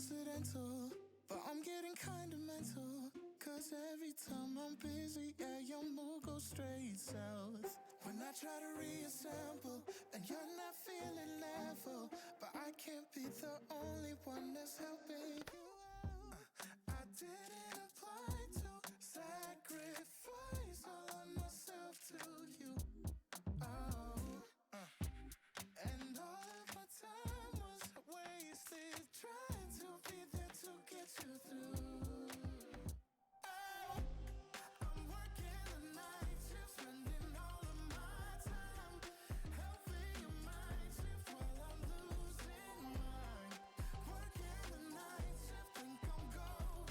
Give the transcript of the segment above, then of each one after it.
accidental, but I'm getting kinda mental. Cause every time I'm busy, yeah, your mood goes straight south. When I try to reassemble, and you're not feeling level, but I can't be the only one that's helping you out. I didn't apply to sacrifice all of myself to you. Oh, and all of my time was wasted trying to be there to get you through. Oh, I'm working the night shift, spending all of my time helping your mind shift while I'm losing mine. Working the night shift, think I'm going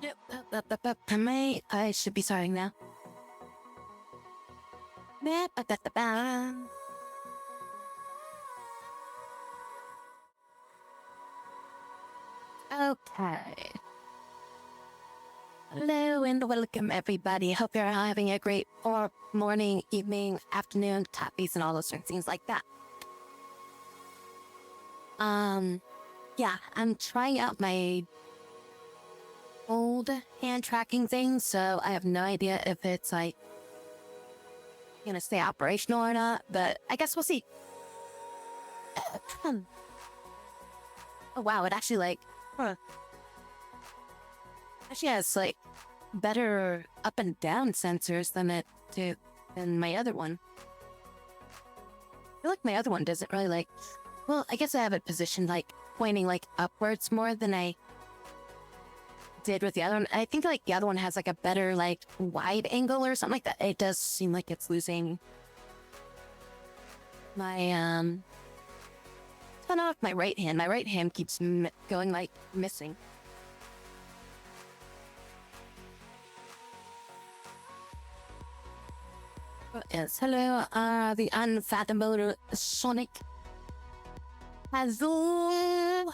I should be starting now. Okay. Hello and welcome, everybody. Hope you're having a great morning, evening, afternoon, tappies, and all those certain things like that. Yeah, I'm trying out my old hand tracking thing, so I have no idea if it's like gonna stay operational or not, but I guess we'll see. Oh wow, it actually actually has like better up and down sensors than my other one. I feel like my other one doesn't really well, I guess I have it positioned pointing upwards more than I did with the other one. I think the other one has a better wide angle or something like that. It does seem like it's losing my I don't know if my right hand. My right hand keeps going missing. Yes, hello, the unfathomable Sonic. Hello.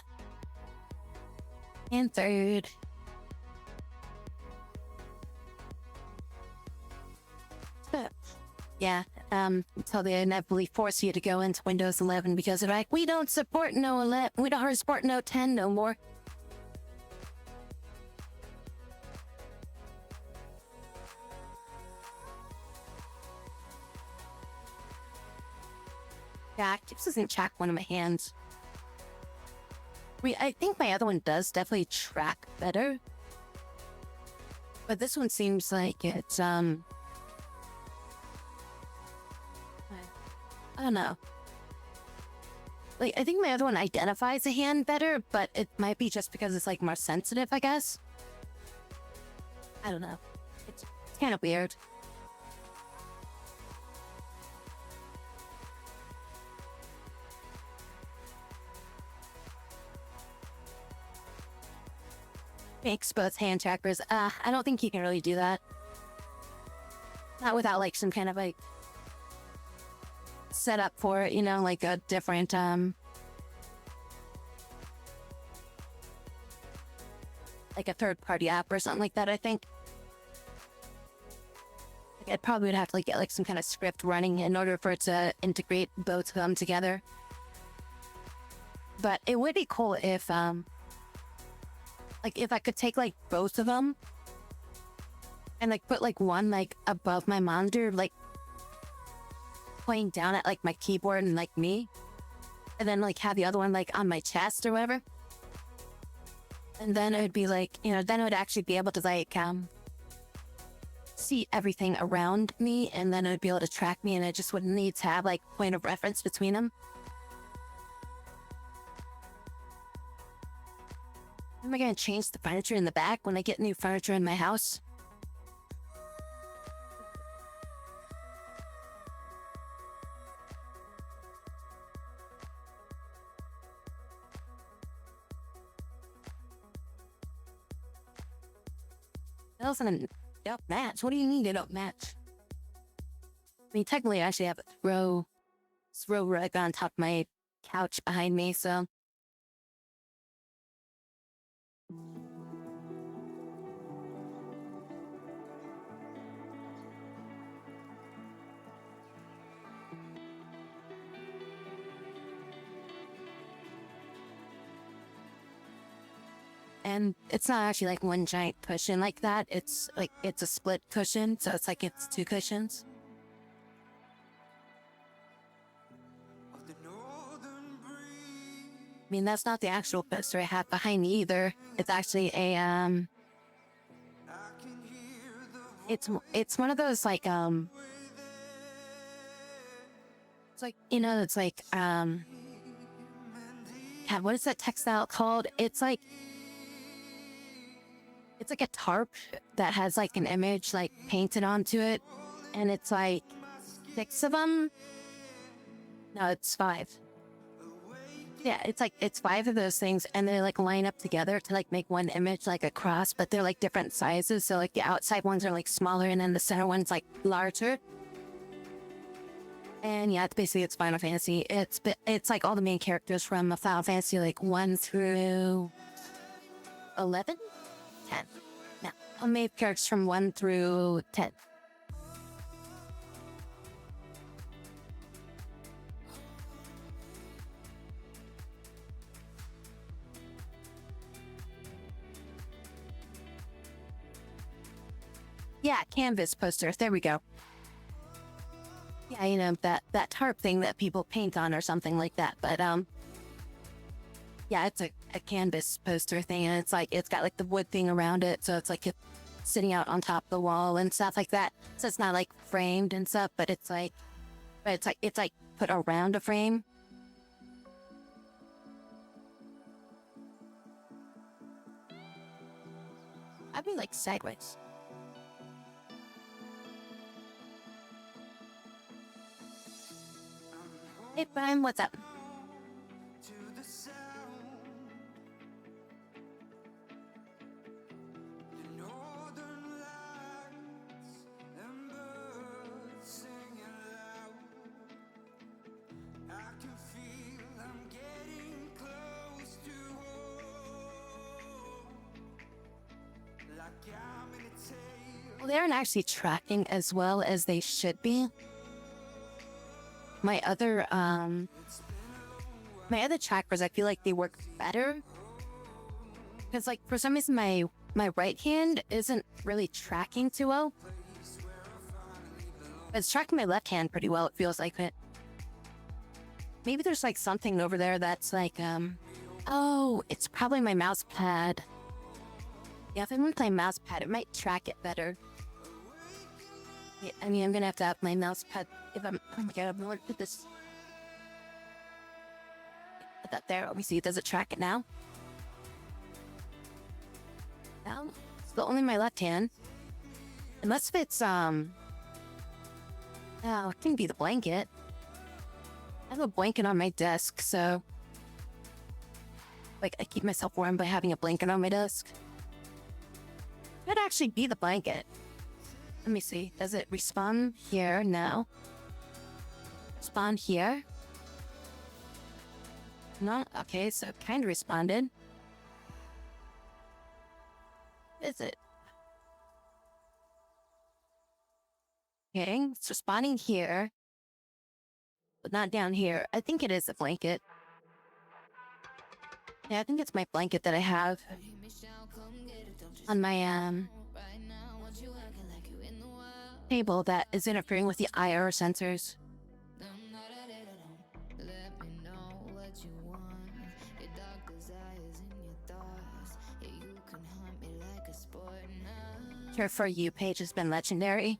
And third. Yeah, until they inevitably force you to go into Windows 11 because they're like, we don't support no 11, we don't support no 10 no more. Yeah, it keeps losing track one of my hands. I think my other one does definitely track better. But this one seems like it's, I don't know. I think my other one identifies a hand better, but it might be just because it's more sensitive, I guess. I don't know. It's kind of weird. Makes both hand trackers. I don't think you can really do that. Not without some kind of setup for it, a different a third-party app or something like that, I think. I probably would have to get some kind of script running in order for it to integrate both of them together. But it would be cool if if I could take both of them and put one above my monitor, pointing down at my keyboard and me, and then have the other one on my chest or whatever. And then it would be then it would actually be able to see everything around me, and then it would be able to track me, and I just wouldn't need to have point of reference between them. Am I gonna change the furniture in the back when I get new furniture in my house? Doesn't don't match. What do you mean they don't match? I mean, technically, I actually have a throw rug on top of my couch behind me, so. And it's not actually one giant cushion like that. It's it's a split cushion, so it's it's two cushions. I mean, that's not the actual poster I have behind me either. It's actually a it's one of those it's it's God, what is that textile called? It's it's a tarp that has an image painted onto it, and it's 6 of them. No, it's 5. Yeah, it's five of those things, and they like line up together to like make one image, like a cross, but they're like different sizes. So like the outside ones are like smaller, and then the center one's like larger. And yeah, it's Final Fantasy. It's like all the main characters from Final Fantasy, like 1 through 11, 10. No, all main characters from 1 through 10. Yeah, canvas posters. There we go. Yeah, you know, that tarp thing that people paint on or something like that. But yeah, it's a canvas poster thing, and it's got like the wood thing around it, so it's like it's sitting out on top of the wall and stuff like that. So it's not like framed and stuff, but it's like put around a frame. I'd be like sideways. Hey, Brian, what's up? Well, they aren't actually tracking as well as they should be. My other chakras, I feel like they work better. Because like for some reason my right hand isn't really tracking too well. But it's tracking my left hand pretty well, it feels like it. Maybe there's like something over there that's like oh, it's probably my mouse pad. Yeah, if I'm gonna play mouse pad, it might track it better. Yeah, I mean, I'm gonna have to have my mouse pad if I'm. Oh my god, I'm gonna put this. Put that there. Let me see. Does it track it now? No, it's only my left hand. Unless if it's oh, it can be the blanket. I have a blanket on my desk, so like I keep myself warm by having a blanket on my desk. Could actually be the blanket. Let me see. Does it respawn here? No. Spawn here? No? Okay, so it kind of responded. Is it? Okay, it's responding here. But not down here. I think it is a blanket. Yeah, I think it's my blanket that I have on my table that is interfering with the IR sensors. Here for you page has been legendary.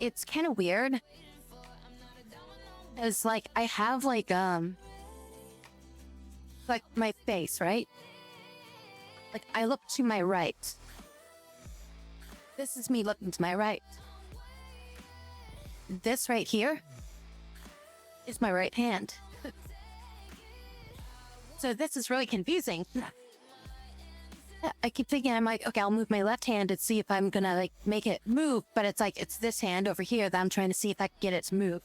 It's kind of weird. It's like I have like my face, right? Like I look to my right. This is me looking to my right. This right here is my right hand. So this is really confusing. I keep thinking, I'm like, okay, I'll move my left hand and see if I'm gonna like make it move, but it's like, it's this hand over here that I'm trying to see if I can get it to move.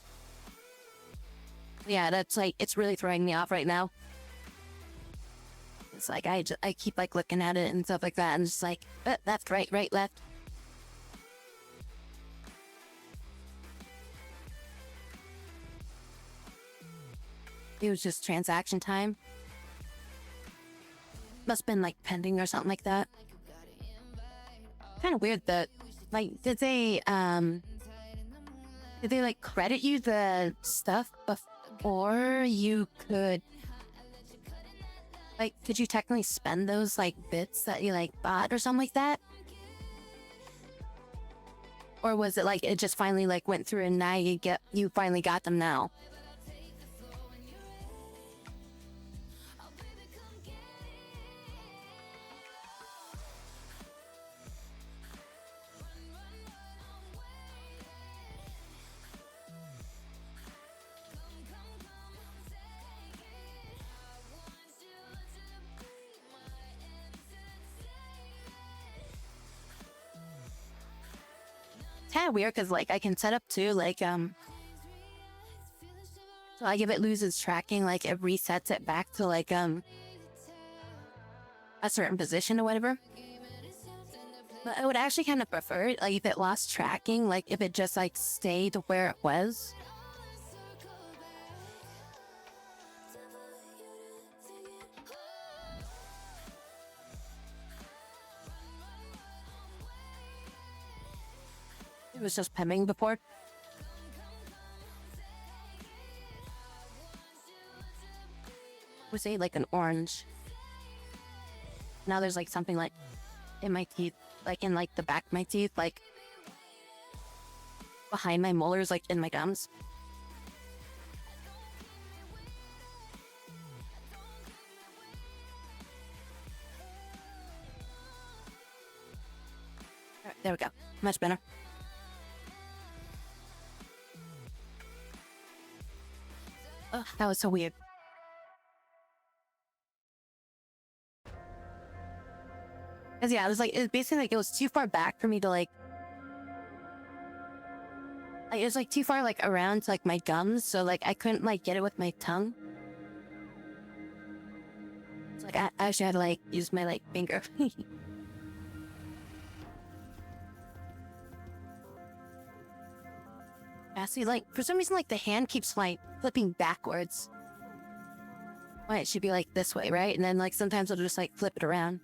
Yeah, that's like, it's really throwing me off right now. It's like, I keep like looking at it and stuff like that, and just like, left, right, right, left. It was just transaction time. Must have been like pending or something like that. Kind of weird that, like, did they like credit you the stuff before you could, like, could you technically spend those like bits that you like bought or something like that? Or was it like it just finally like went through and now you finally got them now? kind of weird because like I can set up too like so like if it loses tracking, like it resets it back to like a certain position or whatever. But I would actually kind of prefer it, like if it lost tracking, like if it just like stayed where it was. It was just pimming before. Was say like an orange. Now there's like something like in my teeth, like in like the back of my teeth, like behind my molars, like in my gums. All right, there we go. Much better. Oh, that was so weird. Cause yeah, it was like, it was basically like it was too far back for me to like it was like too far like around to like my gums, so like I couldn't like get it with my tongue. So like I actually had to like use my like finger. Yeah, see, like for some reason like the hand keeps like flipping backwards. Why it should be like this way, right? And then like sometimes it'll just like flip it around.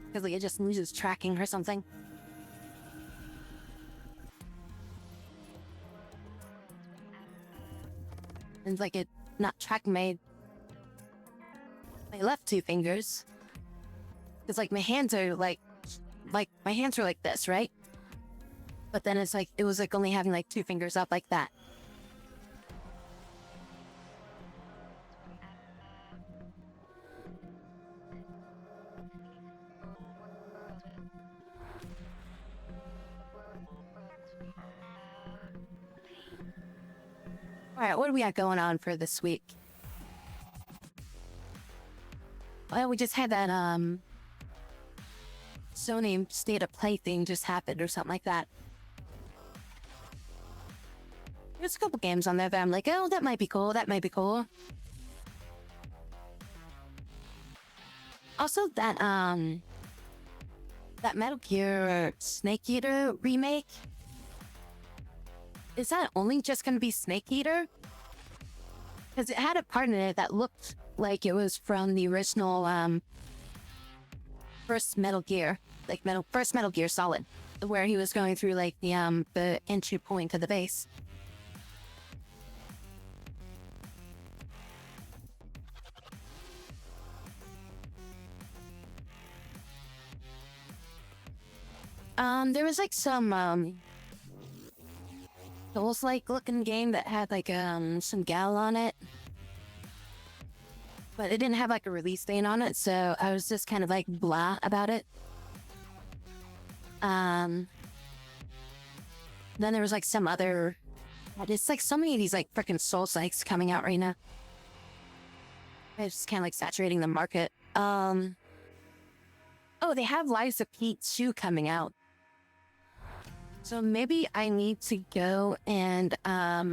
Because like it just loses tracking or something. And like it not tracking my left two fingers. Because like my hands are like my hands are like this, right? But then it's like it was like only having like two fingers up like that. All right, what do we got going on for this week? Well, we just had that Sony State of Play thing just happened or something like that. There's a couple games on there that I'm like, oh, that might be cool. That might be cool. Also, that Metal Gear Snake Eater remake. Is that only just gonna be Snake Eater? Because it had a part in it that looked like it was from the original first Metal Gear, like first Metal Gear Solid, where he was going through like the entry point to the base. There was like some Souls-like looking game that had like some gal on it, but it didn't have like a release date on it, so I was just kind of like blah about it. Then there was like some other, it's like so many of these like freaking Souls-likes coming out right now. It's just kind of like saturating the market. Oh, they have Lies of P 2 coming out. So maybe I need to go and I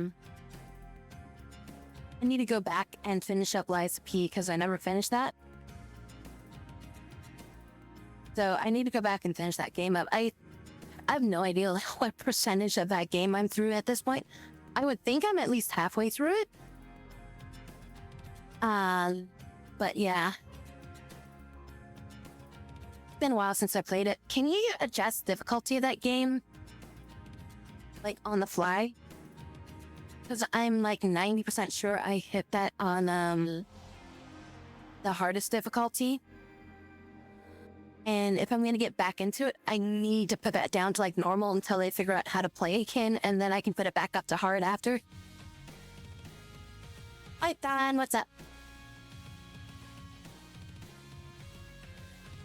need to go back and finish up Lies of P because I never finished that. So I need to go back and finish that game up. I have no idea like, what percentage of that game I'm through at this point. I would think I'm at least halfway through it. But yeah. It's been a while since I played it. Can you adjust difficulty of that game? Like on the fly? Because I'm like 90% sure I hit that on the hardest difficulty. And if I'm going to get back into it, I need to put that down to like normal until I figure out how to play again, and then I can put it back up to hard after. Hi, Don, what's up?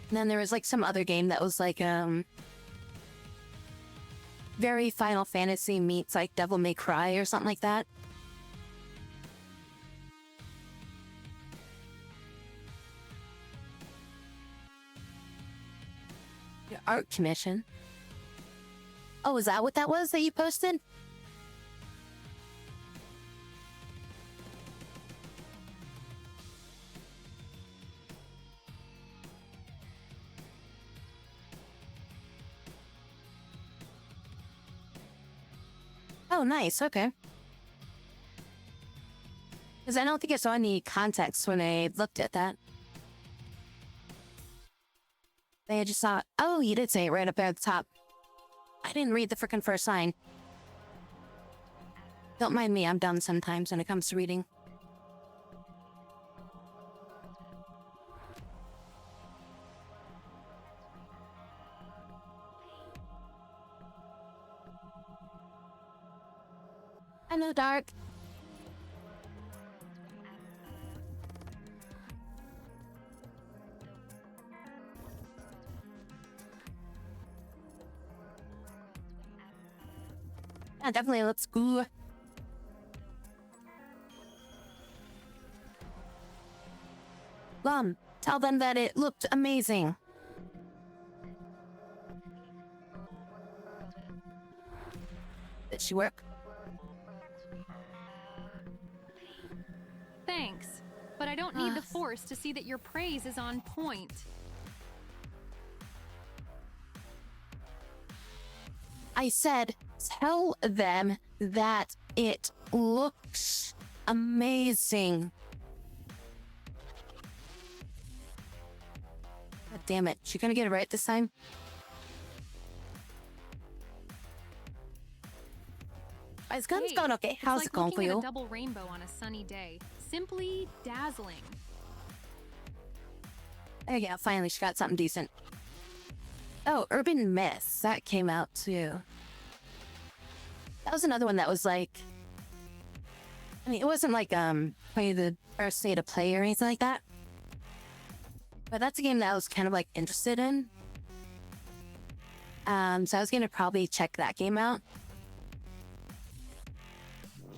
And then there was like some other game that was like very Final Fantasy meets like Devil May Cry or something like that. Your art commission. Oh, is that what that was that you posted? Oh, nice. Okay. Because I don't think I saw any context when I looked at that. I just saw, oh, you did say it right up there at the top. I didn't read the frickin' first line. Don't mind me, I'm dumb sometimes when it comes to reading. I know, Dark. Yeah, definitely, let's go. Tell them that it looked amazing. Did she work? Thanks, but I don't need the Force to see that your praise is on point. I said, tell them that it looks amazing. God damn it. She gonna get it right this time? It's going okay. How's like it going for you? A double rainbow on a sunny day. Simply dazzling. Oh yeah, finally she got something decent. Oh, Urban Myths. That came out too. That was another one that was like... I mean, it wasn't like, play the first day to play or anything like that. But that's a game that I was kind of like interested in. So I was gonna probably check that game out.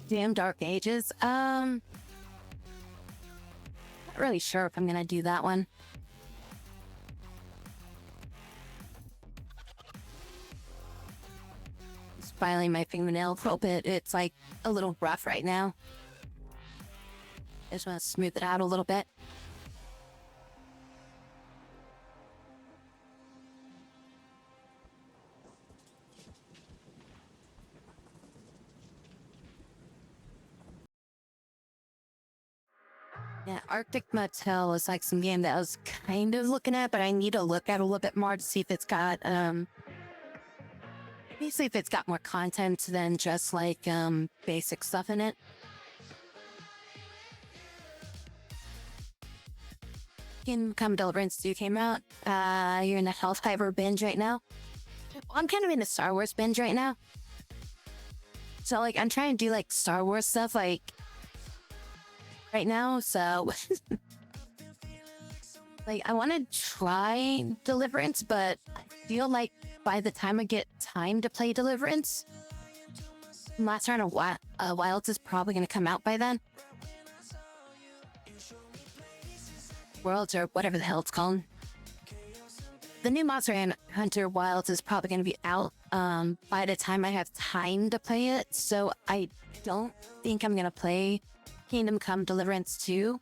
Damn Dark Ages. Not really sure if I'm gonna do that one. Just filing my fingernail a little bit. It's like a little rough right now. I just want to smooth it out a little bit. Yeah, Arctic Motel is like some game that I was kind of looking at, but I need to look at a little bit more to see if it's got, basically if it's got more content than just like, basic stuff in it. Kingdom Come Deliverance 2 came out. You're in a Helldiver binge right now. I'm kind of in a Star Wars binge right now. So, like, I'm trying to do, like, Star Wars stuff, like, right now, so... like, I want to try Deliverance, but I feel like by the time I get time to play Deliverance, Last Round of Wilds is probably going to come out by then. Worlds, or whatever the hell it's called. The new Monster Hunter Wilds is probably going to be out by the time I have time to play it, so I don't think I'm going to play Kingdom Come Deliverance 2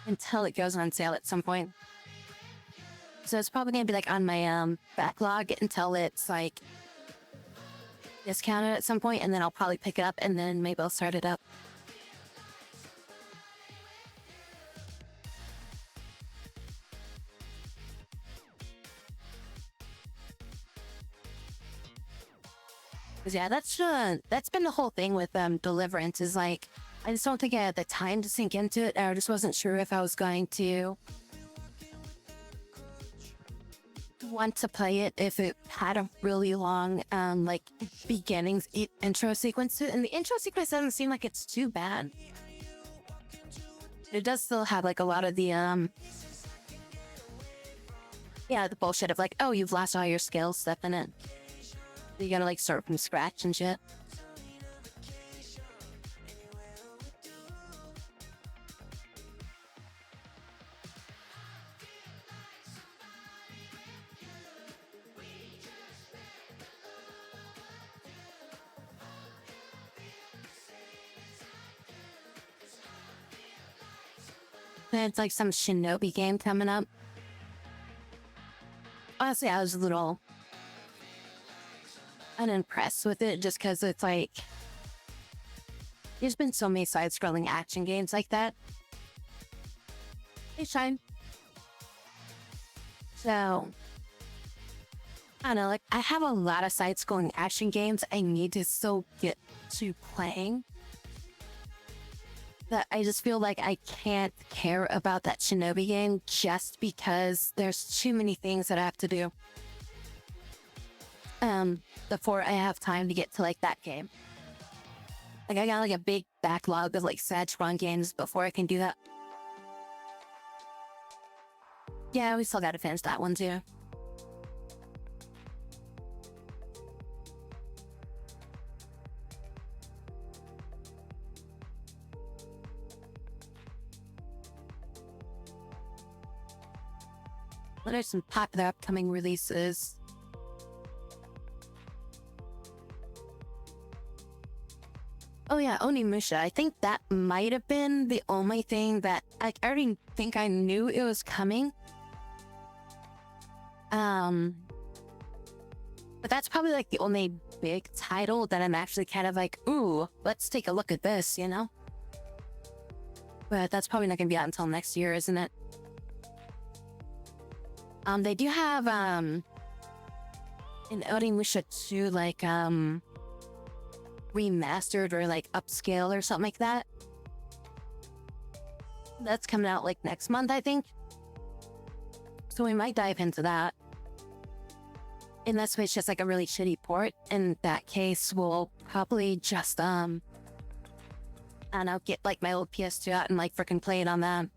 until it goes on sale at some point. So it's probably going to be like on my backlog until it's like discounted at some point, and then I'll probably pick it up, and then maybe I'll start it up. Yeah, that's been the whole thing with Deliverance, is like, I just don't think I had the time to sink into it, or I just wasn't sure if I was going to want to play it if it had a really long like beginnings intro sequence to it. And the intro sequence doesn't seem like it's too bad. It does still have like a lot of the yeah, the bullshit of like, oh, you've lost all your skills stuff in it. You gotta like start from scratch and shit. It's like some shinobi game coming up. Honestly, I was a little unimpressed with it just because it's like there's been so many side-scrolling action games like that. Hey, Shine. So, I don't know, like, I have a lot of side-scrolling action games I need to still get to playing. That I just feel like I can't care about that Shinobi game just because there's too many things that I have to do. Before I have time to get to, like, that game. Like, I got, like, a big backlog of, like, side-scrolling games before I can do that. Yeah, we still gotta finish that one, too. What are some popular upcoming releases? Oh yeah, Onimusha. I think that might have been the only thing that I already think I knew it was coming. But that's probably like the only big title that I'm actually kind of like, ooh, let's take a look at this, you know? But that's probably not gonna be out until next year, isn't it? They do have in Onimusha 2 like remastered or like upscale or something like that. That's coming out like next month, I think. So we might dive into that. Unless it's just like a really shitty port. In that case, we'll probably just I don't know, get like my old PS2 out and like freaking play it on that.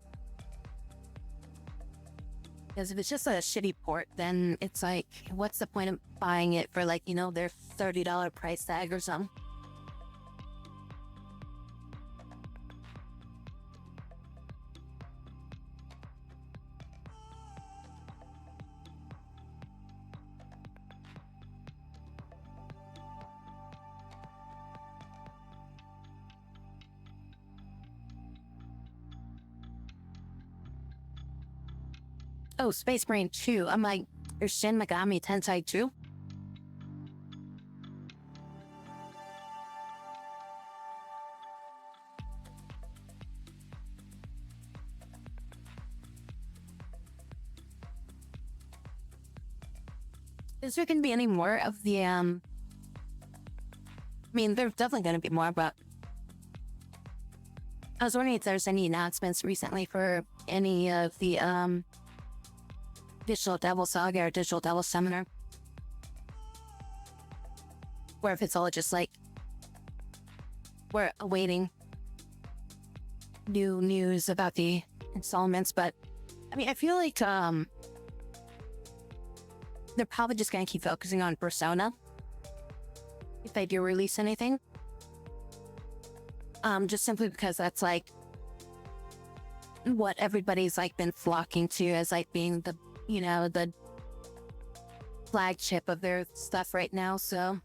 Because if it's just a shitty port, then it's like, what's the point of buying it for like, you know, their $30 price tag or something? Oh, Space Marine 2. I'm like, there's Shin Megami Tensei 2? Is there gonna be any more of the, I mean, there's definitely gonna be more, but I was wondering if there's any announcements recently for any of the, Digital Devil Saga or Digital Devil Summoner. Or if it's all just like, we're awaiting new news about the installments, but I mean, I feel like, they're probably just gonna keep focusing on Persona if they do release anything. Just simply because that's like what everybody's like been flocking to as like being the, you know, the flagship of their stuff right now, so.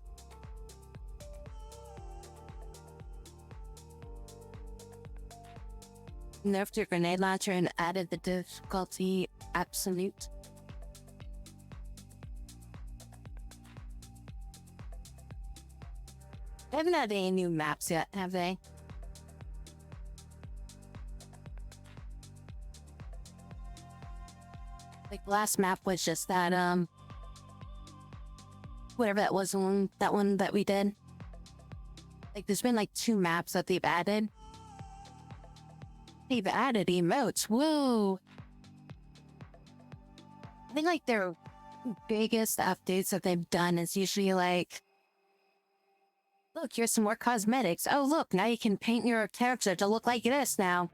Nerfed your grenade launcher and added the difficulty absolute. They haven't had any new maps yet, have they? Like, the last map was just that, whatever that was, that one that we did. Like, there's been, like, 2 maps that they've added. They've added emotes, whoa! I think, like, their biggest updates that they've done is usually, like, look, here's some more cosmetics. Oh, look, now you can paint your character to look like this now.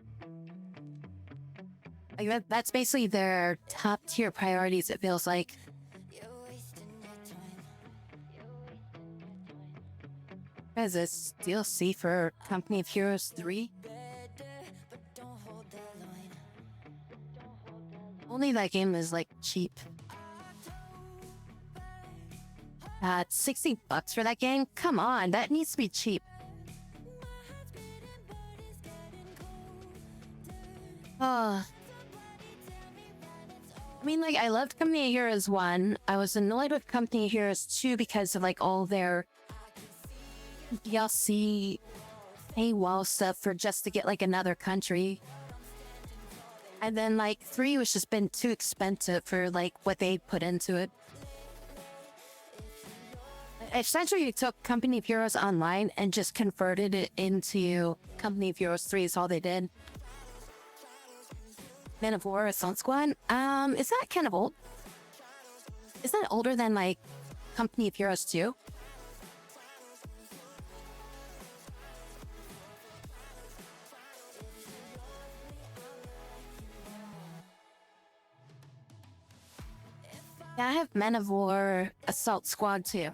Like that's basically their top tier priorities, it feels like. Is this DLC for Company of Heroes 3? Only that game is like cheap. It's $60 for that game? Come on, that needs to be cheap. I mean, like, I loved Company of Heroes 1. I was annoyed with Company of Heroes 2 because of, like, all their DLC paywall stuff for just to get, like, another country. And then, like, 3 was just been too expensive for, like, what they put into it. Essentially, you took Company of Heroes Online and just converted it into Company of Heroes 3 is all they did. Man of War Assault Squad? Is that kind of old? Is that older than, like, Company of Heroes 2? Yeah, I have Men of War Assault Squad too.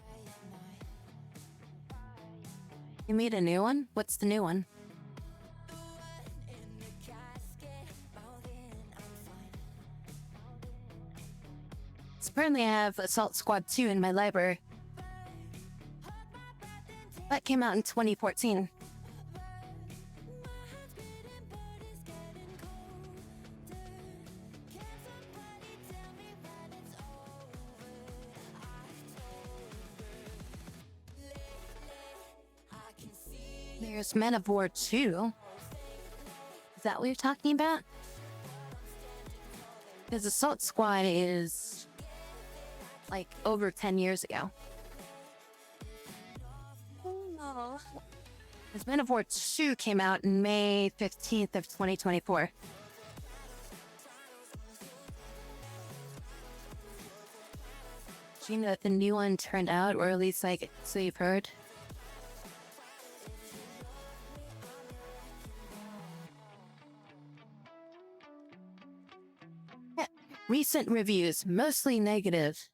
You made a new one? What's the new one? Apparently I have Assault Squad 2 in my library. That came out in 2014. There's Men of War 2. Is that what you're talking about? Because Assault Squad is like over 10 years ago. Oh no. Because Men of War 2 came out in May 15th of 2024. Do you know that the new one turned out, or at least like so you've heard? Recent reviews, mostly negative.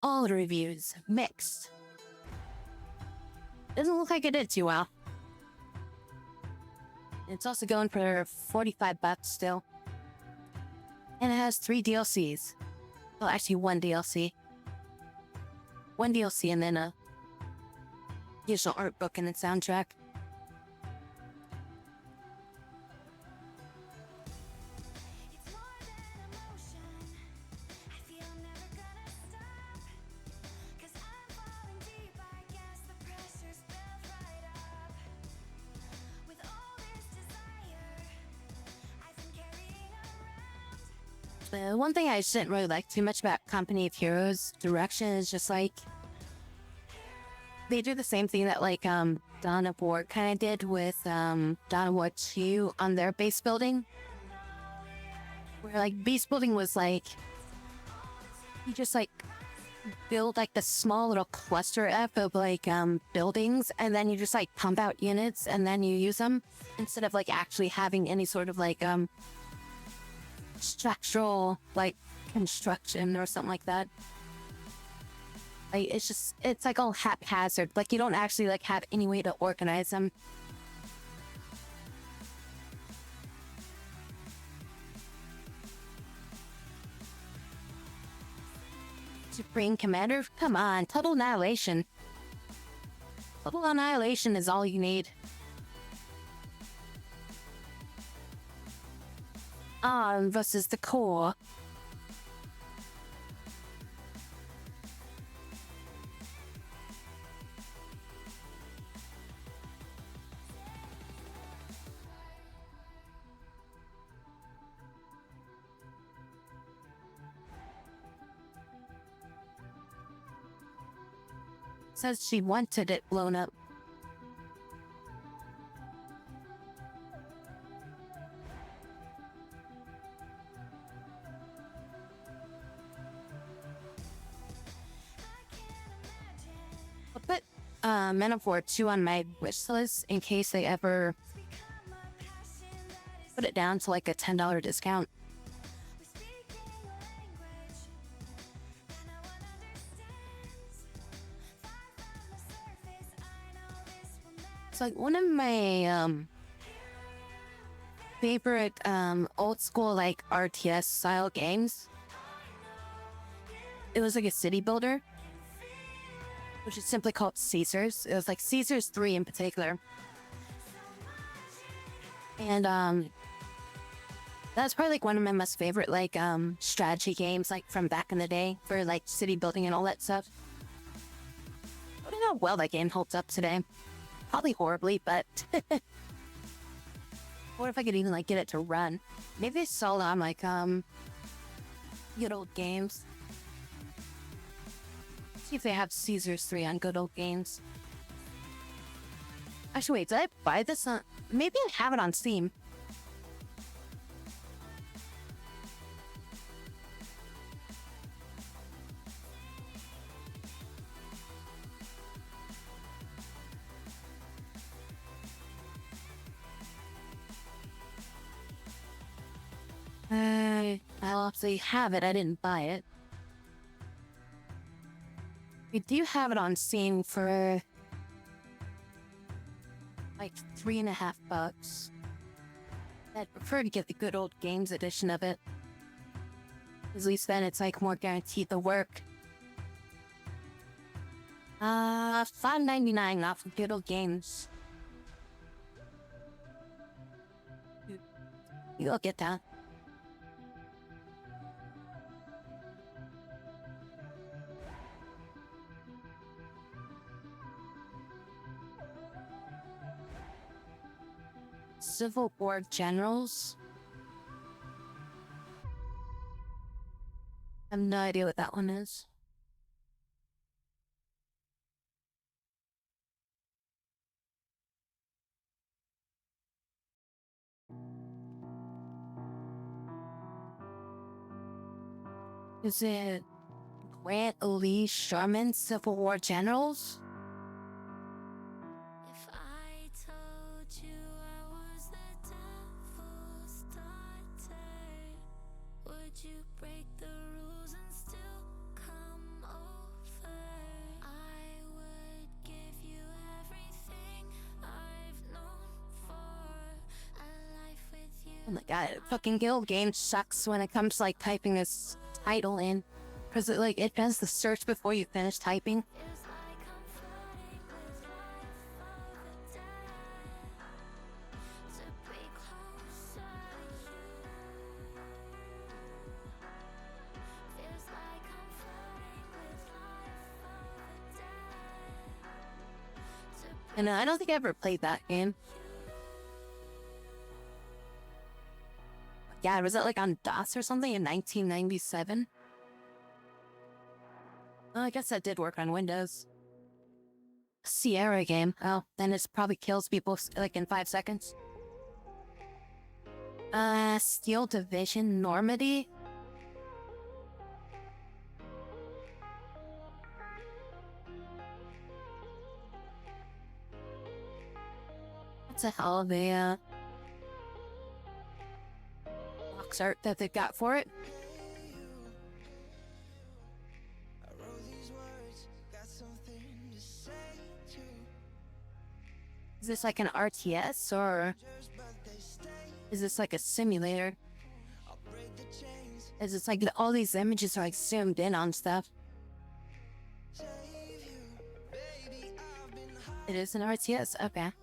All the reviews, mixed. Doesn't look like it did too well. It's also going for $45 still. And it has 3 DLCs. Well, actually 1 DLC. 1 DLC and then a digital art book and a soundtrack. The one thing I just didn't really like too much about Company of Heroes direction is just like they do the same thing that like Dawn of War kind of did with Dawn of War 2 on their base building, where like base building was like you just like build like the small little cluster of like buildings, and then you just like pump out units and then you use them instead of like actually having any sort of like structural like construction or something like that. Like it's like all haphazard. Like you don't actually like have any way to organize them. Supreme Commander, come on, total annihilation. Total annihilation is all you need. Versus the core. Says she wanted it blown up. I'll put Men of War 2 on my wish list in case they ever put it down to like a $10 discount. It's like one of my favorite old school like RTS style games. It was like a city builder, which is simply called Caesars. It was like Caesars 3 in particular. And That's probably like one of my most favorite like strategy games like from back in the day for like city building and all that stuff. I don't know how well that game holds up today. Probably horribly, but what if I could even like get it to run? Maybe it's sold on like good old games. See if they have Caesars 3 on good old games. Actually, wait, did I buy this on? Maybe I have it on Steam. I'll obviously have it. I didn't buy it. We do have it on Steam for like $3.50. I'd prefer to get the good old games edition of it. At least then it's like more guaranteed to work. $5.99 off of good old games. You'll get that. Civil War Generals. I have no idea what that one is. Is it Grant Lee Sherman Civil War Generals? If I told you I was the devil's daughter, would you break the rules and still come over? I would give you everything I've known for a life with you. Oh my god, fucking Guild game sucks when it comes to like typing this title in. Because it does the search before you finish typing. Feels like I'm floating with life of a dead, to be closer to you. Feels like I'm floating with life of a dead, to be And I don't think I ever played that game. Yeah, was it like on DOS or something in 1997? Oh, I guess that did work on Windows. Sierra game. Oh, then it probably kills people like in 5 seconds. Steel Division Normandy? That's a hell of a box art that they've got for it. Is this like an RTS or is this like a simulator? Is this like all these images are like zoomed in on stuff? It is an RTS, okay.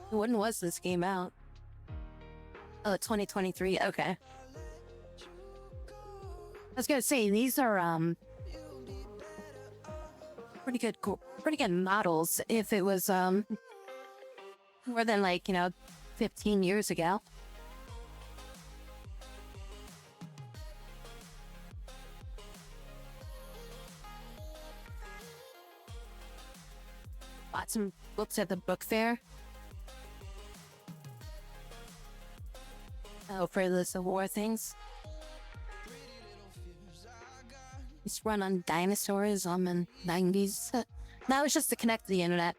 When was this game out? Oh, 2023, okay. I was gonna say, these are, pretty good models if it was, more than like, 15 years ago. Bought some books at the book fair. Oh, for the Civil War things. It's run on dinosaurs on the 90s. That was just to connect to the internet.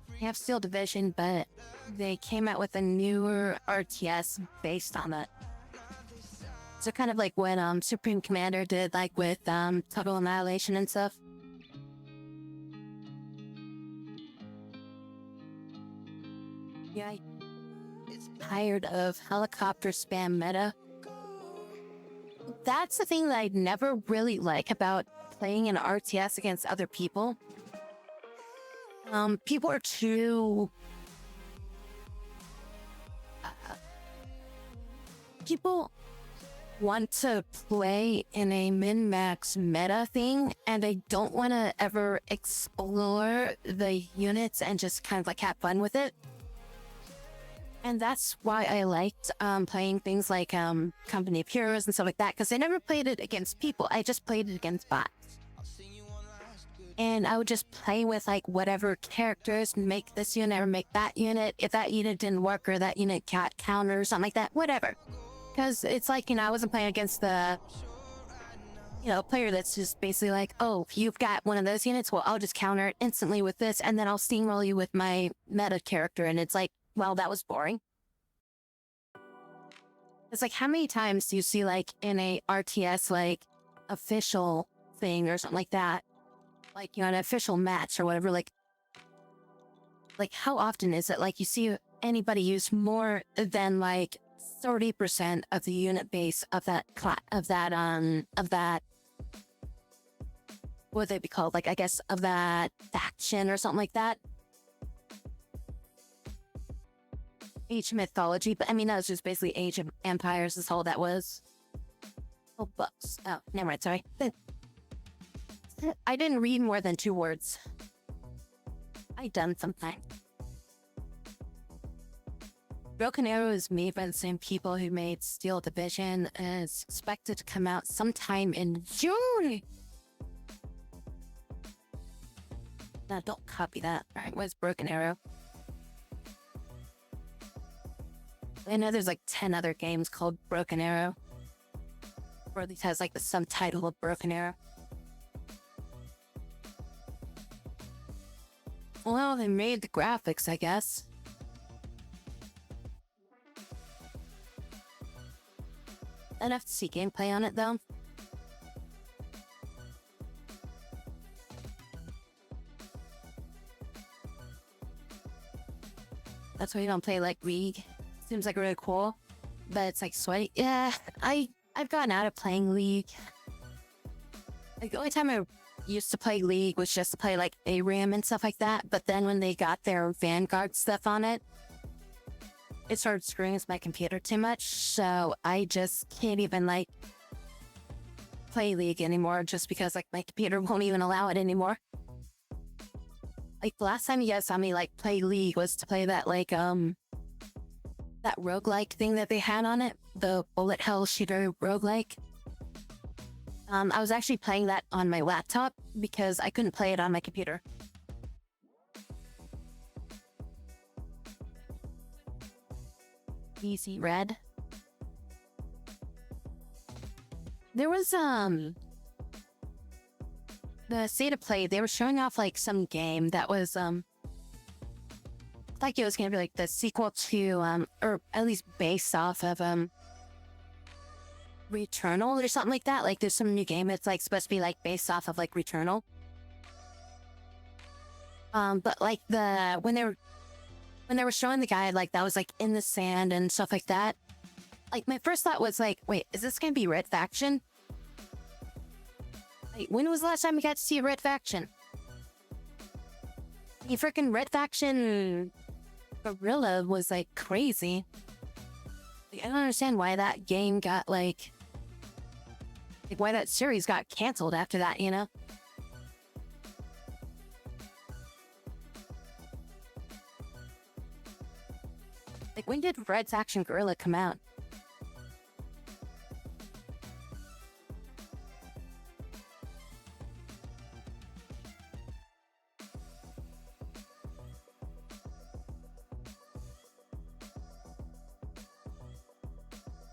They have Steel Division, but they came out with a newer RTS based on it. So kind of like what Supreme Commander did, like with Total Annihilation and stuff. Yeah, tired of helicopter spam meta. That's the thing that I never really like about playing an RTS against other people. People are too... people want to play in a min-max meta thing, and they don't want to ever explore the units and just kind of like have fun with it. And that's why I liked playing things like Company of Heroes and stuff like that, because I never played it against people. I just played it against bots. And I would just play with like whatever characters, make this unit or make that unit. If that unit didn't work or that unit got counter or something like that, whatever. Because it's like, I wasn't playing against the, player that's just basically like, oh, you've got one of those units, well, I'll just counter it instantly with this, and then I'll steamroll you with my meta character. And it's like, well, that was boring. It's like, how many times do you see like in a RTS, like official thing or something like that? Like, an official match or whatever, like how often is it like you see anybody use more than like 30% of the unit base of that what would they be called? Like, I guess of that faction or something like that. Age of Mythology, but I mean, that was just basically Age of Empires is all that was. Oh, books. Oh, never mind, sorry. I didn't read more than 2 words. I done sometime. Broken Arrow is made by the same people who made Steel Division and is expected to come out sometime in June. No, don't copy that. All right, what's Broken Arrow? I know there's like 10 other games called Broken Arrow. Or at least has like the subtitle of Broken Arrow. Well, they made the graphics, I guess. Enough to see gameplay on it, though. That's why you don't play, like, League. Seems like really cool, but it's, like, sweaty. Yeah, I've gotten out of playing League. Like, the only time I used to play League was just to play, like, ARAM and stuff like that, but then when they got their Vanguard stuff on it, it started screwing with my computer too much, so I just can't even, like, play League anymore just because, like, my computer won't even allow it anymore. Like, the last time you guys saw me, like, play League was to play that, like, that roguelike thing that they had on it, the bullet hell shooter roguelike. I was actually playing that on my laptop because I couldn't play it on my computer. PC Red. There was, the state of play, they were showing off, like, some game that was, like it was gonna be, like, the sequel to, or at least based off of, Returnal or something like that. Like, there's some new game that's, like, supposed to be, like, based off of, like, Returnal. But, like, when they were showing the guy, like, that was, like, in the sand and stuff like that, like, my first thought was, like, wait, is this gonna be Red Faction? Like, when was the last time we got to see a Red Faction? The freaking Red Faction Gorilla was, like, crazy. Like, I don't understand why that game got, like, why that series got canceled after that, you know? Like, when did Red Faction Gorilla come out?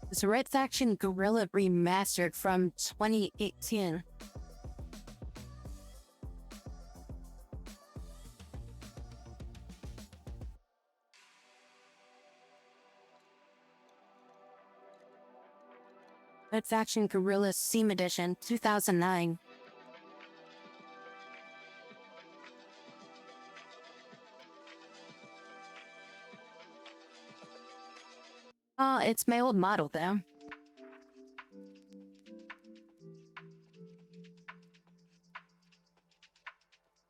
It's a Red Faction Gorilla Remastered from 2018. Red Faction Gorilla Steam Edition, 2009. Oh, it's my old model, though.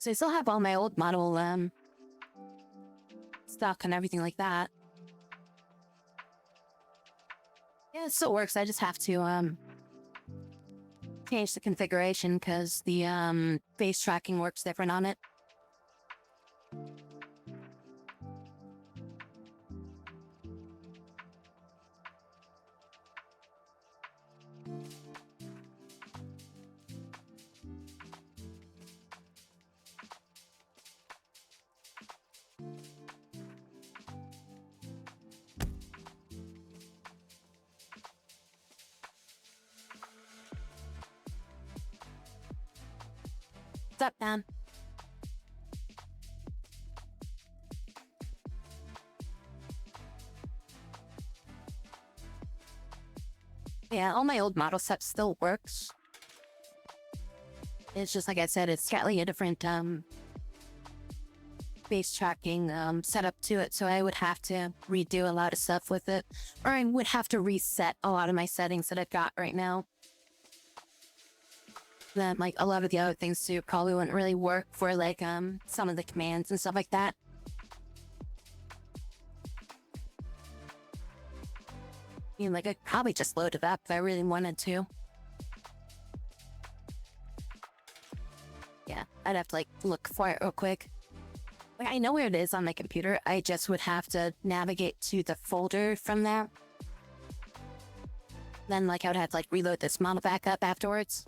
So I still have all my old model stock and everything like that. Yeah, it still works. I just have to change the configuration because the face tracking works different on it. What's up, man? Yeah, all my old model stuff still works. It's just like I said, it's slightly a different face tracking setup to it, so I would have to redo a lot of stuff with it, or I would have to reset a lot of my settings that I've got right now. Then like a lot of the other things too probably wouldn't really work for like some of the commands and stuff like that. I mean, like I could probably just load it up if I really wanted to. Yeah, I'd have to like look for it real quick. Like I know where it is on my computer. I just would have to navigate to the folder from there. Then like I would have to like reload this model back up afterwards.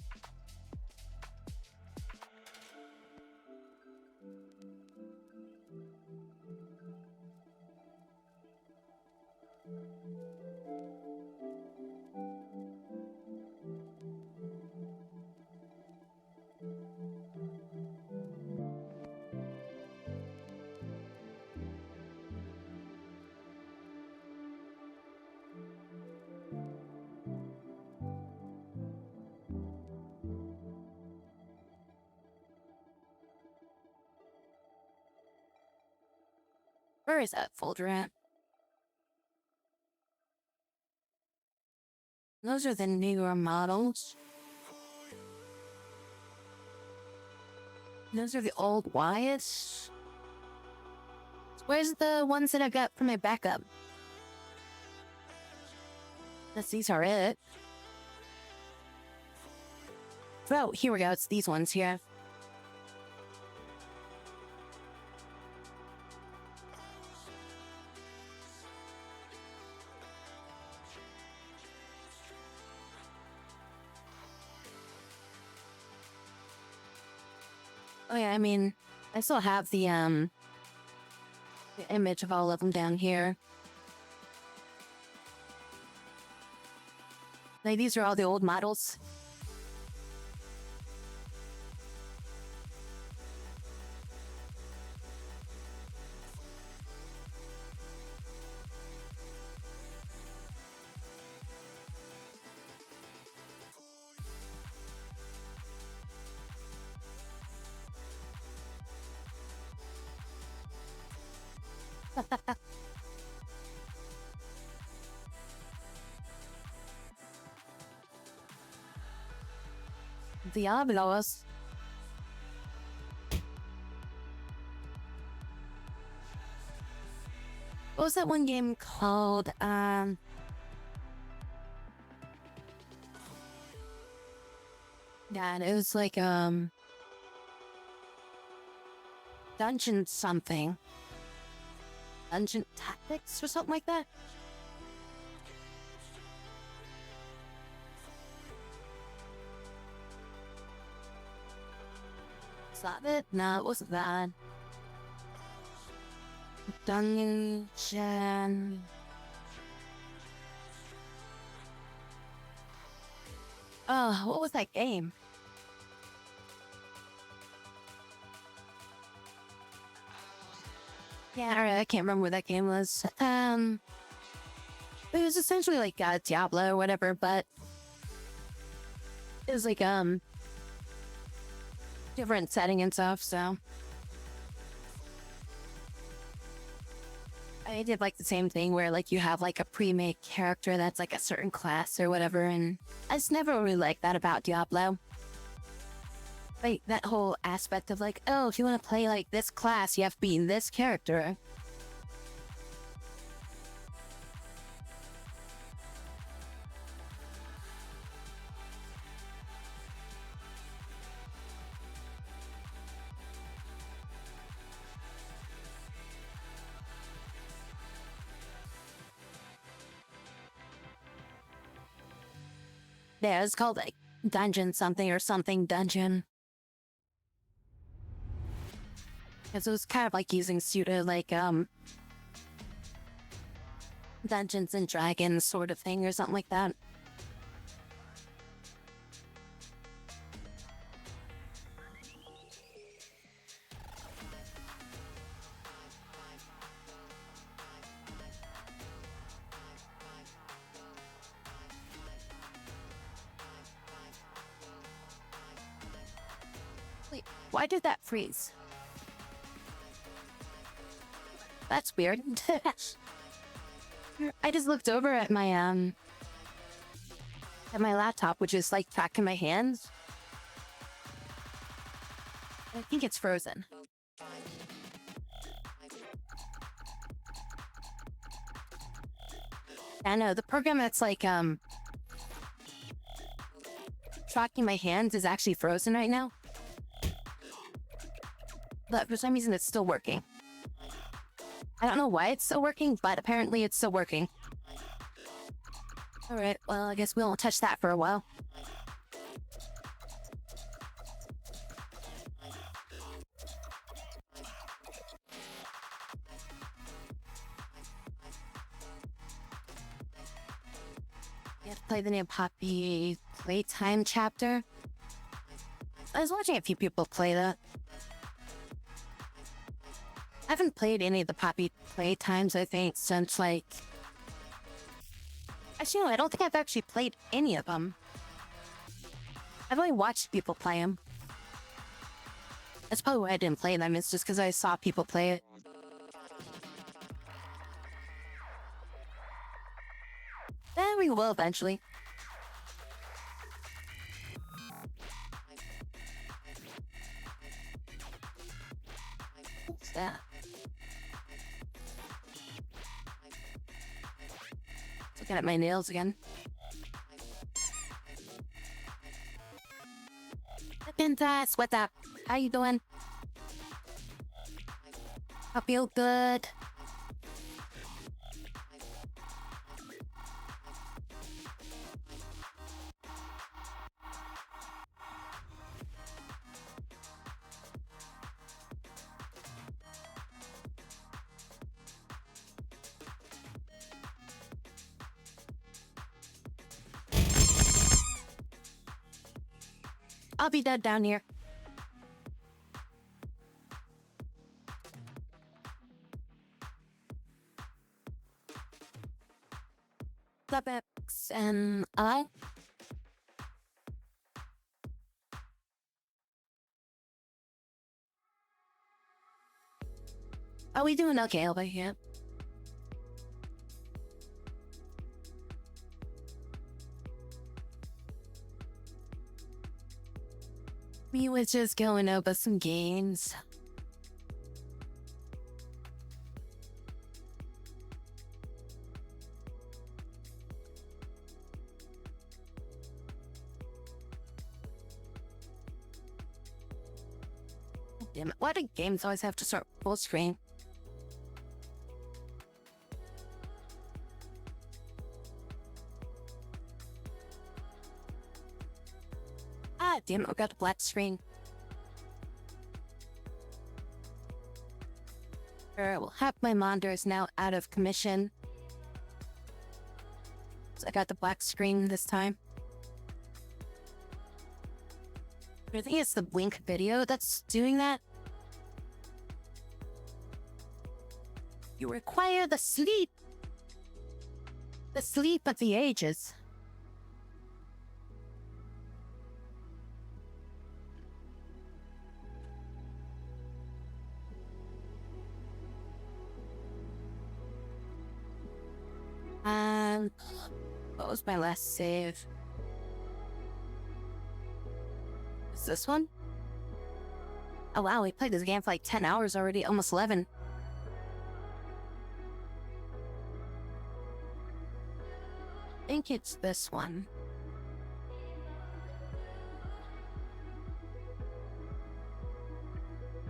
Where is that folder at? Those are the newer models. Those are the old Wyatts. Where's the ones that I got from my backup? Guess these are it. Oh, here we go. It's these ones here. Oh yeah, I mean, I still have the image of all of them down here. Like these are all the old models. Diablos. What was that one game called? Yeah, it was like Dungeon something. Dungeon Tactics or something like that. Is that it? No, it wasn't that. Dungeon. Oh, what was that game? Yeah, alright, I can't remember what that game was. It was essentially like Diablo or whatever, but it was like different setting and stuff, so I did like the same thing where like you have like a pre-made character that's like a certain class or whatever, and I just never really liked that about Diablo. like that whole aspect of like, oh, if you want to play like this class, you have to be this character. Yeah, it's called like dungeon something or something dungeon. Because it was kind of like using pseudo like Dungeons and Dragons sort of thing or something like that. Wait, why did that freeze? That's weird. I just looked over at my laptop, which is like tracking my hands. I think it's frozen. I know the program that's like tracking my hands is actually frozen right now. But for some reason it's still working. I don't know why it's still working, but apparently it's still working. Alright, well, I guess we won't touch that for a while. You have to play the new Poppy Playtime chapter. I was watching a few people play that. I haven't played any of the Poppy Playtimes, I think, since like... Actually, no, I don't think I've actually played any of them. I've only watched people play them. That's probably why I didn't play them, it's just because I saw people play it. Eh, we will eventually. What's that? Looking at my nails again. Pintas, what's up? How you doing? I feel good. I'll be dead down here. X and I. Are we doing okay over here? We were just going over some games. Damn it, why do games always have to start full screen? Ah, damn it, we got a black screen. Well, half my monitor is now out of commission. So I got the black screen this time. I think it's the Blink video that's doing that. You require the sleep. The sleep of the ages. What was my last save? Is this one? Oh wow, we played this game for like 10 hours already, almost 11. I think it's this one.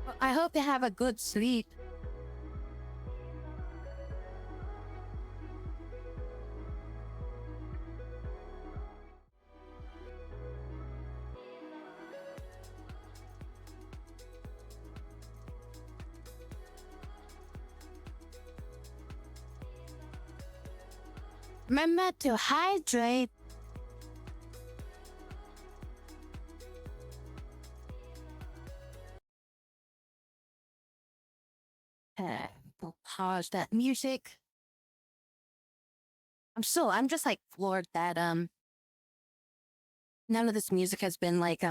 Well, I hope you have a good sleep. Remember to hydrate. We'll pause that music. I'm just like floored that none of this music has been like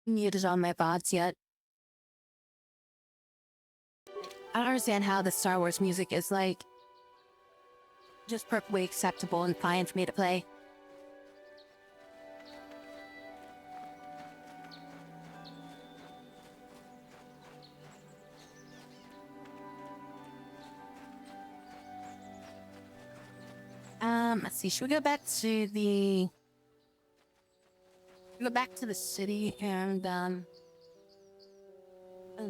muted on my VODs yet. I don't understand how the Star Wars music is like just perfectly acceptable and fine for me to play. Let's see, should we go back to the city and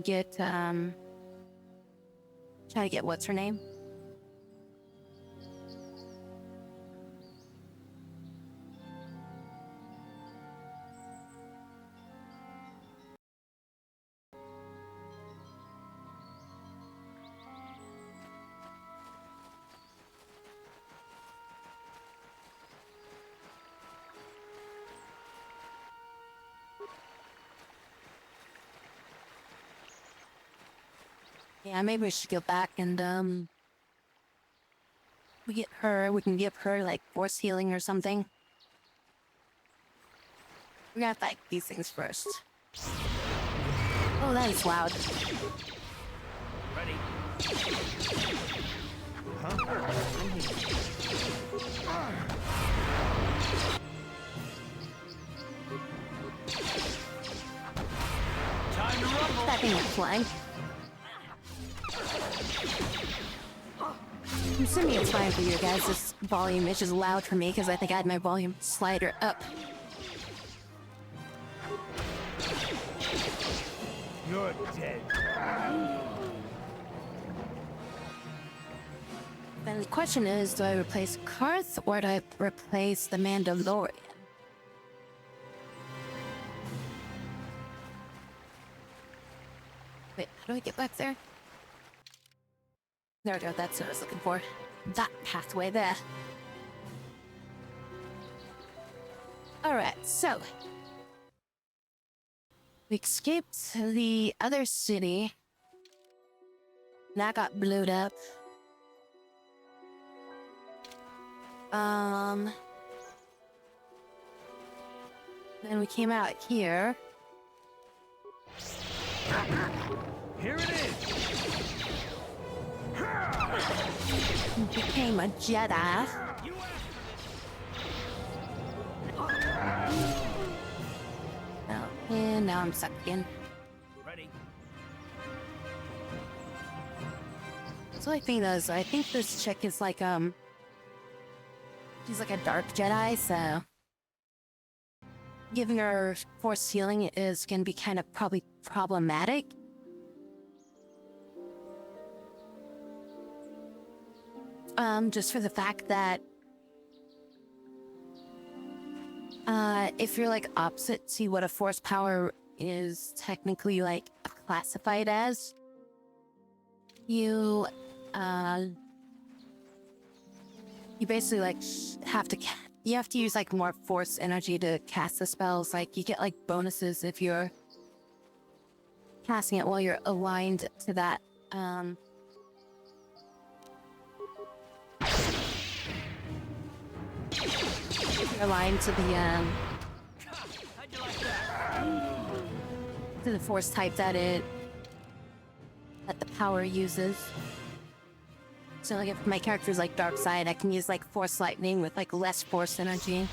get try to get what's her name? Yeah, maybe we should go back and we can give her like force healing or something. We're gonna have to fight these things first. Oh, that is loud. Ready? Huh? Time to rumble. That thing is flying. I'm assuming it's fine for you guys. This volume is just loud for me because I think I had my volume slider up. You're dead. Then the question is, do I replace Karth or do I replace the Mandalorian? Wait, how do I get back there? There we go, that's what I was looking for. That pathway there. Alright, so we escaped the other city. That got blowed up. Then we came out here. Here it is. Became a Jedi. Oh, and now I'm stuck again. Ready? So I think is, I think this chick is like she's like a dark Jedi, so giving her force healing is gonna be kind of probably problematic. Just for the fact that if you're like opposite to what a force power is technically like classified as, you basically like have to use like more force energy to cast the spells. Like you get like bonuses if you're casting it while you're aligned to that aligned to the force type that the power uses. So like if my character's like dark side, I can use like force lightning with like less force energy.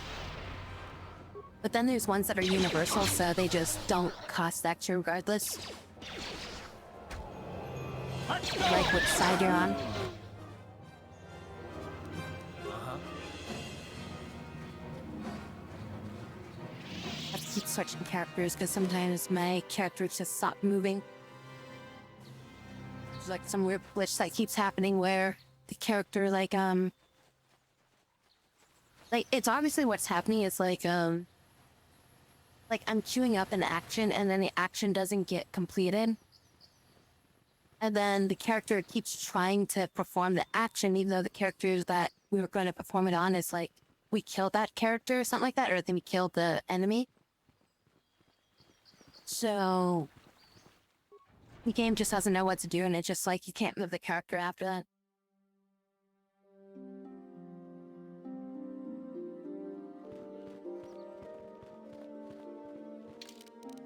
But then there's ones that are universal, so they just don't cost extra regardless. Like which side you're on. I have to keep switching characters because sometimes my characters just stop moving. There's like some weird glitch that keeps happening where the character like it's obviously what's happening is like I'm queuing up an action and then the action doesn't get completed. And then the character keeps trying to perform the action, even though the character that we were going to perform it on is like, we killed that character or something like that, or then we killed the enemy. So the game just doesn't know what to do, and it's just like, you can't move the character after that.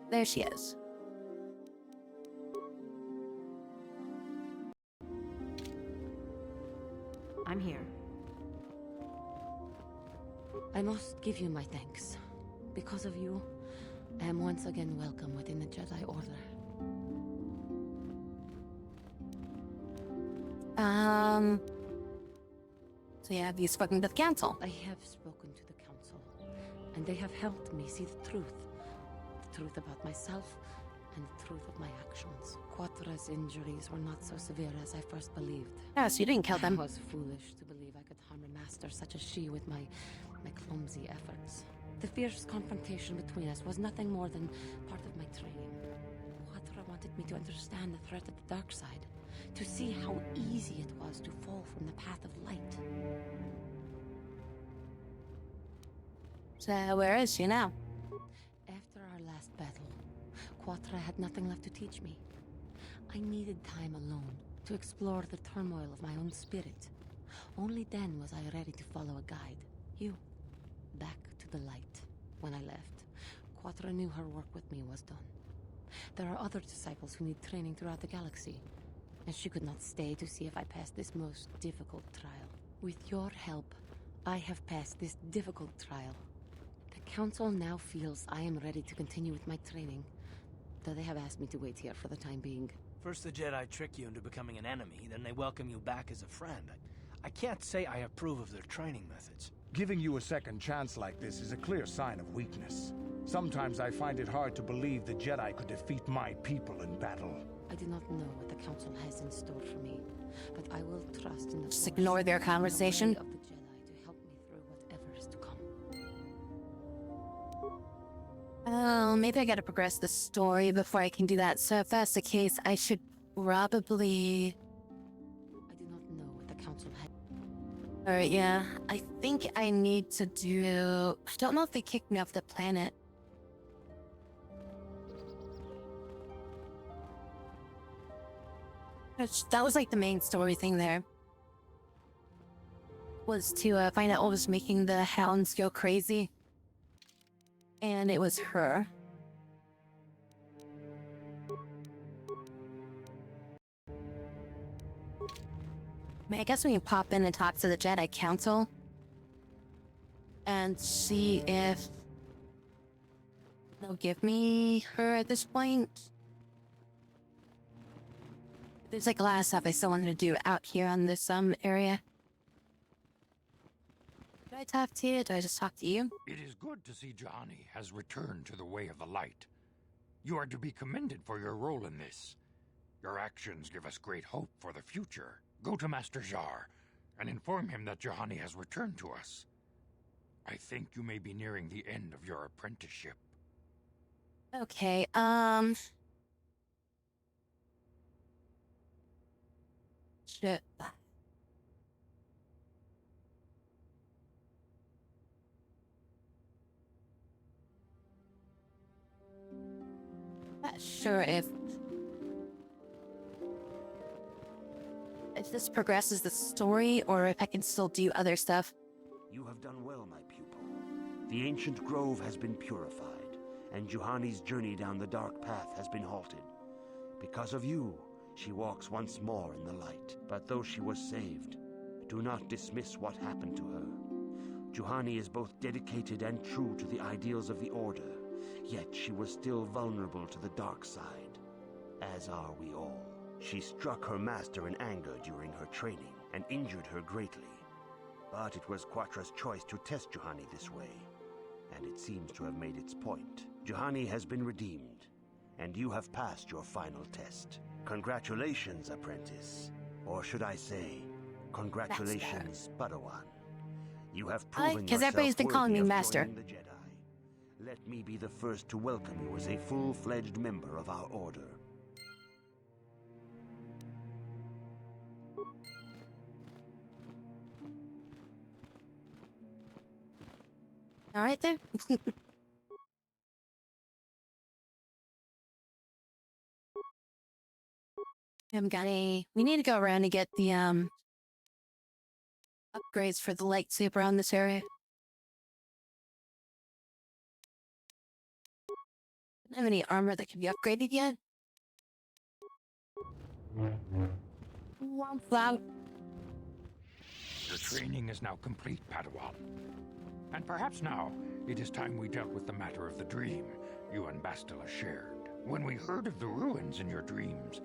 There she is. I'm here. I must give you my thanks. Because of you, I am once again welcome within the Jedi Order. So yeah, have you spoken to the council? I have spoken to the council, and they have helped me see the truth. The truth about myself, and the truth of my actions. Quatra's injuries were not so severe as I first believed. Yeah, so you didn't kill them. I was foolish to believe I could harm a master such as she with my clumsy efforts. The fierce confrontation between us was nothing more than part of my training. Quatra wanted me to understand the threat of the dark side, to see how easy it was to fall from the path of light. So where is she now? After our last battle, Quatra had nothing left to teach me. I needed time alone to explore the turmoil of my own spirit. Only then was I ready to follow a guide. You. Back to the light. When I left, Quatra knew her work with me was done. There are other disciples who need training throughout the galaxy, and she could not stay to see if I passed this most difficult trial. With your help, I have passed this difficult trial. The Council now feels I am ready to continue with my training, though they have asked me to wait here for the time being. First the Jedi trick you into becoming an enemy, then they welcome you back as a friend. I can't say I approve of their training methods. Giving you a second chance like this is a clear sign of weakness. Sometimes I find it hard to believe the Jedi could defeat my people in battle. I do not know what the Council has in store for me, but I will trust in the Just Force ignore their and the conversation. way of the Jedi to help me through whatever is to come. Oh, maybe I gotta progress the story before I can do that. So if that's the case, I should probably... I do not know what the Council has. Alright, yeah. I think I need to do... I don't know if they kicked me off the planet. That was like the main story thing there. Was to find out what was making the hounds go crazy. And it was her. I mean, I guess we can pop in and talk to the Jedi Council. And see if they'll give me her at this point. There's like a lot of stuff I still wanted to do out here on this area. Do I talk to you? Do I just talk to you? It is good to see Juhani has returned to the way of the light. You are to be commended for your role in this. Your actions give us great hope for the future. Go to Master Jar and inform him that Juhani has returned to us. I think you may be nearing the end of your apprenticeship. Okay, shit. Not sure if this progresses the story or if I can still do other stuff. You have done well, my pupil. The ancient grove has been purified, and Juhani's journey down the dark path has been halted. Because of you, she walks once more in the light. But though she was saved, do not dismiss what happened to her. Juhani is both dedicated and true to the ideals of the Order, yet she was still vulnerable to the dark side, as are we all. She struck her master in anger during her training and injured her greatly. But it was Quatra's choice to test Juhani this way, and it seems to have made its point. Juhani has been redeemed, and you have passed your final test. Congratulations, apprentice. Or should I say, congratulations, Padawan. You have proven because yourself everybody's been calling worthy me of master. joining the Jedi. Let me be the first to welcome you as a full-fledged member of our order. All right there. We need to go around and get the upgrades for the lightsaber on this area. Don't have any armor that can be upgraded yet. Wow. Your training is now complete, Padawan. And perhaps now, it is time we dealt with the matter of the dream you and Bastila shared. When we heard of the ruins in your dreams,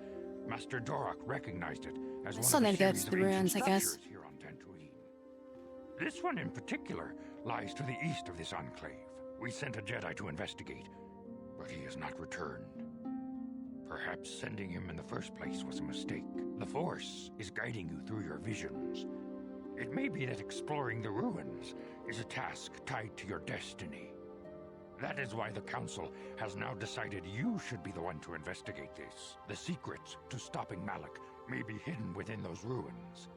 Master Dorak recognized it as one Still of need the to go series to of the ruins, ancient I guess. structures here on Dantooine. This one in particular lies to the east of this enclave. We sent a Jedi to investigate, but he has not returned. Perhaps sending him in the first place was a mistake. The Force is guiding you through your visions. It may be that exploring the ruins is a task tied to your destiny. That is why the Council has now decided you should be the one to investigate this. The secrets to stopping Malak may be hidden within those ruins.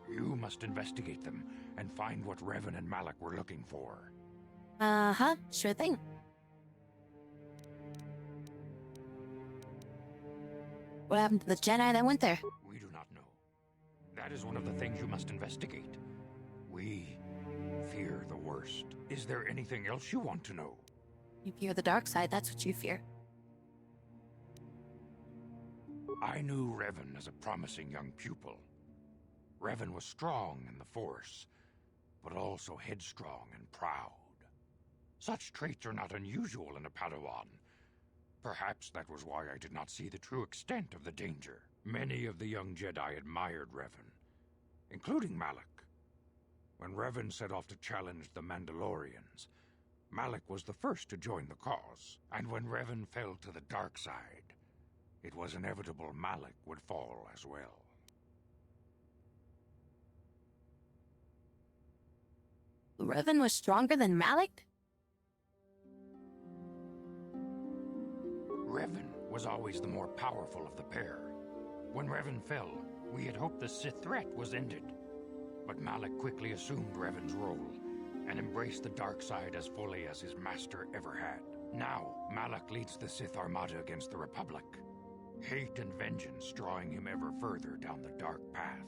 You must investigate them and find what Revan and Malak were looking for. Uh-huh, sure thing. What happened to the Jedi that went there? We do not know. That is one of the things you must investigate. We fear the worst. Is there anything else you want to know? You fear the dark side, that's what you fear. I knew Revan as a promising young pupil. Revan was strong in the Force, but also headstrong and proud. Such traits are not unusual in a Padawan. Perhaps that was why I did not see the true extent of the danger. Many of the young Jedi admired Revan, including Malak. When Revan set off to challenge the Mandalorians, Malak was the first to join the cause. And when Revan fell to the dark side, it was inevitable Malak would fall as well. Revan was stronger than Malak? Revan was always the more powerful of the pair. When Revan fell, we had hoped the Sith threat was ended. But Malak quickly assumed Revan's role and embraced the dark side as fully as his master ever had. Now, Malak leads the Sith Armada against the Republic. Hate and vengeance drawing him ever further down the dark path,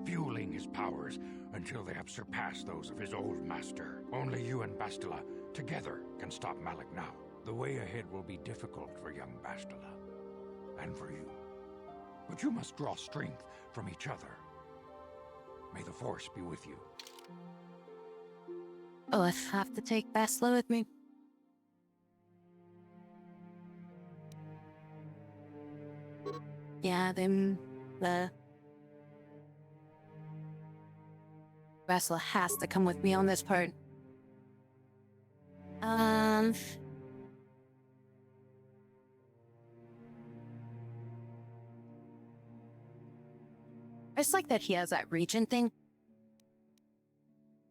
fueling his powers until they have surpassed those of his old master. Only you and Bastila together can stop Malak now. The way ahead will be difficult for young Bastila, and for you. But you must draw strength from each other. May the Force be with you. Oh, I have to take Bastila with me. Yeah, the Bastila has to come with me on this part. I just like that he has that region thing.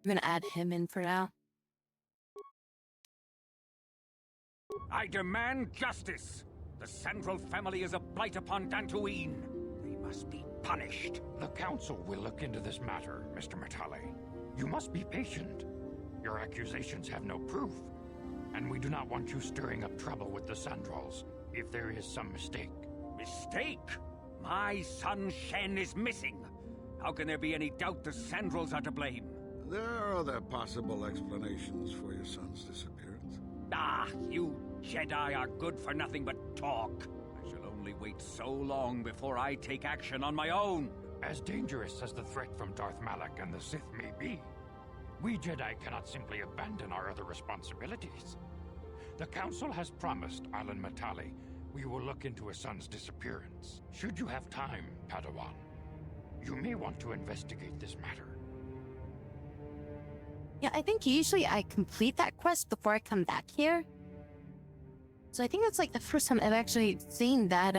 I'm gonna add him in for now. I demand justice! The Sandral family is a blight upon Dantooine. They must be punished. The Council will look into this matter, Mr. Matale. You must be patient. Your accusations have no proof, and we do not want you stirring up trouble with the Sandrals if there is some mistake. Mistake? My son Shen is missing. How can there be any doubt the Sandrals are to blame? There are other possible explanations for your son's disappearance. Ah, you Jedi are good for nothing but talk. I shall only wait so long before I take action on my own. As dangerous as the threat from Darth Malak and the Sith may be, We Jedi cannot simply abandon our other responsibilities. The Council has promised Alan Matali we will look into a son's disappearance. Should you have time, Padawan, you may want to investigate this matter. Yeah, I think usually I complete that quest before I come back here. So I think that's like the first time I've actually seen that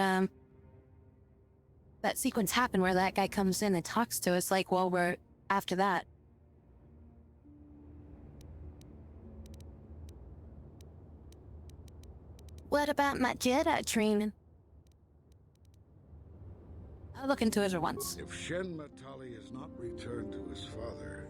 that sequence happen where that guy comes in and talks to us like while we're after that. What about my Jedi training? I'll look into it once. If Shen Matali is not returned to his father,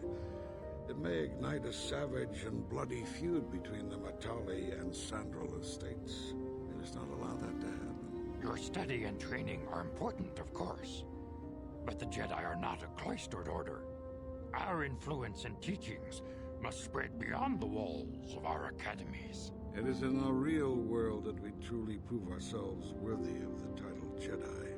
it may ignite a savage and bloody feud between the Matali and Sandral estates. We must not allow that to happen. Your study and training are important, of course. But the Jedi are not a cloistered order. Our influence and teachings must spread beyond the walls of our academies. It is in the real world that we truly prove ourselves worthy of the title Jedi.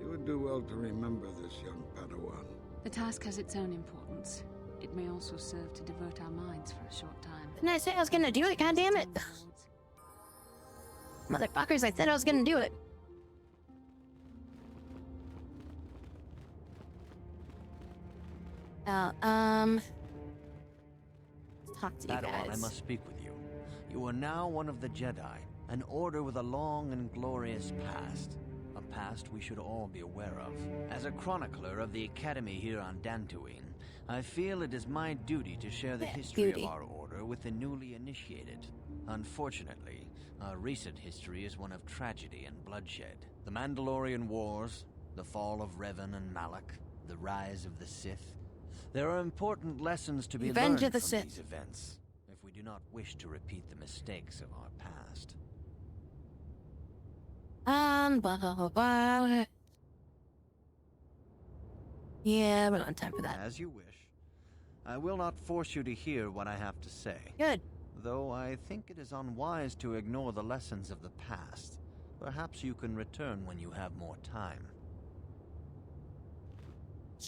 You would do well to remember this, young Padawan. The task has its own importance. It may also serve to divert our minds for a short time. Didn't I say I was gonna do it? God damn it. Motherfuckers, I said I was gonna do it. Let's talk to you Padawan, I guys. must speak with you. You are now one of the Jedi, an order with a long and glorious past. A past we should all be aware of. As a chronicler of the Academy here on Dantooine, I feel it is my duty to share the history of our order with the newly initiated. Unfortunately, our recent history is one of tragedy and bloodshed. The Mandalorian Wars, the fall of Revan and Malak, the rise of the Sith. There are important lessons to be learned from these events, if we do not wish to repeat the mistakes of our past. Blah, blah, blah, blah. Yeah, we don't have time for that. As you wish. I will not force you to hear what I have to say. Good. Though I think it is unwise to ignore the lessons of the past. Perhaps you can return when you have more time.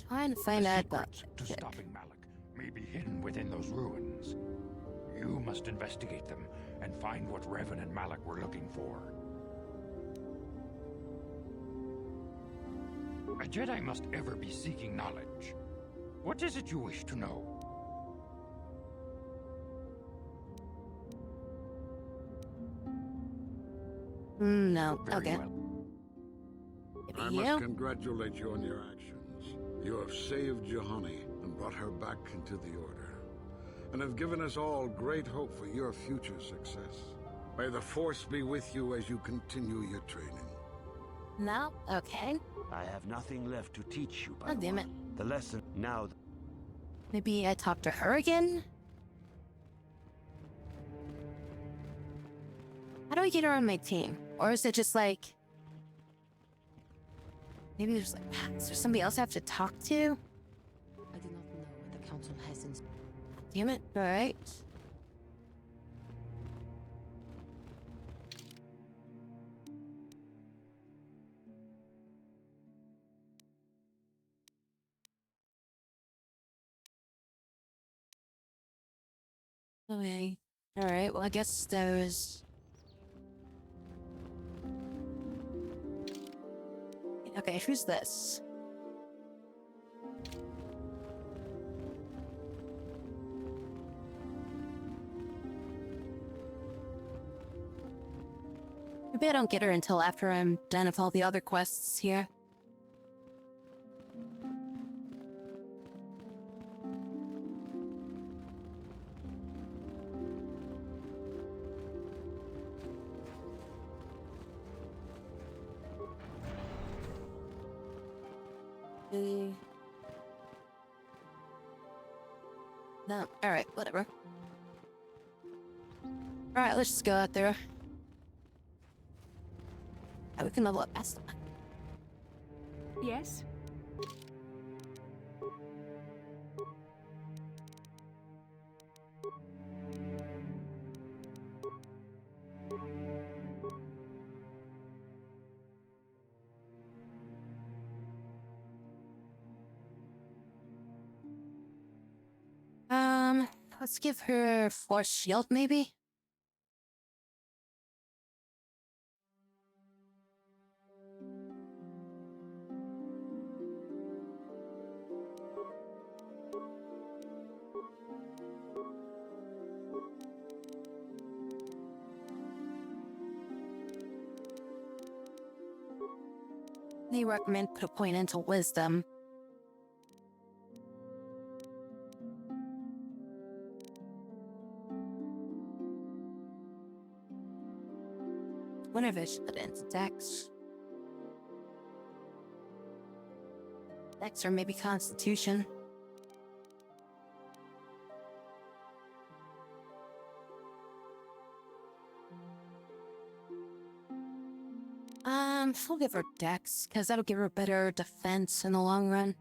Trying to find out about to stopping Malak may be hidden within those ruins. You must investigate them and find what Revan and Malak were looking for. A Jedi must ever be seeking knowledge. What is it you wish to know? No. Very Okay. well. I must congratulate you on your actions. You have saved Juhani and brought her back into the Order, and have given us all great hope for your future success. May the Force be with you as you continue your training. No? Okay. I have nothing left to teach you, God damn it. The lesson now... Maybe I talk to her again? How do I get her on my team? Or is it just like... Maybe there's like... Is there somebody else I have to talk to? I do not know what the Council has in... Damn it. Alright. Okay. Alright, well I guess there was... Okay, who's this? Maybe I don't get her until after I'm done with all the other quests here. No, alright, whatever. Alright, let's just go out there. Oh, we can level up past that. Yes? Let's give her Force Shield, maybe? They recommend put a point into Wisdom. Wonder if I should put it into Dex. Dex or maybe Constitution. We'll give her Dex, because that'll give her better defense in the long run.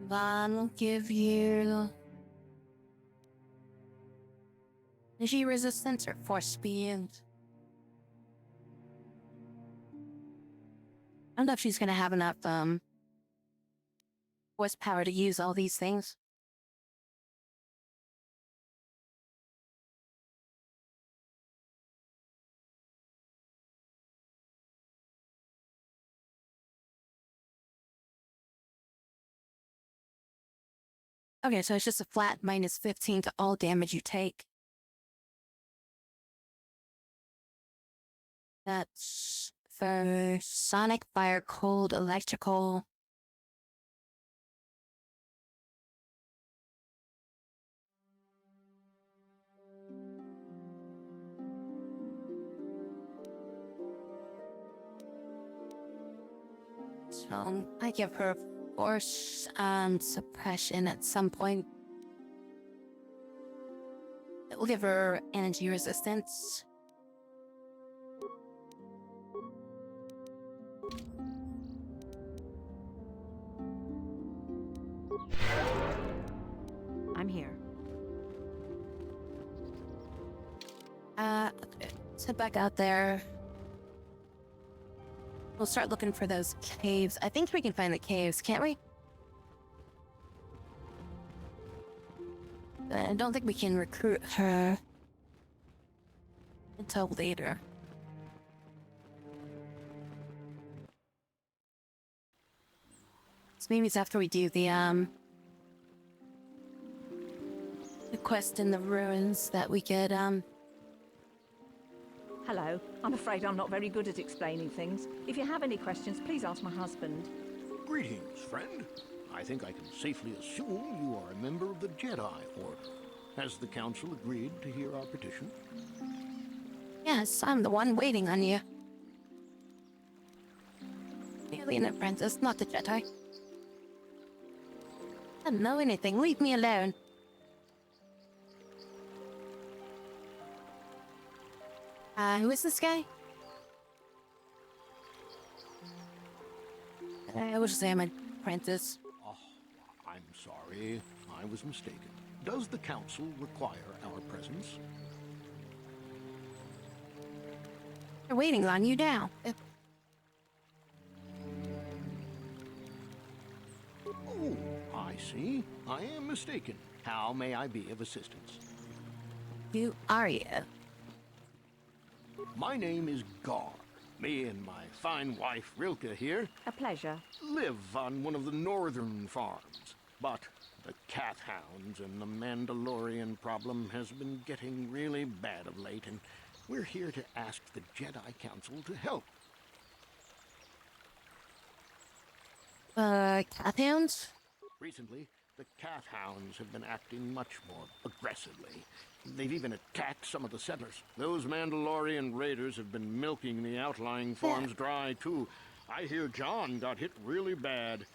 Then we'll give you energy resistance or force speed. I don't know if she's gonna have enough force power to use all these things. Okay, so it's just a flat minus 15 to all damage you take. That's for sonic, fire, cold, electrical. So I give her force and suppression at some point. It will give her energy resistance. I'm here. Let's head back out there. We'll start looking for those caves. I think we can find the caves, can't we? I don't think we can recruit her until later. So maybe it's after we do the quest in the ruins that we get, Hello. I'm afraid I'm not very good at explaining things. If you have any questions, please ask my husband. Greetings, friend. I think I can safely assume you are a member of the Jedi Order. Has the Council agreed to hear our petition? Yes, I'm the one waiting on you. Merely an apprentice, not the Jedi. I don't know anything. Leave me alone. Who is this guy? I will just say I'm an apprentice. Oh, I'm sorry. I was mistaken. Does the Council require our presence? They're waiting on you now. Oh, I see. I am mistaken. How may I be of assistance? Who are you? My name is Gar. Me and my fine wife, Rilke, here, A pleasure. live on one of the northern farms. But the Kath Hounds and the Mandalorian problem has been getting really bad of late, and we're here to ask the Jedi Council to help. Kath Hounds? Recently, the Kath Hounds have been acting much more aggressively. They've even attacked some of the settlers. Those Mandalorian raiders have been milking the outlying farms dry, too. I hear John got hit really bad.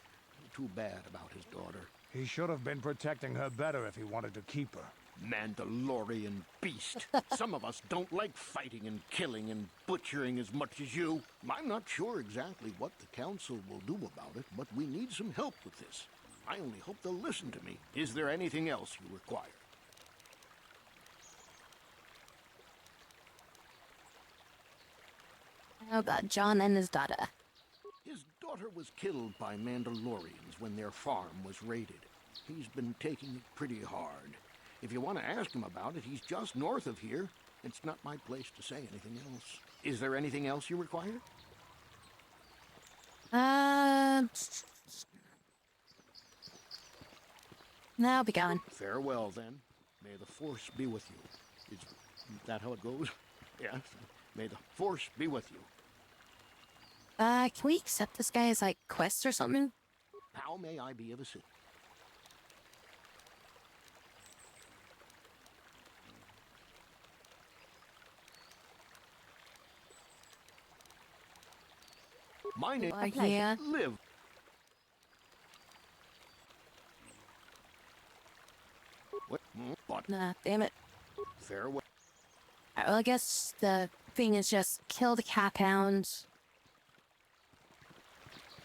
Too bad about his daughter. He should have been protecting her better if he wanted to keep her. Mandalorian beast. Some of us don't like fighting and killing and butchering as much as you. I'm not sure exactly what the Council will do about it, but we need some help with this. I only hope they'll listen to me. Is there anything else you require? How about John and his daughter? His daughter was killed by Mandalorians when their farm was raided. He's been taking it pretty hard. If you want to ask him about it, he's just north of here. It's not my place to say anything else. Is there anything else you require? No, I'll be gone. Farewell, then. May the Force be with you. Is that how it goes? Yes. May the Force be with you. Can we accept this guy as, like, quest or something? How may I be of assistance? My name yeah. Live. What? Nah, damn it. Farewell. Alright, well, I guess the thing is just kill the cat hounds.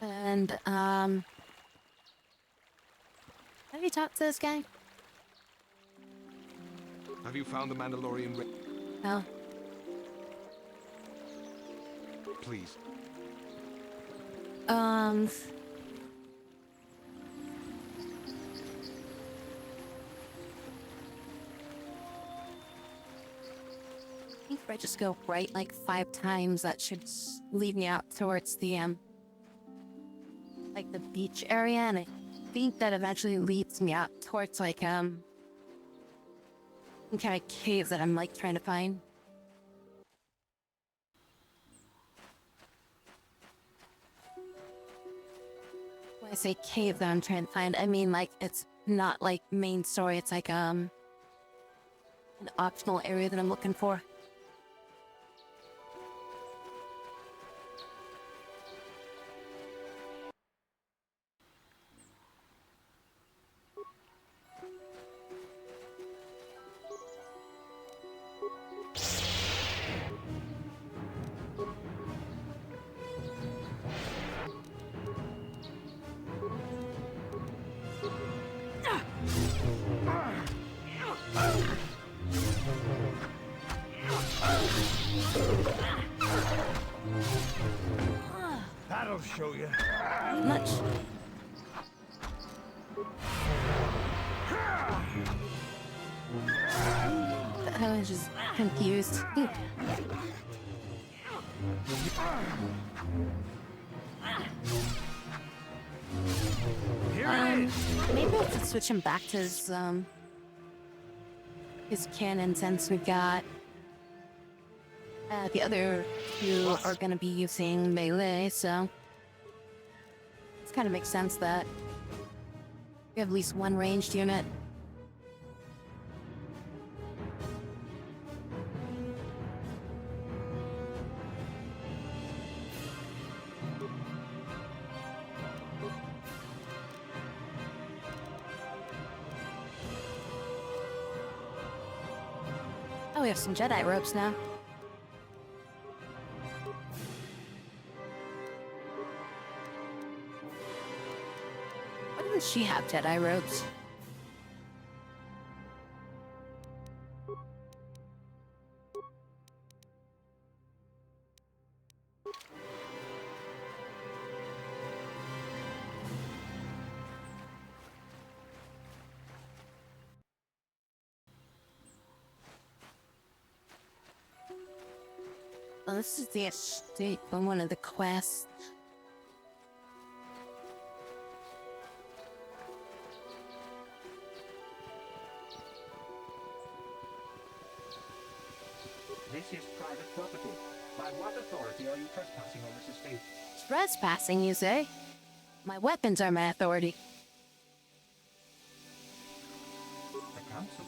And, have you talked to this guy? Have you found the Mandalorian? No. Please. I think if I just go right like 5 times, that should lead me out towards the, like the beach area, and I think that eventually leads me out towards like, some kind of cave that I'm like trying to find. When I say cave that I'm trying to find, I mean like it's not like main story, it's like, an optional area that I'm looking for. That'll show you. Much. I was just confused. Maybe I could switch him back to his cannon since we got the other two are gonna be using melee, so it kind of makes sense that we have at least one ranged unit. Oh, we have some Jedi ropes now. Why doesn't she have Jedi robes? Well, this is the escape from one of the quests. This is private property. By what authority are you trespassing on this estate? Trespassing, you say? My weapons are my authority. The council.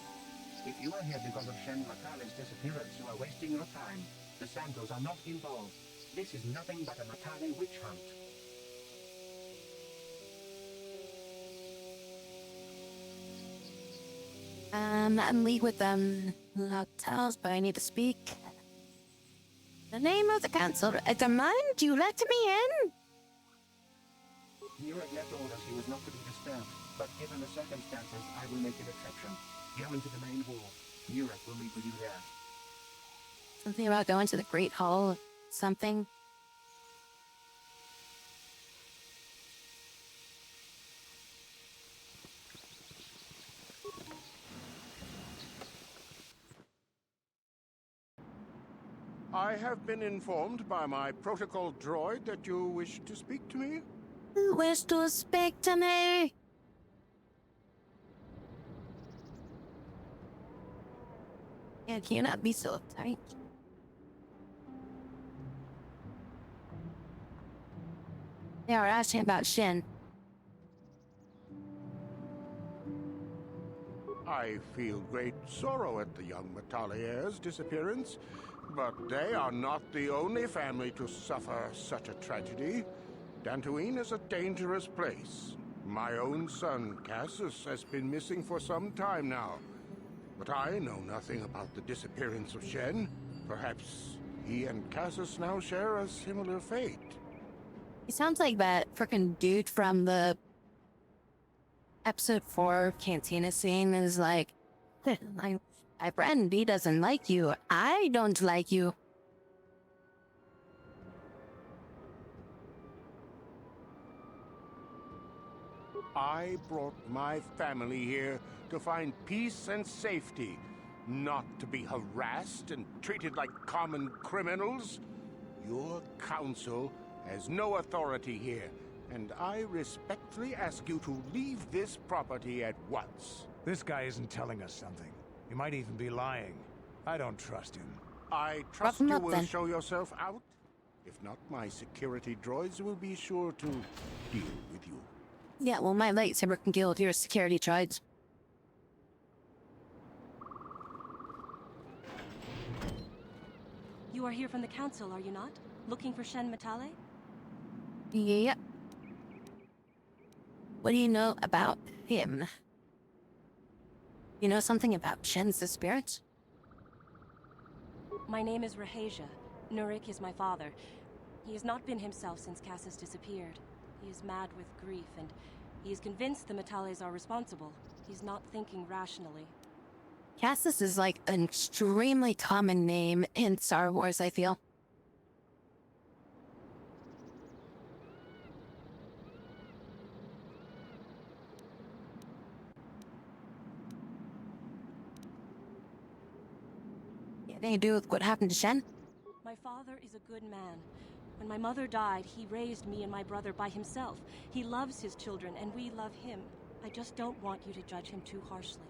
If you are here because of Shen Makale's disappearance, you are wasting your time. The Santos are not involved. This is nothing but a Makale witch hunt. I'm not in league with them hotels, but I need to speak. The name of the council. I demand you let me in. Nurek left orders he was not to be disturbed, but given the circumstances, I will make an exception. Go into the main hall. Nurek will meet with you there. Something about going to the Great Hall. Something. I have been informed by my protocol droid that you wish to speak to me. Wish to speak to me? Yeah, can you not be so uptight? They are asking about Shin. I feel great sorrow at the young Metalliers' disappearance, but they are not the only family to suffer such a tragedy. Dantooine is a dangerous place. My own son, Cassius, has been missing for some time now. But I know nothing about the disappearance of Shen. Perhaps he and Cassius now share a similar fate. He sounds like that frickin' dude from the episode 4 cantina scene is like, my friend, he doesn't like you. I don't like you. I brought my family here to find peace and safety, not to be harassed and treated like common criminals. Your council has no authority here, and I respectfully ask you to leave this property at once. This guy isn't telling us something. He might even be lying. I don't trust him. I trust you will show yourself out. If not, my security droids will be sure to deal with you. Yeah, well, my lightsaber can deal with your security droids. You are here from the council, are you not? Looking for Shen Matale? Yep. What do you know about him? You know something about Shen's disappearance? My name is Rahasia. Nurik is my father. He has not been himself since Cassius disappeared. He is mad with grief, and he is convinced the Metales are responsible. He's not thinking rationally. Cassius is like an extremely common name in Star Wars, I feel. Anything to do with what happened to Shen? My father is a good man. When my mother died, he raised me and my brother by himself. He loves his children, and we love him. I just don't want you to judge him too harshly.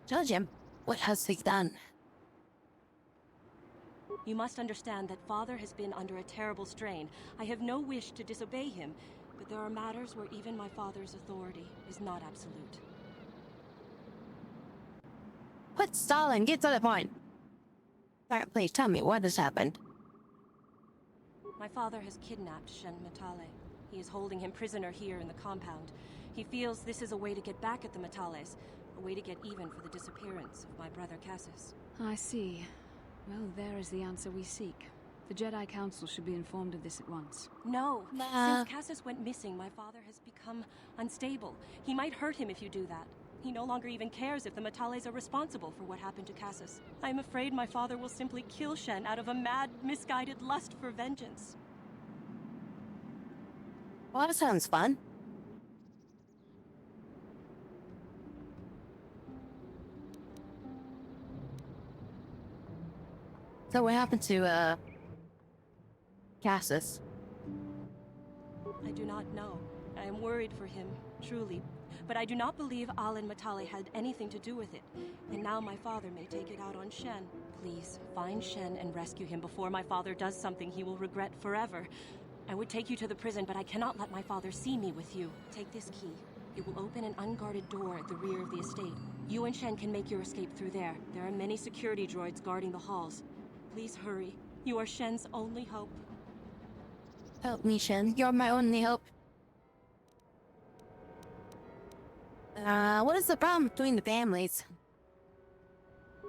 Judge him? What has he done? You must understand that father has been under a terrible strain. I have no wish to disobey him, but there are matters where even my father's authority is not absolute. What, Stalin? Get to the point. Alright, please tell me what has happened. My father has kidnapped Shen Matale. He is holding him prisoner here in the compound. He feels this is a way to get back at the Metales, a way to get even for the disappearance of my brother Cassius. I see. Well, there is the answer we seek. The Jedi Council should be informed of this at once. No. Since Cassius went missing, my father has become unstable. He might hurt him if you do that. He no longer even cares if the Metales are responsible for what happened to Cassius. I'm afraid my father will simply kill Shen out of a mad, misguided lust for vengeance. Well, that sounds fun. So what happened to, Cassius? I do not know. I am worried for him, truly. But I do not believe Alan Matale had anything to do with it. And now my father may take it out on Shen. Please, find Shen and rescue him before my father does something he will regret forever. I would take you to the prison, but I cannot let my father see me with you. Take this key. It will open an unguarded door at the rear of the estate. You and Shen can make your escape through there. There are many security droids guarding the halls. Please hurry. You are Shen's only hope. Help me, Shen. You're my only hope. What is the problem between the families?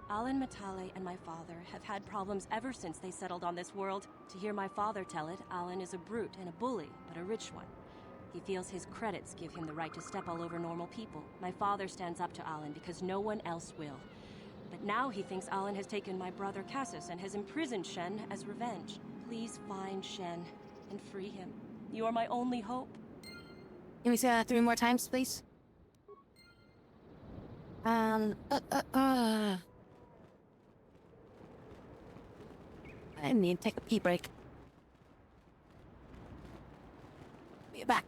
Alan Matale and my father have had problems ever since they settled on this world. To hear my father tell it, Alan is a brute and a bully, but a rich one. He feels his credits give him the right to step all over normal people. My father stands up to Alan because no one else will. But now he thinks Alan has taken my brother Cassius and has imprisoned Shen as revenge. Please find Shen and free him. You are my only hope. Can we say that 3 more times, please? I need to take a pee break. Be back.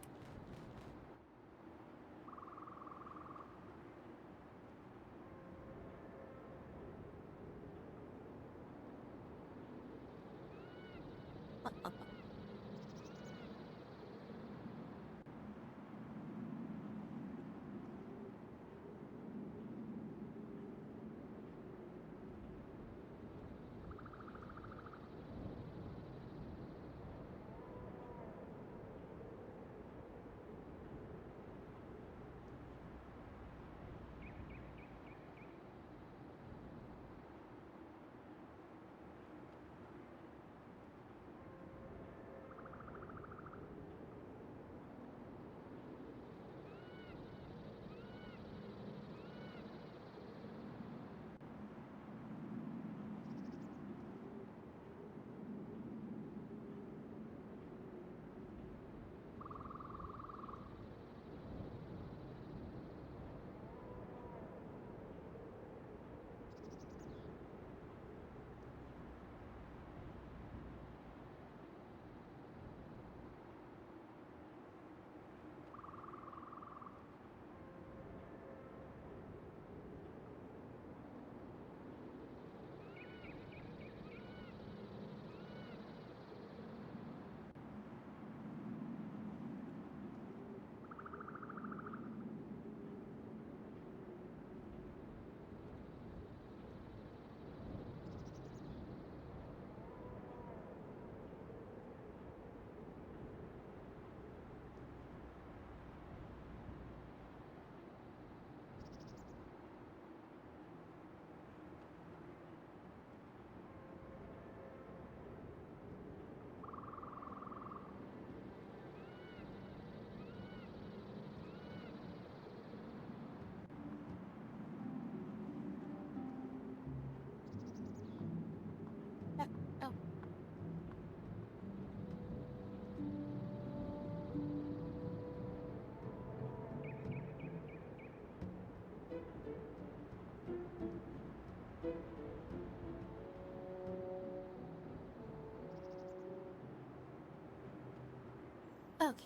Okay.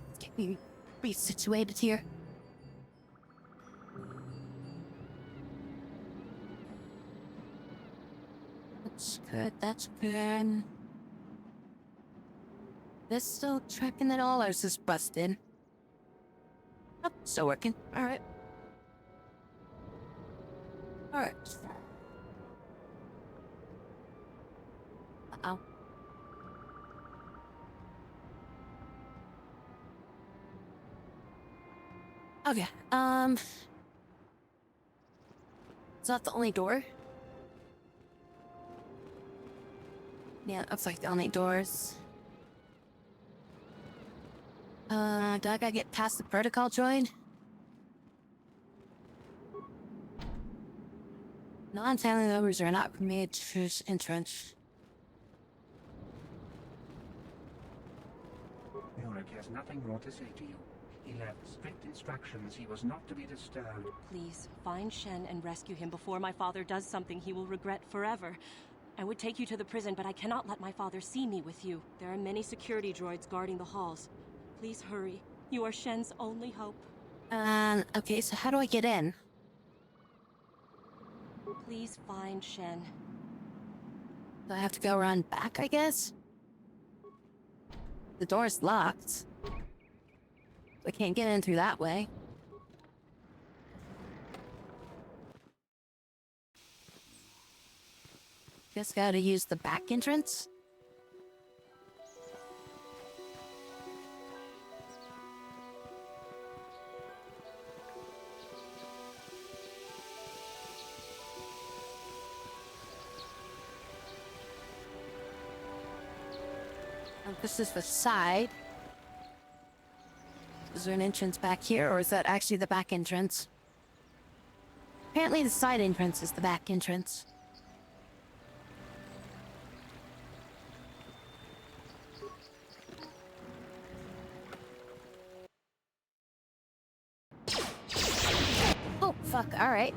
Let's get me resituated here. That's good, that's good. This still tracking at all, or is this busted? Oh, still working. Alright. Alright. Uh-oh. Okay, is that the only door? Yeah, looks like the only doors. Do I gotta get past the protocol droid? Non-family members are not permitted to choose entrance. Ulrich has nothing more to say to you. He left strict instructions he was not to be disturbed. Please, find Shen and rescue him before my father does something he will regret forever. I would take you to the prison, but I cannot let my father see me with you. There are many security droids guarding the halls. Please hurry. You are Shen's only hope. Okay, so how do I get in? Please find Shen. Do I have to go around back, I guess? The door's locked. I can't get in through that way. Guess gotta use the back entrance? This is the side. Is there an entrance back here, or is that actually the back entrance? Apparently the side entrance is the back entrance. Oh, fuck. fuck, alright.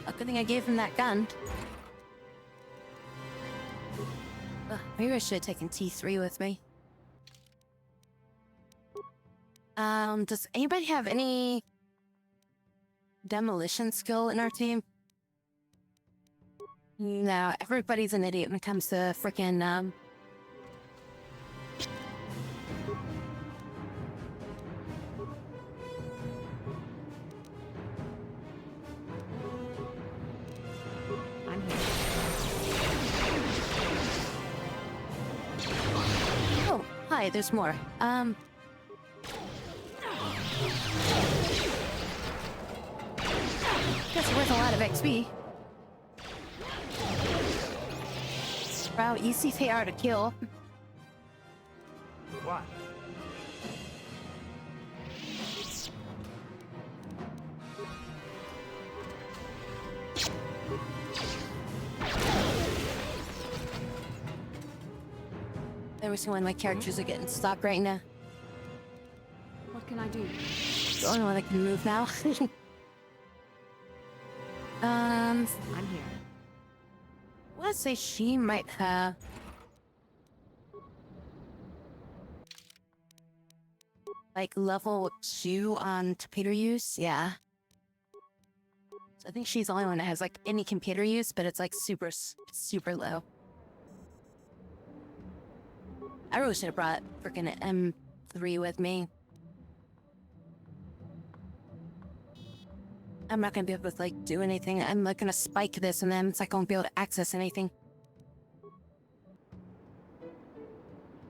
A good thing I gave him that gun. Ugh, maybe I should have taken T3 with me. Does anybody have any demolition skill in our team? No, everybody's an idiot when it comes to frickin', I'm here. Oh, hi, there's more. Guess worth a lot of XP. Wow, easy they are to kill. What? Every single one of my characters are getting stopped right now. What can I do? The only one that can move now. I'm here. I want to say she might have... like level 2 on computer use, yeah. So I think she's the only one that has like any computer use, but it's like super low. I really should have brought freaking M3 with me. I'm not gonna be able to like do anything. I'm like gonna spike this and then it's like I won't be able to access anything.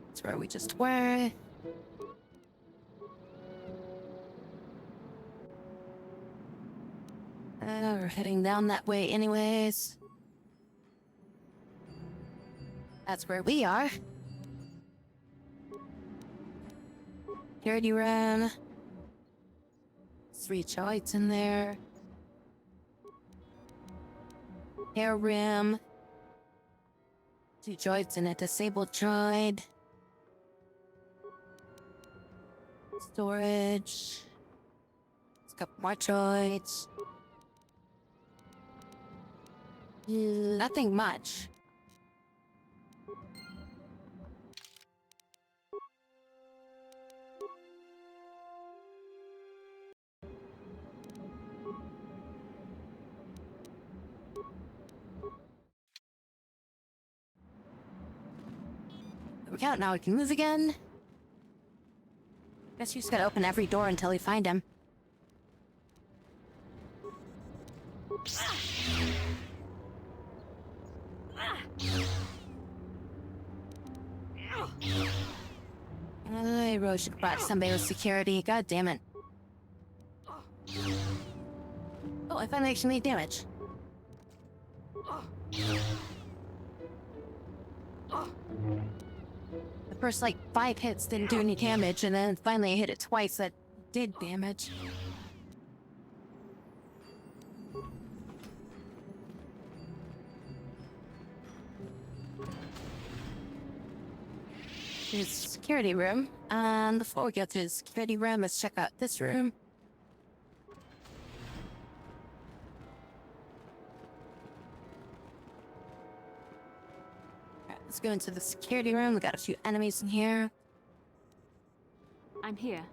That's where we just were. We're heading down that way anyways. That's where we are. Security room. 3 droids in there. Hair rim. 2 droids and a disabled droid. Storage. There's a couple more droids. Nothing much. There we go, now we can move again. Guess you just gotta open every door until you find him. I really should have brought somebody with security. God damn it. Oh, I finally actually made damage. The first, like, 5 hits didn't do any damage, and then finally I hit it twice that did damage. Here's the security room, and before we get to the security room, let's check out this room. Alright, let's go into the security room. We got a few enemies in here. I'm here.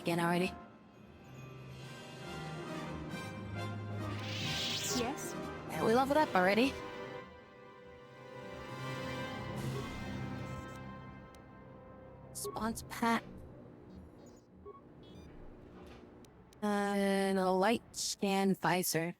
Again already. Yes? Yeah, we leveled up already. Response pack. And a light scan visor.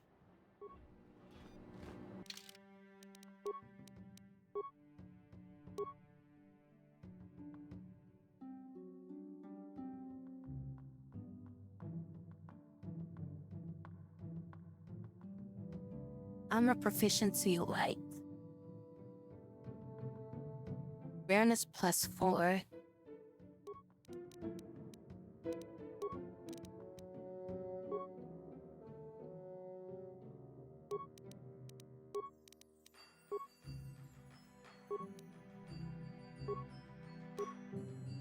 I'm a proficiency light. Awareness +4.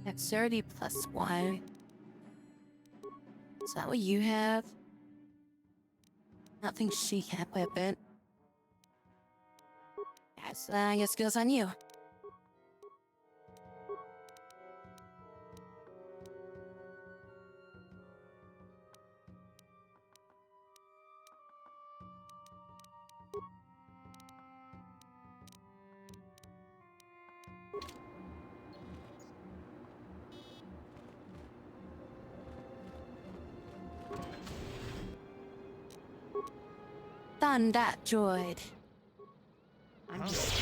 Dexterity +1. Is that what you have? Nothing she can't whip it. Yes, I guess it goes on you. Done that, droid. I'm just...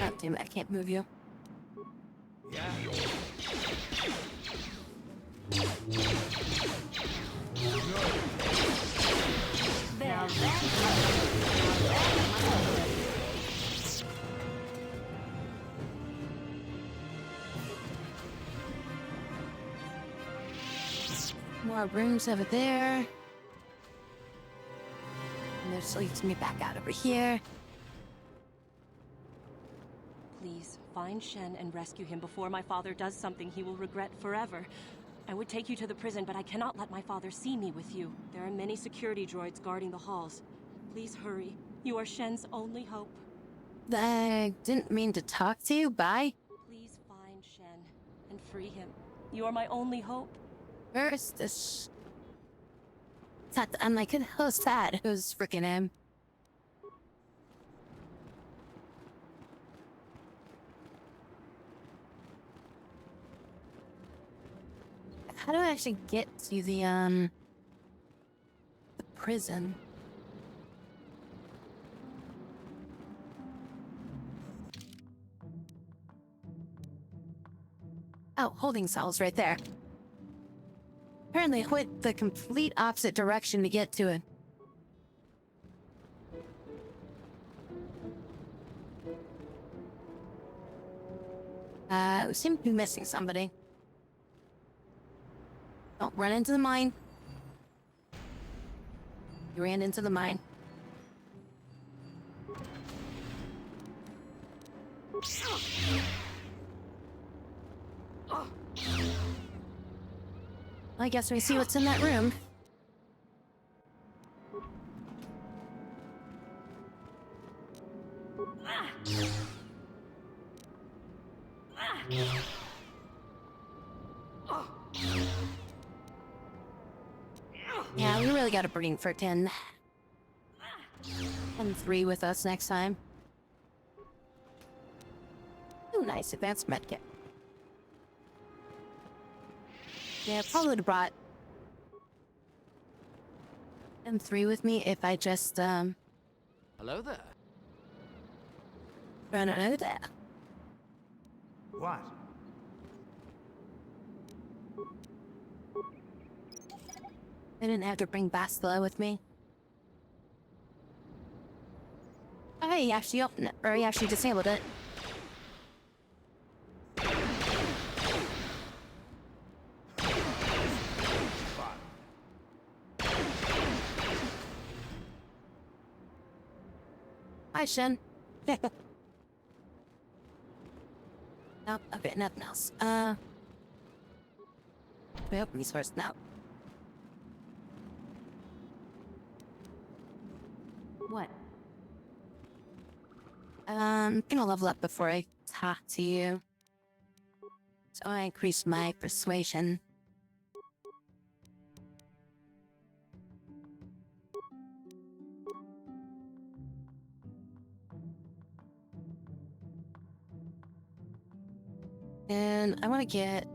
Oh, damn it, I can't move you. Now More rooms over there. And this leads me back out over here. Please, find Shen and rescue him before my father does something he will regret forever. I would take you to the prison, but I cannot let my father see me with you. There are many security droids guarding the halls. Please hurry. You are Shen's only hope. I didn't mean to talk to you. Bye. Please find Shen and free him. You are my only hope. Where is this? I'm like, who's that? Who's freaking him? How do I actually get to the prison? Oh, holding cells right there. Apparently I went the complete opposite direction to get to it. We seem to be missing somebody. Don't run into the mine. You ran into the mine. I guess we see what's in that room. Yeah, we really gotta bring for 10 and 3 with us next time. Ooh, nice advanced medkit. Yeah, probably would have brought M3 with me if I just, Hello there. run out there. What? I didn't have to bring Bastila with me. Oh, hey, he actually opened it, or he actually disabled it. Hi, Shen. Nope, okay, nothing else. We open these first now. What? I'm gonna level up before I talk to you. So I increase my persuasion. And I want to get...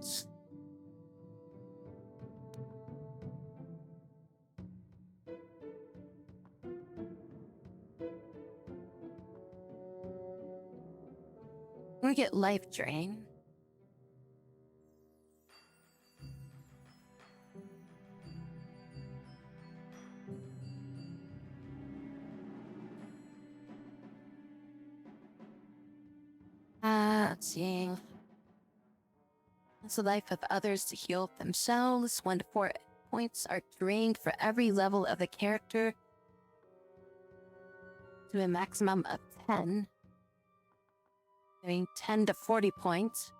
I'm gonna get life drain. Let's see. It's the life of others to heal themselves. 1 to 4 points are drained for every level of the character to a maximum of 10. Doing 10 to 40 points.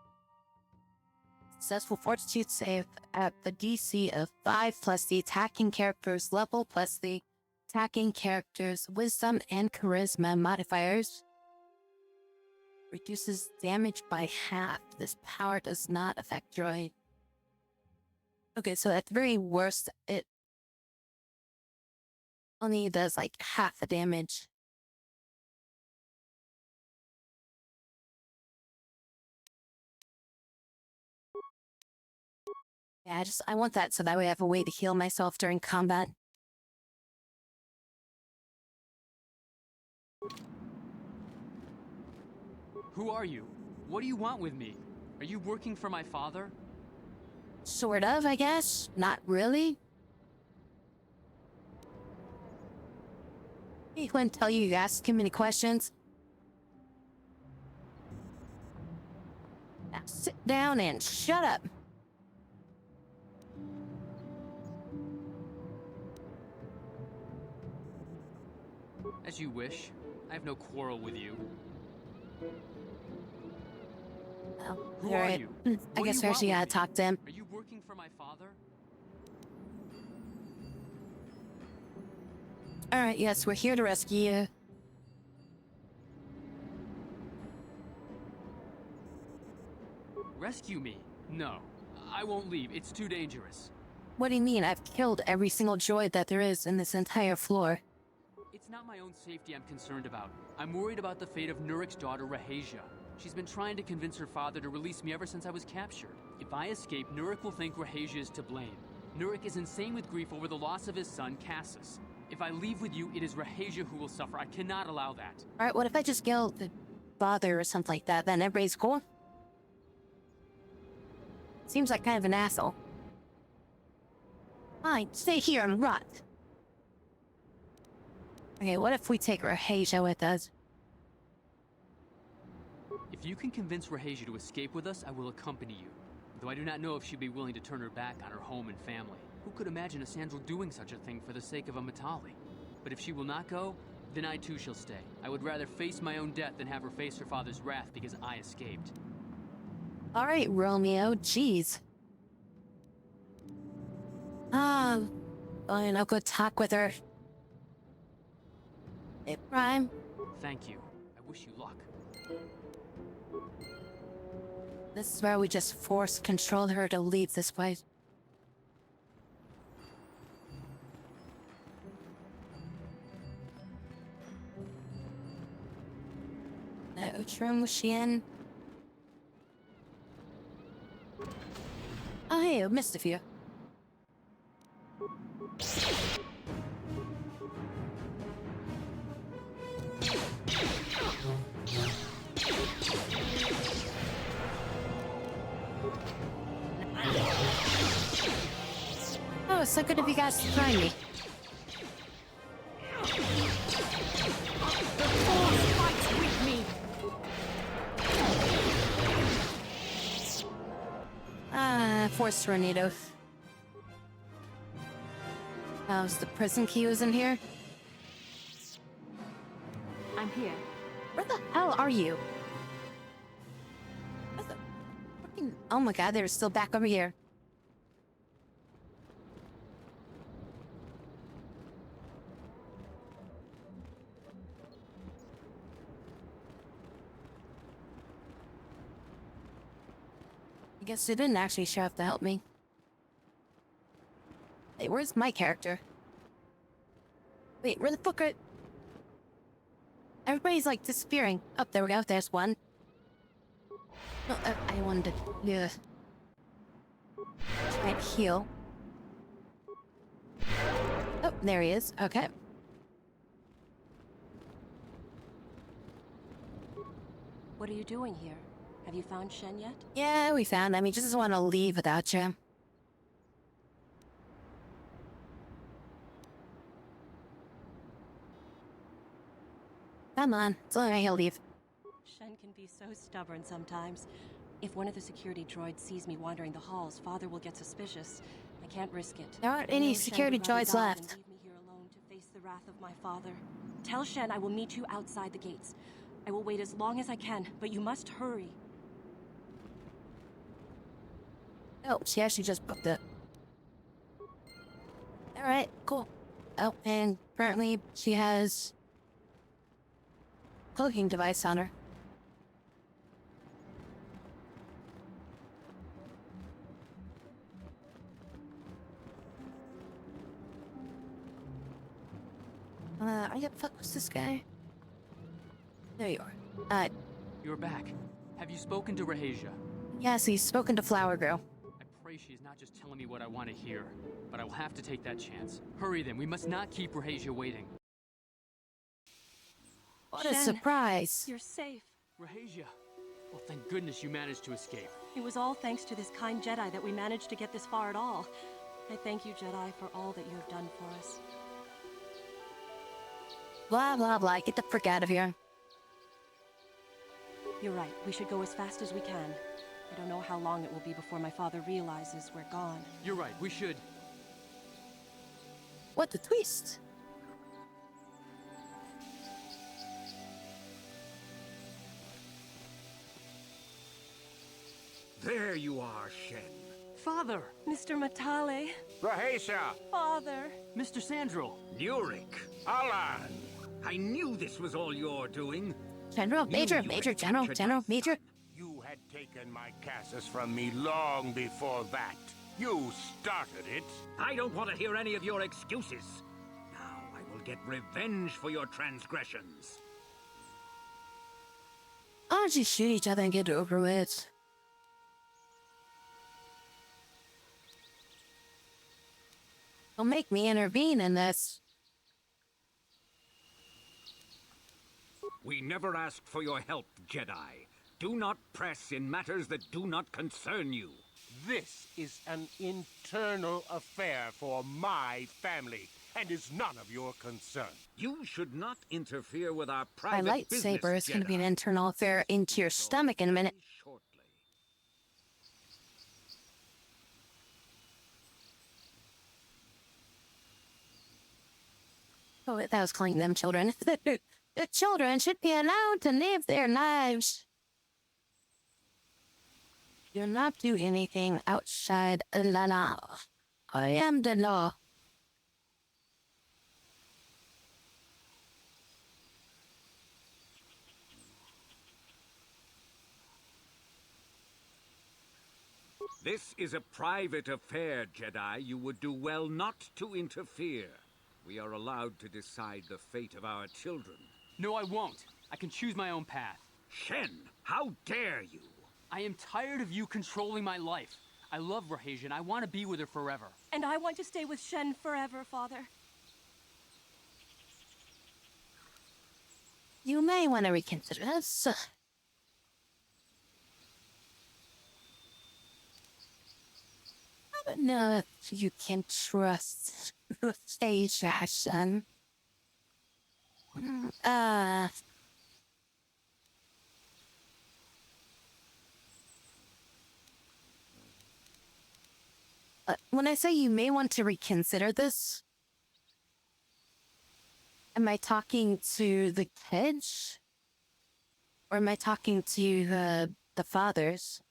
Successful fortitude save at the DC of 5 plus the attacking character's level plus the attacking character's wisdom and charisma modifiers. Reduces damage by half. This power does not affect droid. Okay, so at the very worst, it only does like half the damage. Yeah, I want that so that way I have a way to heal myself during combat. Who are you? What do you want with me? Are you working for my father? Sort of, I guess. Not really. He wouldn't tell you ask him any questions. Now sit down and shut up. As you wish. I have no quarrel with you. Well, Who all are right. you? I guess we actually gotta talk to him. Are you working for my father? Alright, yes, we're here to rescue you. Rescue me? No. I won't leave. It's too dangerous. What do you mean? I've killed every single droid that there is in this entire floor. It's not my own safety I'm concerned about. I'm worried about the fate of Nurik's daughter, Rahasia. She's been trying to convince her father to release me ever since I was captured. If I escape, Nurik will think Rahasia is to blame. Nurik is insane with grief over the loss of his son, Cassus. If I leave with you, it is Rahasia who will suffer. I cannot allow that. Alright, what if I just kill the father or something like that? Then everybody's cool? Seems like kind of an asshole. Fine, stay here and rot. Okay, what if we take Rahasia with us? If you can convince Rahasia to escape with us, I will accompany you. Though I do not know if she'd be willing to turn her back on her home and family. Who could imagine a Sandral doing such a thing for the sake of a Matali? But if she will not go, then I too shall stay. I would rather face my own death than have her face her father's wrath because I escaped. Alright, Romeo, jeez. Fine, I'll go talk with her. Hey, Prime. Thank you. I wish you luck. This is where we just force control her to leave this place. Which room was she in? Oh, hey, I missed a few. Oh, it's so good of you guys to find me. The Force fights with me. Force tornado. Oh, so the prison key was in here? I'm here. Where the hell are you? What the fucking... Oh my god, they're still back over here. I guess they didn't actually show up to help me. Hey, where's my character? Wait, where the fuck are... Everybody's like disappearing. Oh, there we go, there's one. No, I wanted to, yeah. Try and heal. Oh, there he is. Okay. What are you doing here? Have you found Shen yet? Yeah, we found him. He just doesn't want to leave without you. Come on. It's only right he'll leave. Shen can be so stubborn sometimes. If one of the security droids sees me wandering the halls, Father will get suspicious. I can't risk it. There aren't I any know Shen security would rather droids die left. than leave me here alone to face the wrath of my father. Tell Shen I will meet you outside the gates. I will wait as long as I can, but you must hurry. Oh, she actually just booked it. Alright, cool. Oh, and apparently she has cloaking device on her. Fuck was this guy? There you are. You're back. Have you spoken to Rahasia? Yes, he's spoken to Flower Girl. I pray she's not just telling me what I want to hear, but I will have to take that chance. Hurry then, we must not keep Rahasia waiting. What Shen, a surprise. You're safe. Rahasia. Well, thank goodness you managed to escape. It was all thanks to this kind Jedi that we managed to get this far at all. I thank you, Jedi, for all that you have done for us. Blah, blah, blah. Get the frick out of here. You're right. We should go as fast as we can. I don't know how long it will be before my father realizes we're gone. You're right. We should. What a twist. There you are, Shen. Father! Mr. Matale. Rahasia! Father! Mr. Sandro! Nurik! Alan! I knew this was all your doing. General, Major, General, Major. You had taken my Cassus from me long before that. You started it. I don't want to hear any of your excuses. Now I will get revenge for your transgressions. Why don't you shoot each other and get it over with? Don't make me intervene in this. We never asked for your help, Jedi. Do not press in matters that do not concern you. This is an internal affair for my family, and is none of your concern. You should not interfere with our My private business, lightsaber is going to be an Jedi. internal affair into your stomach in a minute. Oh, that was calling them children. The children should be allowed to live their lives. Do not do anything outside the law. I am the law. This is a private affair, Jedi. You would do well not to interfere. We are allowed to decide the fate of our children. No, I won't. I can choose my own path. Shen, how dare you? I am tired of you controlling my life. I love Rahasia and I want to be with her forever. And I want to stay with Shen forever, Father. You may want to reconsider this. I don't know if you can trust Asia, son. When I say you may want to reconsider this, am I talking to the kids? Or am I talking to the fathers?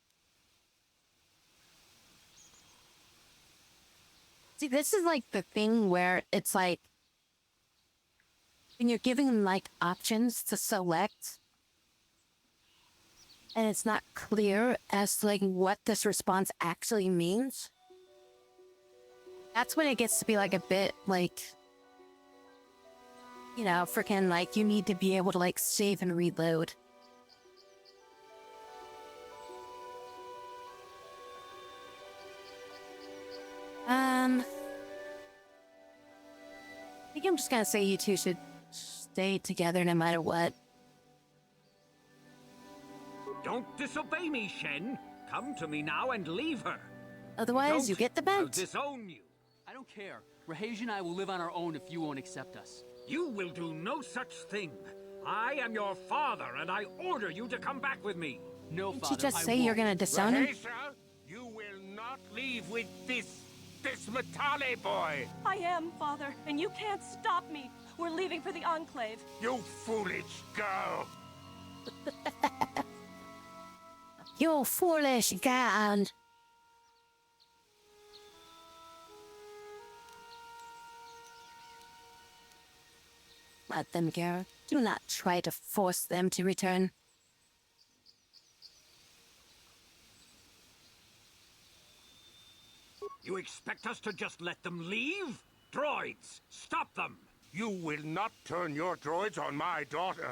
See, this is like the thing where it's like, when you're giving them like options to select, and it's not clear as to like what this response actually means. That's when it gets to be like a bit like, you know, freaking like you need to be able to like save and reload. think I'm just gonna say you two should stay together no matter what. Don't disobey me, Shen. Come to me now and leave her. Otherwise, you get the I'll bent. disown you. I don't care. Rahasia and I will live on our own if you won't accept us. You will do no such thing. I am your father, and I order you to come back with me. No, Didn't Father, you just I say won't. you're gonna disown him? Rahasia, you will not leave with this Matale boy. I am, Father, and you can't stop me. We're leaving for the Enclave. You foolish girl. You foolish girl. Let them go. Do not try to force them to return. You expect us to just let them leave? Droids, stop them! You will not turn your droids on my daughter.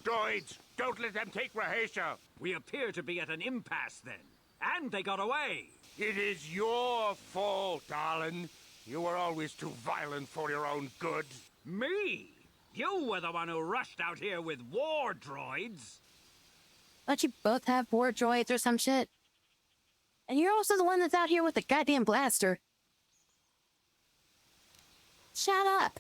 Droids, don't let them take Rahasia. We appear to be at an impasse then. And they got away. It is your fault, darling. You were always too violent for your own good. Me? You were the one who rushed out here with war droids. Don't you both have war droids or some shit? And you're also the one that's out here with the goddamn blaster. Shut up.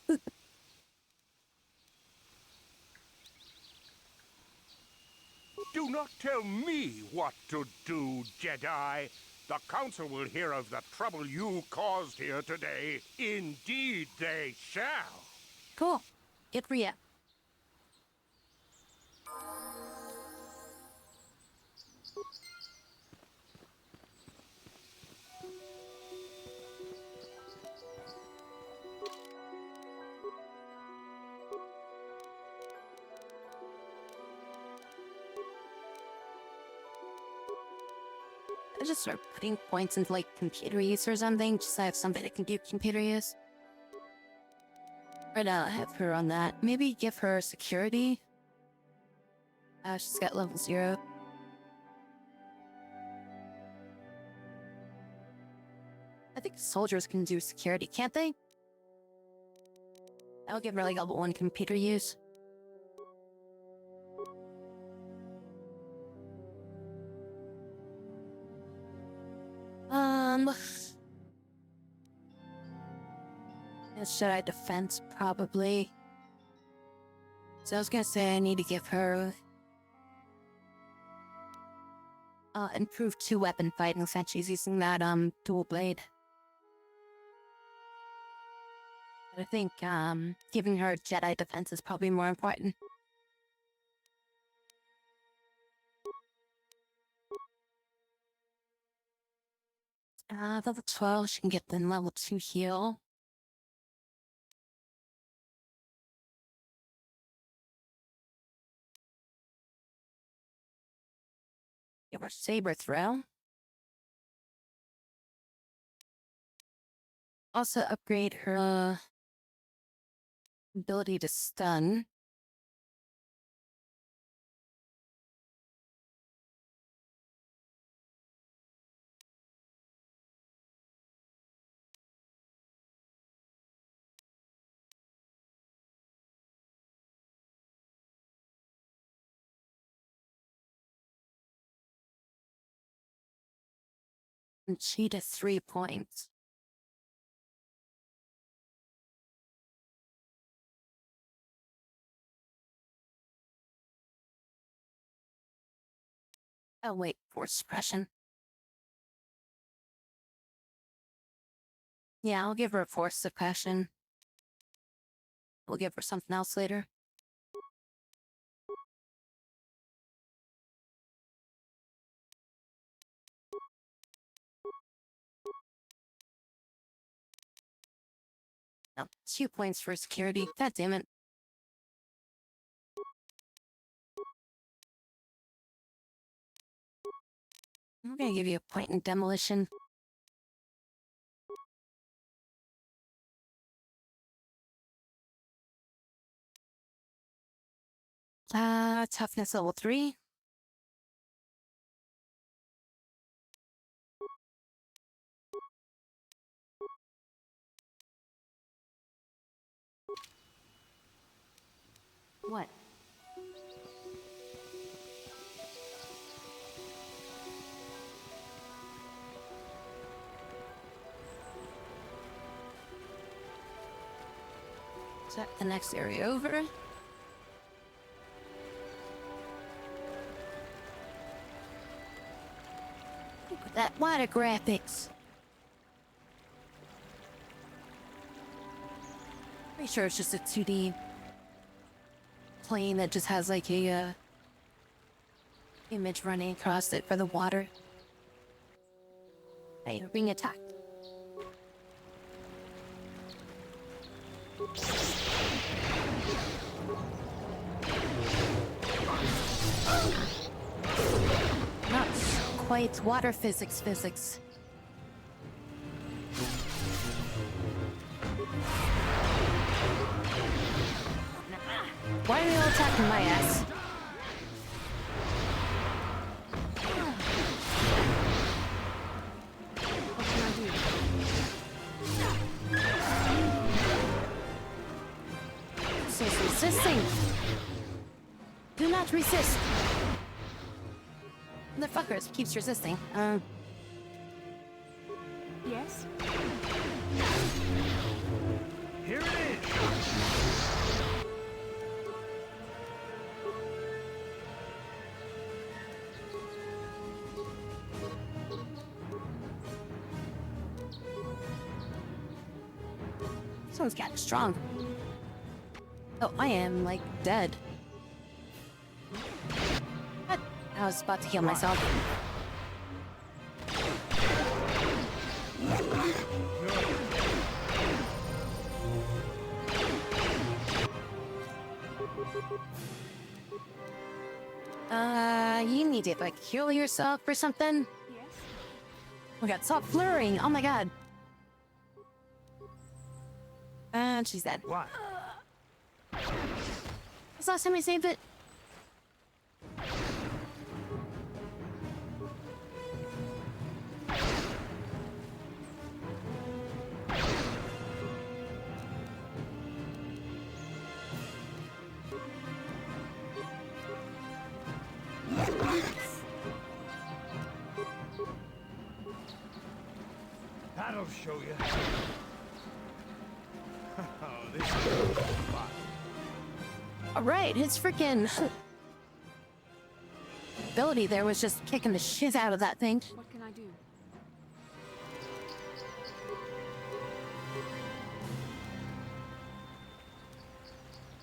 Do not tell me what to do, Jedi. The Council will hear of the trouble you caused here today. Indeed they shall. Cool. Good for ya. I just start putting points into like computer use or something, just so I have somebody that can do computer use. Right now, I have her on that. Maybe give her security. She's got level 0. I think soldiers can do security, can't they? I'll give her like level 1 computer use. Should I defense? Probably. So I was gonna say I need to give her improved 2 weapon fighting since she's using that dual blade. But I think giving her Jedi defense is probably more important. Level 12, she can get the level 2 heal. Give her saber throw. Also upgrade her ability to stun. And she does 3 points. Oh wait, force suppression. Yeah, I'll give her a force suppression. We'll give her something else later. No, 2 points for security. God damn it. I'm gonna give you a point in demolition. Toughness level 3. What? Is that the next area over? Look at that water graphics. Pretty sure it's just a 2D plane that just has like a image running across it for the water. Hey, we're being attacked. Not quite water physics. Why are you all attacking my ass? What can I do? This is resisting. Do not resist. Motherfuckers keeps resisting. Yes? Here it is! Someone's getting strong. Oh, I am, like, dead. What? I was about to heal myself. You need to, like, heal yourself or something? Yes? Oh my god, stop flurrying! Oh my god! And she's dead. What? That's the last time I saved it. That'll show you. Oh, this is fun. Alright, his freaking ability there was just kicking the shit out of that thing. What can I do?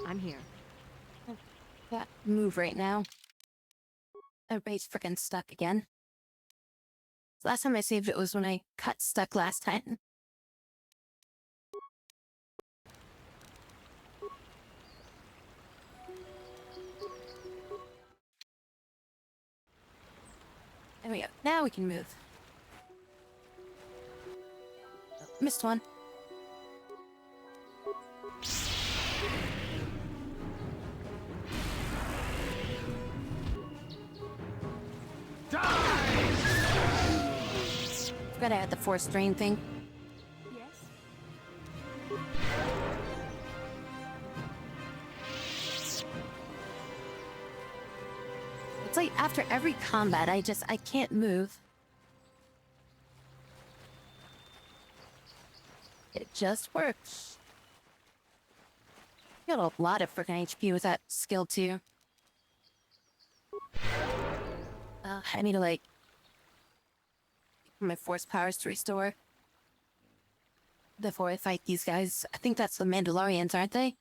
I'm here. That move right now. Everybody's freaking stuck again. Last time I saved it was when I got stuck last time. There we go. Now we can move. Oh, missed one. Forgot I had the force drain thing. Yes? It's like after every combat, I can't move. It just works. You got a lot of freaking HP with that skill too. I need to like my force powers to restore before I fight these guys. I think that's the Mandalorians, aren't they?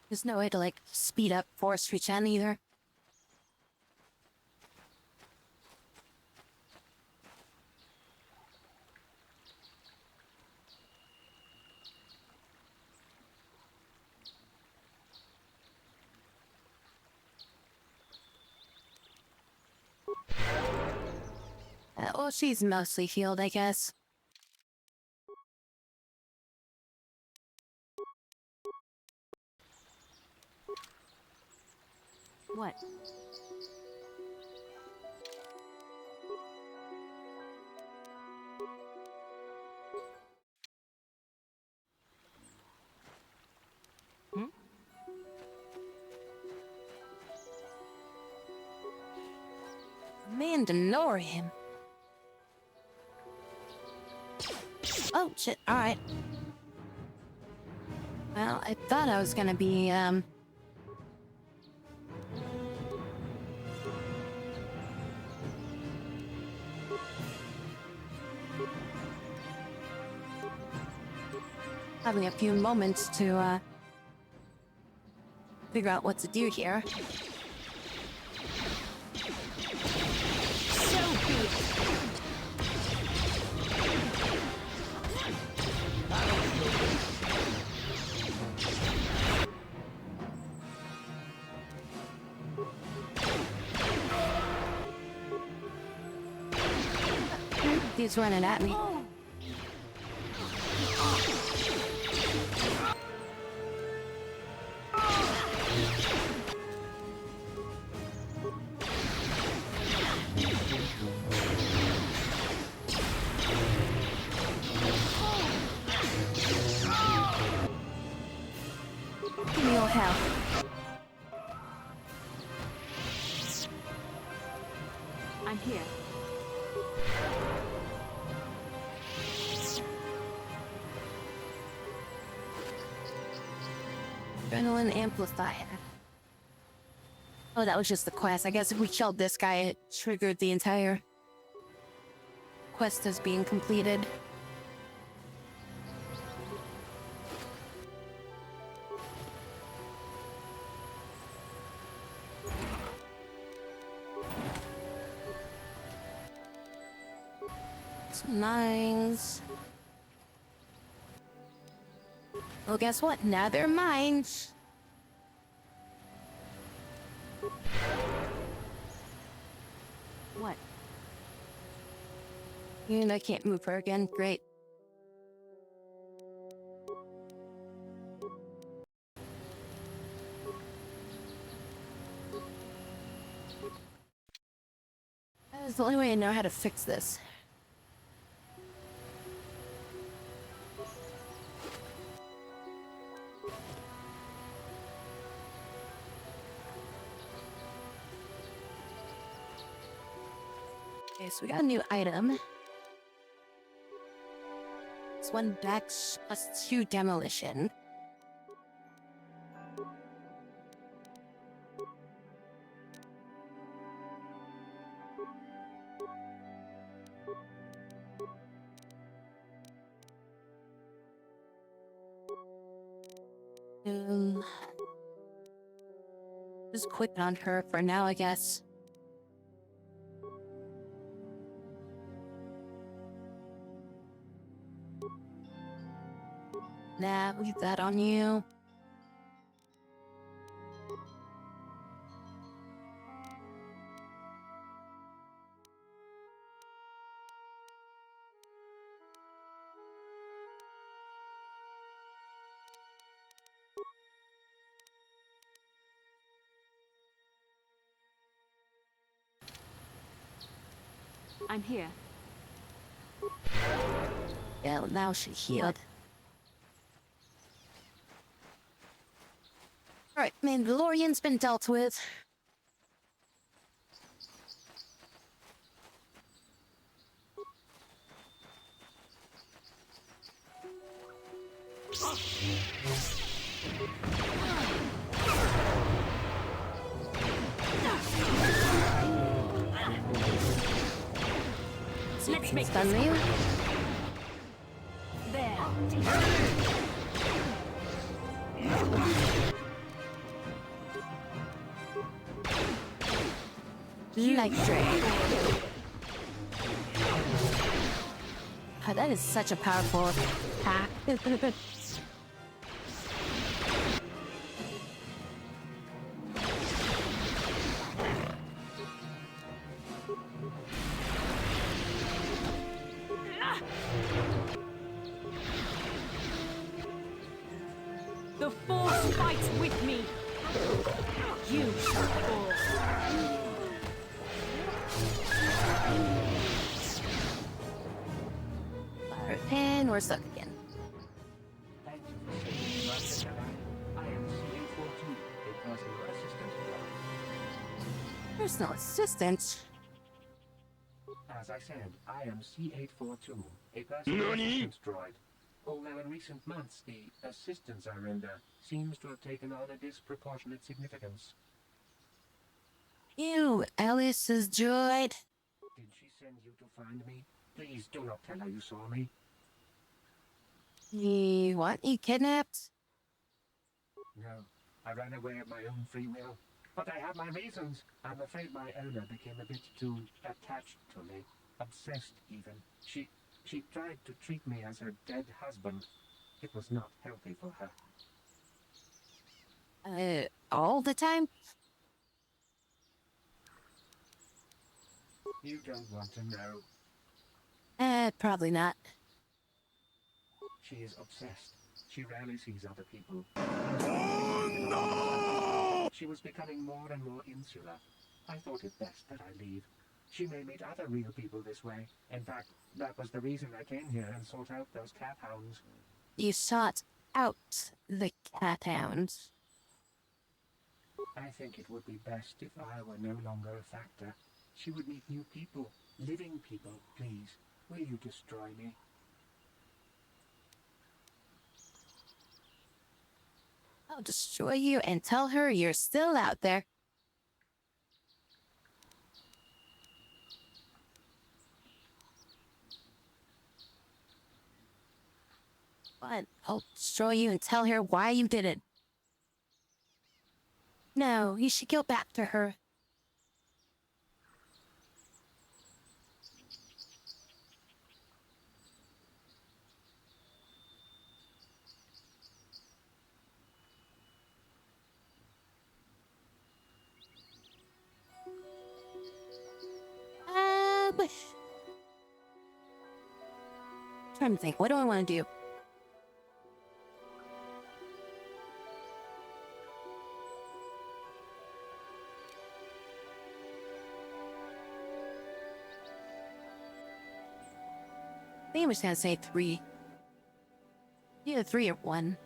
There's no way to like speed up force regen either. Well, she's mostly healed, I guess. What? Mandalorian. Oh, shit. Alright. Well, I thought I was gonna be, having a few moments to, figure out what to do here. So good. He's running at me. Give me your help. I'm here. Adrenaline amplifier. Oh, that was just the quest. I guess if we killed this guy, it triggered the entire quest as being completed. Some nines. Well, guess what? Now they're mine. What? And I can't move her again. Great. That's the only way I know how to fix this. Okay, so we got a new item. It's 1 dex plus 2 demolition. Just quit on her for now, I guess. Nah, leave that on you. I'm here. Yeah, well, now she's healed. Alright, Mandalorian's been dealt with. Let's make Stun you. There. Like Drake. Oh, that is such a powerful attack. The Force fights with me. You shall fall. And we're stuck again. Personal assistant? As I said, I am C-842, a personal assistance droid. Although in recent months, the assistance I render seems to have taken on a disproportionate significance. Ew, Alice's droid. Did she send you to find me? Please do not tell her you saw me. You what? You kidnapped? No, I ran away of my own free will. But I have my reasons. I'm afraid my owner became a bit too attached to me. Obsessed, even. She tried to treat me as her dead husband. It was not healthy for her. All the time? You don't want to know. Probably not. She is obsessed. She rarely sees other people. Oh, no! She was becoming more and more insular. I thought it best that I leave. She may meet other real people this way. In fact, that was the reason I came here and sought out those cat hounds. You sought out the cat hounds? I think it would be best if I were no longer a factor. She would meet new people, living people, please. Will you destroy me? I'll destroy you and tell her you're still out there. But I'll destroy you and tell her why you did it. No, you should go back to her. Trying to think, what do I want to do? I think I'm just gonna say 3. Either 3 or 1.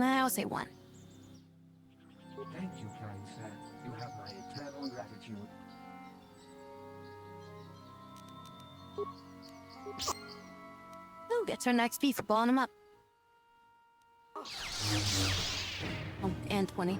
I'll say 1. Thank you, kind sir. You have my eternal gratitude. Ooh, gets our next XP for blowing him up. Oh, and 20.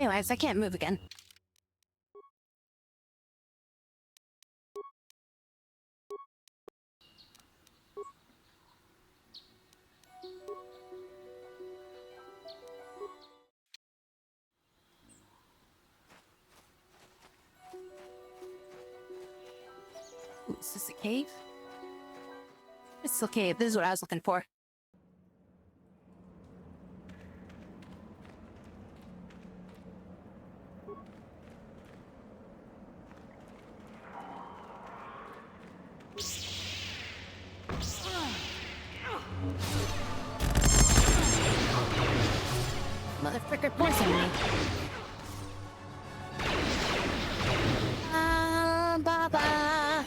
Anyways, I can't move again. Ooh, is this a cave? It's a cave. This is what I was looking for. Motherfricker poisoned me. Baba.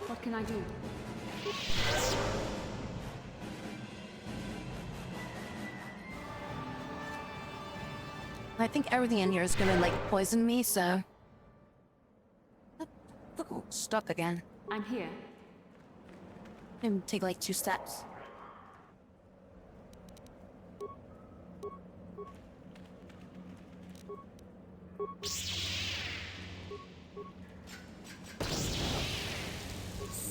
What can I do? I think everything in here is gonna, like, poison me, so... Oh, stuck again. I'm here. And take, like, 2 steps.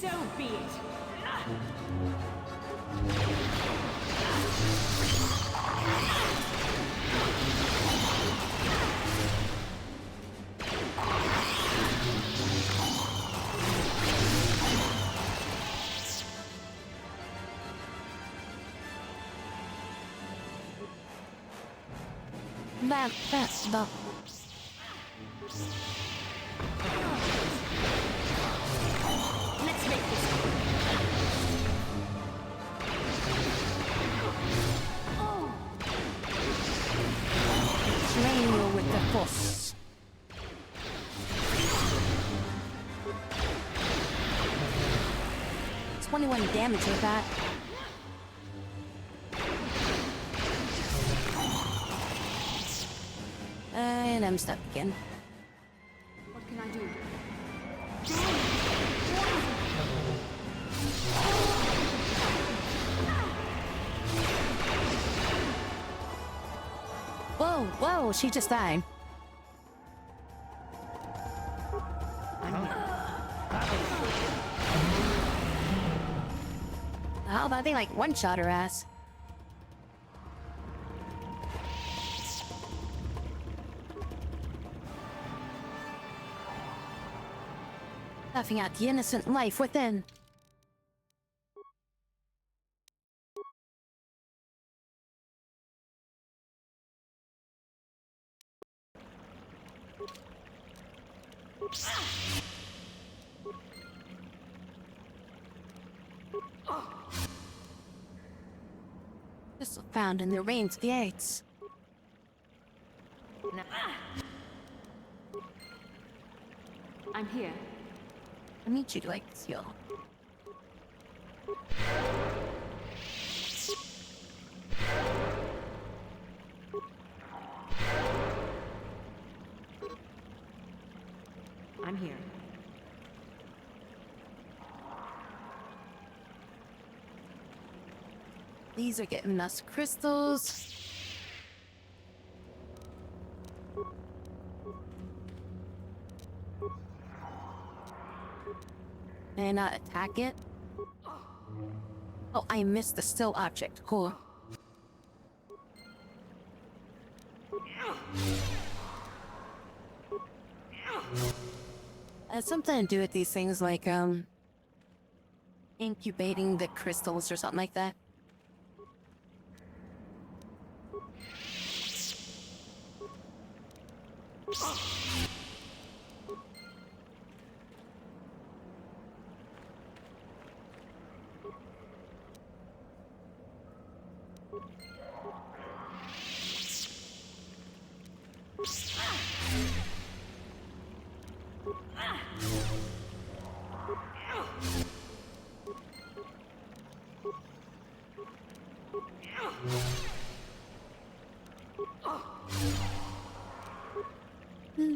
So be it. That's the... Let's make this. Train you with the force. It's 21 damage with that. And I'm stuck again. What can I do? Whoa, whoa, she just died. How about they like one-shot her ass? Laughing at the innocent life within. Pistol found in the reins of the eights. I'm here. I need you to like this, yo. I'm here. These are giving us crystals. And not attack it. Oh, I missed the still object. Cool. Something to do with these things like, incubating the crystals or something like that.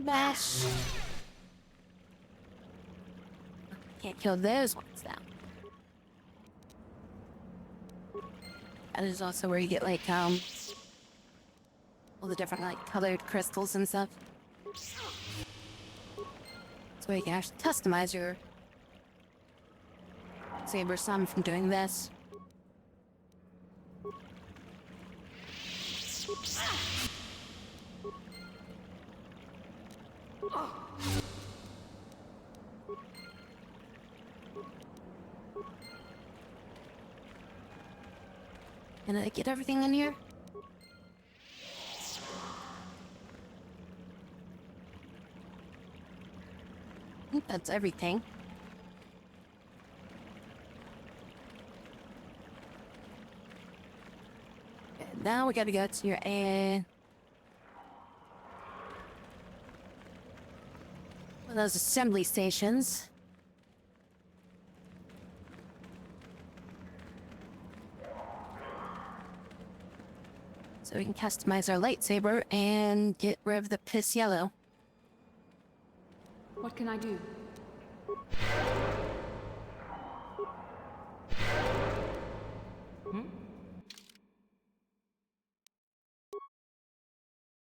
Bash. Can't kill those ones now. That is also where you get like all the different like colored crystals and stuff. That's where you can actually customize your saber some from doing this. Can I get everything in here? I think that's everything. Okay, now we gotta go to your one of those assembly stations. So we can customize our lightsaber and get rid of the piss yellow. What can I do?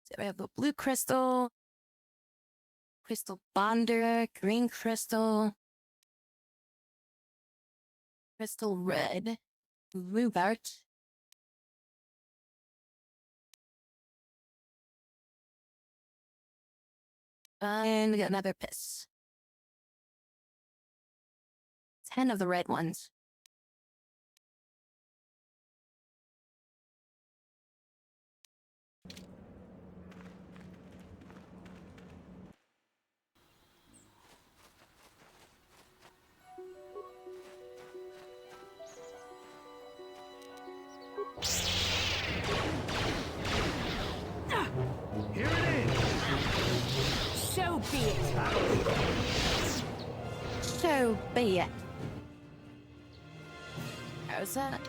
So we have the blue crystal, crystal bonder, green crystal. Crystal red. Rhubarb. And we got another piss. 10 of the red ones. Here it is! So be it! So be it. How's that?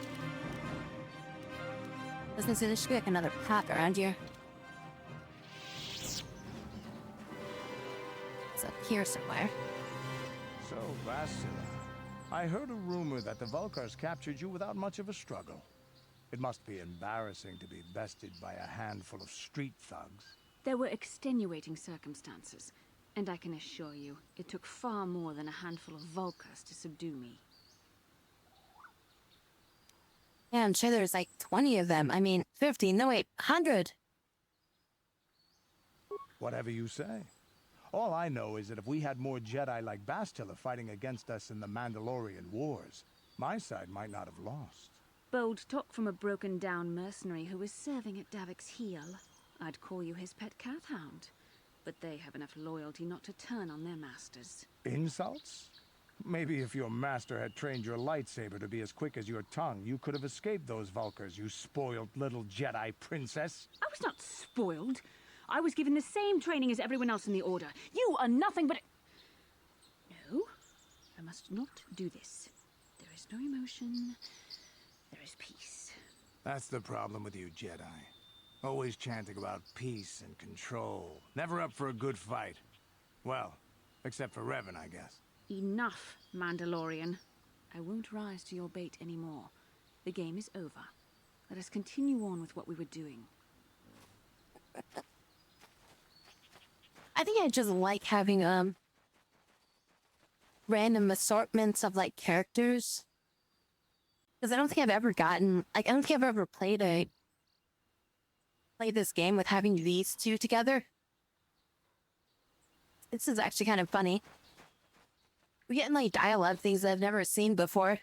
Doesn't seem there should be like another path around here. It's up here somewhere. So, Vassila, I heard a rumor that the Vulkars captured you without much of a struggle. It must be embarrassing to be bested by a handful of street thugs. There were extenuating circumstances, and I can assure you, it took far more than a handful of Vulkars to subdue me. Yeah, I'm sure there's like 20 of them. I mean, 50, no wait, 100. Whatever you say. All I know is that if we had more Jedi like Bastila fighting against us in the Mandalorian Wars, my side might not have lost. Bold talk from a broken-down mercenary who was serving at Davik's heel. I'd call you his pet cat hound, but they have enough loyalty not to turn on their masters. Insults? Maybe if your master had trained your lightsaber to be as quick as your tongue, you could have escaped those Vulkars, you spoiled little Jedi princess. I was not spoiled. I was given the same training as everyone else in the Order. You are nothing but... No, I must not do this. There is no emotion. There is peace. That's the problem with you Jedi. Always chanting about peace and control. Never up for a good fight. Well, except for Revan, I guess. Enough, Mandalorian. I won't rise to your bait anymore. The game is over. Let us continue on with what we were doing. I think I just like having random assortments of like characters. Because I don't think I've ever gotten like I don't think I've ever played this game with having these two together. This is actually kind of funny. We're getting like dialogue things I've never seen before.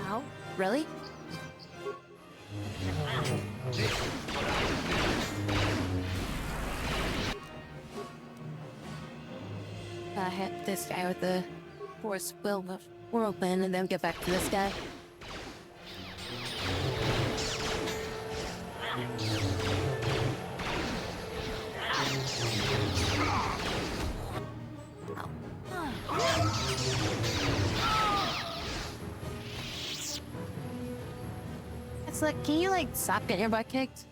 Ow, really? I hit this guy with the force whirlwind and then get back to this guy. It's like, can you like stop getting your butt kicked?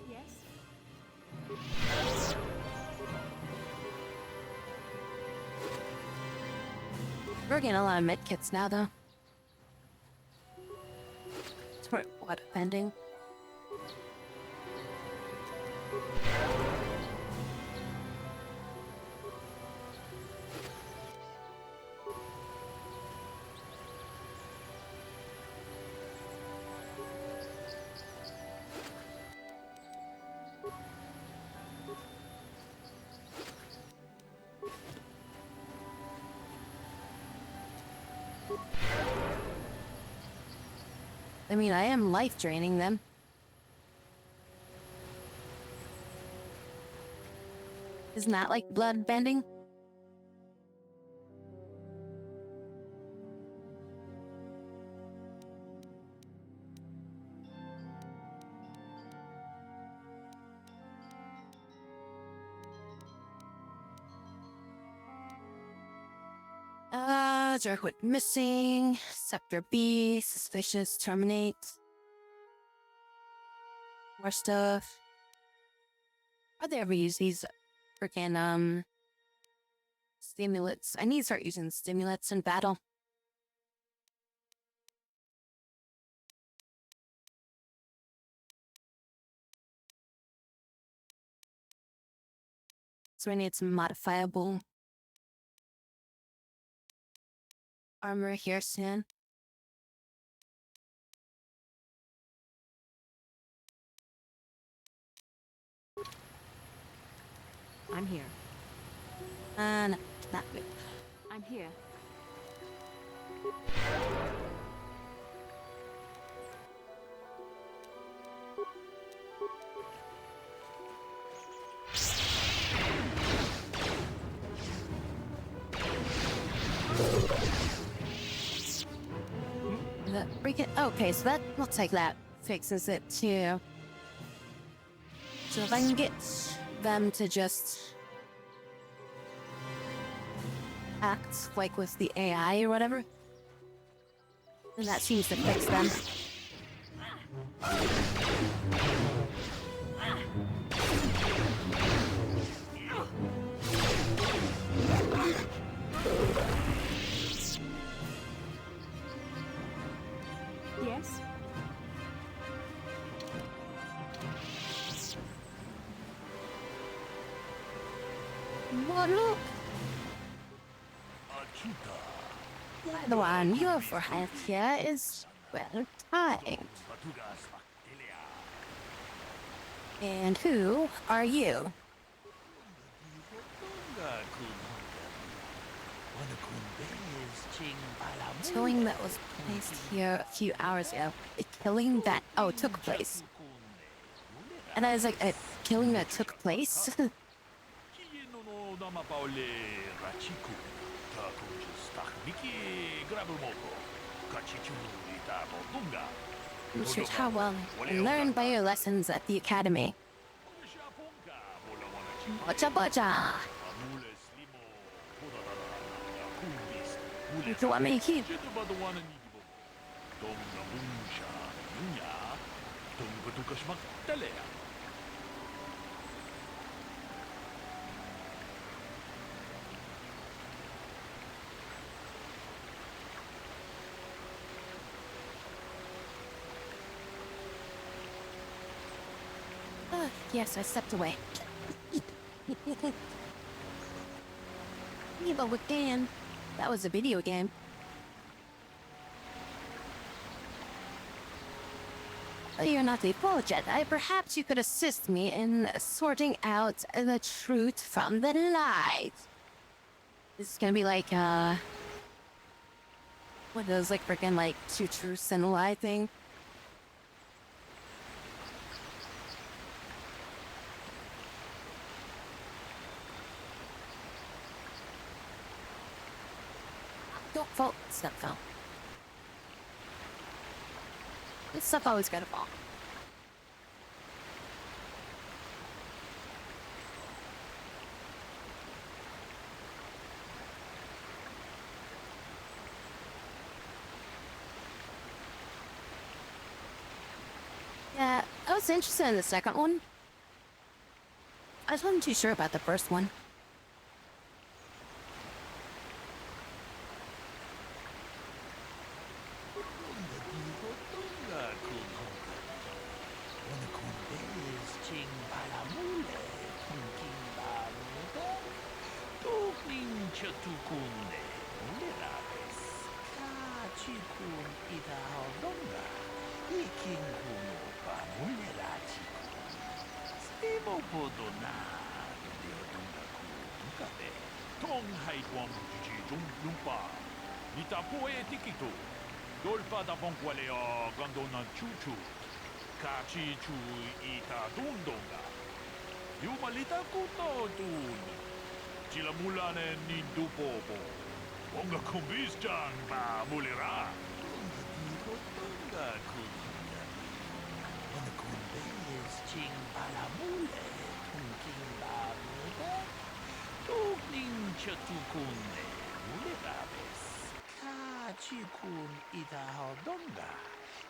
We're getting a lot of medkits now, though. It's for what pending. I mean, I am life draining them. Isn't that like blood bending? Jerkwood missing. Scepter B. Suspicious. Terminate. More stuff. How'd they ever use these freaking stimulants? I need to start using stimulants in battle. So I need some modifiable armor here soon. I'm here. And not good. I'm here. The freaking okay, so that looks like that fixes it too. So if I can get them to just act like with the AI or whatever, then that seems to fix them. Yes? What up? By the one, your forehead here is well timed. And who are you? The killing that was placed here a few hours ago. The killing that took place. And I was like, a killing that took place? You should how well and learn by your lessons at the academy. Bocha bocha! You want me to keep? Yes, I stepped away. Evil again. That was a video game. Well, you're not a full Jedi. Perhaps you could assist me in sorting out the truth from the lies. This is gonna be like, what those, like, freaking, like, two truths and a lie thing. Don't fall. Stuff fell. This stuff always gotta fall. Yeah, I was interested in the second one. I wasn't too sure about the first one.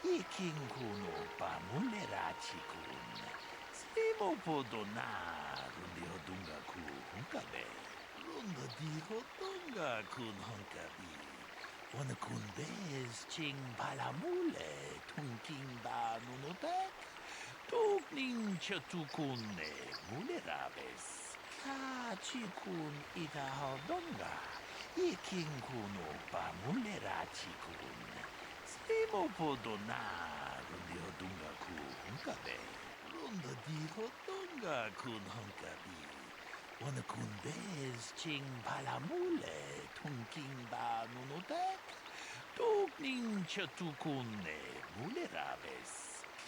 Iking kuno pamulerachi kun. Simo podona rundi hodunga ku hunkabe. Runda di hodunga kun hunkabi. Wana kun bez ching palamule tunking ba nunotek. Tukning chatukunne mulerabes. Kachikun ita hodunga. Iking kuno pamulerachi kun. Simo podona rundi hodunga ku hunkabe. Runda di hodunga kun hunkabi. Wana kun bez ching palamule tunking ba nunotek. Tukning chatukunne mulerabes.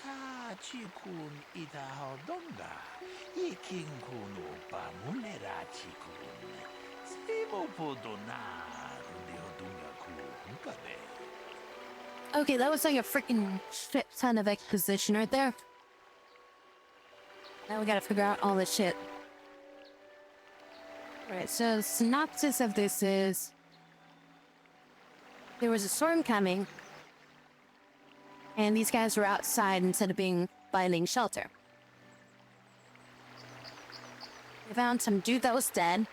Kachikun ita hodonga. Iking kuno pamulerachi kun. Simo podona rundi hodunga ku hunkabe. Okay, that was like a freaking shit ton of exposition right there. Now we gotta figure out all this shit. Alright, so synopsis of this is... There was a storm coming, and these guys were outside instead of being finding shelter. They found some dude that was dead.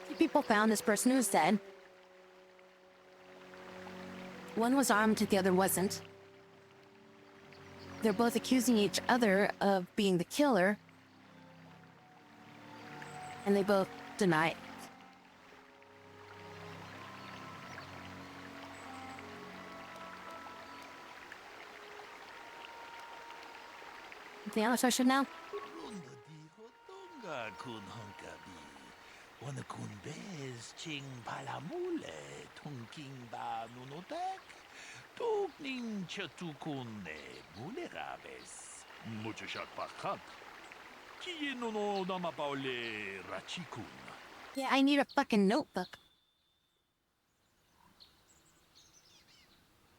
2 people found this person who was dead. One was armed, the other wasn't. They're both accusing each other of being the killer, and they both deny it. Anything else I should know? Kun hunkabi. Wana kun bez ching palamule tunking ba nunotek. Tukning chatukunne mulerabes. Muchachak pakat. Kieno no namapaule rachikun. Yeah, I need a fucking notebook.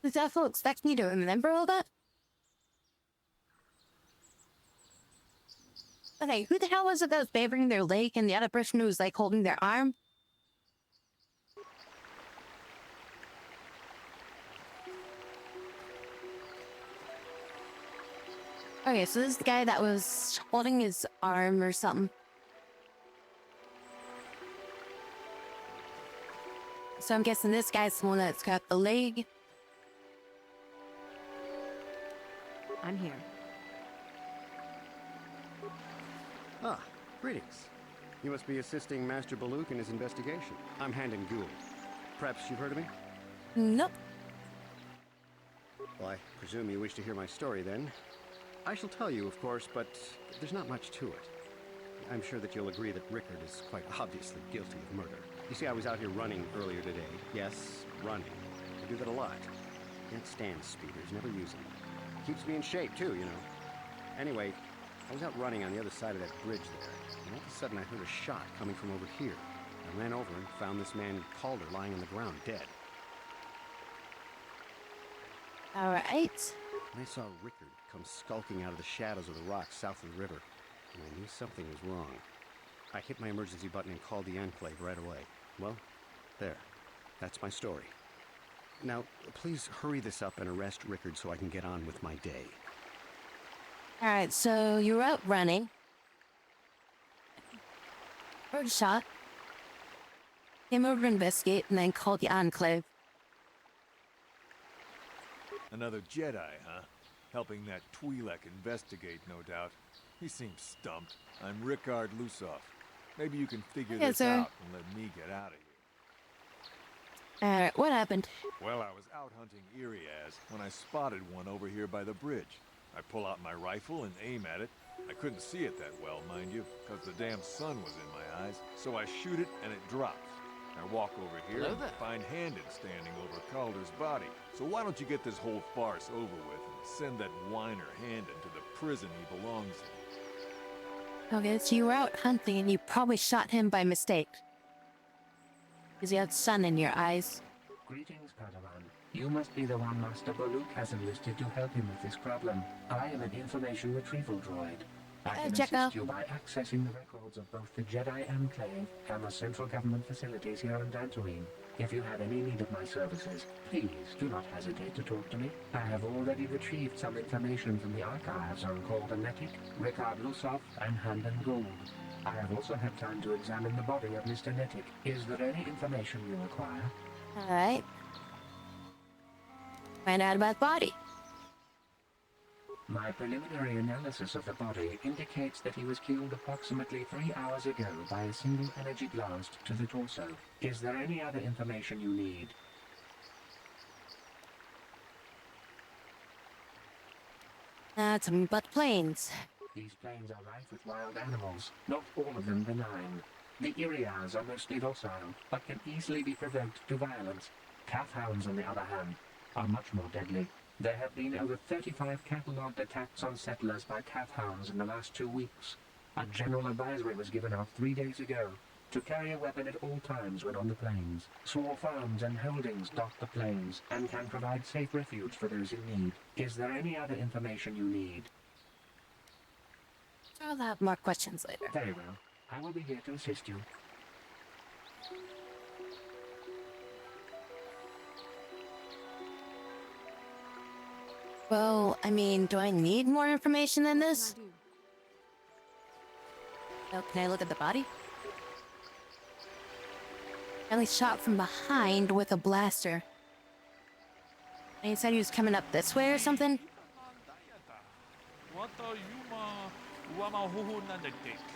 Does that fool expect me to remember all that? Okay, who the hell was it that was favoring their leg and the other person who was like holding their arm? Okay, so this is the guy that was holding his arm or something. So I'm guessing this guy's the one that's got the leg. I'm here. Ah, greetings. You must be assisting Master Baluk in his investigation. I'm Handon Gould. Perhaps you've heard of me? Nope. Well, I presume you wish to hear my story, then. I shall tell you, of course, but there's not much to it. I'm sure that you'll agree that Rickard is quite obviously guilty of murder. You see, I was out here running earlier today. Yes, running. I do that a lot. Can't stand speeders, never use them. Keeps me in shape, too, you know. Anyway, I was out running on the other side of that bridge there, and all of a sudden I heard a shot coming from over here. I ran over and found this man Calder lying on the ground, dead. Alright. And I saw Rickard come skulking out of the shadows of the rocks south of the river, and I knew something was wrong. I hit my emergency button and called the Enclave right away. Well, there. That's my story. Now, please hurry this up and arrest Rickard so I can get on with my day. Alright, so you were out running. Heard a shot. Came over to investigate and then called the Enclave. Another Jedi, huh? Helping that Twi'lek investigate, no doubt. He seems stumped. I'm Rickard Lusoff. Maybe you can figure this out and let me get out of here. Alright, what happened? Well, I was out hunting Iriaz when I spotted one over here by the bridge. I pull out my rifle and aim at it. I couldn't see it that well, mind you, because the damn sun was in my eyes. So I shoot it and it drops. I walk over here and find Handon standing over Calder's body. So why don't you get this whole farce over with and send that whiner Handon to the prison he belongs in? Okay, so you were out hunting and you probably shot him by mistake. Because you had sun in your eyes. Greetings, Padawan. You must be the one Master Baluk has enlisted to help him with this problem. I am an information retrieval droid. I can assist you by accessing the records of both the Jedi Enclave and the central government facilities here on Dantooine. If you have any need of my services, please do not hesitate to talk to me. I have already retrieved some information from the archives on Kordanetic, Ricard Lusov, and Handan Gould. I have also had time to examine the body of Mr. Netic. Is there any information you require? Alright. Find out about body. My preliminary analysis of the body indicates that he was killed approximately 3 hours ago by a single energy blast to the torso. Is there any other information you need? That's but plains. These plains are rife with wild animals, not all of them benign. The Irias are mostly docile, but can easily be provoked to violence. Calf hounds, on the other hand, are much more deadly. There have been over 35 catalogued attacks on settlers by calf hounds in the last 2 weeks. A general advisory was given out 3 days ago to carry a weapon at all times when on the plains. Small farms and holdings dot the plains and can provide safe refuge for those in need. Is there any other information you need? I'll have more questions later. Very well. I will be here to assist you. Well, I mean, do I need more information than this? Oh, can I look at the body? Apparently shot from behind with a blaster. And he said he was coming up this way or something?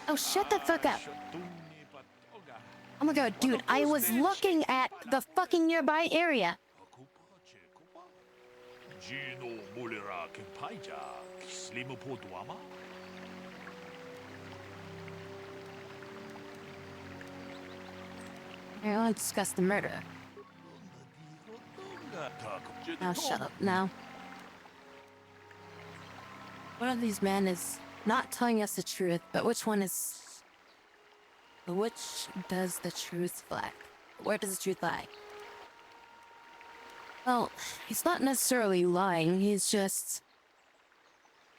Oh, shut the fuck up. Oh my god, dude, I was looking at the fucking nearby area. Here, let's discuss the murder. Now shut up now. One of these men is not telling us the truth, but which one is... Which does the truth lie? Where does the truth lie? Well, he's not necessarily lying, he's just...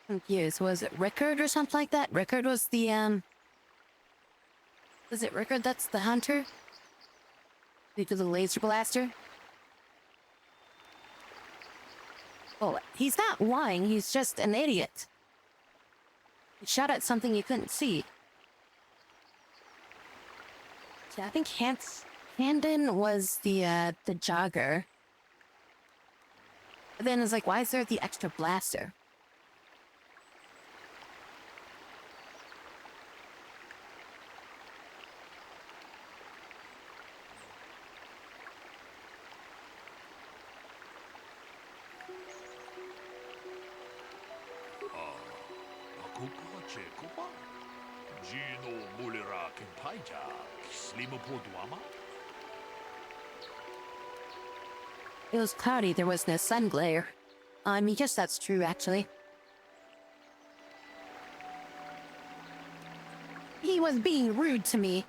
confused. Was it Rickard or something like that? Rickard was the, Was it Rickard that's the hunter? Due to the laser blaster? Well, he's not lying, he's just an idiot. He shot at something he couldn't see. Yeah, I think Handon was the jogger. But then it's like, why is there the extra blaster? It was cloudy, there was no sun glare. I guess that's true, actually. He was being rude to me.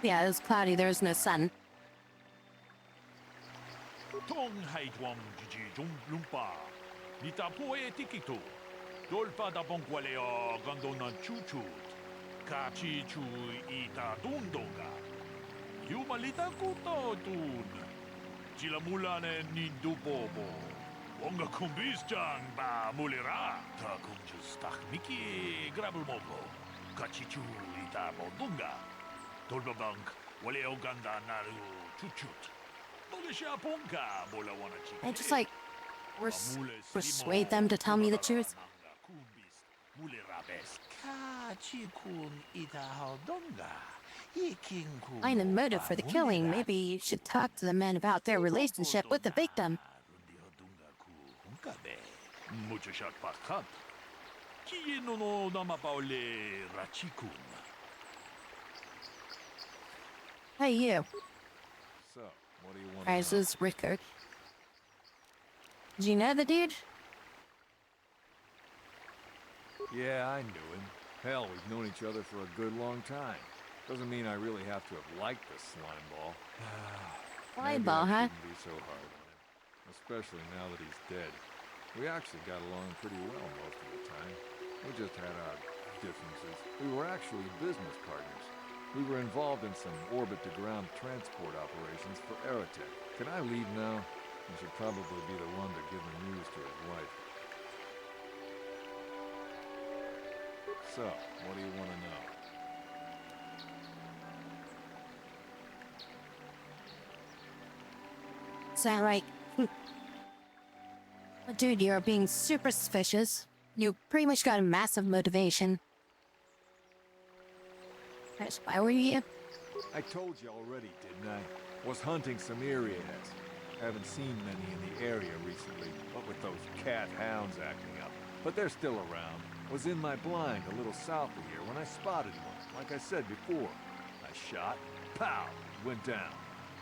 Yeah, it was cloudy, there was no sun. Yumalita kuto tun. Chilamulane nindubobo. Onga kumbisjang ba mulira. Ta kumjus takmiki grabulmobo. Kachichu ita bodunga. Tolbabank wale oganda naru chuchut. Bolisha punka bola wana chiki. I just like persuade them to tell me the truth. Kachikun ita hodonga. Find the motive for the killing. Maybe you should talk to the men about their relationship with the victim. Hey, you. So, what do you want? Alright, so this is Rickard. Did you know the dude? Yeah, I knew him. Hell, we've known each other for a good long time. Doesn't mean I really have to have liked the slime ball. Slime ball, huh? Shouldn't be so hard on him, especially now that he's dead. We actually got along pretty well most of the time. We just had our differences. We were actually business partners. We were involved in some orbit-to-ground transport operations for Aerotech. Can I leave now? I should probably be the one to give the news to his wife. So, what do you want to know? Sound right. But dude, you're being super suspicious. You pretty much got a massive motivation. Why were you here? I told you already, didn't I? Was hunting some Irias. Haven't seen many in the area recently, what with those cat hounds acting up. But they're still around. Was in my blind a little south of here when I spotted one, like I said before. I shot, pow, went down.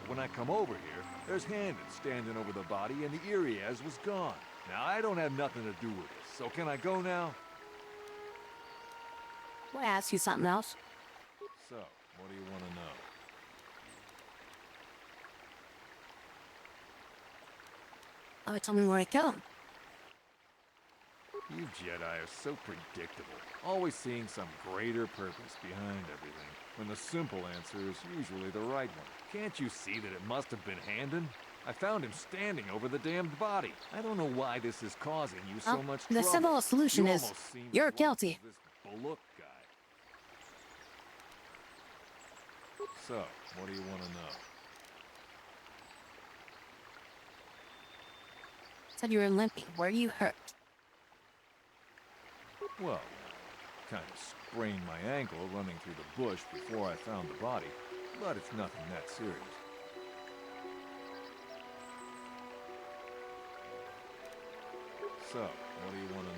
But when I come over here, there's Handon standing over the body and the Irias was gone. Now, I don't have nothing to do with this, so can I go now? Want to ask you something else? So, what do you want to know? Oh, tell me where to kill him. You Jedi are so predictable, always seeing some greater purpose behind everything, when the simple answer is usually the right one. Can't you see that it must have been Handon? I found him standing over the damned body. I don't know why this is causing you so much trouble. The simple solution You is, almost seem you're as lost guilty. as this Bullock guy. So, what do you want to know? Said you were limping. Were you hurt? Well, kind of sprained my ankle running through the bush before I found the body, but it's nothing that serious. So, what do you want to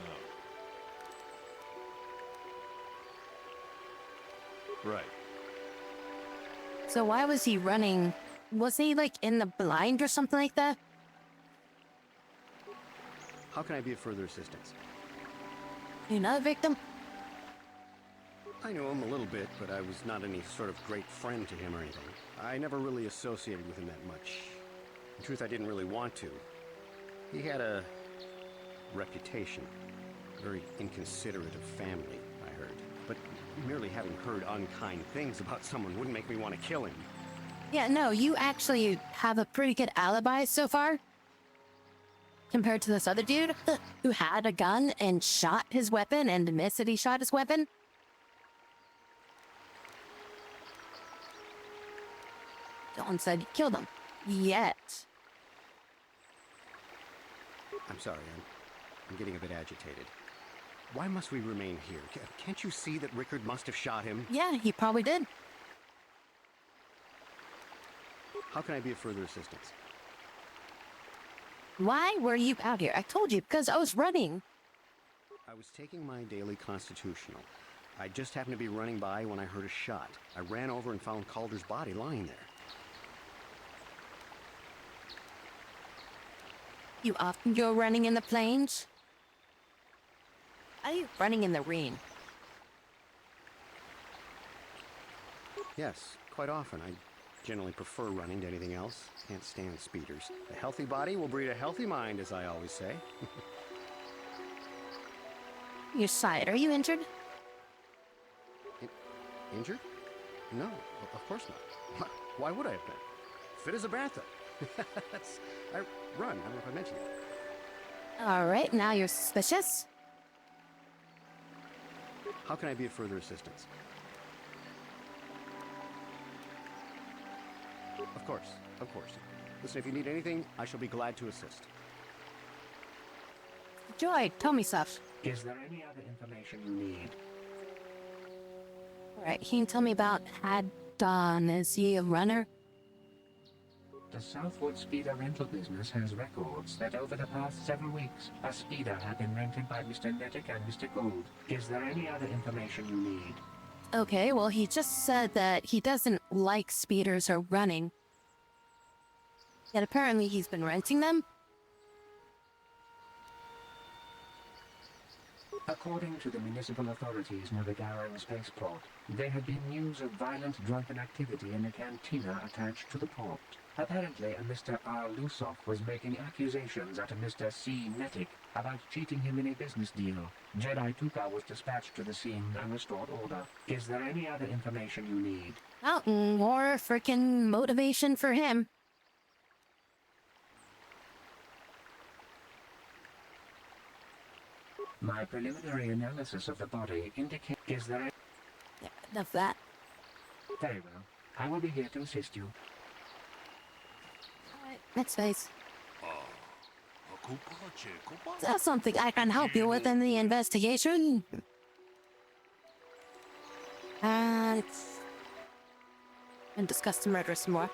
know? Right. So why was he running? Was he like in the blind or something like that? How can I be of further assistance? You know the victim? I knew him a little bit, but I was not any sort of great friend to him or anything. I never really associated with him that much. In truth, I didn't really want to. He had a reputation. Very inconsiderate of family, I heard. But merely having heard unkind things about someone wouldn't make me want to kill him. Yeah, no, you actually have a pretty good alibi so far. Compared to this other dude who had a gun and shot his weapon and admits that he shot his weapon. Dylan said he killed him. Yet. I'm sorry, I'm getting a bit agitated. Why must we remain here? Can't you see that Rickard must have shot him? Yeah, he probably did. How can I be of further assistance? Why were you out here? I told you, because I was running. I was taking my daily constitutional. I just happened to be running by when I heard a shot. I ran over and found Calder's body lying there. You often go running in the plains? Are you running in the rain? Yes, quite often. I generally prefer running to anything else. Can't stand speeders. A healthy body will breed a healthy mind, as I always say. Your side, are you injured? Injured? No, of course not. Why would I have been? Fit as a bathtub. I run. I don't know if I mentioned that. All right, now you're suspicious. How can I be of further assistance? Of course, of course. Listen, if you need anything, I shall be glad to assist. Joy, tell me stuff. Is there any other information you need? All right, can you tell me about Haddon? Is he a runner? The Southwood Speeder rental business has records that over the past several weeks, a speeder had been rented by Mr. Nettic and Mr. Gould. Is there any other information you need? Okay, well, he just said that he doesn't like speeders or running. Yet apparently he's been renting them. According to the municipal authorities near the Garen spaceport, there had been news of violent drunken activity in a cantina attached to the port. Apparently, a Mr. R. Lusoff was making accusations at a Mr. C. Netic about cheating him in a business deal. Jedi Tuka was dispatched to the scene and restored order. Is there any other information you need? Oh, more freaking motivation for him. My preliminary analysis of the body indicates... Is there a... Yeah, enough of that. Very well. I will be here to assist you. Next phase. Is that something I can help you with in the investigation? And discuss the murder some more.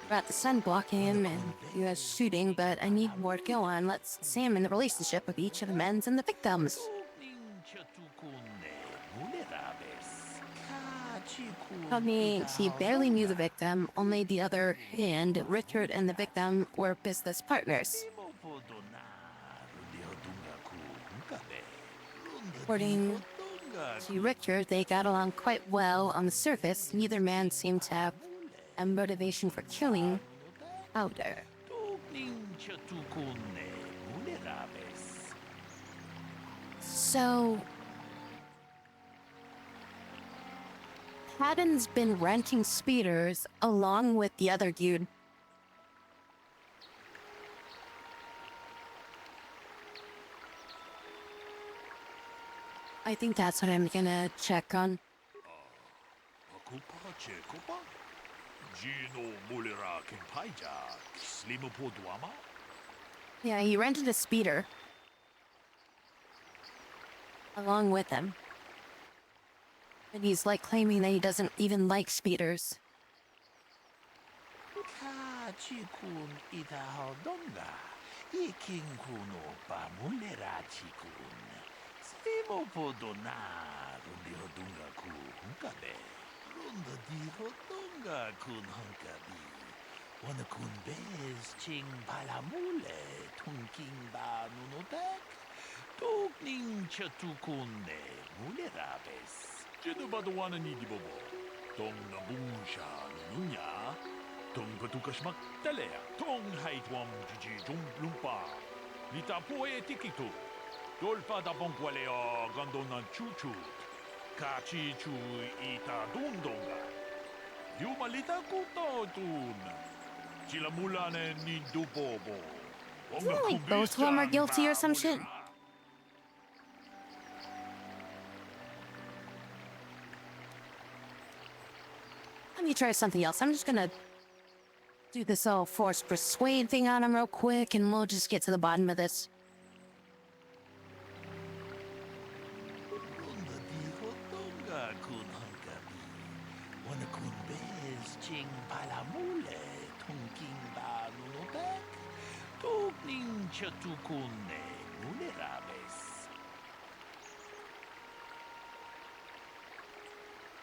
We're at the sun blocking him and you guys shooting, but I need more to go on. Let's examine the relationship of each of the men and the victims. I mean, he barely knew the victim, only the other hand, Richard and the victim were business partners. According to Richard, they got along quite well on the surface. Neither man seemed to have a motivation for killing Powder. So Haddon's been renting speeders along with the other dude. I think that's what I'm gonna check on. Yeah, he rented a speeder along with him. And he's like claiming that he doesn't even like speeders. Isn't it like both of them are guilty or some shit? Let me try something else. I'm just gonna do this all forced persuade thing on him real quick and we'll just get to the bottom of this.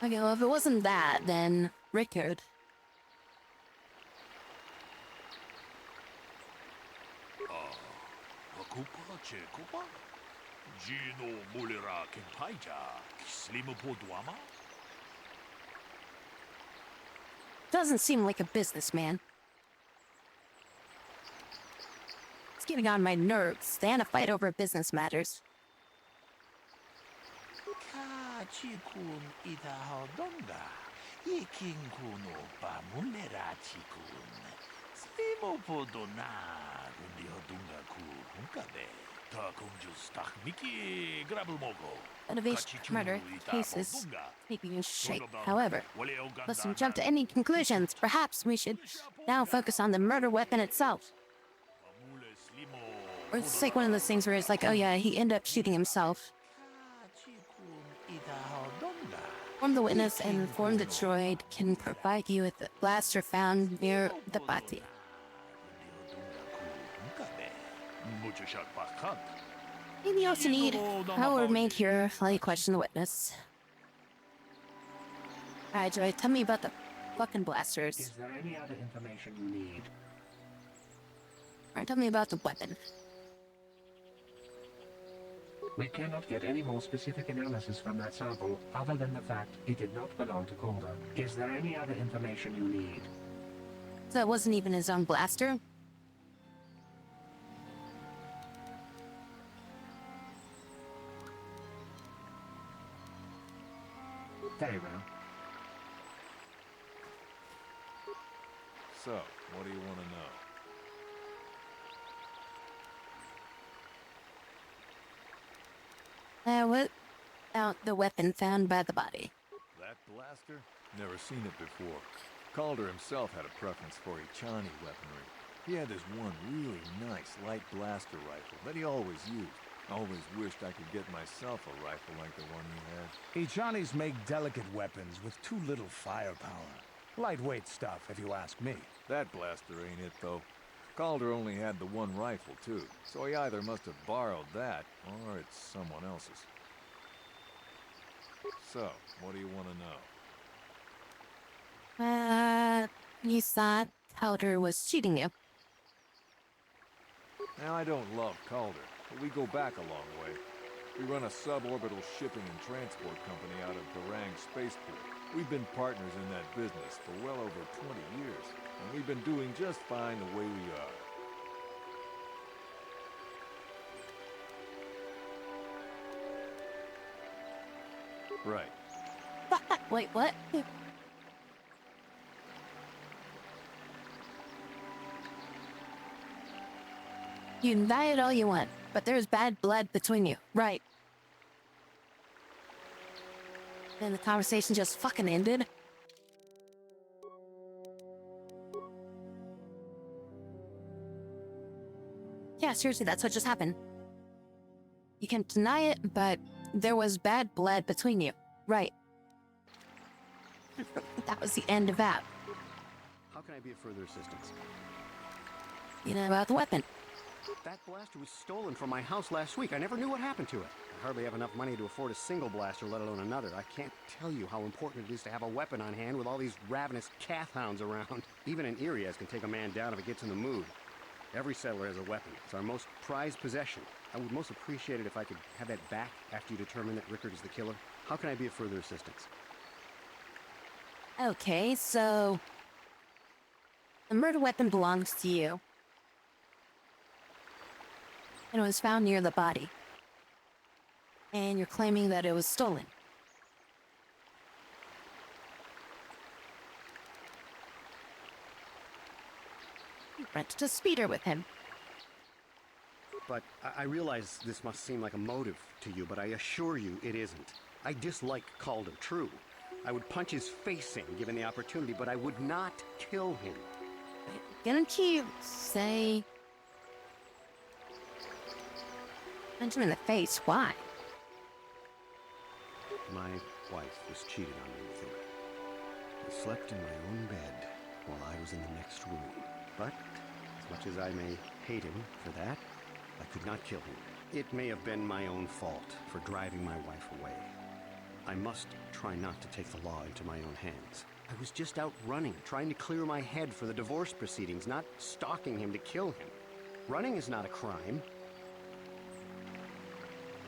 Okay, well, if it wasn't that, then Rickard. Doesn't seem like a businessman. It's getting on my nerves. They had a fight over business matters. Motivation for murder cases making you shake. However, lest we jump to any conclusions, perhaps we should now focus on the murder weapon itself. Or it's like one of those things where it's like, oh yeah, he ended up shooting himself. Inform the witness and inform the droid can provide you with the blaster found near the body. Maybe you also need. I will remain here while you question the witness. Alright, Joy, tell me about the fucking blasters. Is there any other information you need? Alright, tell me about the weapon. We cannot get any more specific analysis from that sample other than the fact it did not belong to Calder. Is there any other information you need? So it wasn't even his own blaster? Very well. So, what do you want to know? What about the weapon found by the body? That blaster? Never seen it before. Calder himself had a preference for Echani weaponry. He had this one really nice light blaster rifle that he always used. Always wished I could get myself a rifle like the one he had. Echanis make delicate weapons with too little firepower. Lightweight stuff, if you ask me. That blaster ain't it, though. Calder only had the one rifle, too, so he either must have borrowed that, or it's someone else's. So, what do you want to know? You thought Calder was cheating you. Now, I don't love Calder, but we go back a long way. We run a suborbital shipping and transport company out of Barang Spaceport. We've been partners in that business for well over 20 years, and we've been doing just fine the way we are. Right. Wait, what? You can deny it all you want, but there's bad blood between you, right? Then the conversation just fucking ended. Yeah, seriously, that's what just happened. You can deny it, but there was bad blood between you, right? That was the end of that. How can I be of further assistance? You know about the weapon. That blaster was stolen from my house last week. I never knew what happened to it. I hardly have enough money to afford a single blaster, let alone another. I can't tell you how important it is to have a weapon on hand with all these ravenous calf hounds around. Even an Irias can take a man down if it gets in the mood. Every settler has a weapon. It's our most prized possession. I would most appreciate it if I could have that back after you determine that Rickard is the killer. How can I be of further assistance? Okay, so the murder weapon belongs to you. And it was found near the body. And you're claiming that it was stolen. You rented a speeder with him. But I realize this must seem like a motive to you, but I assure you it isn't. I dislike Calder, true. I would punch his face in given the opportunity, but I would not kill him. Didn't you say... punch him in the face? Why? My wife was cheating on me with him. He slept in my own bed while I was in the next room. But, as much as I may hate him for that, I could not kill him. It may have been my own fault for driving my wife away. I must try not to take the law into my own hands. I was just out running, trying to clear my head for the divorce proceedings, not stalking him to kill him. Running is not a crime.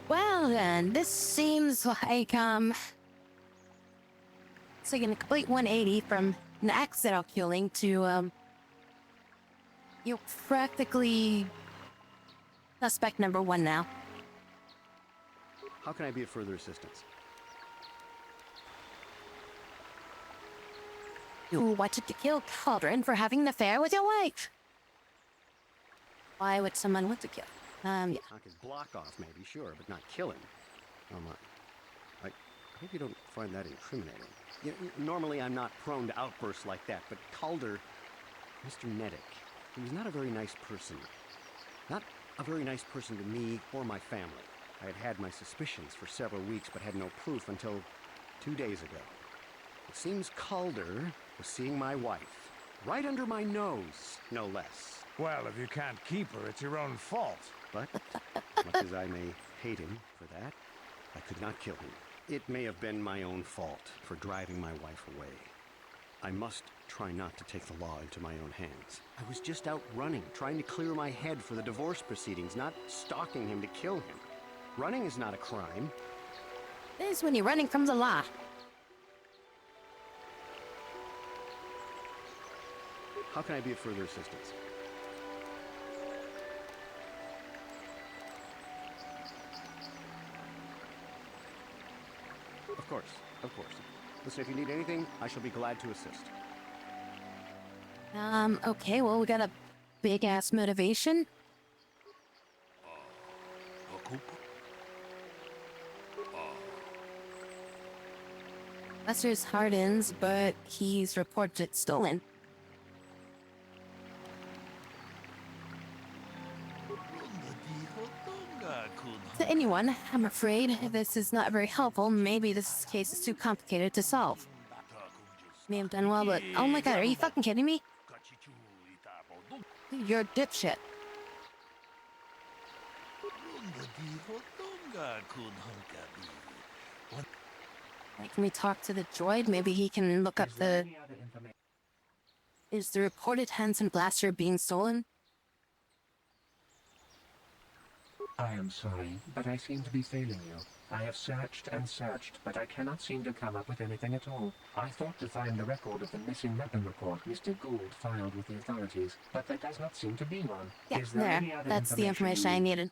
Well then, this seems like, it's like a complete 180 from an accidental killing to, you're practically suspect number one now. How can I be of further assistance? You wanted to kill Cauldron for having an affair with your wife. Why would someone want to kill? Yeah. Knock his block off, maybe, sure, but not kill him. Oh my. I hope you don't find that incriminating. Normally I'm not prone to outbursts like that, but Calder, Mr. Neddick, he was not a very nice person. Not a very nice person to me or my family. I had had my suspicions for several weeks, but had no proof until 2 days ago. It seems Calder was seeing my wife, right under my nose, no less. Well, if you can't keep her, it's your own fault. But, much as I may hate him for that, I could not kill him. It may have been my own fault for driving my wife away. I must try not to take the law into my own hands. I was just out running, trying to clear my head for the divorce proceedings, not stalking him to kill him. Running is not a crime. It is when you're running from the law. How can I be of further assistance? Of course, of course. Listen, if you need anything, I shall be glad to assist. Okay, well, we got a big-ass motivation. Lester's hardens, but he's reported it stolen. To anyone, I'm afraid this is not very helpful. Maybe this case is too complicated to solve. May have done well, but oh my god, are you fucking kidding me? You're a dipshit. Like, can we talk to the droid? Maybe he can look up the... Is the reported Hansen blaster being stolen? I am sorry, but I seem to be failing you. I have searched and searched, but I cannot seem to come up with anything at all. I thought to find the record of the missing weapon report Mr. Gould filed with the authorities, but there does not seem to be one. Yeah, Is there any other that's the information I needed.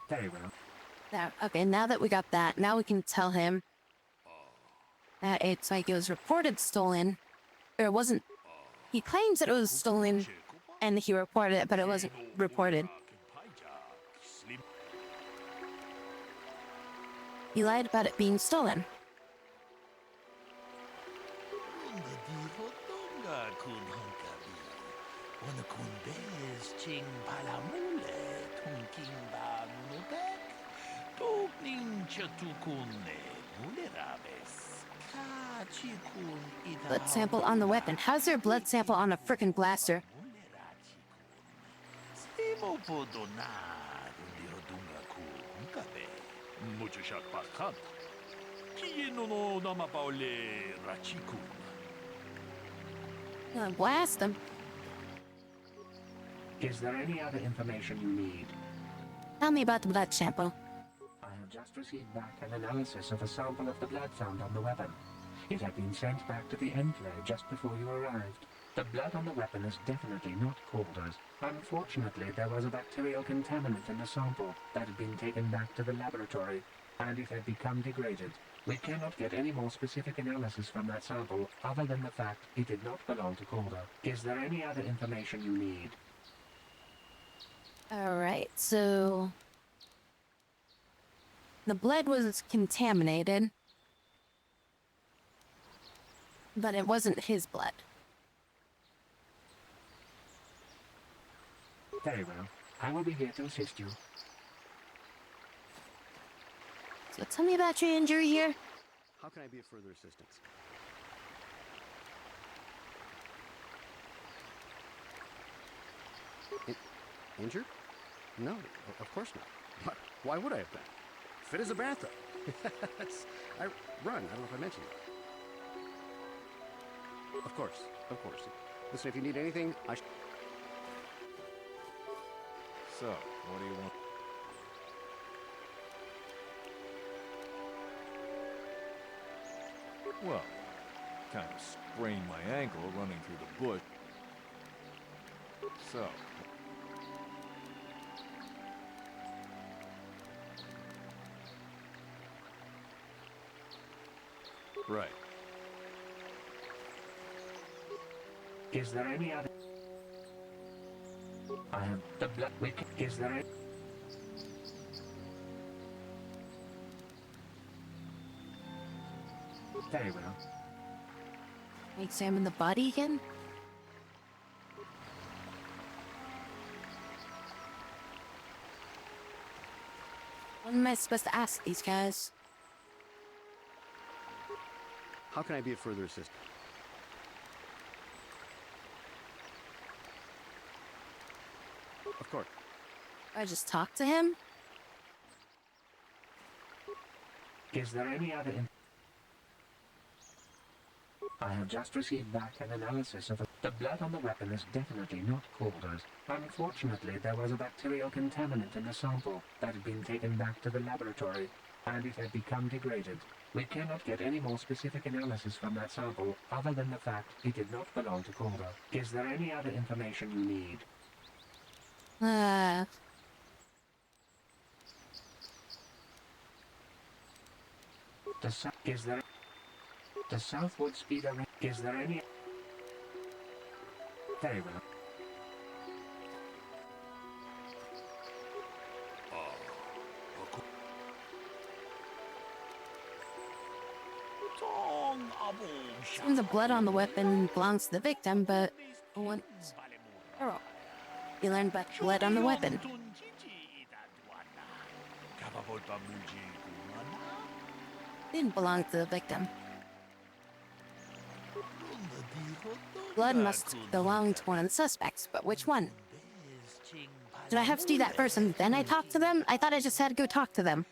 Very well. Now, okay, now that we got that, now we can tell him that it's like it was reported stolen, or it wasn't. He claims that it was stolen, and he reported it, but it wasn't reported. He lied about it being stolen. Blood sample on the weapon. How's there a blood sample on a frickin' blaster? Blast him. Is there any other information you need? Tell me about the blood sample. I have just received back an analysis of a sample of the blood found on the weapon. It had been sent back to the Enclave just before you arrived. The blood on the weapon is definitely not Calder's. Unfortunately, there was a bacterial contaminant in the sample that had been taken back to the laboratory, and it had become degraded. We cannot get any more specific analysis from that sample other than the fact it did not belong to Calder. Is there any other information you need? Alright, so... the blood was contaminated, but it wasn't his blood. Very well. I will be here to assist you. So tell me about your injury here. How can I be of further assistance? Injured? No, of course not. Why would I have been? Fit as a bathtub. I run. I don't know if I mentioned it. Of course, of course. Listen, if you need anything, So, what do you want? Well, kind of sprained my ankle running through the bush. So... Right. Is there any other... I have the blood wick. Is there any... Very well. Examine the body again? What am I supposed to ask these guys? how can I be of further assistance? Of course. I just talk to him? Is there any other... I have just received back an analysis of a... The blood on the weapon is definitely not Calder's. Unfortunately, there was a bacterial contaminant in the sample that had been taken back to the laboratory, and it had become degraded. We cannot get any more specific analysis from that sample other than the fact it did not belong to Calder. Is there any other information you need? Is there the southward speeder? Is there any? Very well. Seems the blood on the weapon belongs to the victim, but once you learned about blood on the weapon. Didn't belong to the victim. Blood must belong to one of the suspects, but which one? Did I have to do that first and then I talk to them? I thought I just had to go talk to them.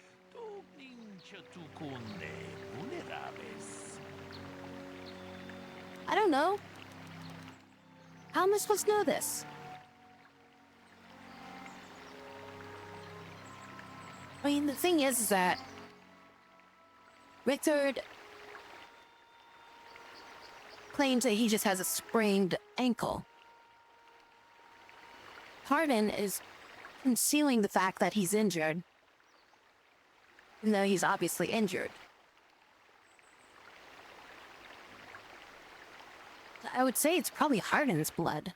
I don't know. How am I supposed to know this? I mean, the thing is that Richard claims that he just has a sprained ankle. Hardin is concealing the fact that he's injured, even though he's obviously injured. I would say it's probably Hardin's blood.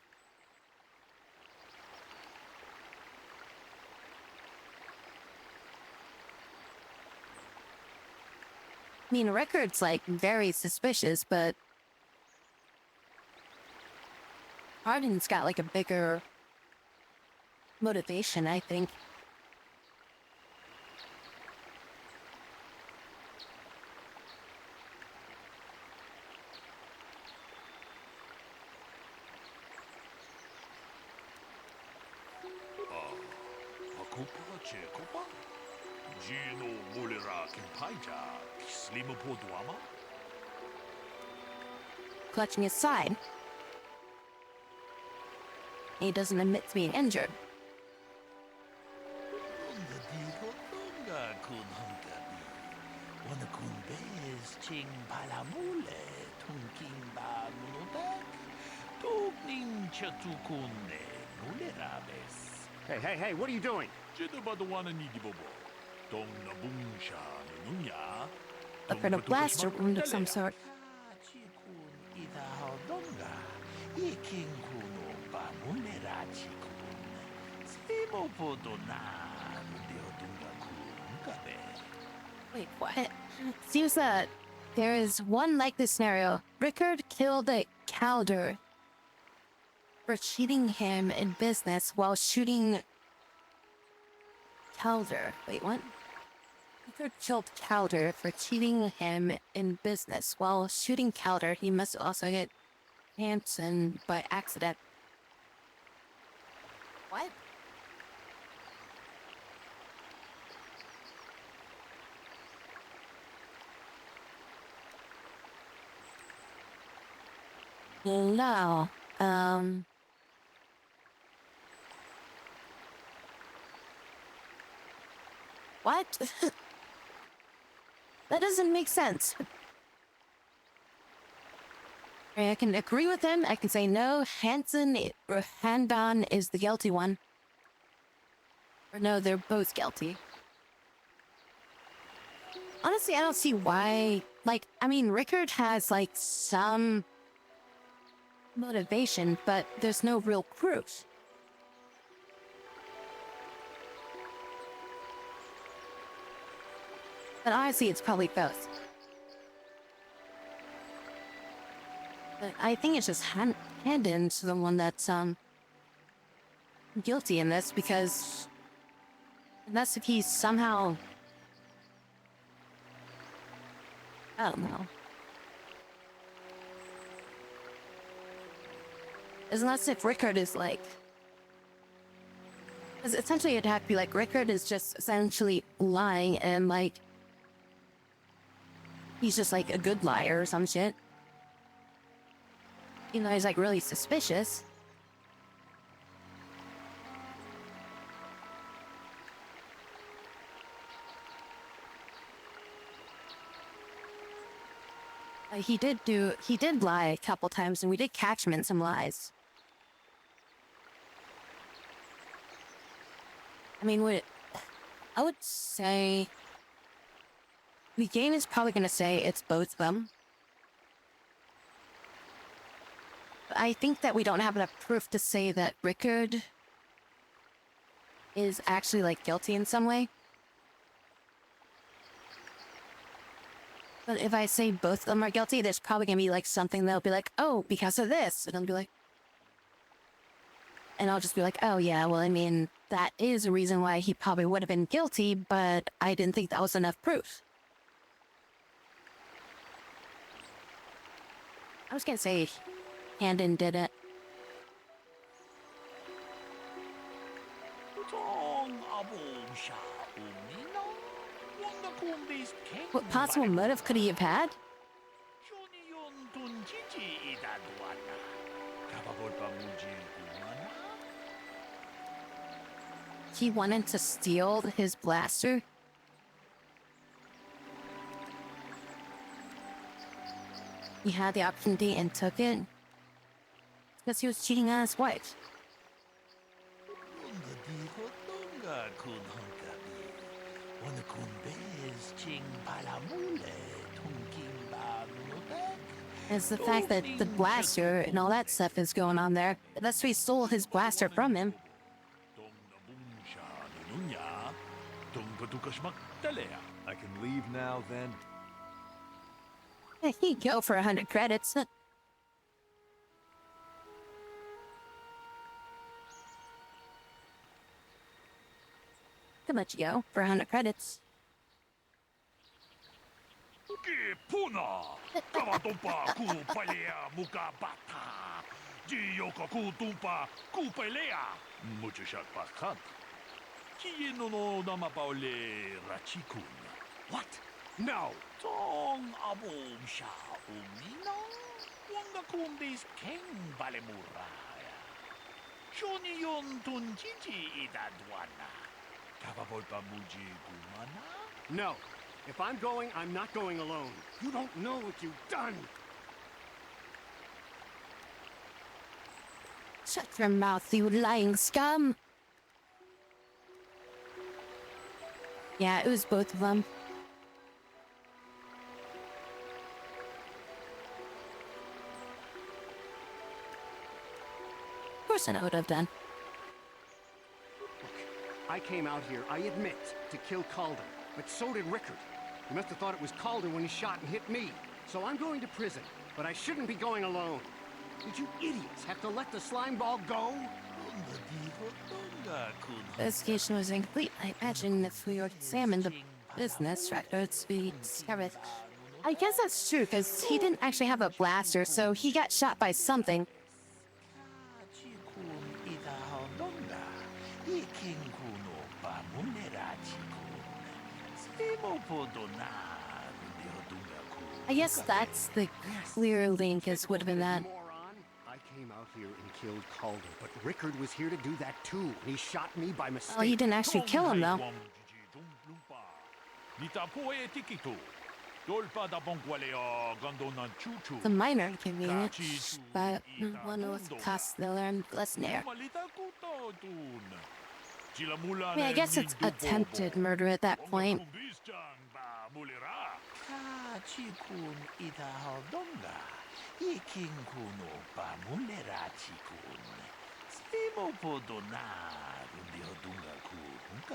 I mean, Rickard's like very suspicious, but Hardin's got like a bigger motivation, I think. Clutching his side. He doesn't admit to being injured. Hey, what are you doing? Look for a blaster wound of some sort. Wait, what? Seems that there is one like this scenario. Rickard killed a Calder for cheating him in business while shooting Calder. Wait, what? Rickard killed Calder for cheating him in business while shooting Calder. He must also hit Hansen by accident. What? No. What? That doesn't make sense. I can agree with him. I can say no. Hansen or Hanban is the guilty one. Or no, they're both guilty. Honestly, I don't see why. Like, I mean, Rickard has like some motivation, but there's no real proof. But honestly, it's probably both. But I think it's just Handen's the one that's guilty in this, because unless if he's somehow, I don't know. Unless if Rickard is like, because essentially it'd have to be like Rickard is just essentially lying and like he's just like a good liar or some shit. You know, he's like really suspicious. He did lie a couple times, and we did catch him in some lies. I mean, I would say the game is probably going to say it's both of them. But I think that we don't have enough proof to say that Rickard is actually, like, guilty in some way. But if I say both of them are guilty, there's probably going to be, like, something they'll be like, oh, because of this. And I'll be like... And I'll just be like, oh, yeah, well, I mean, that is a reason why he probably would have been guilty, but I didn't think that was enough proof. I was going to say Handon did it. What possible motive could he have had? He wanted to steal his blaster? He had the opportunity and took it? Because he was cheating on his wife. It's the fact that the blaster and all that stuff is going on there. That's why he stole his blaster from him. I can leave now, then? Yeah, he'd go for 100 credits. Could let you go for 100 credits. What? No! No. If I'm going, I'm not going alone. You don't know what you've done. Shut your mouth, you lying scum! Yeah, it was both of them. Of course I would have done. Look, I came out here, I admit, to kill Calder, but so did Rickard. He must have thought it was Calder when he shot and hit me. So I'm going to prison, but I shouldn't be going alone. Did you idiots have to let the slime ball go? The investigation was incomplete. I imagine if we examined the business records, we'd discover it. I guess that's true, because he didn't actually have a blaster, so he got shot by something. I guess that's the clear link, as would have been that. I came out here and killed Calder, but Rickard was here to do that too, and he shot me by mistake. Well, he didn't actually kill him, though. The minor inconvenience, but one with cost they'll learn lesson there. I mean, I guess it's attempted murder at that point.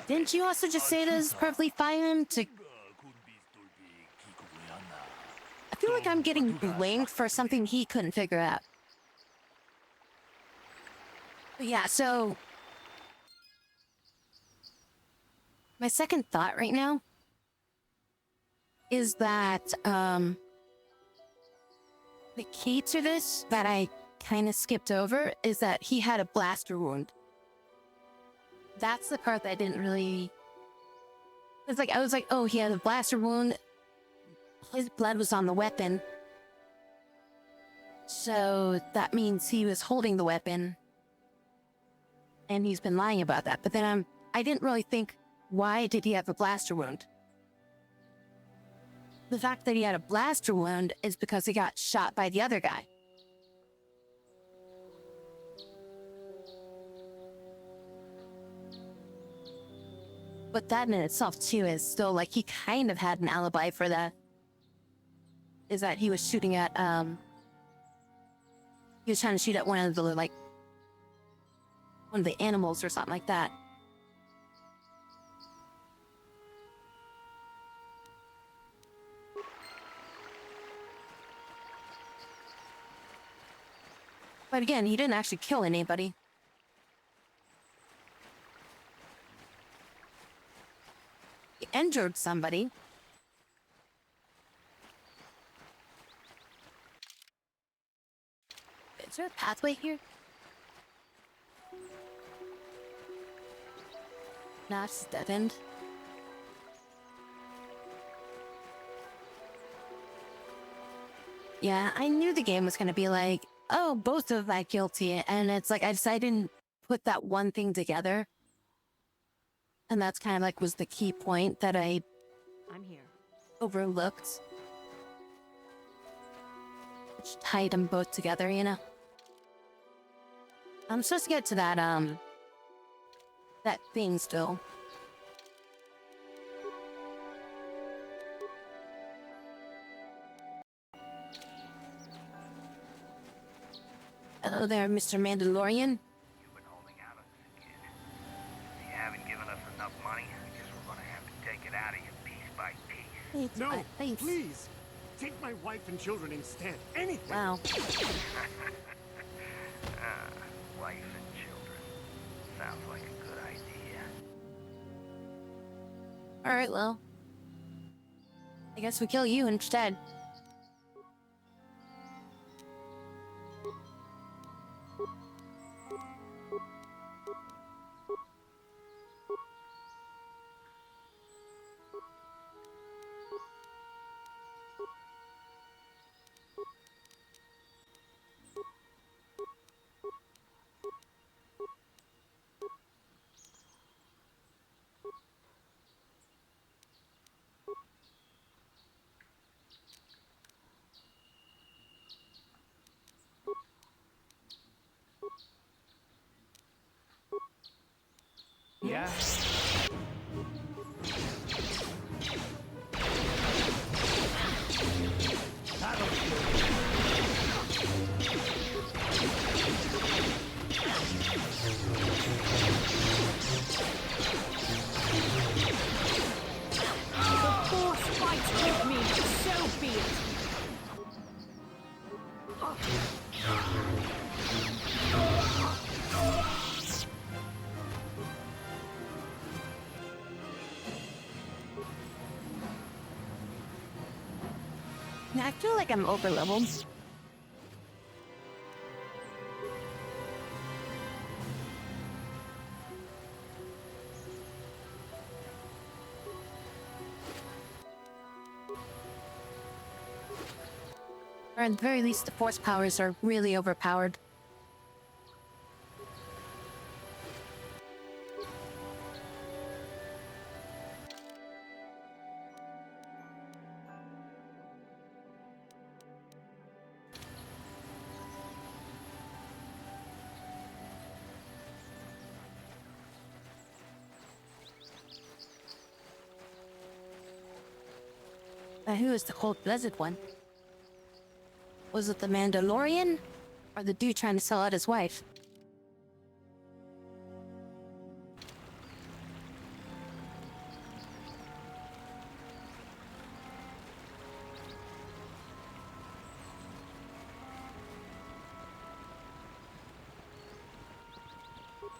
Didn't you also just say it is perfectly fine to... I feel like I'm getting blamed for something he couldn't figure out. But yeah, so... my second thought right now is that, the key to this that I kind of skipped over is that he had a blaster wound. That's the part that I didn't really... It's like, I was like, oh, he had a blaster wound. His blood was on the weapon. So that means he was holding the weapon. And he's been lying about that. But then I didn't really think, why did he have a blaster wound? The fact that he had a blaster wound is because he got shot by the other guy. But that in itself, too, is still, like, he kind of had an alibi for that. Is that he was shooting at, he was trying to shoot at one of the, like, one of the animals or something like that. But again, he didn't actually kill anybody. He injured somebody. Is there a pathway here? Nah, it's a dead end. Yeah, I knew the game was gonna be like, oh, both of that guilty, and it's like I didn't put that one thing together. And that's kind of like was the key point that I'm here. Overlooked. Which tied them both together, you know? I'm supposed to get to that, that thing still. Hello there, Mr. Mandalorian. You've been holding out on us, kid. If you haven't given us enough money, I guess we're gonna have to take it out of you piece by piece. No, please. Take my wife and children instead. Anything. Wow. Wife and children. Sounds like a good idea. Alright, well. I guess we kill you instead. Yeah? The Force fights with me, so be it. I feel like I'm overleveled. Or at the very least, the force powers are really overpowered. Who is the cold-blooded one? Was it the Mandalorian? Or the dude trying to sell out his wife?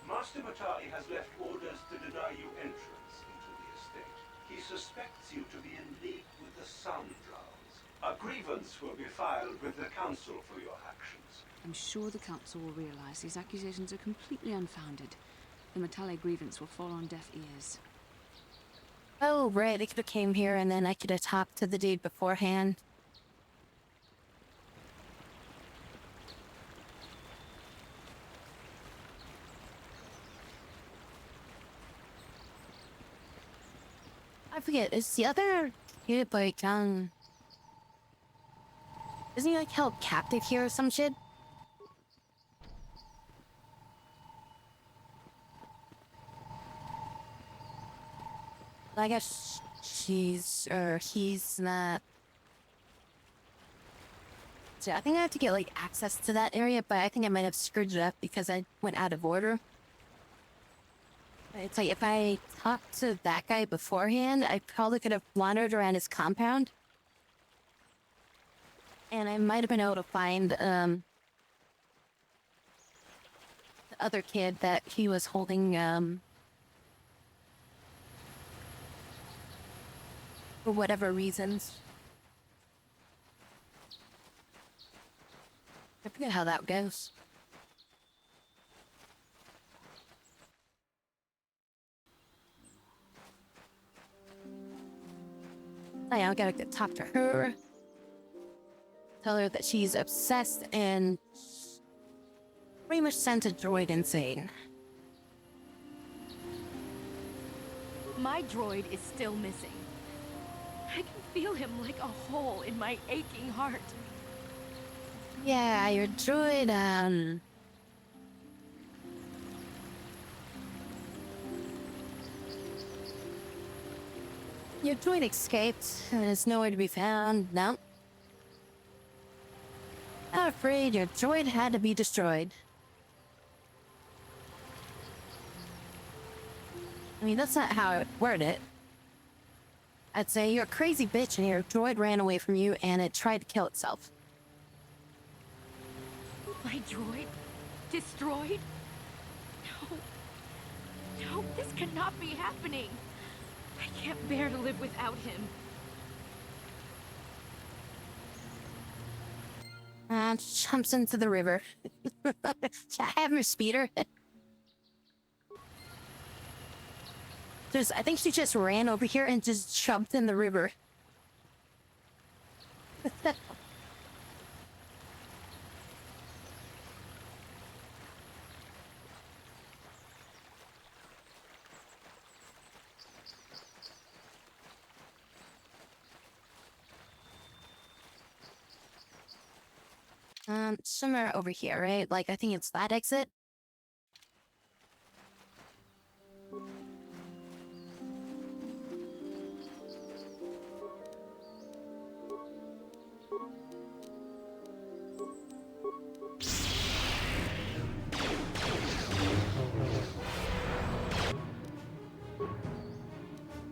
Master Matali has left orders to deny you entrance into the estate. He suspects you to be in league with the Sun Drowns. A grievance will be filed with the Council for your actions. I'm sure the Council will realize these accusations are completely unfounded. The Matale grievance will fall on deaf ears. Oh, right, I could have came here and then I could have talked to the dude beforehand. forget, is the other kid like, isn't he like held captive here or some shit? I guess she's, or he's not. So I think I have to get like access to that area, but I think I might have screwed it up because I went out of order. It's like if I talked to that guy beforehand, I probably could have wandered around his compound. And I might have been able to find the other kid that he was holding for whatever reasons. I forget how that goes. I gotta go talk to her. Tell her that she's obsessed and pretty much sent a droid insane. My droid is still missing. I can feel him like a hole in my aching heart. Yeah, your droid, your droid escaped and is nowhere to be found. No. I'm afraid your droid had to be destroyed. I mean, that's not how I would word it. I'd say you're a crazy bitch and your droid ran away from you and it tried to kill itself. My droid? Destroyed? No. No, this cannot be happening. I can't bear to live without him. Jumps into the river. Have her speeder. I think she just ran over here and just jumped in the river. Somewhere over here, right? Like, I think it's that exit.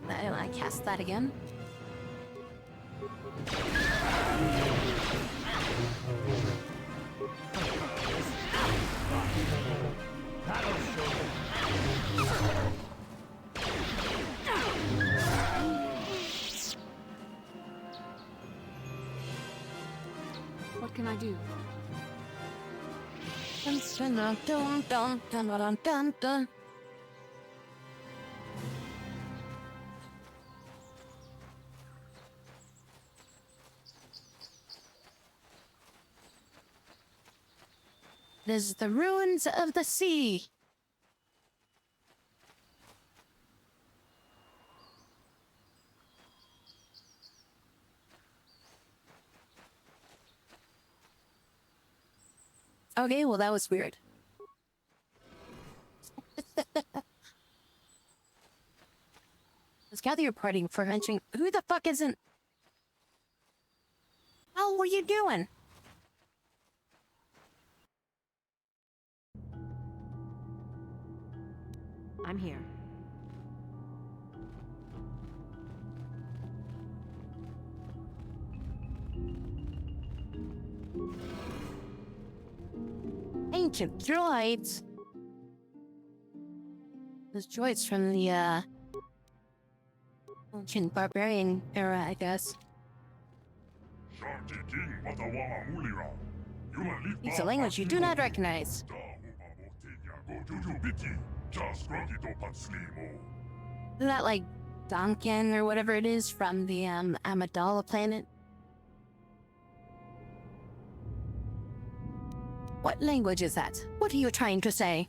I cast that again. What can I do? Dun, dun, dun, dun, dun, dun, dun. It is the ruins of the sea. Okay, well, that was weird. Let's gather your party for mentioning. Who the fuck isn't? How were you doing? I'm here. Ancient droids. Those droids from the ancient barbarian era, I guess. It's a language you do not recognize. Isn't that like Donkin or whatever it is from the Amidala planet? What language is that? What are you trying to say?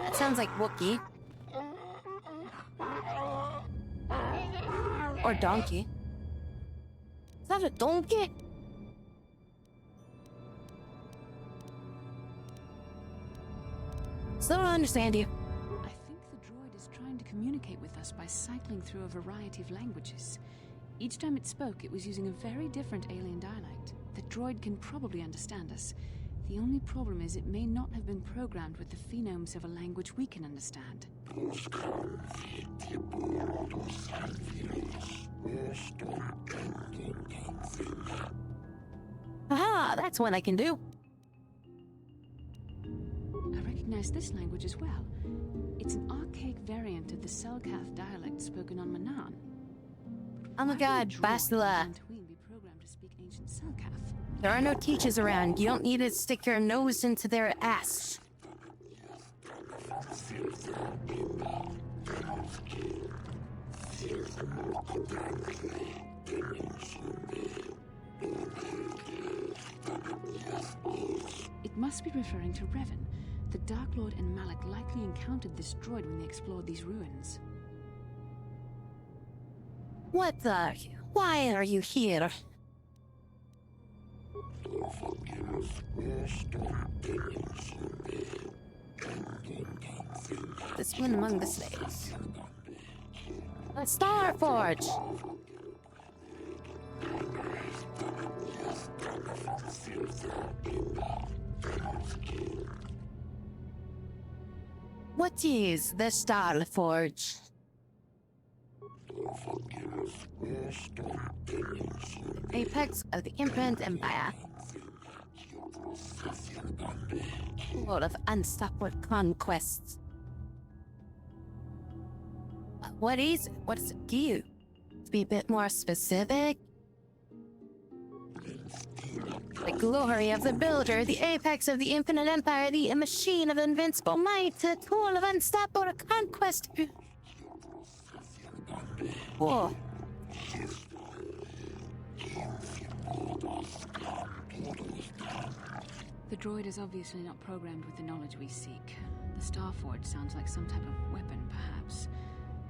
That sounds like Wookiee. Or donkey. Is that a donkey? Still don't understand you. I think the droid is trying to communicate with us by cycling through a variety of languages. Each time it spoke, it was using a very different alien dialect. The droid can probably understand us. The only problem is it may not have been programmed with the phonemes of a language we can understand. Aha, that's one I can do. I recognize this language as well. It's an archaic variant of the Selkath dialect spoken on Manan. Oh my god, Bastila. Dantooine be programmed to speak ancient Selkath? There are no teachers around. You don't need to stick your nose into their ass. It must be referring to Revan. The Dark Lord and Malak likely encountered this droid when they explored these ruins. What the? Why are you here? This one among the slaves. A Star Forge! What is the Star Forge? Apex of the Imprint Empire. Lord of unstoppable conquests. What is it? What does it give? To be a bit more specific? The glory of the builder, the apex of the infinite empire, the machine of invincible might, the tool of unstoppable conquest. Whoa. The droid is obviously not programmed with the knowledge we seek. The Starforge sounds like some type of weapon, perhaps.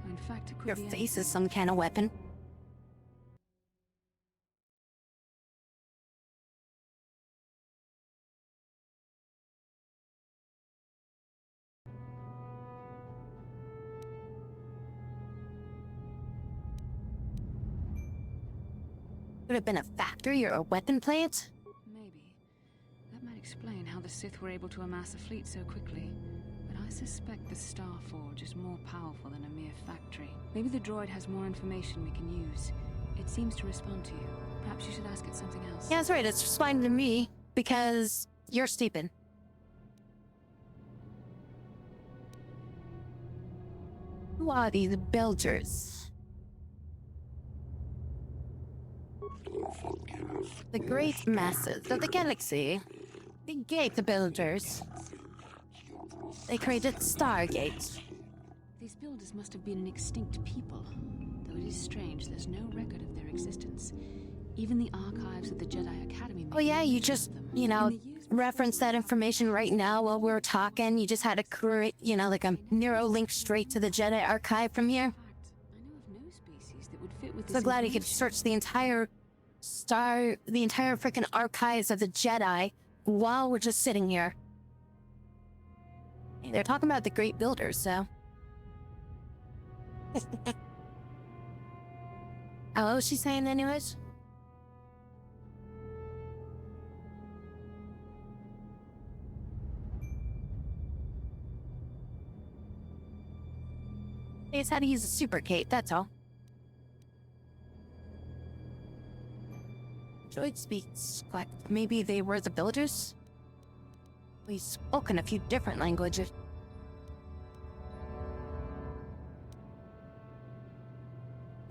Or in fact, it could Your be face is some kind of weapon. Could have been a factory or a weapon plant? Maybe. That might explain how the Sith were able to amass a fleet so quickly. But I suspect the Starforge is more powerful than a mere factory. Maybe the droid has more information we can use. It seems to respond to you. Perhaps you should ask it something else. Yeah, that's right. It's responding to me because you're stupid. Who are these builders? The great masses of the galaxy. The gate builders. They created Stargate. These builders must have been an extinct people. Though it is strange, there's no record of their existence. Even the archives of the Jedi Academy... Oh yeah, you just, you know, reference that information right now while we're talking. You just had to create, you know, like a neuro link straight to the Jedi archive from here. So glad you could search the entire freaking archives of the Jedi while we're just sitting here. Hey, they're talking about the great builders, so... Oh, what was she saying anyways? It's how to use a super cape, that's all. Droid speaks like maybe they were the builders? We spoke in a few different languages.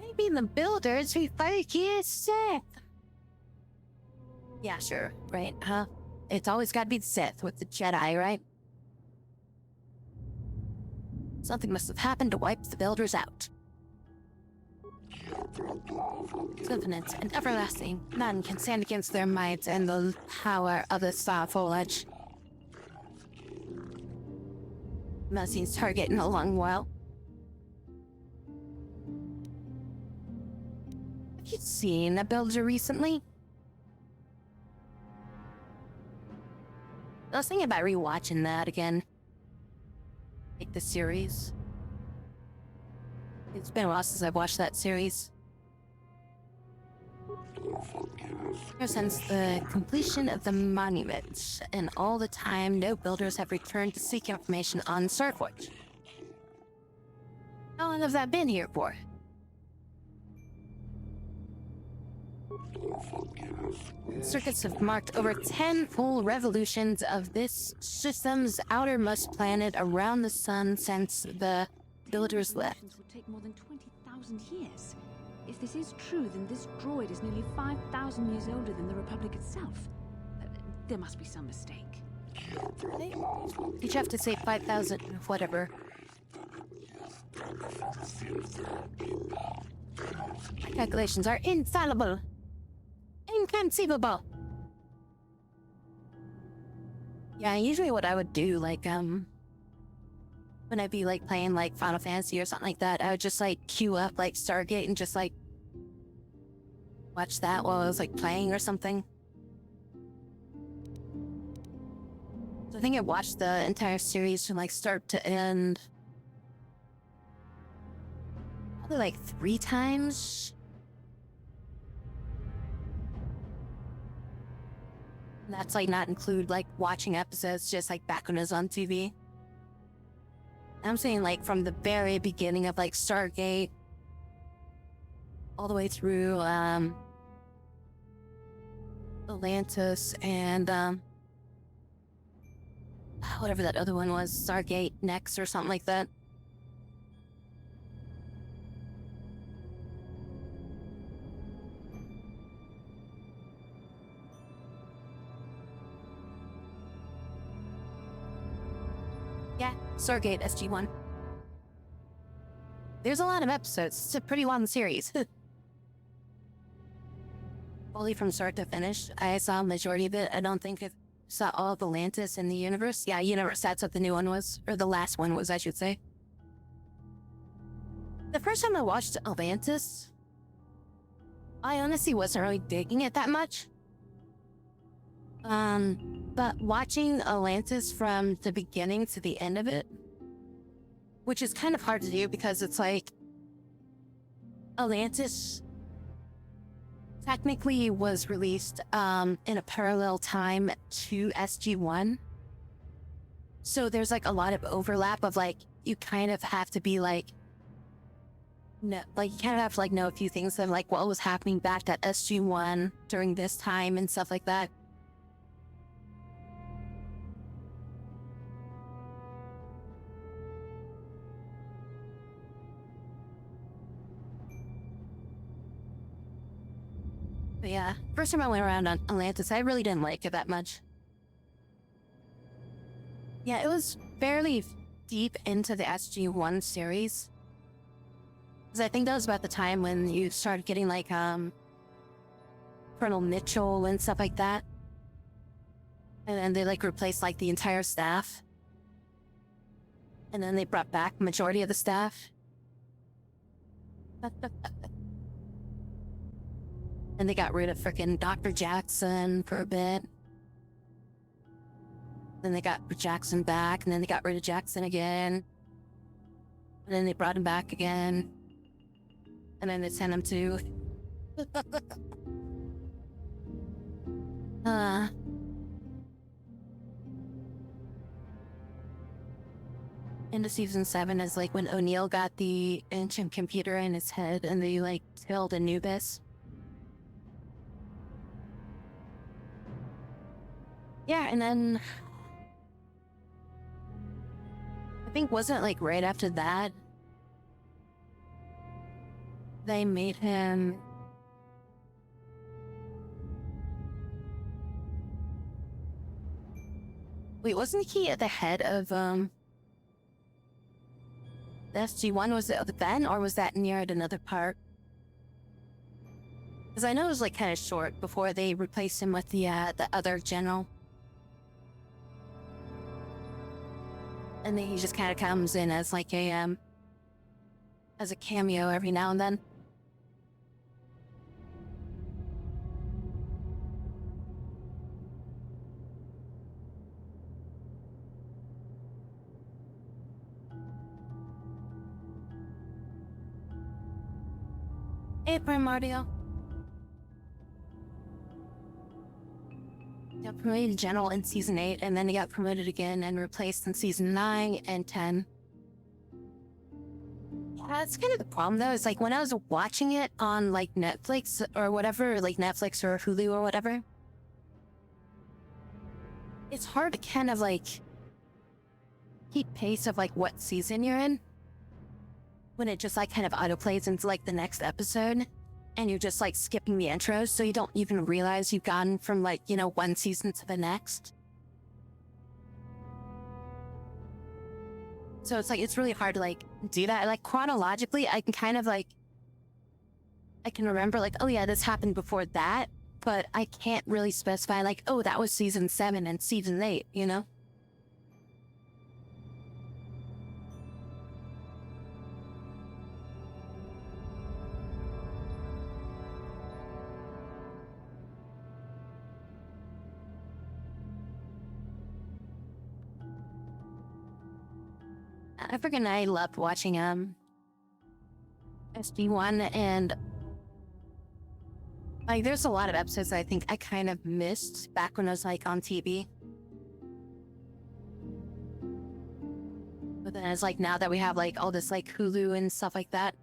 Maybe the builders we fight is Sith. Yeah, sure, right, huh? It's always gotta be the Sith with the Jedi, right? Something must have happened to wipe the builders out. Infinite and everlasting, none can stand against their might and the power of the Star Foliage. Messie's target in a long while. you seen a builder recently? I was thinking about rewatching that again. Like the series. It's been a while since I've watched that series. Ever since the completion of the monument, and all the time no builders have returned to seek information on Starforge. How long have that been here for? Circuits have marked over 10 full revolutions of this system's outermost planet around the sun since the builders left. Would take more than 20,000 years. If this is true, then this droid is nearly 5,000 years older than the Republic itself. There must be some mistake. You'd have to say 5,000, whatever. My calculations are infallible. Inconceivable. Yeah, usually what I would do, like, when I'd be, like, playing, like, Final Fantasy or something like that, I would just, like, queue up, like, Stargate and just, like, watch that while I was, like, playing or something. So I think I watched the entire series from, like, start to end. Probably, like, 3 times. And that's, like, not include, like, watching episodes, just, like, back when it was on TV. I'm saying, like, from the very beginning of, like, Stargate, all the way through, Atlantis, and, whatever that other one was, Stargate Next or something like that. Yeah, Stargate SG-1. There's a lot of episodes. It's a pretty long series. Fully from start to finish. I saw a majority of it. I don't think I saw all of Atlantis in the universe. Yeah, universe, that's what the new one was. Or the last one was, I should say. The first time I watched Atlantis, I honestly wasn't really digging it that much. But watching Atlantis from the beginning to the end of it, which is kind of hard to do because it's like, Atlantis technically was released in a parallel time to SG-1. So there's like a lot of overlap of like, you kind of have to be like, no, like you kind of have to like know a few things of like what was happening back at SG-1 during this time and stuff like that. But yeah, first time I went around on Atlantis, I really didn't like it that much. Yeah, it was fairly deep into the SG-1 series. Because I think that was about the time when you started getting like, Colonel Mitchell and stuff like that. And then they like replaced like the entire staff. And then they brought back majority of the staff. And they got rid of frickin' Dr. Jackson for a bit. Then they got Jackson back, and then they got rid of Jackson again. And then they brought him back again. And then they sent him to... Into season 7 is like when O'Neill got the ancient computer in his head and they like killed Anubis. Yeah, and then I think wasn't it like right after that they made him wait, wasn't he at the head of the SG-1? Was it then, or was that near another part? Because I know it was like kind of short before they replaced him with the other general. And then he just kind of comes in as like a cameo every now and then. Hey, Primordial. He got promoted general in season 8, and then he got promoted again and replaced in season 9 and 10. Yeah, that's kind of the problem, though. Is like when I was watching it on like Netflix or whatever, like Netflix or Hulu or whatever, it's hard to kind of like keep pace of like what season you're in when it just like kind of autoplays into like the next episode and you're just like skipping the intro, so you don't even realize you've gone from like, you know, one season to the next. So it's like, it's really hard to like do that. Like chronologically, I can kind of like, I can remember like, oh yeah, this happened before that, but I can't really specify like, oh, that was season 7 and season 8, you know? I loved watching SG1, and like there's a lot of episodes that I think I kind of missed back when I was like on TV. But then it's like now that we have like all this like Hulu and stuff like that,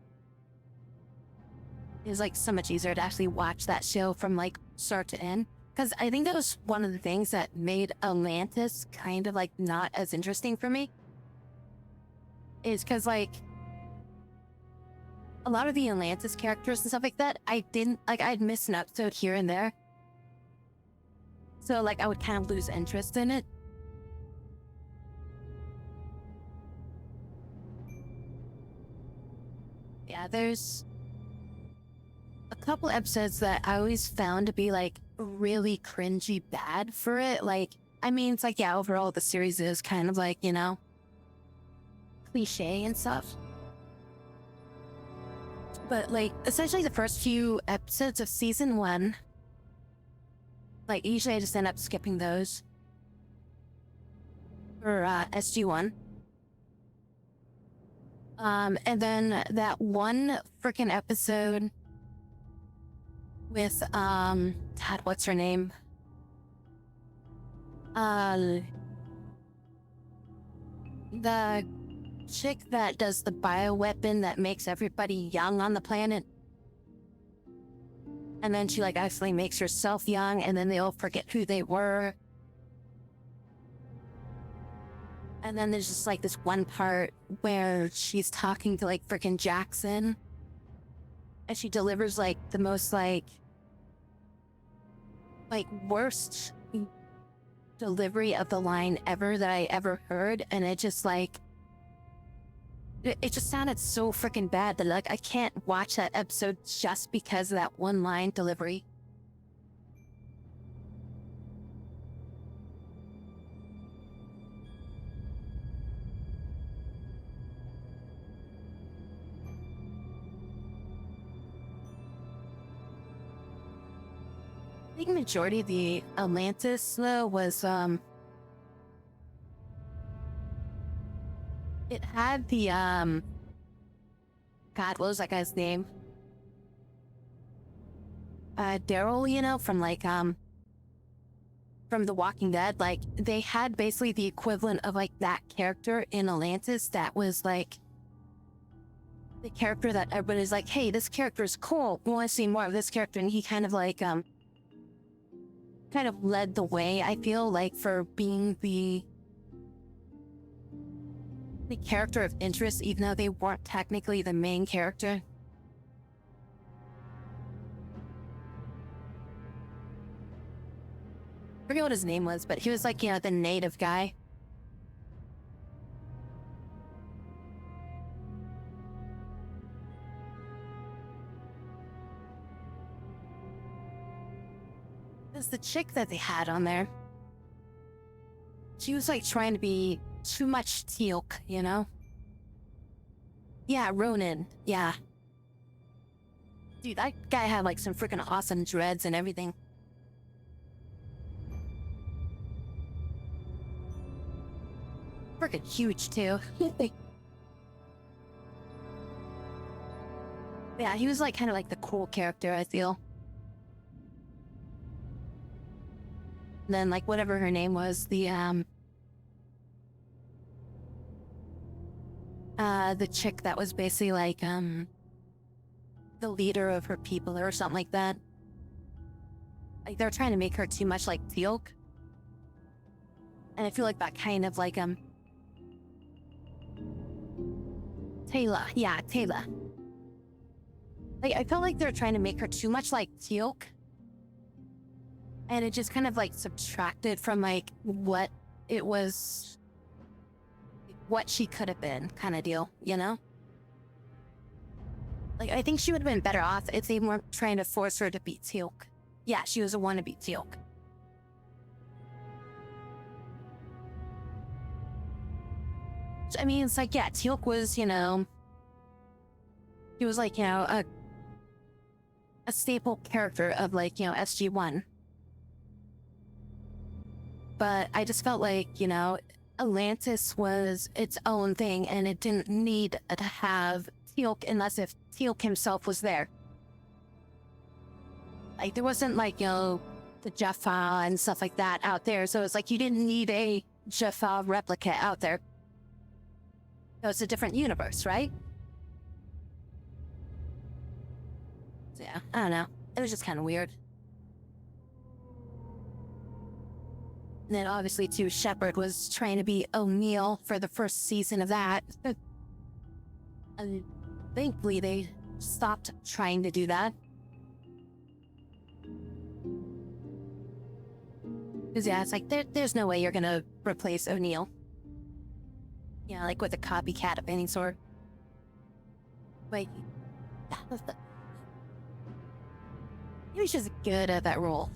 it's like so much easier to actually watch that show from like start to end. Because I think that was one of the things that made Atlantis kind of like not as interesting for me. Is because like a lot of the Atlantis characters and stuff like that, I didn't like, I'd miss an episode here and there, so like I would kind of lose interest in it. Yeah, there's a couple episodes that I always found to be like really cringy bad for it. Like, I mean, it's like, yeah, overall the series is kind of like, you know, cliche and stuff. But like, essentially the first few episodes of season 1, like usually I just end up skipping those for SG1. And then that one freaking episode with, God, what's her name? The chick that does the bioweapon that makes everybody young on the planet. And then she like actually makes herself young, and then they all forget who they were. And then there's just like this one part where she's talking to like freaking Jackson, and she delivers like the most like worst delivery of the line ever that I ever heard, and it just like it just sounded so freaking bad that like I can't watch that episode just because of that one line delivery. I think majority of the Atlantis though was it had the God, what was that guy's name? Daryl, you know, from like from The Walking Dead. Like they had basically the equivalent of like that character in Atlantis that was like the character that everybody's like, hey, this character is cool, we want to see more of this character. And he kind of like kind of led the way, I feel like, for being the character of interest, even though they weren't technically the main character. I forget what his name was, but he was like, you know, the native guy. There's the chick that they had on there. She was like trying to be too much Teal'c, you know? Yeah, Ronan, yeah. Dude, that guy had like some freaking awesome dreads and everything. Freaking huge too. Yeah, he was like kind of like the cool character, I feel. And then like whatever her name was, the chick that was basically like the leader of her people or something like that. Like they're trying to make her too much like Teal'c. And I feel like that kind of like Taylor. Yeah, Taylor. Like I felt like they're trying to make her too much like Teal'c. And it just kind of like subtracted from like what it was, what she could have been kind of deal, you know? Like I think she would have been better off if they weren't trying to force her to be Teal'c. Yeah, she was a wannabe Teal'c. I mean, it's like, yeah, Teal'c was, you know, he was like, you know, a staple character of like, you know, SG-1. But I just felt like, you know, Atlantis was its own thing and it didn't need to have Teal'c unless if Teal'c himself was there. Like, there wasn't like, you know, the Jaffa and stuff like that out there. So it's like, you didn't need a Jaffa replica out there. So it's a different universe, right? So yeah, I don't know. It was just kind of weird. And then obviously too, Shepard was trying to be O'Neill for the first season of that. And thankfully they stopped trying to do that. Because yeah, it's like, there's no way you're gonna replace O'Neill. Yeah, like with a copycat of any sort. Wait. He was just good at that role.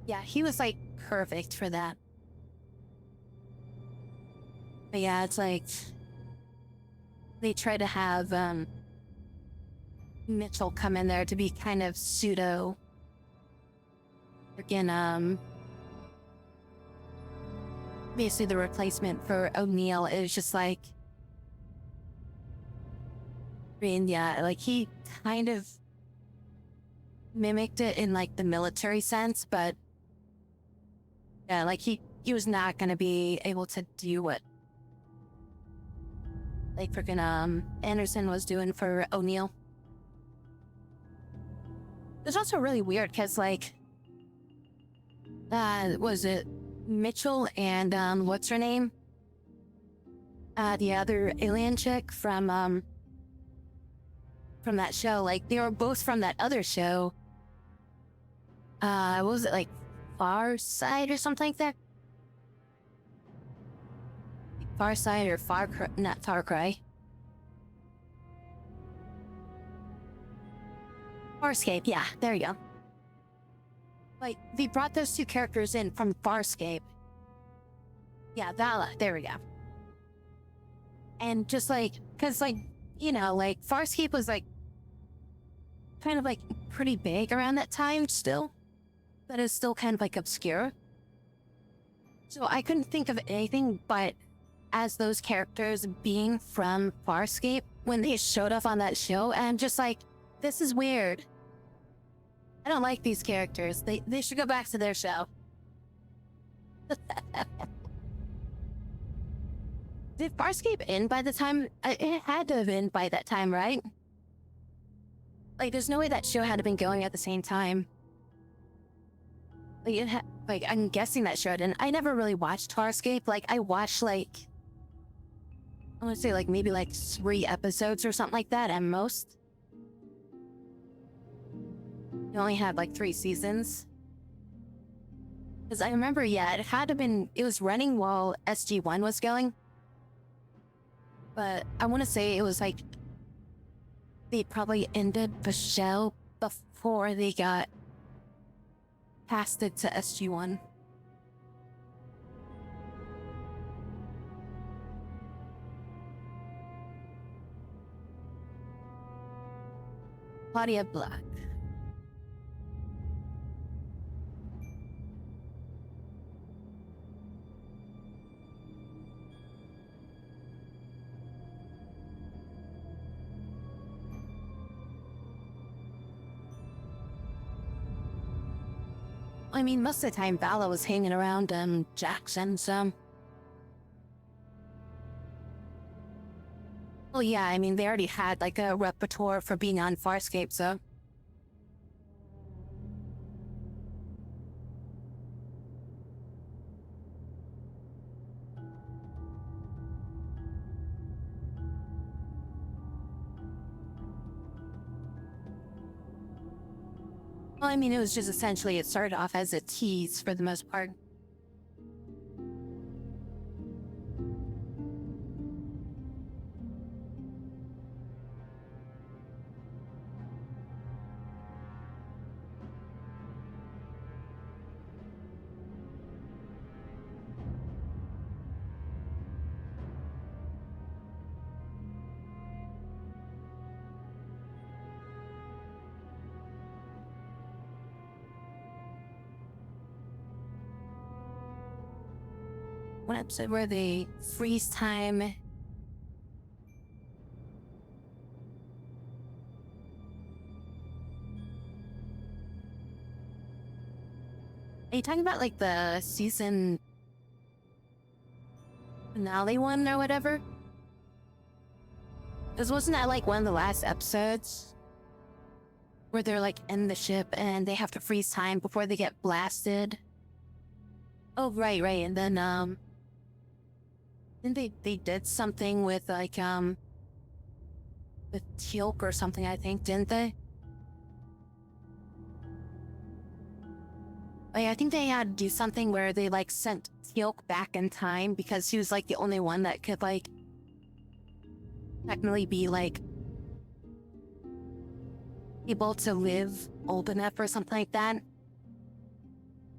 Yeah, he was like perfect for that. But yeah, it's like they try to have Mitchell come in there to be kind of pseudo freaking basically the replacement for O'Neill. It was just like, I mean, yeah, like he kind of mimicked it in like the military sense, but yeah, like he was not gonna be able to do what like freaking Anderson was doing for O'Neill. It's also really weird because like was it Mitchell and what's her name? The other alien chick from that show, like they were both from that other show. What was it, like Far Side or something like that? Far Side or Far Cry, not Far Cry. Farscape, yeah, there you go. Like, they brought those two characters in from Farscape. Yeah, Vala, there we go. And just like, cause like, you know, like Farscape was like, kind of like pretty big around that time still. But it's still kind of like obscure. So I couldn't think of anything but as those characters being from Farscape when they showed up on that show, and I'm just like, this is weird. I don't like these characters. They should go back to their show. Did Farscape end by the time? It had to have ended by that time, right? Like, there's no way that show had to been going at the same time. Like, I'm guessing that show didn't. I never really watched Farscape. Like, I watched, like, I want to say, like, maybe, like, 3 episodes or something like that at most. You only had, like, 3 seasons. Because I remember, yeah, it had to have been, it was running while SG-1 was going. But I want to say it was, like, they probably ended the show before they got passed it to SG-1. Claudia Black. I mean, most of the time Vala was hanging around Jackson, so... Well, yeah, I mean, they already had, like, a repertoire for being on Farscape, so... Well, I mean, it was just essentially, it started off as a tease for the most part. One episode where they freeze time. Are you talking about like the season finale one or whatever? Because wasn't that like one of the last episodes? Where they're like in the ship and they have to freeze time before they get blasted? Oh, right. And then, then they did something with like, with Teal'c or something, I think, didn't they? Oh, yeah, I think they had to do something where they like sent Teal'c back in time because he was like the only one that could like technically be like able to live old enough or something like that.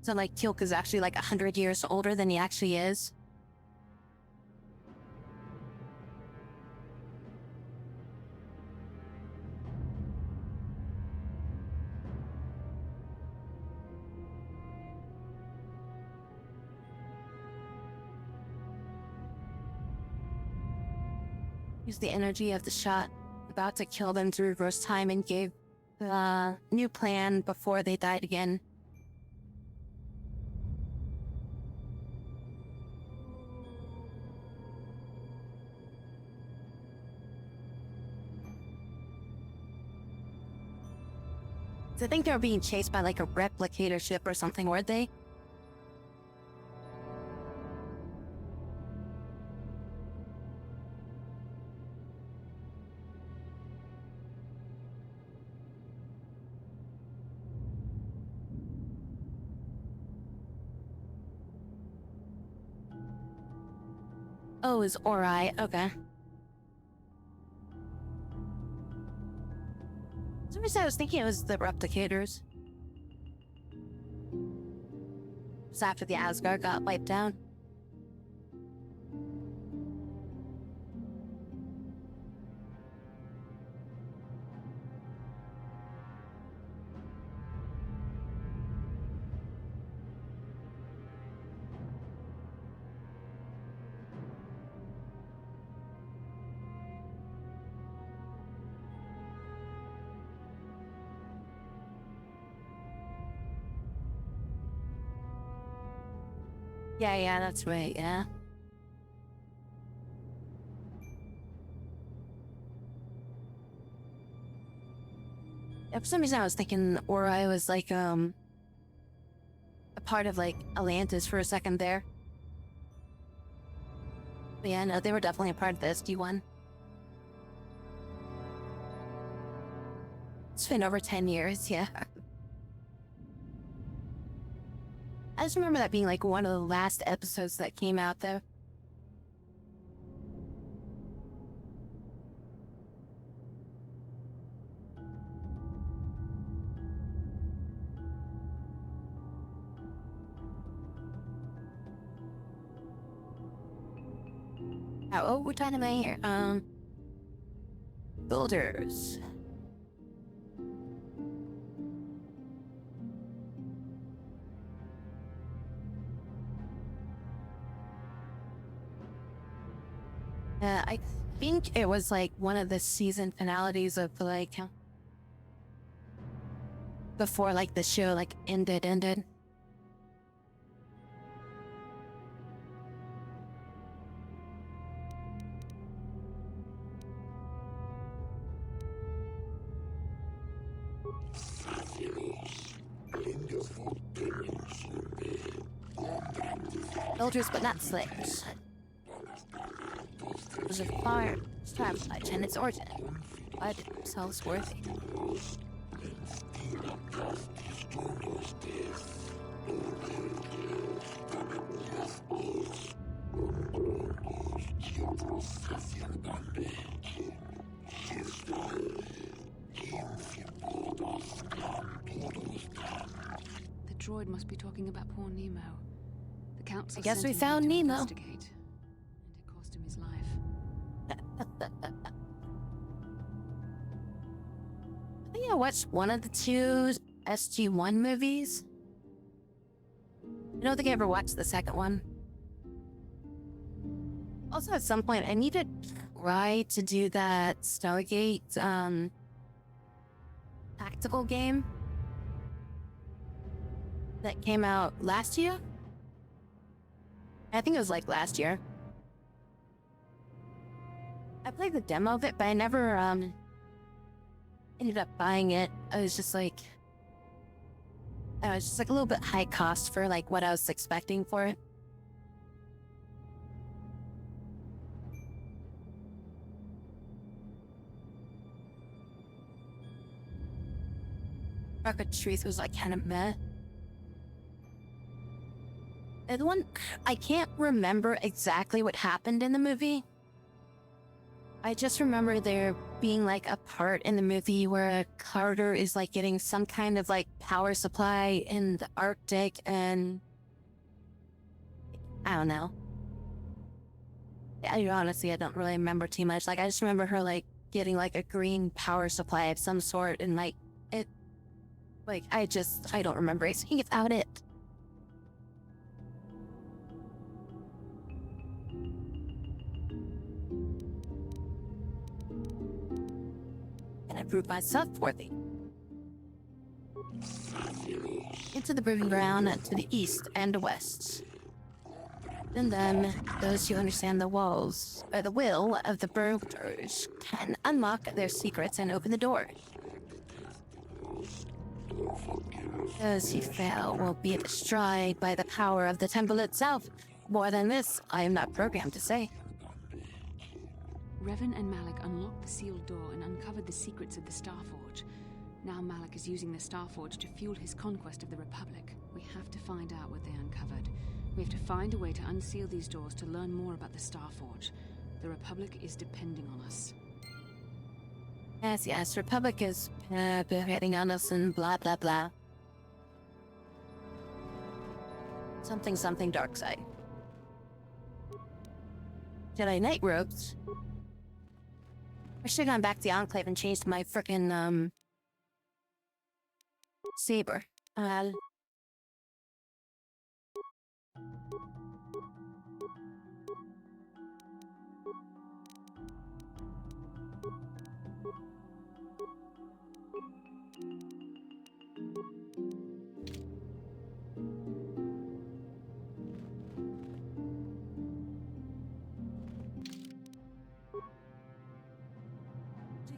So like Teal'c is actually like 100 years older than he actually is. Used the energy of the shot about to kill them to reverse time and gave the new plan before they died again. So I think they were being chased by like a replicator ship or something, weren't they? Oh, it's Ori. Okay. For some reason I was thinking it was the replicators. Just after the Asgard got wiped out. Yeah, that's right, yeah. Yeah, for some reason I was thinking Ori was like, a part of like Atlantis for a second there. But yeah, no, they were definitely a part of the SD1. It's been over 10 years, yeah. I just remember that being like one of the last episodes that came out though. Oh, we're talking about here. Builders. I think it was like one of the season finalities of like before like the show like ended. Soldiers, but not slaves. It was a fire established and its origin, but themselves worthy. The droid must be talking about poor Nemo. The council I guess sent we him found here to Nemo. investigate, and it cost him his life. I think I watched one of the two SG-1 movies. I don't think I ever watched the second one. Also, at some point, I need to try to do that Stargate, tactical game that came out last year. I think it was like last year. I played the demo of it, but I never, ended up buying it. I was just like a little bit high cost for like what I was expecting for it. Rocket Truth was like kind of meh. And the one, I can't remember exactly what happened in the movie. I just remember there being like a part in the movie where Carter is like getting some kind of like power supply in the Arctic, and I don't know. Honestly, I don't really remember too much. Like, I just remember her like getting like a green power supply of some sort, and like it, like I don't remember anything about it. And I proved myself worthy. Into the proving ground to the east and the west. And then those who understand the walls, or the will of the burglars, can unlock their secrets and open the door. Those who fail will be destroyed by the power of the temple itself. More than this, I am not programmed to say. Revan and Malik unlocked the sealed door and uncovered the secrets of the Starforge. Now Malik is using the Starforge to fuel his conquest of the Republic. We have to find out what they uncovered. We have to find a way to unseal these doors to learn more about the Starforge. The Republic is depending on us. Yes, Republic is beheading on us and blah blah blah. Something dark side. Jedi Knight robes. I should have gone back to the Enclave and changed my frickin' saber.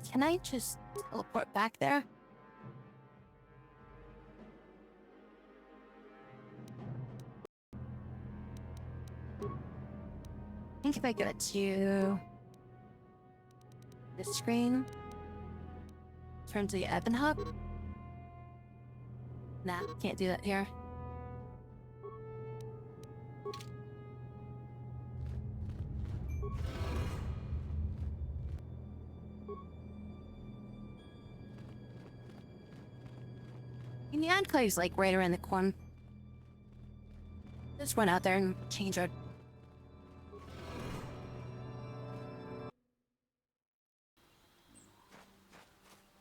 Can I just teleport back there? I think if I go to this screen, turn to the Evan Hub. Nah, can't do that here. And the Enclave's like right around the corner. Just run out there and change our...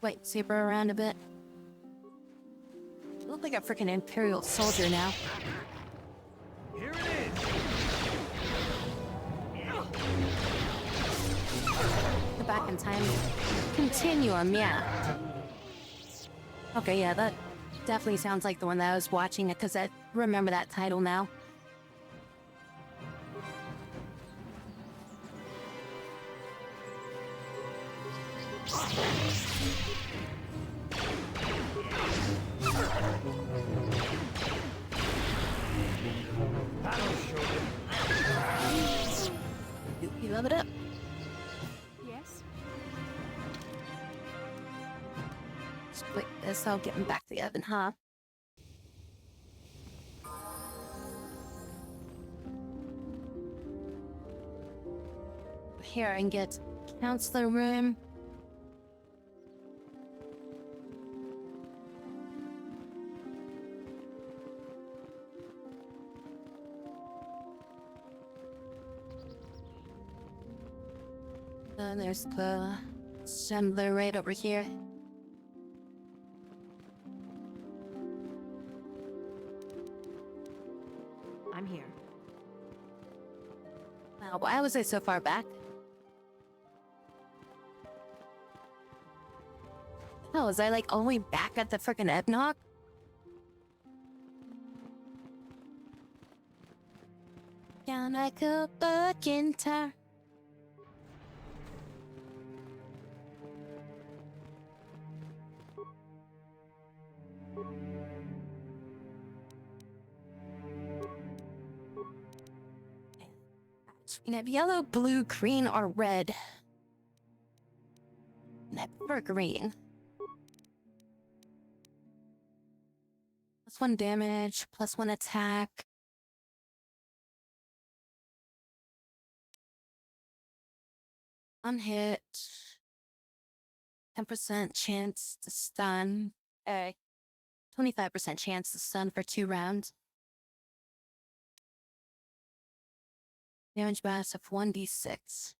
Wait, saber around a bit. I look like a freaking Imperial soldier now. Here it is! back in time. Continuum, yeah. Okay, yeah, that definitely sounds like the one that I was watching, because I remember that title now. You love it up. Yes? Split this, I'll get him back to the oven, huh? Here, I can get counselor room. There's the assembler right over here. I'm here. Wow, why was I so far back? Oh, was I like all the way back at the frickin' Ebnog? Down like a fucking tower. We can have yellow, blue, green, or red. Never green. +1 damage, +1 attack. Unhit. 10% chance to stun. 25% chance to stun for 2 rounds. Damage bonus of 1d6.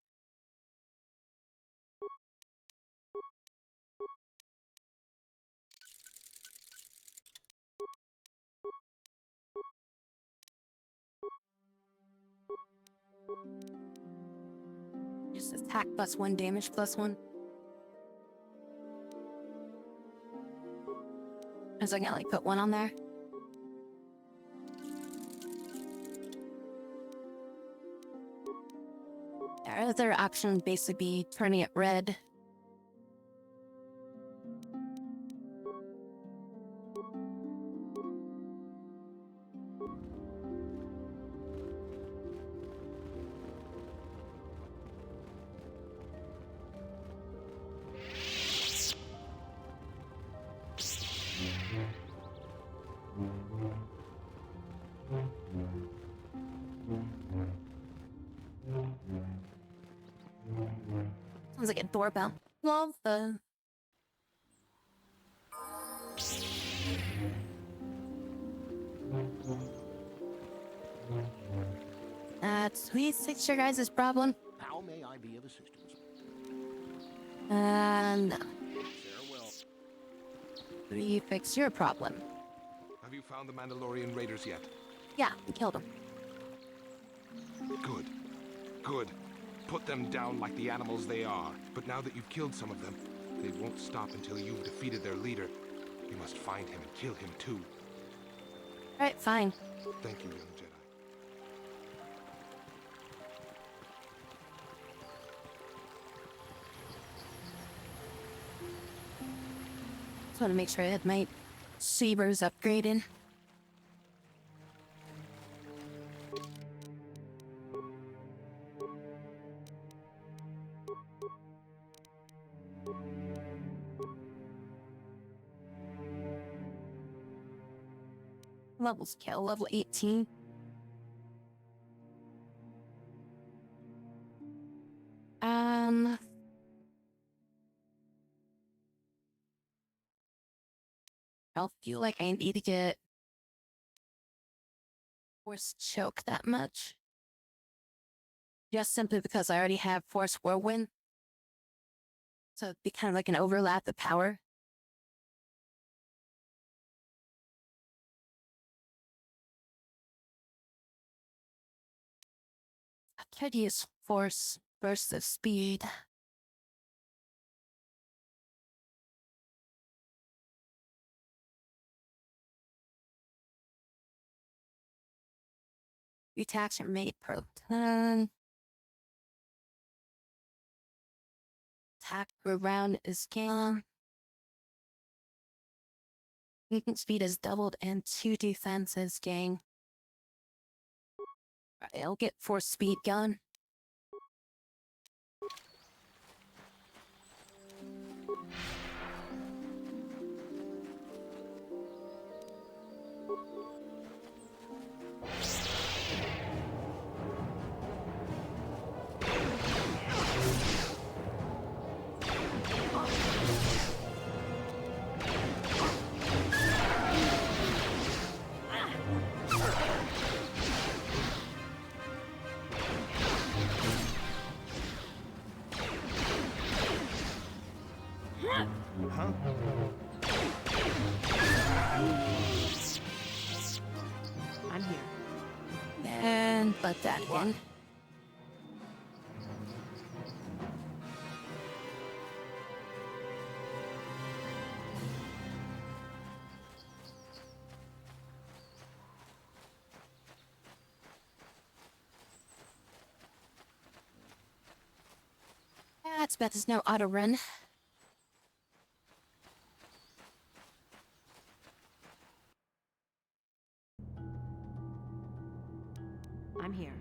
Just attack +1, damage +1. Is I gonna like put 1 on there? Our other option would basically be turning it red. Sounds like a doorbell. Love the... That's fix your guys' problem. How may I be of assistance? And... Farewell. We fix your problem. Have you found the Mandalorian raiders yet? Yeah, we killed them. Good. Good. Put them down like the animals they are. But now that you've killed some of them, they won't stop until you've defeated their leader. You must find him and kill him too. Alright, fine. Thank you, young Jedi. Just want to make sure I had my sabers upgraded. Level scale, level 18. I don't feel like I need to get Force Choke that much. Just simply because I already have Force Whirlwind. So it'd be kind of like an overlap of power. I could use Force Burst of Speed. Attachment made per turn. Attack per round is gone. Movement speed is doubled and 2 defenses gain. I'll get 4 speed gun. Huh? I'm here. And but that again. That's bad. There's no auto run. I'm here.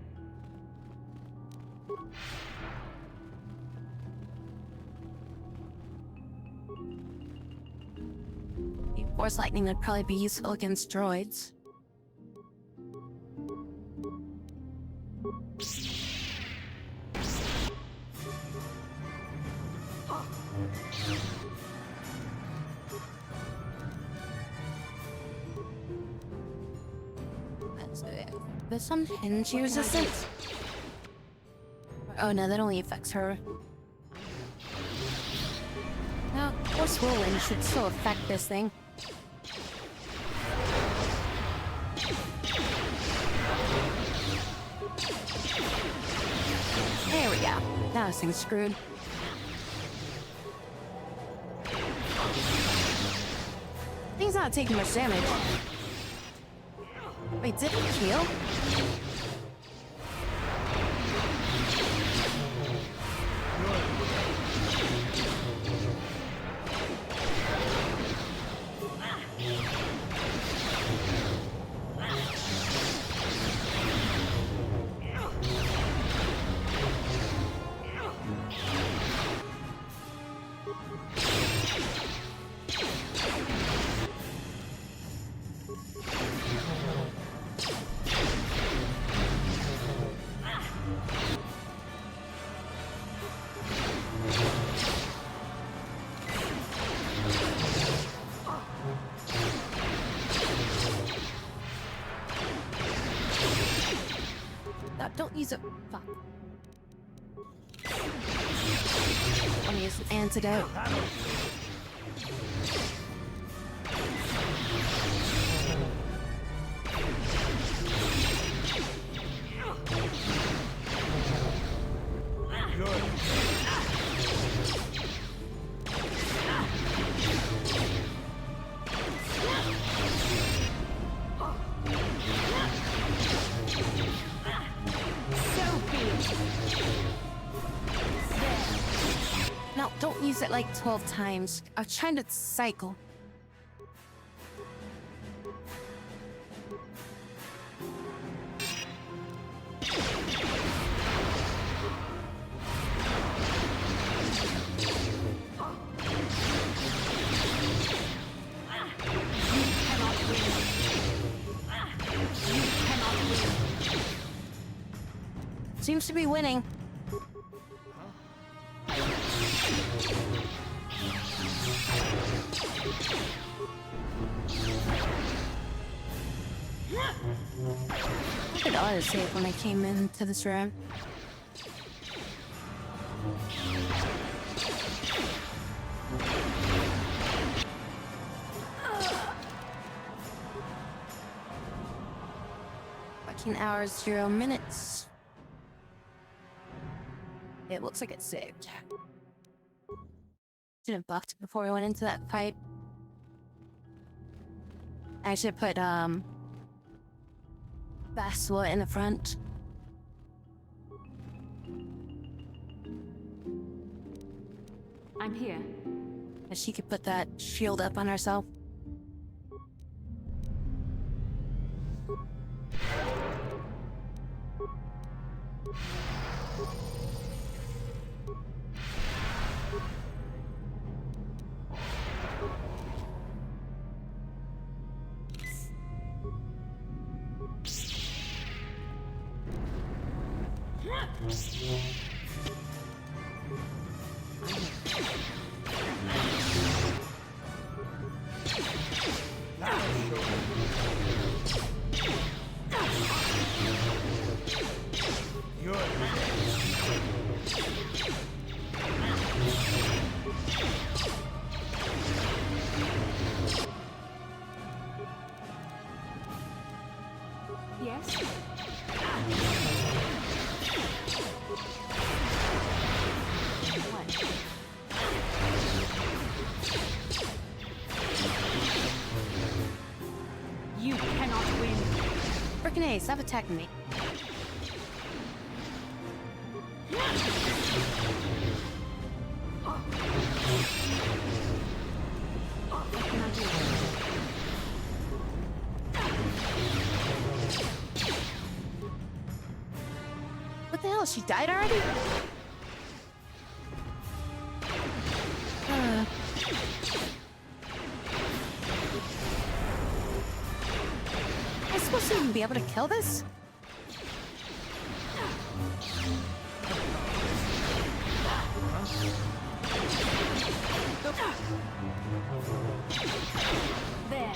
Force lightning would probably be useful against droids. This one hinge resistance. Oh no, that only affects her. Now, Force Whirlwind should still affect this thing. There we go. Now this thing's screwed. Thing's not taking much damage. Wait, did it heal? Don't use it. Fuck. I'm gonna use an antidote. No, don't use it like 12 times. I'm trying to cycle. Seems to be winning. I did autosave when I came into this room. Hours, 0 minutes. It looks like it's saved. Should have buffed it before we went into that fight. I should put Basilisk in the front. I'm here. And she could put that shield up on herself. Yes? What? You cannot win. Frickin' A, stop attacking me. What can I do? What the hell? She died already? Am I supposed to even be able to kill this? There.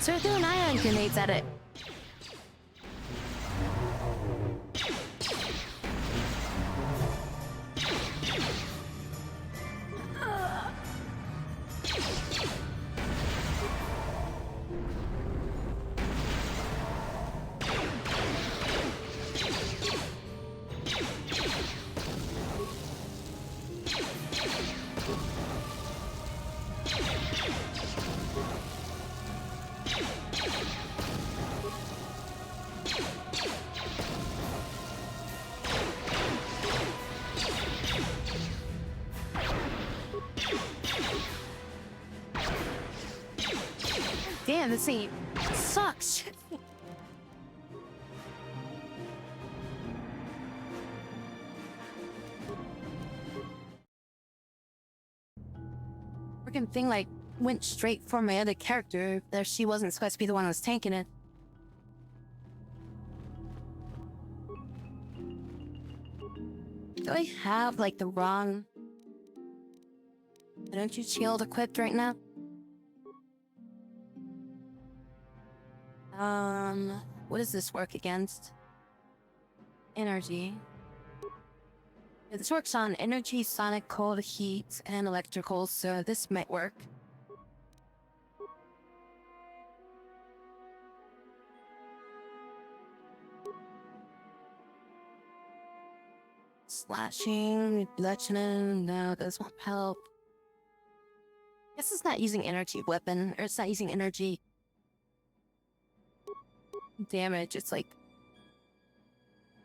So they're throwing ion grenades at it. Damn, this scene sucks. Freaking thing like went straight for my other character. There, she wasn't supposed to be the one who was tanking it. Do I have like the wrong? Don't you shield equipped right now? What does this work against? Energy. Yeah, this works on energy, sonic, cold, heat, and electrical, so this might work. Slashing, bludgeoning, no, those won't help. Guess it's not using energy weapon, or it's not using energy damage, it's like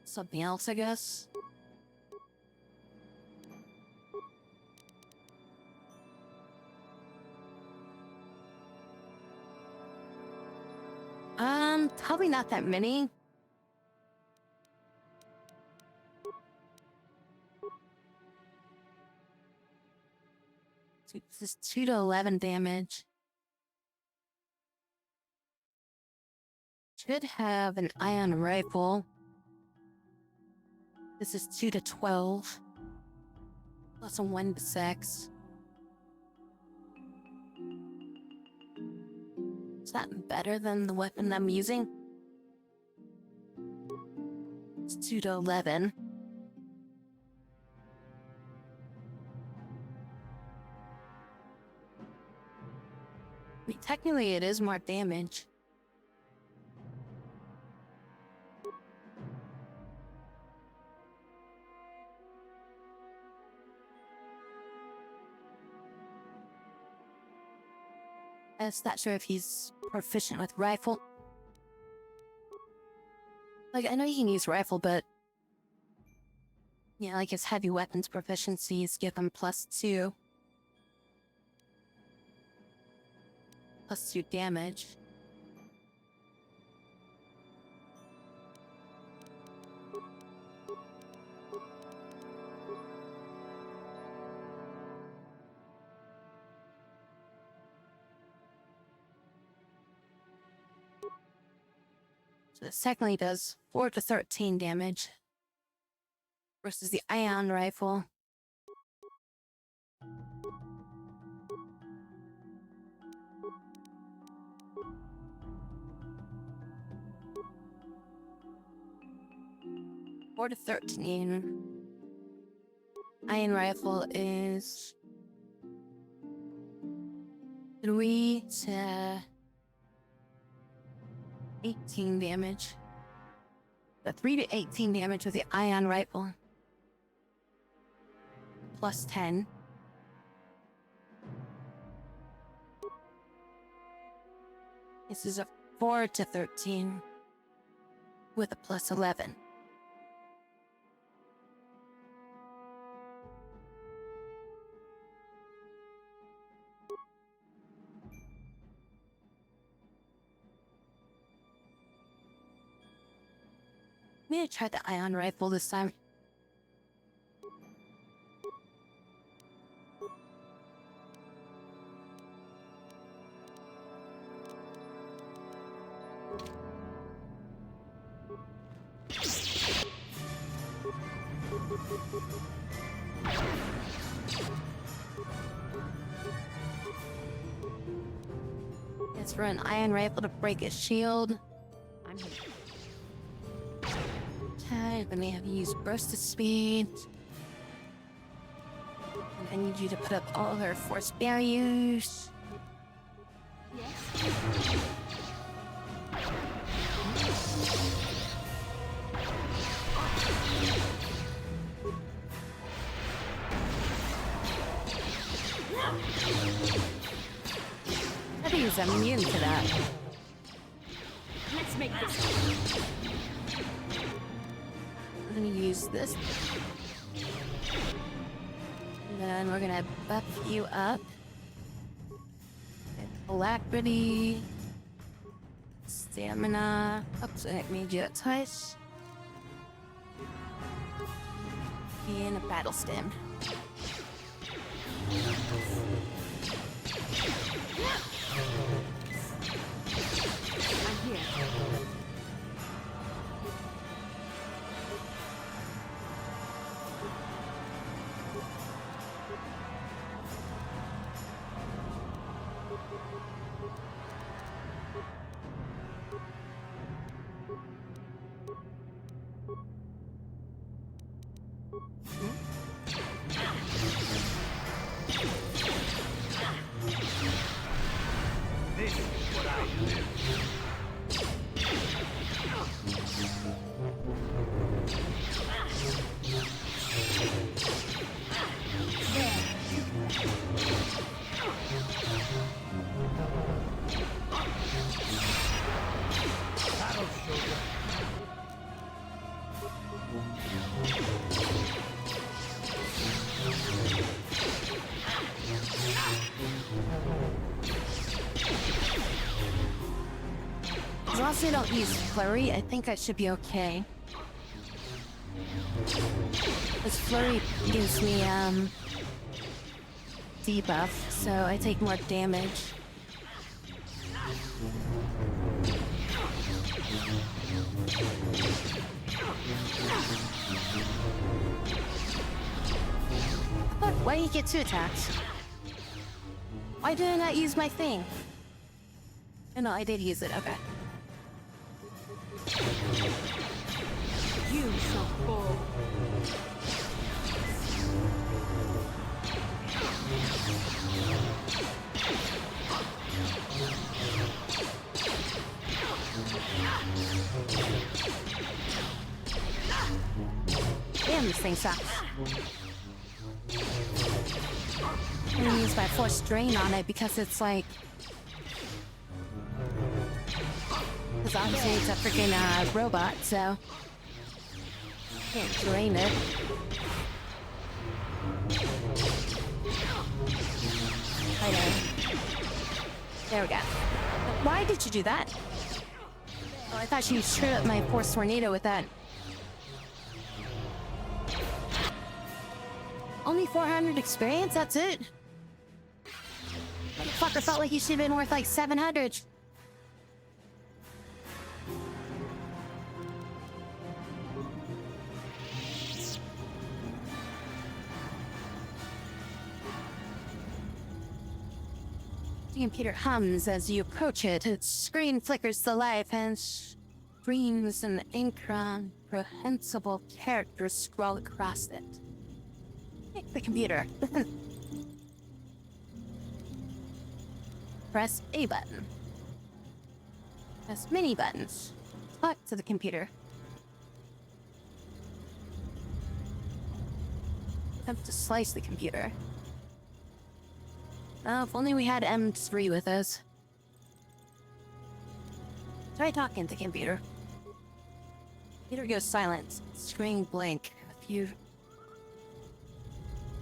something else, I guess. Probably not that many. This is 2 to 11 damage. Should have an ion rifle. This is 2 to 12. Plus a 1 to 6. Is that better than the weapon I'm using? It's 2 to 11. I mean, technically it is more damage. I'm not sure if he's proficient with rifle. Like, I know you can use rifle, but... Yeah, like his heavy weapons proficiencies give him +2. +2 damage. So this technically does 4 to 13 damage versus the ion rifle. Four to 13. Iron rifle is 3 to 18 damage. The 3 to 18 damage with the ion rifle. +10. This is a 4 to 13 with a +11. I'm gonna try the ion rifle this time. It's for an iron rifle to break a shield. I'm here. Okay, then we have to use burst of speed. And I need you to put up all her force barriers. I think he's immune to that. Let's make this. I'm gonna use this. And then we're gonna buff you up. Alacrity. Stamina. Oops, I made you that twice. And a battle stem. I'm here. This is what I do. Battle shoulder. As long as I don't use flurry, I think I should be okay. This flurry gives me debuff, so I take more damage. Look, why do you get 2 attacks? Why did I not use my thing? Oh, no, I did use it, okay. You shall fall. Damn, this thing sucks. I'm gonna use my force drain on it because it's like... Because obviously it's a freaking robot, so can't drain it. Right there. There we go. Why did you do that? Oh, I thought she screwed up my force tornado with that. Only 400 experience? That's it? Motherfucker felt like he should have been worth like 700. The computer hums as you approach it. Its screen flickers to life and screams and incomprehensible characters scroll across it. Pick the computer. Press A button. Press mini buttons. Talk to the computer. Attempt to slice the computer. Oh, if only we had M3 with us. Try talking to the computer. Computer goes silent. Screen blank. A few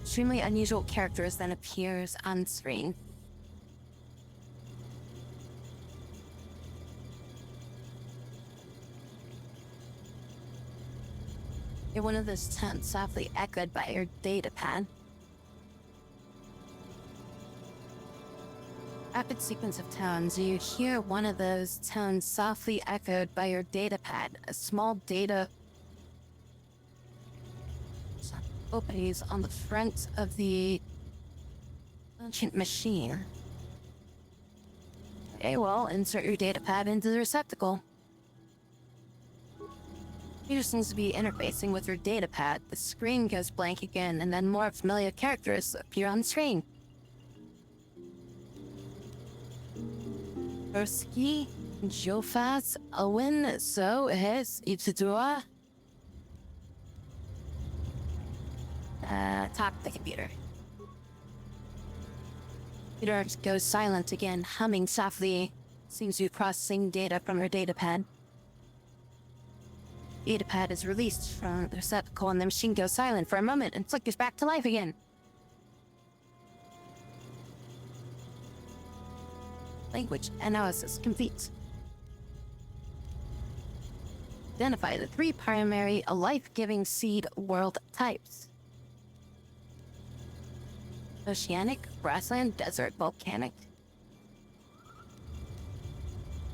extremely unusual characters then appears on screen. You're one of those tones softly echoed by your data pad. Rapid sequence of tones. You hear one of those tones softly echoed by your data pad. A small data openings on the front of the ancient machine. Okay, well, insert your data pad into the receptacle. Computer seems to be interfacing with your data pad. The screen goes blank again, and then more familiar characters appear on the screen. Ersky, Jofas, Owen, So, Hes, Itudua. Talk to the computer. Computer goes silent again, humming softly. Seems to be processing data from your datapad. Datapad is released from the receptacle and the machine goes silent for a moment and flickers back to life again. Language analysis complete. Identify the 3 primary life-giving seed world types. Oceanic, grassland, desert, volcanic.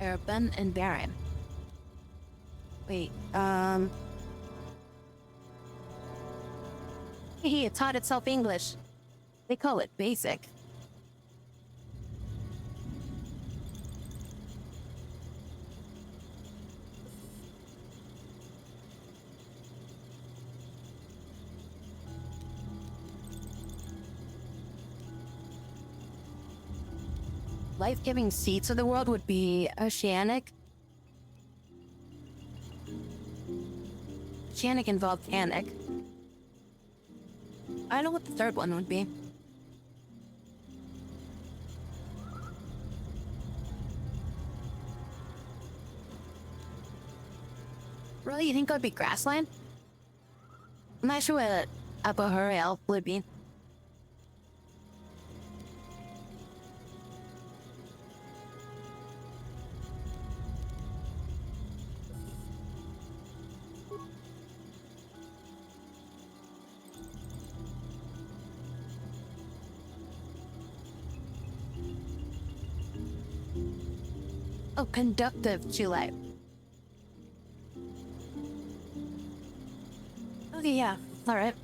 Urban, and barren. Wait, it taught itself English. They call it basic. Life-giving seeds of the world would be oceanic, and volcanic. I don't know what the third one would be. Really, you think it would be grassland? I'm not sure what Apohuriel would be. Oh, conductive to life. Okay, yeah. Alright.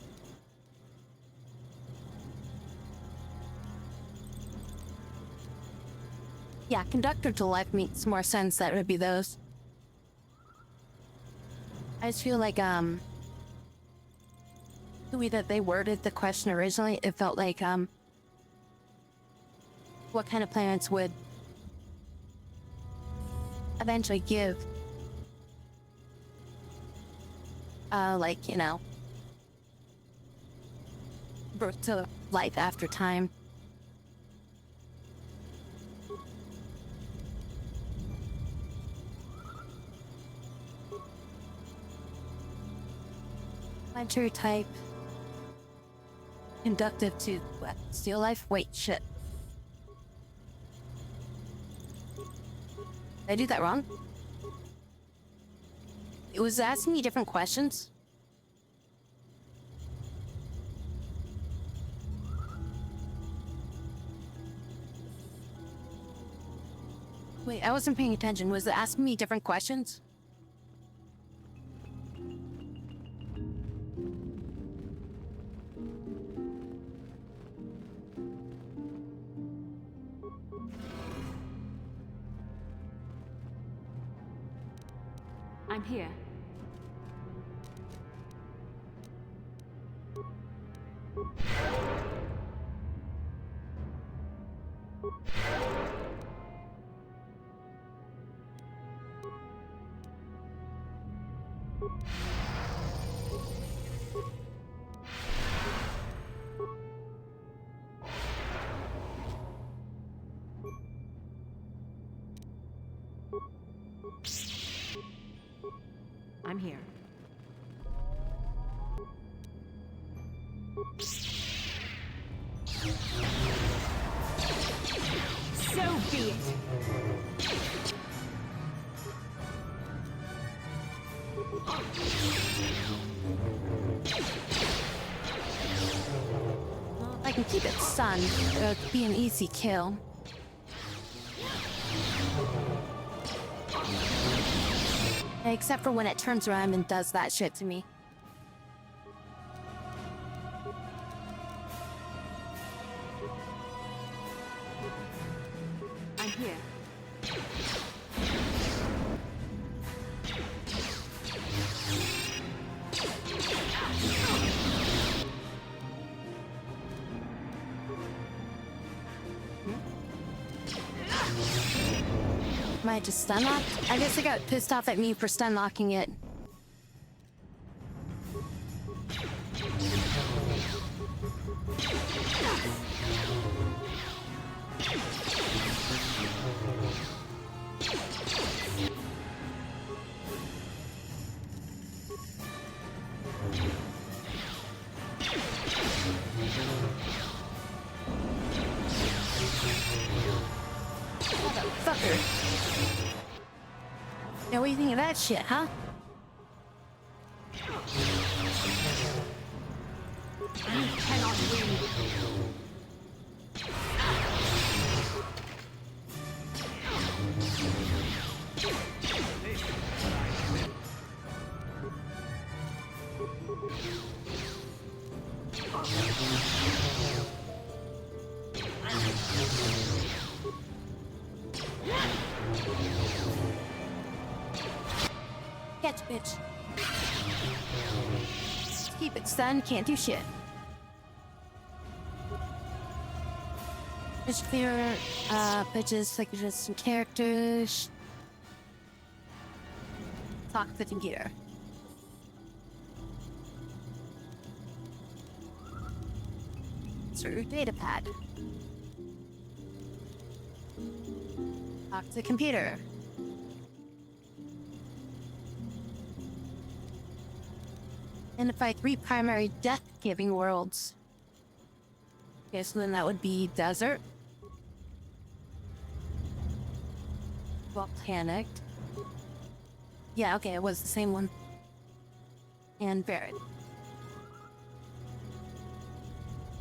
Yeah, conductor to life makes more sense. That would be those. I just feel like, the way that they worded the question originally, it felt like, what kind of planets would eventually give, like, you know, birth to life after time. Hunter type. Conductive to what? Steel life? Wait, shit. Did I do that wrong? It was asking me different questions. Wait, I wasn't paying attention. Was it asking me different questions? I'm here. I'm here. So be it. Well, if I can keep it stunned, it would be an easy kill. Except for when it turns around and does that shit to me. I'm here. Am I just stun locked? I guess I got pissed off at me for stun locking it. Motherfucker. Now what do you think of that shit, huh? You cannot win. Catch, bitch. Keep it stunned, can't do shit. Bitch clear, bitches, like just some characters. Talk to the computer. Insert your data pad. Talk to the computer. Identify 3 primary death-giving worlds. Okay, so then that would be desert, volcanic. Yeah, okay, it was the same one. And barren.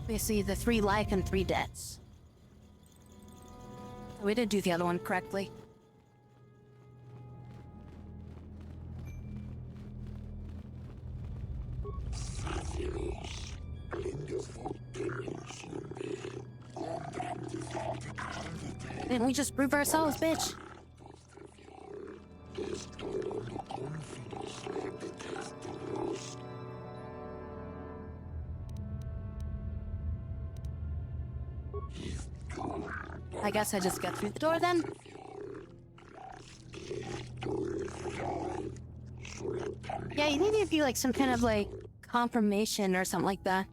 Basically, the 3 life and 3 deaths. We did do the other one correctly. Didn't we just prove ourselves, bitch? I guess I just got through the door then? Yeah, you need to do like some kind of like confirmation or something like that.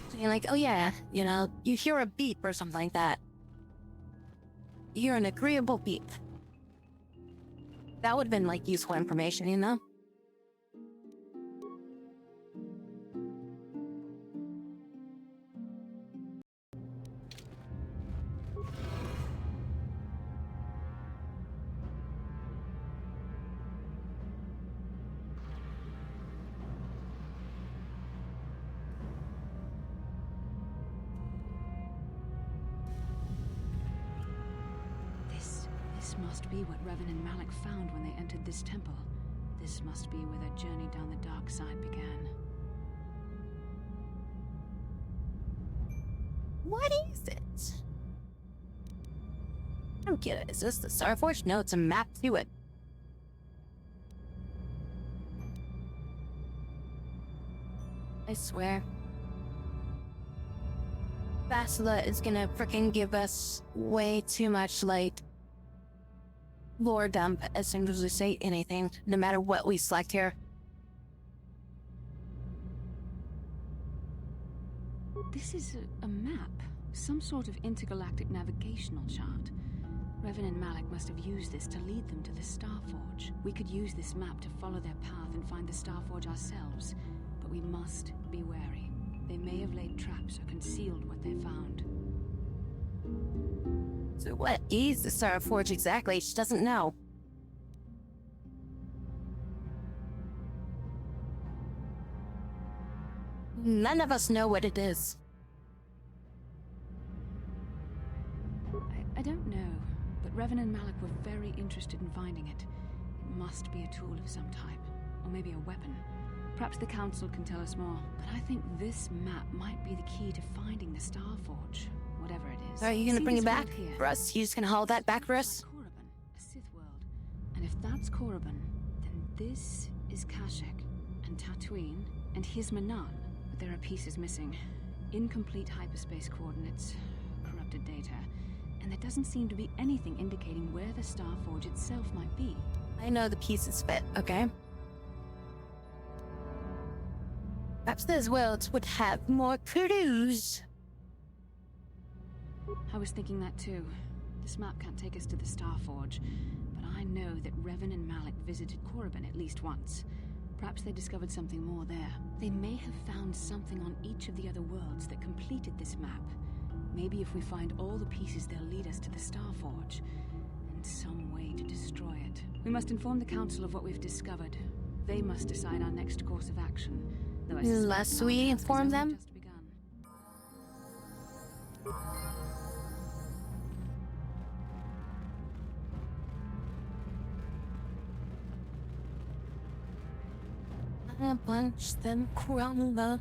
So you're like, oh yeah, you know, you hear a beep or something like that. You hear an agreeable beep. That would have been like useful information, you know? be what Revan and Malik found when they entered this temple. This must be where their journey down the dark side began. What is it? I don't get it. Is this the Starforge? No, it's a map to it. I swear. Bastila is gonna frickin' give us way too much, like, lore dump as soon as we say anything, no matter what we select here. This is a map, some sort of intergalactic navigational chart. Revan and Malik must have used this to lead them to the Starforge. We could use this map to follow their path and find the Starforge ourselves, but we must be wary. They may have laid traps or concealed what they found. So what is the Starforge exactly? She doesn't know. None of us know what it is. I don't know, but Revan and Malik were very interested in finding it. It must be a tool of some type, or maybe a weapon. Perhaps the Council can tell us more, but I think this map might be the key to finding the Starforge, whatever it is. Are you gonna bring it back for us? You just gonna haul that back for us? Korriban, a Sith world. And if that's Korriban, then this is Kashyyyk, and Dantooine, and here's Manan. But there are pieces missing. Incomplete hyperspace coordinates, corrupted data, and there doesn't seem to be anything indicating where the Starforge itself might be. I know the pieces fit, okay? Perhaps those worlds would have more clues. I was thinking that too. This map can't take us to the Starforge, but I know that Revan and Malik visited Korriban at least once. Perhaps they discovered something more there. They may have found something on each of the other worlds that completed this map. Maybe if we find all the pieces, they'll lead us to the Starforge, and some way to destroy it. We must inform the Council of what we've discovered. They must decide our next course of action. Though I suspect Unless we inform them? just begun. I punch them crumble.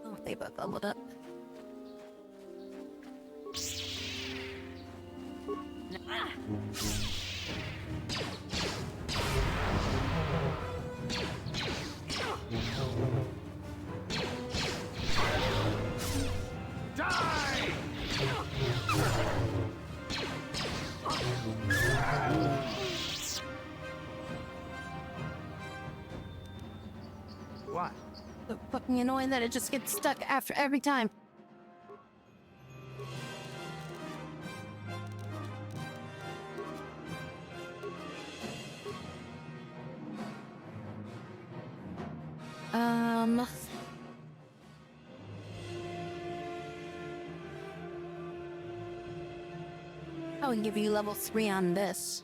Oh, they both bubbled up. What? So fucking annoying that it just gets stuck after every time. I would give you level 3 on this.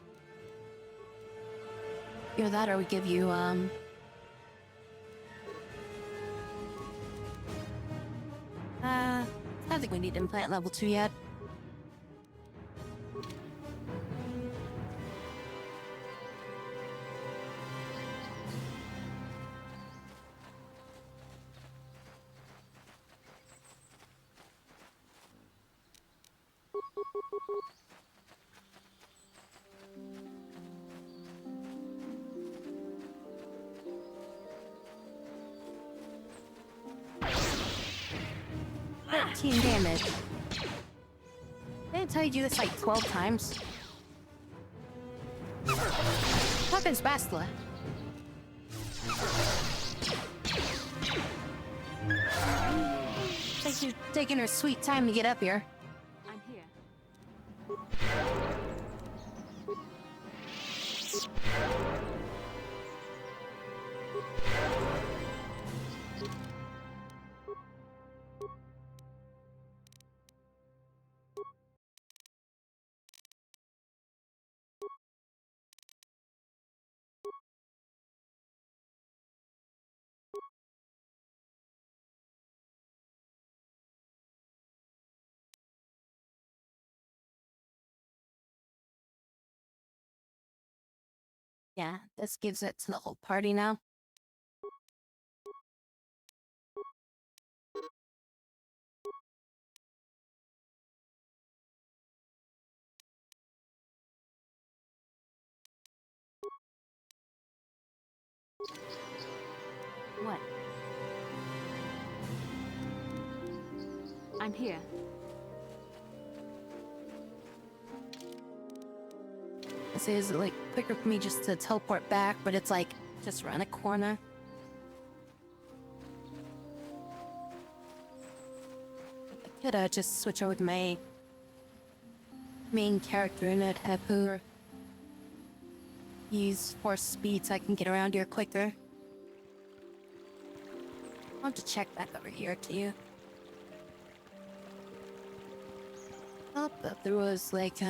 Either that or we give you, I don't think we need implant level 2 yet. Damage. Didn't I tell you to do this like 12 times? Fucking Bastila. She's taking her sweet time to get up here. I'm here. Yeah, this gives it to the whole party now. What? I'm here. This is like quicker for me just to teleport back, but it's like just around a corner. I could just switch over to my main character in it, Hapu. Use force speed so I can get around here quicker. I'll have to check back over here too. Oh, but there was like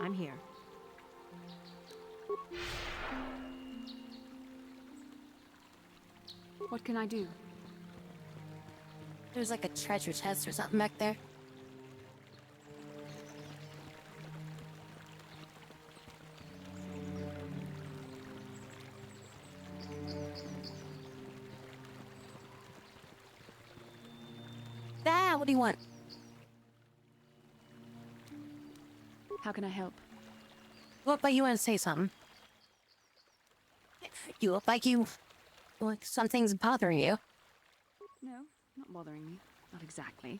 I'm here. What can I do? There's like a treasure chest or something back there. Ah, what do you want? How can I help? Look like you want to say something. You look like like something's bothering you. No, not bothering me. Not exactly.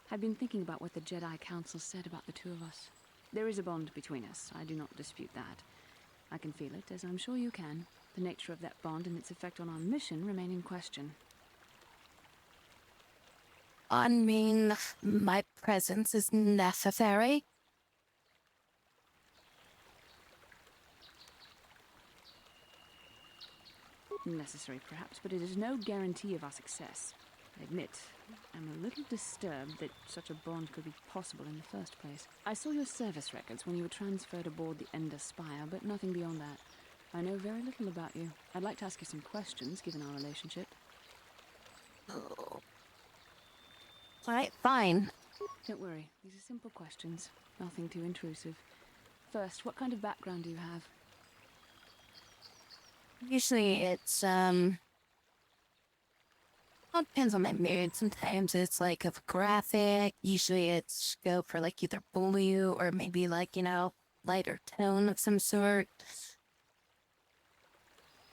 I've been thinking about what the Jedi Council said about the two of us. There is a bond between us. I do not dispute that. I can feel it, as I'm sure you can. The nature of that bond and its effect on our mission remain in question. I mean, my presence is necessary. Necessary, perhaps, but it is no guarantee of our success. I admit, I'm a little disturbed that such a bond could be possible in the first place. I saw your service records when you were transferred aboard the Ender Spire, but nothing beyond that. I know very little about you. I'd like to ask you some questions, given our relationship. Oh. Alright, fine. Don't worry, these are simple questions. Nothing too intrusive. First, what kind of background do you have? Usually it's, well, it depends on my mood. Sometimes it's like a graphic. Usually it's go for like either blue or maybe like, you know, lighter tone of some sort.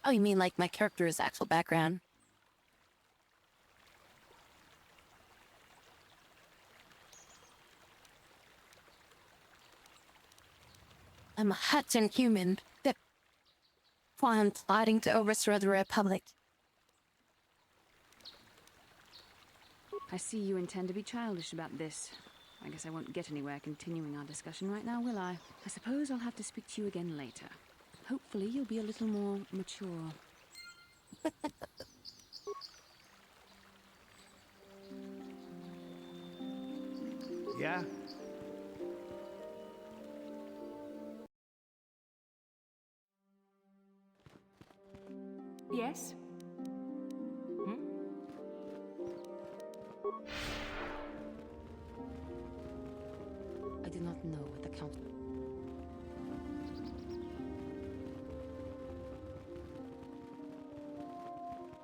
Oh, you mean like my character's actual background? I'm a Hudson human. That's why I'm plotting to overthrow the Republic. I see you intend to be childish about this. I guess I won't get anywhere continuing our discussion right now, will I? I suppose I'll have to speak to you again later. Hopefully you'll be a little more mature. Yeah? Yes? I do not know what the council.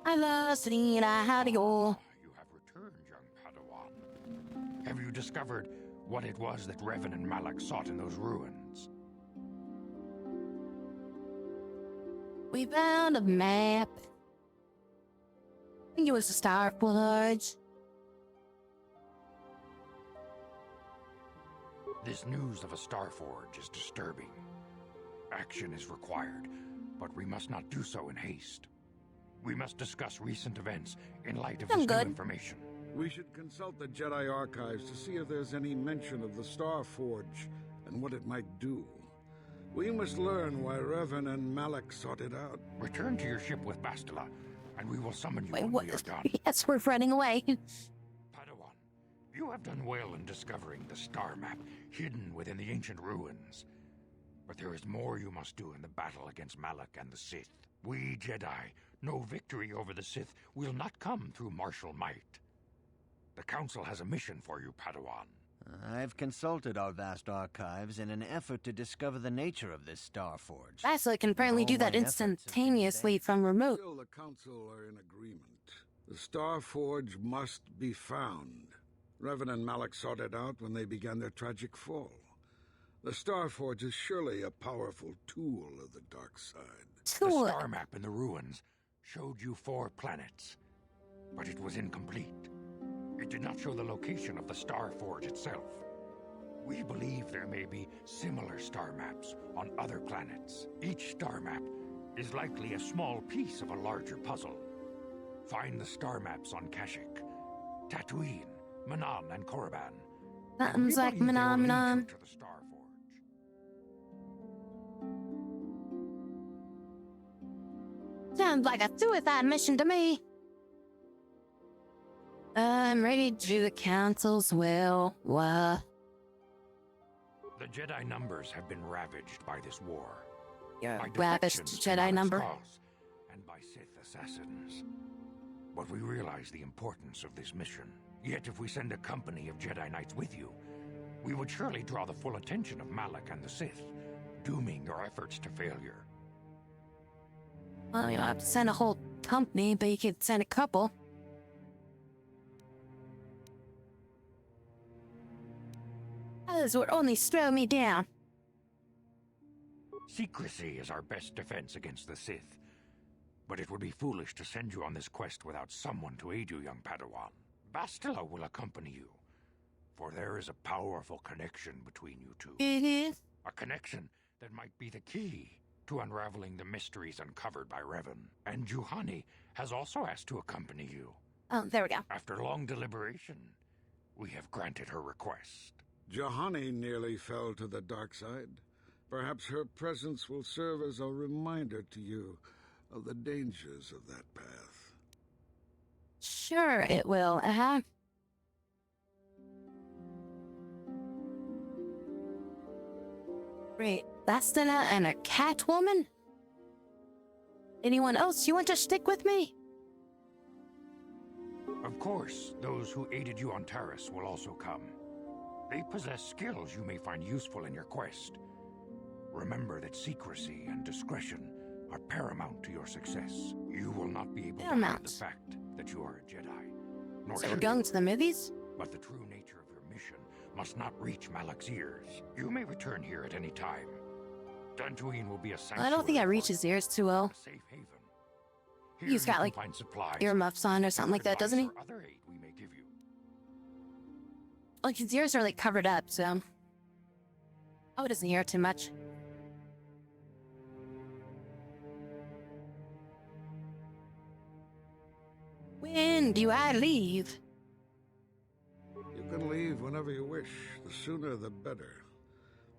Hello, Selena. Howdy, all. You have returned, young Padawan. Have you discovered what it was that Revan and Malak sought in those ruins? We found a map. I think it was a Star Forge. This news of a Star Forge is disturbing. Action is required, but we must not do so in haste. We must discuss recent events in light of this new information. We should consult the Jedi archives to see if there's any mention of the Star Forge and what it might do. We must learn why Revan and Malak sought it out. Return to your ship with Bastila, and we will summon you when we are done. Yes, we're running away. Padawan, you have done well in discovering the star map hidden within the ancient ruins. But there is more you must do in the battle against Malak and the Sith. We Jedi know victory over the Sith will not come through martial might. The Council has a mission for you, Padawan. I've consulted our vast archives in an effort to discover the nature of this Star Forge. Bastila can apparently do that instantaneously from remote. Still, the Council are in agreement. The Star Forge must be found. Revan and Malak sought it out when they began their tragic fall. The Star Forge is surely a powerful tool of the dark side. The star map in the ruins showed you 4 planets, but it was incomplete. It did not show the location of the Star Forge itself. We believe there may be similar star maps on other planets. Each star map is likely a small piece of a larger puzzle. Find the star maps on Kashyyyk, Dantooine, Manaan, and Korriban. Something's like Manaan. To the Star Forge. Sounds like a suicide mission to me. I'm ready to do the Council's will. The Jedi numbers have been ravaged by this war. Your by ravished defections to Jedi Malak's number. cause, and by Sith assassins. But we realize the importance of this mission. Yet if we send a company of Jedi Knights with you, we would surely draw the full attention of Malak and the Sith, dooming your efforts to failure. Well, you don't have to send a whole company, but you could send a couple. Others would only slow me down. Secrecy is our best defense against the Sith. But it would be foolish to send you on this quest without someone to aid you, young Padawan. Bastila will accompany you, for there is a powerful connection between you two. It is? A connection that might be the key to unraveling the mysteries uncovered by Revan. And Juhani has also asked to accompany you. Oh, there we go. After long deliberation, we have granted her request. Juhani nearly fell to the dark side. Perhaps her presence will serve as a reminder to you of the dangers of that path. Sure it will, Wait, Bastila and a Catwoman? Anyone else you want to stick with me? Of course, those who aided you on Taris will also come. They possess skills you may find useful in your quest. Remember that secrecy and discretion are paramount to your success. You will not be able to hide the fact that you are a Jedi. Nor So we're should going you. to the movies? But the true nature of your mission must not reach Malak's ears. You may return here at any time. Dantooine will be a sanctuary. I don't think I reach his ears too well. A safe haven. Here He's you got can like find supplies, earmuffs on or something like that, doesn't he? or other aid we may give you. Like his ears are like covered up, so. Oh, it doesn't hear too much. When do I leave? You can leave whenever you wish. The sooner the better.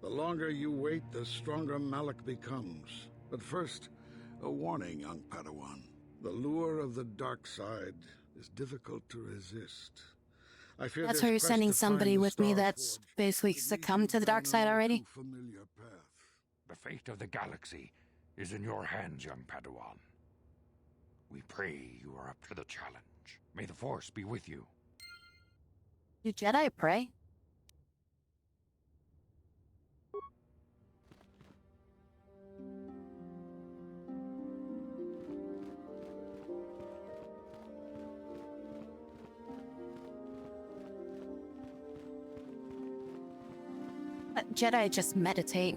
The longer you wait, the stronger Malak becomes. But first, a warning, young Padawan. The lure of the dark side is difficult to resist. I fear That's this why you're quest sending to somebody find the with me Star that's Forge basically succumbed to the dark side already. familiar path. The fate of the galaxy is in your hands, young Padawan. We pray you are up to the challenge. May the Force be with you. Do Jedi pray? But Jedi just meditate.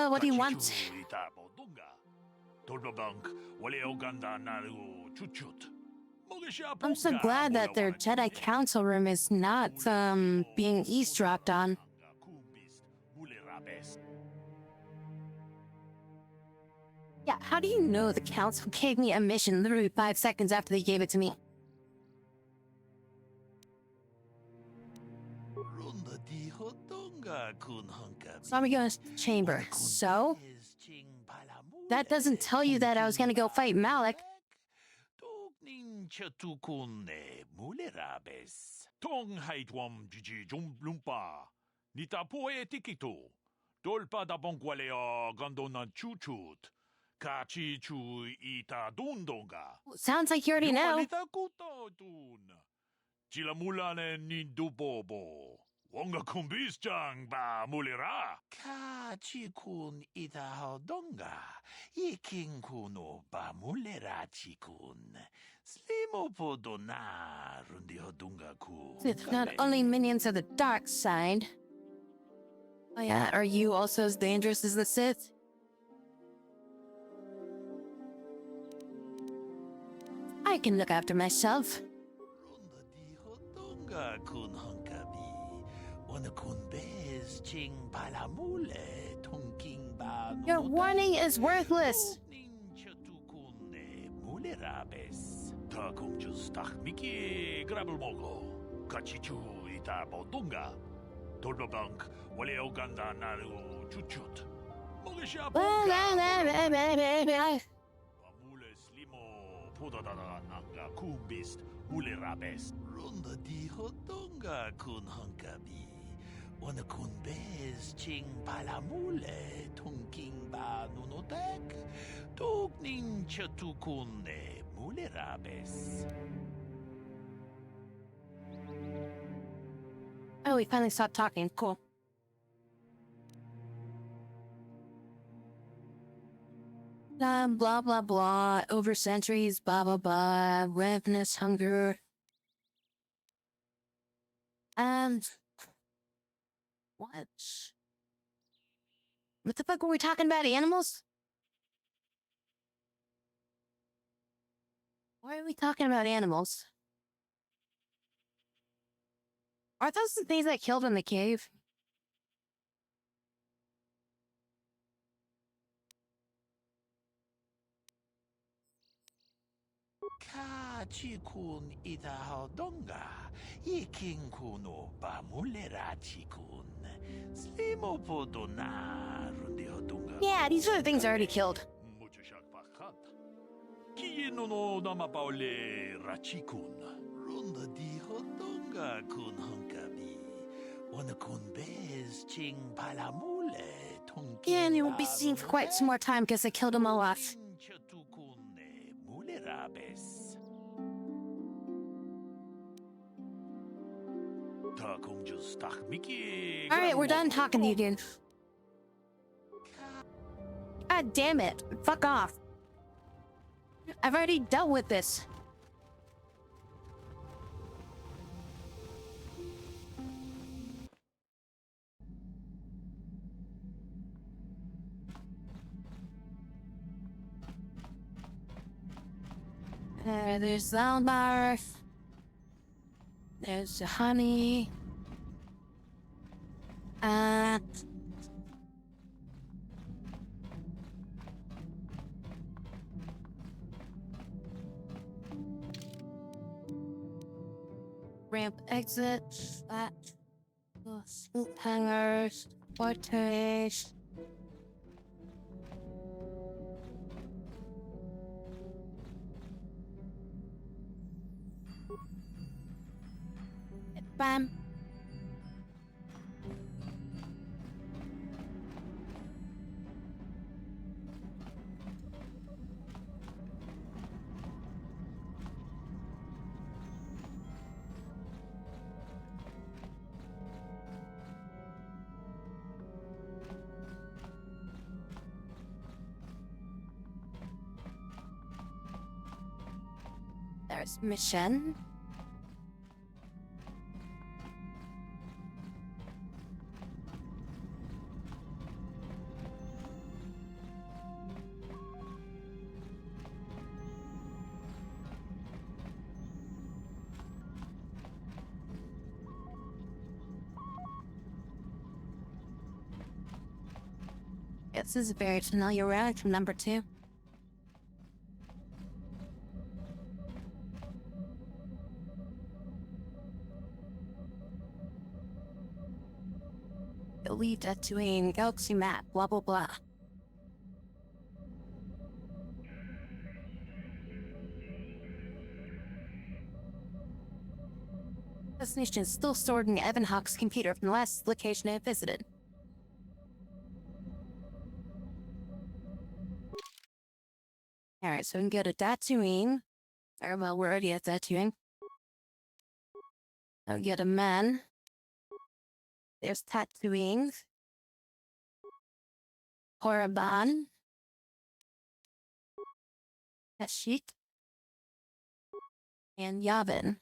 What do you want? I'm so glad that their Jedi Council room is not, being eavesdropped on. Yeah, how do you know the Council gave me a mission literally 5 seconds after they gave it to me? So I'm going to chamber. So? That doesn't tell you that I was gonna go fight Malik. Ninchatukune mulerabes. Tong haitwam jiji jumblumpa. Nita poetikito. Dolpa da bonqualeo gondona chuchut. Kachi chu ita dundonga. Sounds like you already know. Yumalita kutotun. Chilamulane nindubobo. Wonga kumbisjang ba mulera. Kachi kun ita hodonga. Ikin kuno ba mulera chikun. Slimo podona rundi hodunga ku. Sith, not only minions of the dark side. Oh yeah, are you also as dangerous as the Sith? I can look after myself. Hodunga kun honkabi. Wana kun bez ching palamule tongking ba. Your warning is worthless. Mulerabes. Ta kumjus tak miki grabelmogo. Kachichu ita bodunga. Tolbabank wale oganda naru chuchut. Mogisha Mule slimo podadada nanga kumbist mulerabes. Runda di hodunga kun hankabi. Wana kun bez ching palamule tongking ba nunotek. Tuk nincha tukune mulerabes. Oh, we finally stopped talking. Cool. Blah, blah, blah. Over centuries, blah, blah, blah. Ravenous hunger. What? What the fuck were we talking about? Animals? Why are we talking about animals? Are those the things that killed in the cave? Kachikun ita hodonga. Ikin kuno ba mulerachikun. Slimo podona rundi hodunga. Yeah, these are the things I already killed. Kieno no namapaule rachikun. Runda di hodonga kun hankabi. Wana kun bez ching palamule tongki. Yeah, and you won't be seeing for quite some more time because I killed them all off. Mulerabes. Alright, we're done talking to you, dude. God damn it. Fuck off. I've already dealt with this. There's Zalbar. There's the honey. Ramp exit. That. Scoop hangers. Portage. Bam. There's mission. This is a very familiar route from number 2. Leave Dantooine, galaxy map, blah blah blah. destination is still stored in Evan Hawk's computer from the last location I visited. Alright, so we can go to Dantooine. Or, well, we're already at Dantooine. I'll get a man. There's Tatooine. Horriban. Kashyyyk. And Yavin.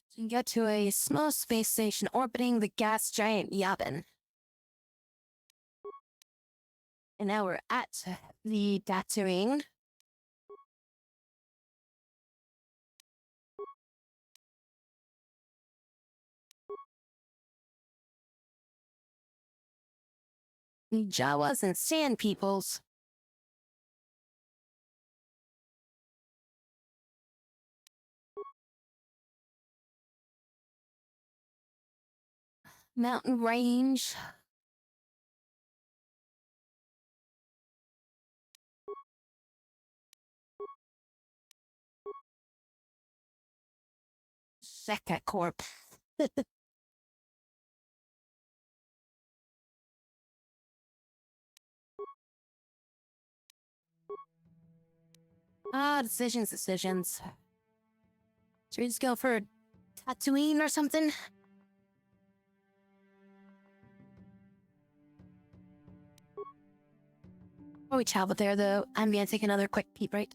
So you get to a small space station orbiting the gas giant Yavin. And now we're at the Dantooine. The Jawas and Sand Peoples. Mountain range. Second Corp. Decisions. Should we just go for Tatooine or something? Before we travel there, though, I'm gonna take another quick peep, right?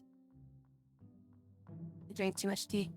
I drank too much tea.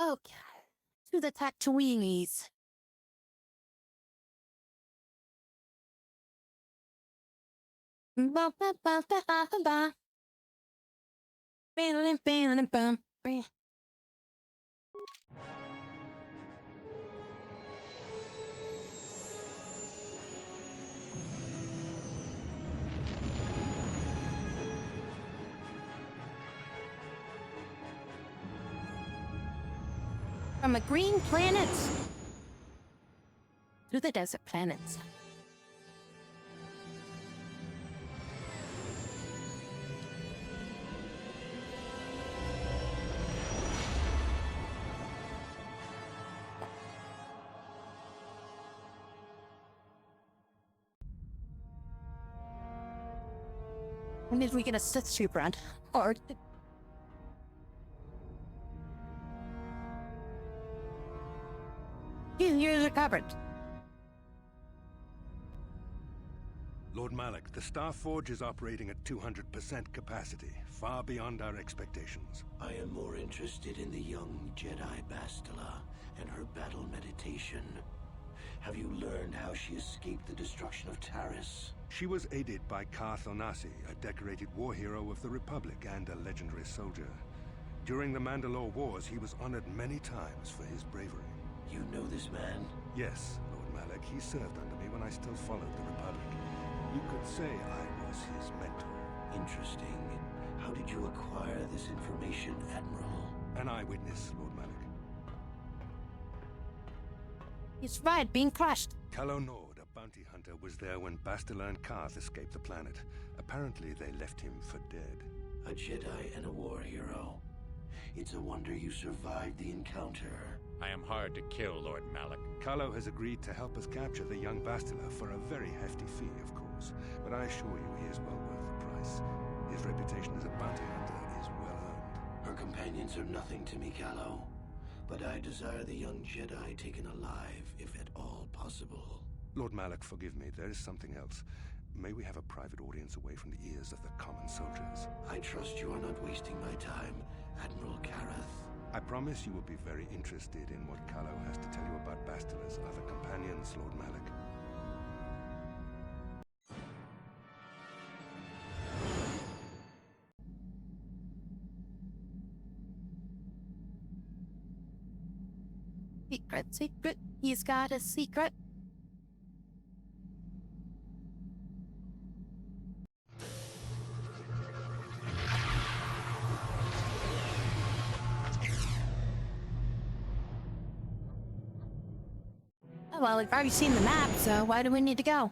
Okay. To the Tatooines. Ba ba ba ba ba ba. Ba ba ba ba. From a green planet to the desert planets. When did we get a Sith trooper on? Or... Years recovered. Lord Malak, the Star Forge is operating at 200% capacity, far beyond our expectations. I am more interested in the young Jedi Bastila and her battle meditation. Have you learned how she escaped the destruction of Taris? She was aided by Karth Onasi, a decorated war hero of the Republic and a legendary soldier. During the Mandalore Wars, he was honored many times for his bravery. You know this man? Yes, Lord Malak. He served under me when I still followed the Republic. You could say I was his mentor. Interesting. How did you acquire this information, Admiral? An eyewitness, Lord Malak. He's right, being crushed. Calo Nord, a bounty hunter, was there when Bastila and Karth escaped the planet. Apparently, they left him for dead. A Jedi and a war hero. It's a wonder you survived the encounter. I am hard to kill, Lord Malak. Calo has agreed to help us capture the young Bastila for a very hefty fee, of course. But I assure you he is well worth the price. His reputation as a bounty hunter is well earned. Her companions are nothing to me, Calo. But I desire the young Jedi taken alive, if at all possible. Lord Malak, forgive me. There is something else. May we have a private audience away from the ears of the common soldiers? I trust you are not wasting my time, Admiral Karath. I promise you will be very interested in what Calo has to tell you about Bastila's other companions, Lord Malak. Secret, secret. He's got a secret. Oh, well, we've already seen the map, so why do we need to go?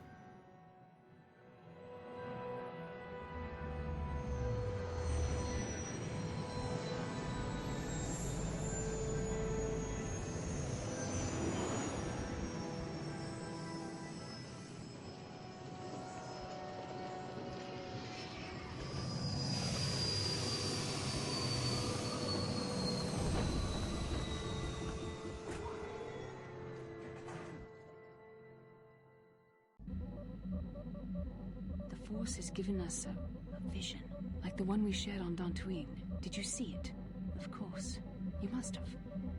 The Force has given us a vision, like the one we shared on Dantooine. Did you see it? Of course. You must have.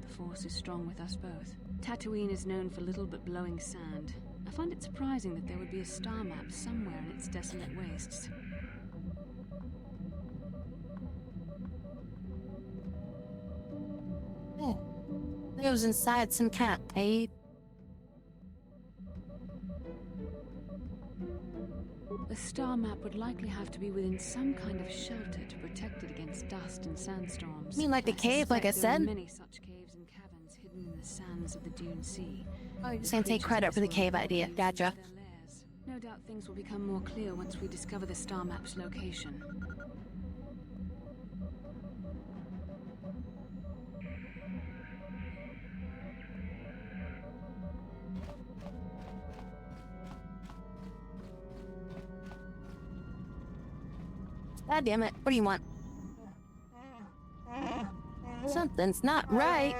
The Force is strong with us both. Tatooine is known for little but blowing sand. I find it surprising that there would be a star map somewhere in its desolate wastes. Oh, it was inside some cat cave. The star map would likely have to be within some kind of shelter to protect it against dust and sandstorms. You mean like the cave, like I There said? are many such caves and caverns hidden in the sands of the Dune Sea. Oh, you're just gonna take credit for the cave idea. Gotcha. No doubt things will become more clear once we discover the star map's location. God damn it. What do you want? Something's not right.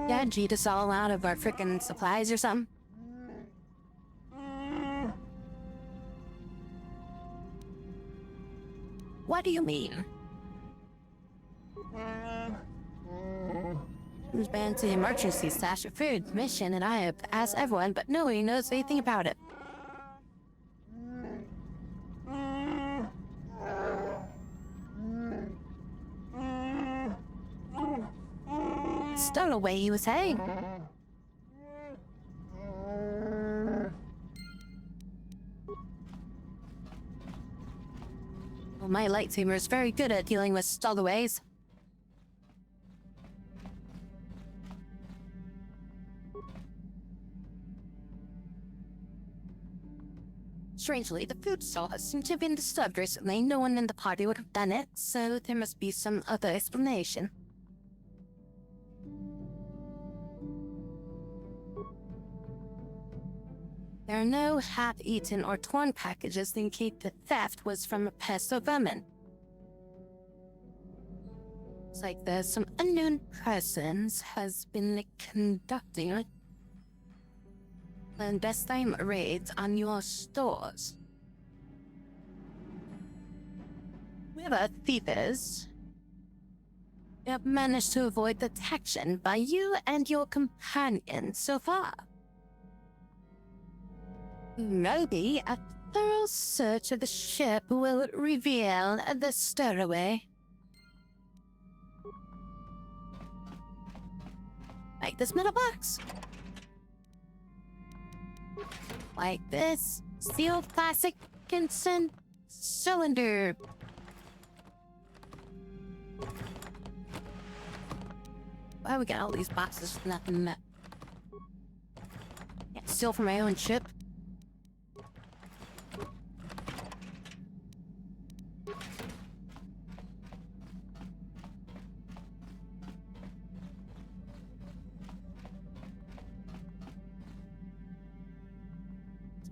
Yeah, cheat us all out of our frickin' supplies or something? What do you mean? Who's been to the emergency stash of food mission, and I have asked everyone, but nobody knows anything about it. Stowaway, you were saying? Well, my lightsaber is very good at dealing with stowaways. Strangely, the food stall has seemed to have been disturbed recently. No one in the party would have done it, so there must be some other explanation. There are no half-eaten or torn packages that indicate the theft was from a pest or vermin. It's like there's some unknown persons has been conducting clandestine raids on your stores. Whoever thief is, you have managed to avoid detection by you and your companion so far. Maybe a thorough search of the ship will reveal the stowaway. Like this metal box. Like this steel plastic consent cylinder. Why we got all these boxes for nothing that can't steal from my own ship?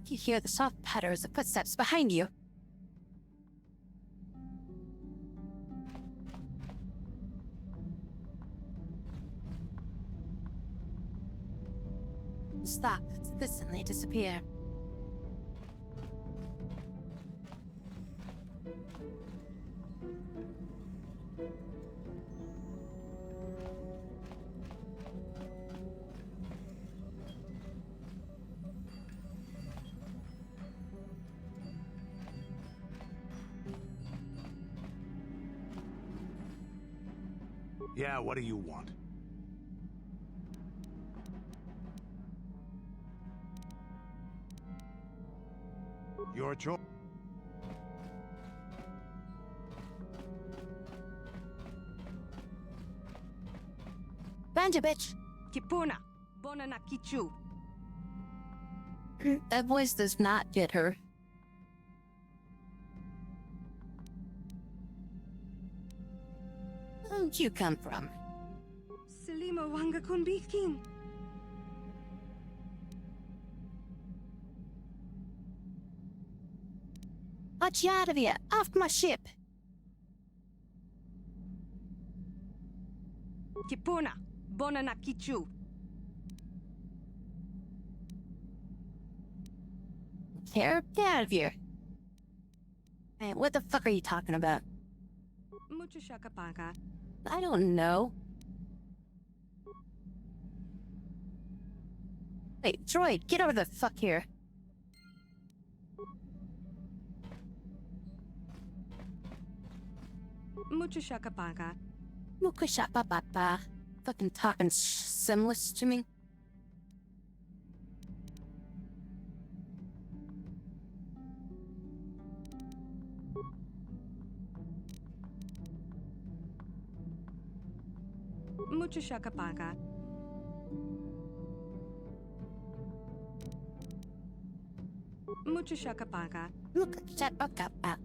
You hear the soft patters of footsteps behind you. Stop, instantly disappear. Yeah, what do you want? Your choice. Banja, bitch! Kipuna, bona na kichu. That voice does not get her. Where'd you come from? Selima wanga konbikin. Get you out of here! Off my ship! Kipuna, bona na kichu. Care? Get out of here! Hey, what the fuck are you talking about? Mucho shakapaka. I don't know. Wait, droid, get over the fuck here. Mucho shakapaka. Mukashapapapa. Fucking talking simless to me. Mucho shakapaka. Mucho shakapaka. Mukashapapapa.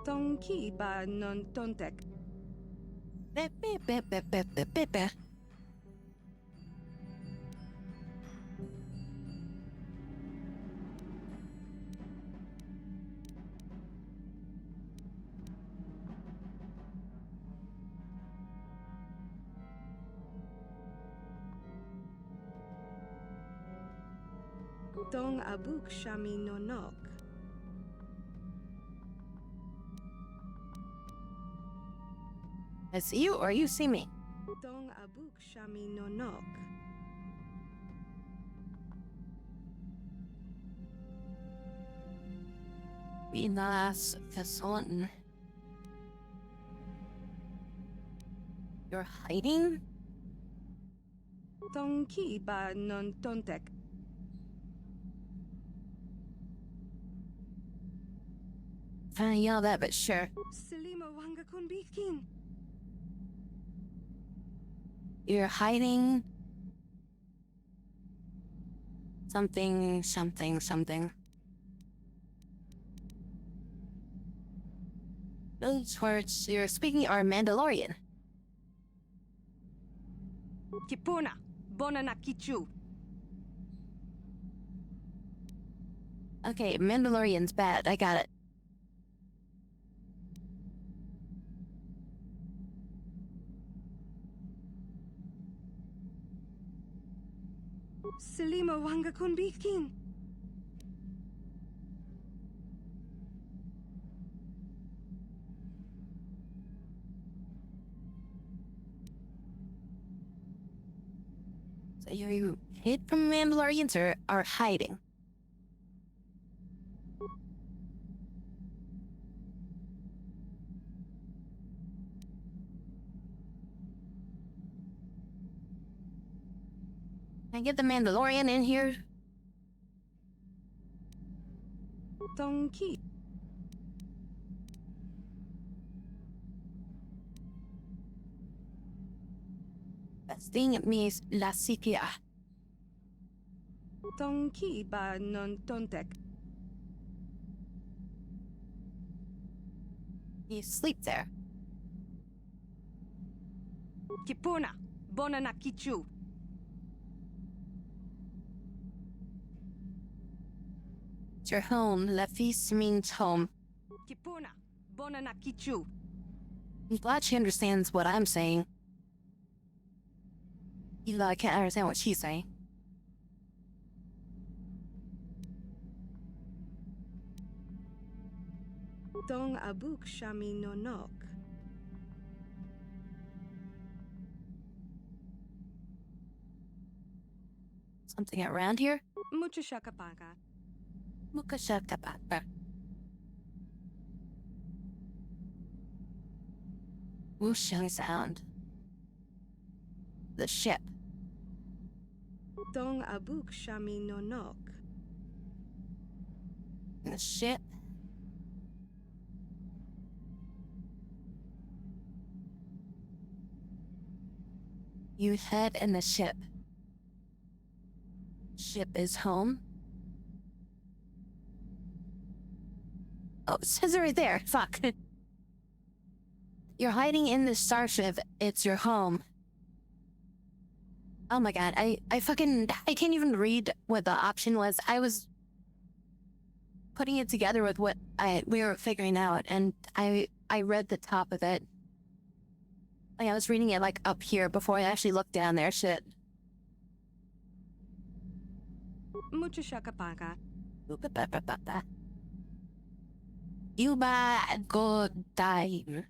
Tonki ba non tontek. Bepe. Tong abuk shami nonok. I see you or you see me? Tong abuk shami nonok. Binas Kason. You're hiding? Tonki ba non tontek. Trying to yell that, but sure. Selima wanga konbikin. You're hiding something. Those words you're speaking are Mandalorian. Kipuna, Bonanakichu. Okay, Mandalorian's bad. I got it. Selima wanga kunbitkin. So you hid from Mandalorians or are hiding? Can I get the Mandalorian in here? Donkey. Best thing means la sipia. Donkey ba non tontek. You sleep there. Kipuna. Bonanakichu. It's your home. La fils means home. Kipuna. Bonanakichu. I'm glad she understands what I'm saying. Eli can't understand what she's saying. Dong abuk shami no nok. Something around here? Mucho shakapaka. Mukashakapapa. Whooshing sound. The ship. Dong abuk shami no nok. The ship. You head in the ship. Ship is home. Oh, it says it right there. Fuck. You're hiding in the starship. It's your home. Oh my god, I can't even read what the option was. I was putting it together with what we were figuring out, and I read the top of it. Like, I was reading it, like, up here before I actually looked down there. Shit. Mucho shakapaka. Yuba go time.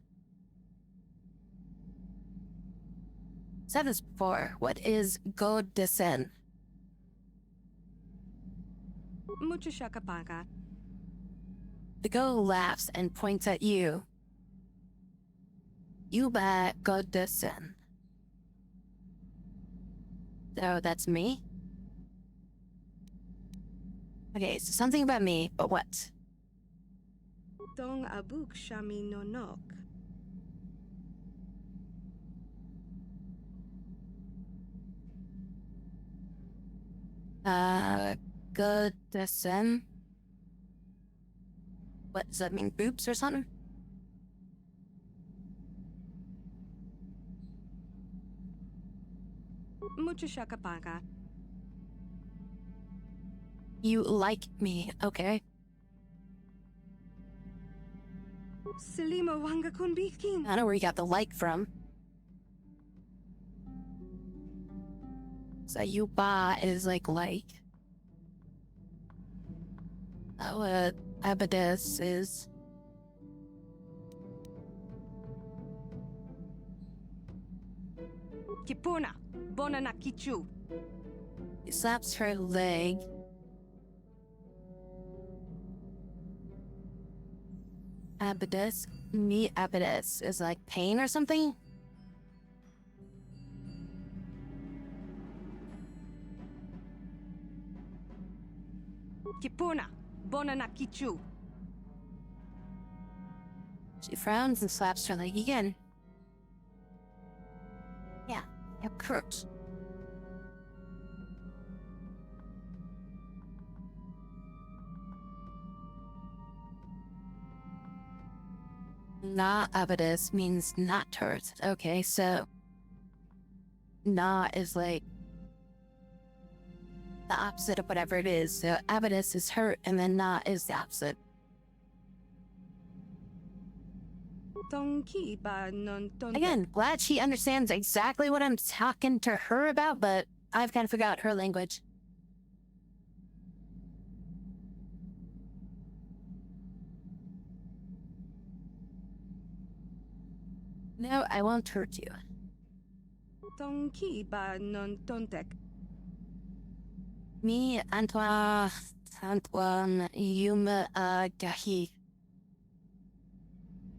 Said this before. What is go descend? Mucho shakapaka. The go laughs and points at you. Yuba go descend. So that's me? Okay, so something about me, but what? Dong abuk shami no nok. Good descend. What does that mean? Boobs or something? Mucho shakapaka. You like me, okay? Selima wanga kunbitkin. I don't know where you got the like from. So Yuba is like. Oh, Abadis is. Kipuna. Bonanakichu. He slaps her leg. Abadis? Me Abadis is like pain or something? Kipuna. Bonanakichu. She frowns and slaps her leg again. Yeah, correct. Na Abadis means not hurt. Okay, so Na is like the opposite of whatever it is. So avidus is hurt, and then na is the opposite. Again, glad she understands exactly what I'm talking to her about, but I've kind of forgot her language. No, I won't hurt you. Me, Antoine, Yuma, Gahi.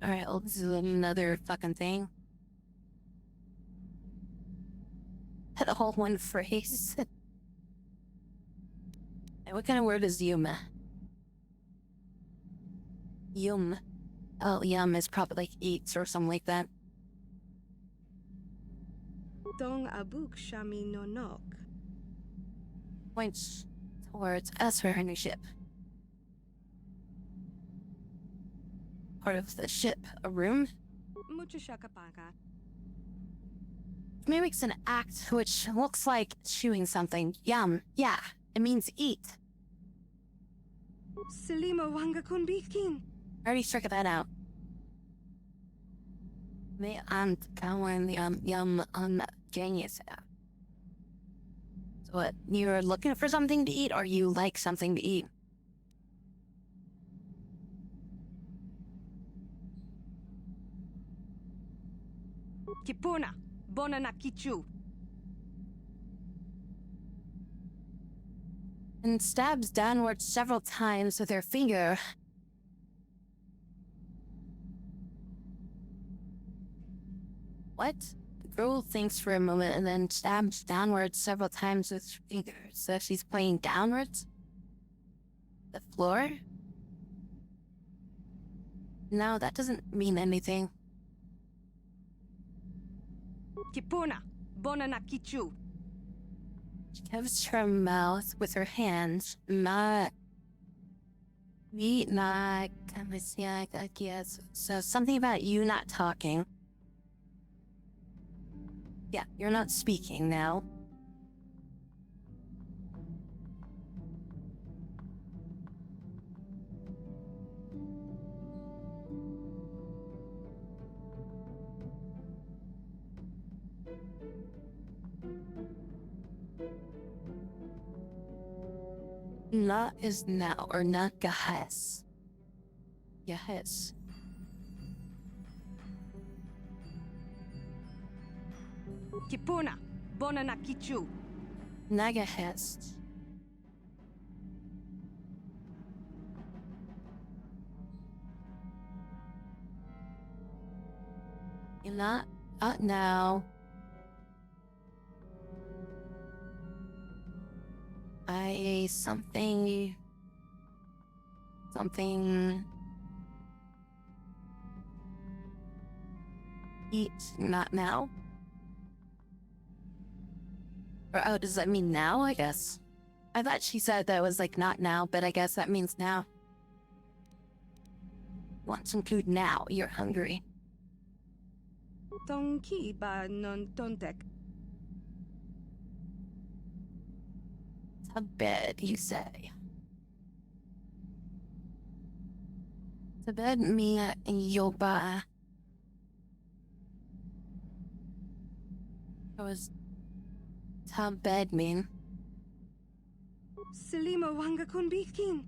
Alright, I'll do another fucking thing. The whole one phrase. And what kind of word is Yuma? Yum. Oh, yum is probably like eats or something like that. Dong abuk shami nonok. Points towards us for her new ship. Part of the ship, a room. Mimics an act which looks like chewing something. Yum. Yeah, it means eat. Selima wanga kunbitkin. I already figured that out. Me and Cowan yum genius. So what, you're looking for something to eat or you like something to eat? Kipuna, bona na kichu. And stabs downward several times with her finger. What? The girl thinks for a moment and then stabs downwards several times with her finger. So she's pointing downwards? The floor? No, that doesn't mean anything. Kipuna, bona na kichu. She covers her mouth with her hands. So something about you not talking. Yeah, you're not speaking now. Na is now, or not gahes. Gahes. Kipuna, bona na kichu. Nagahest. You're not out now. Something eat not now. Or oh, does that mean now? I guess. I thought she said that was like not now, but I guess that means now. Want some food now? You're hungry. Tonki ba non tontek. To bed, you say. To bed, Mia and Yoba. What was to bed mean? Selima wanga kunbitkin.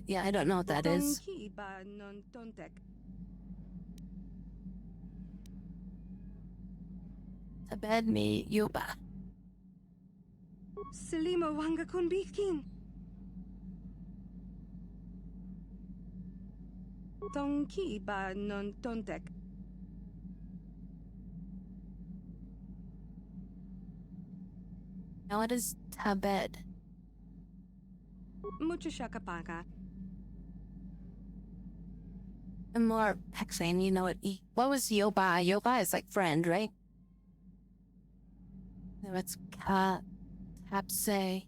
Yeah, I don't know what that is. Tonki ba non tontek. To bed me, Yoba. Selima wanga kunbitkin. Tonki ba non tontek. Now what is to bed? Mucho shakapaka. And more Pexane, you know what? What was Yoba? Yoba is like friend, right? What's Tapse?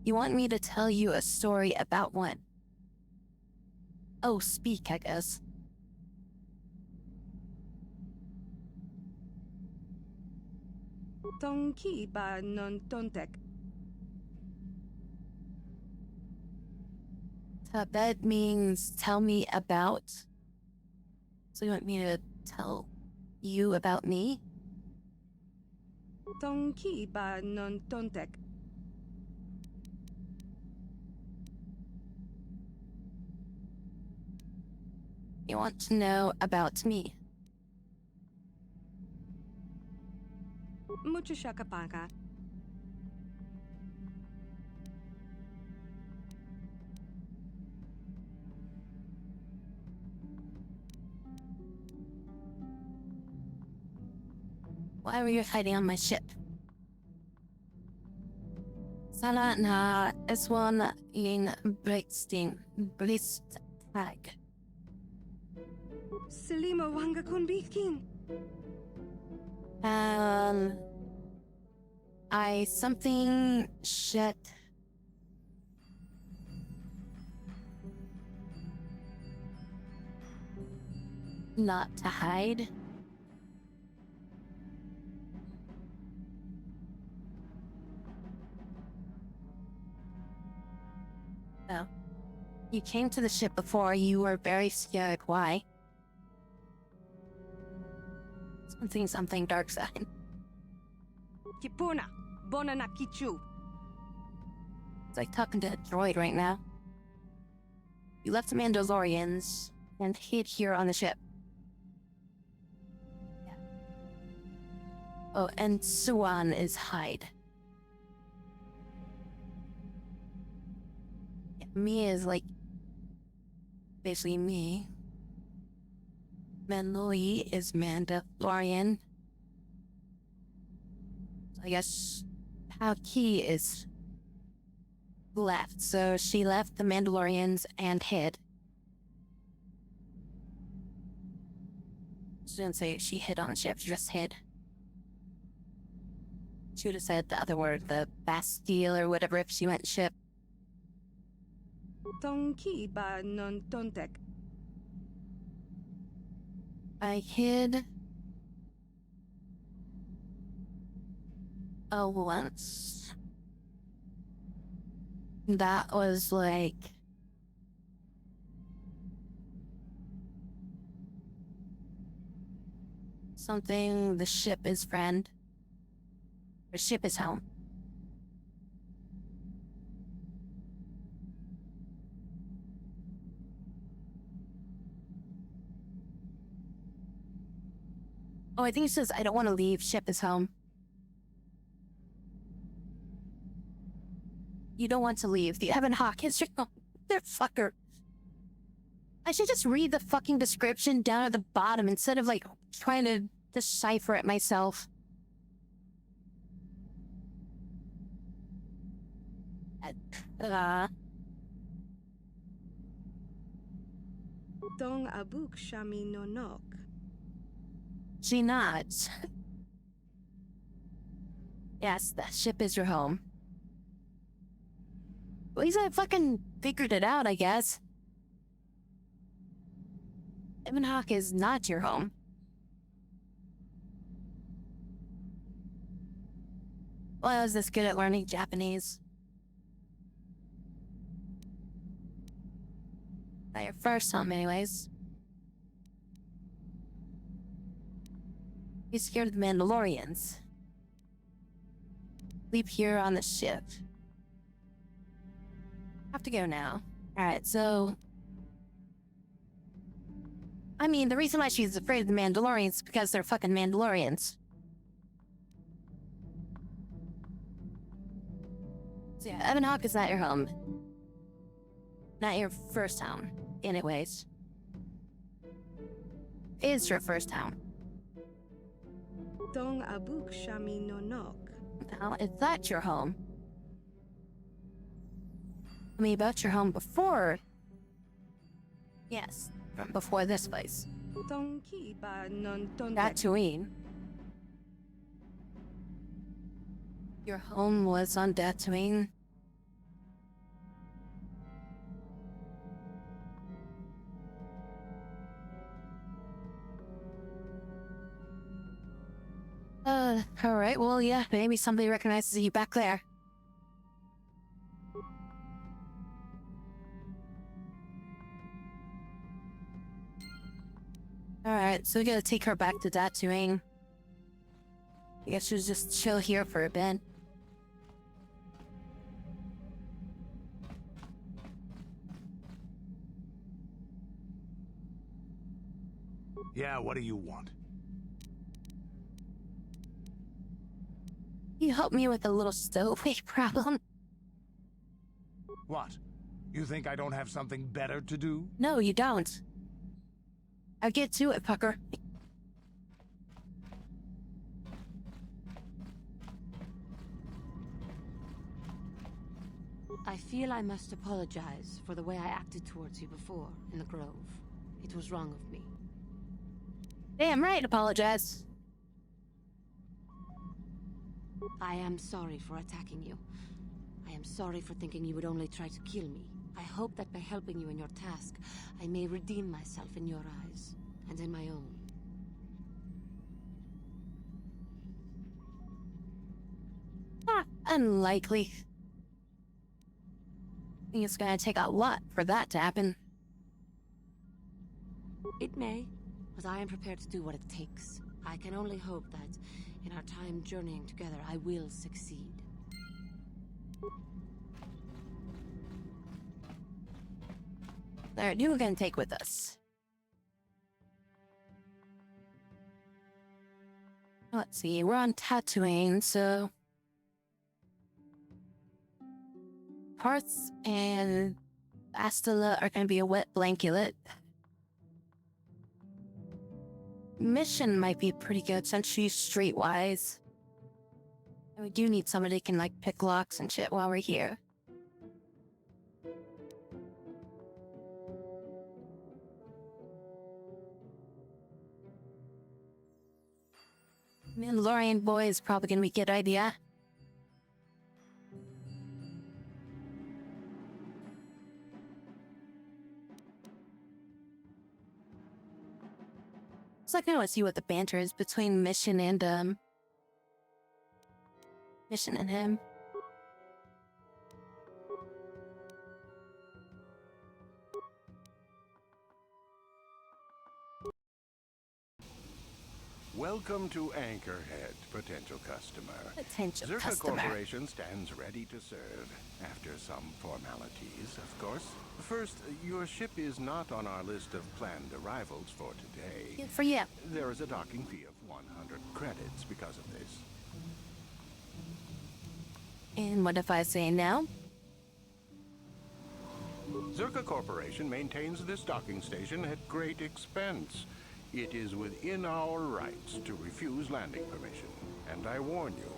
You want me to tell you a story about one? Oh, speak, I guess. Tonki ba non tontek. Tabed means tell me about. So you want me to tell you about me? Tonki ba non tontek. You want to know about me? Mucho shakapaka. Why were you hiding on my ship? Sana na Eswan in Brixting Bristag. Selima wanga kunbikin. I something shit. Not to hide. Oh. You came to the ship before. You were very scared. Why? Something dark side. Kipuna, bona na kichu. It's like talking to a droid right now. You left the Mandalorians and hid here on the ship. Yeah. Oh, and Suan is hide. Yeah, me is like basically me. Manloi is Mandalorian. So I guess Pao-Ki is left, so she left the Mandalorians and hid. She didn't say she hid on the ship, she just hid. She would have said the other word, the Bastille or whatever, if she went ship. Tonki ba non tontek. I hid once. That was like something the ship is friend. The ship is home. Oh, I think it says I don't want to leave. Ship is home. You don't want to leave. The Evan Hawk is your home. They're fucker. I should just read the fucking description down at the bottom instead of like trying to decipher it myself. Dong abuk shami no nok. She nods. Yes, the ship is your home. At least I fucking figured it out, I guess. Evan Hawk is not your home. Well, I was this good at learning Japanese. Not your first home, anyways. He's scared of the Mandalorians. Sleep here on the ship. Have to go now. Alright, so... I mean, the reason why she's afraid of the Mandalorians is because they're fucking Mandalorians. So yeah, Evan Hawk is not your home. Not your first home, anyways. Is your first home. Dong abuk shami no nok. Now, is that your home? Tell me about your home before. Yes, from before this place. Tonki ba non tontek. Dantooine. Your home was on Dantooine. Alright, well, yeah, maybe somebody recognizes you back there. Alright, so we gotta take her back to Dantooine. I guess she'll just chill here for a bit. Yeah, what do you want? You help me with a little stowaway problem? What? You think I don't have something better to do? No, you don't. I'll get to it, fucker. I feel I must apologize for the way I acted towards you before in the Grove. It was wrong of me. Damn right, apologize. I am sorry for attacking you. I am sorry for thinking you would only try to kill me. I hope that by helping you in your task, I may redeem myself in your eyes, and in my own. Unlikely. I think it's gonna take a lot for that to happen. It may, but I am prepared to do what it takes. I can only hope that, in our time journeying together, I will succeed. Alright, who we're gonna take with us? Let's see, we're on Dantooine, so... Parts and Bastila are gonna be a wet blanket. Mission might be pretty good since she's streetwise. And we do need somebody who can like pick locks and shit while we're here. Mandalorian boy is probably gonna be a good idea. So I kind of want to see what the banter is between Mission and him. Welcome to Anchorhead, potential customer. Potential Zerka customer. Corporation stands ready to serve. After some formalities, of course. First, your ship is not on our list of planned arrivals for today. Good for you. There is a docking fee of 100 credits because of this. And what if I say no? Zerka Corporation maintains this docking station at great expense. It is within our rights to refuse landing permission. And I warn you,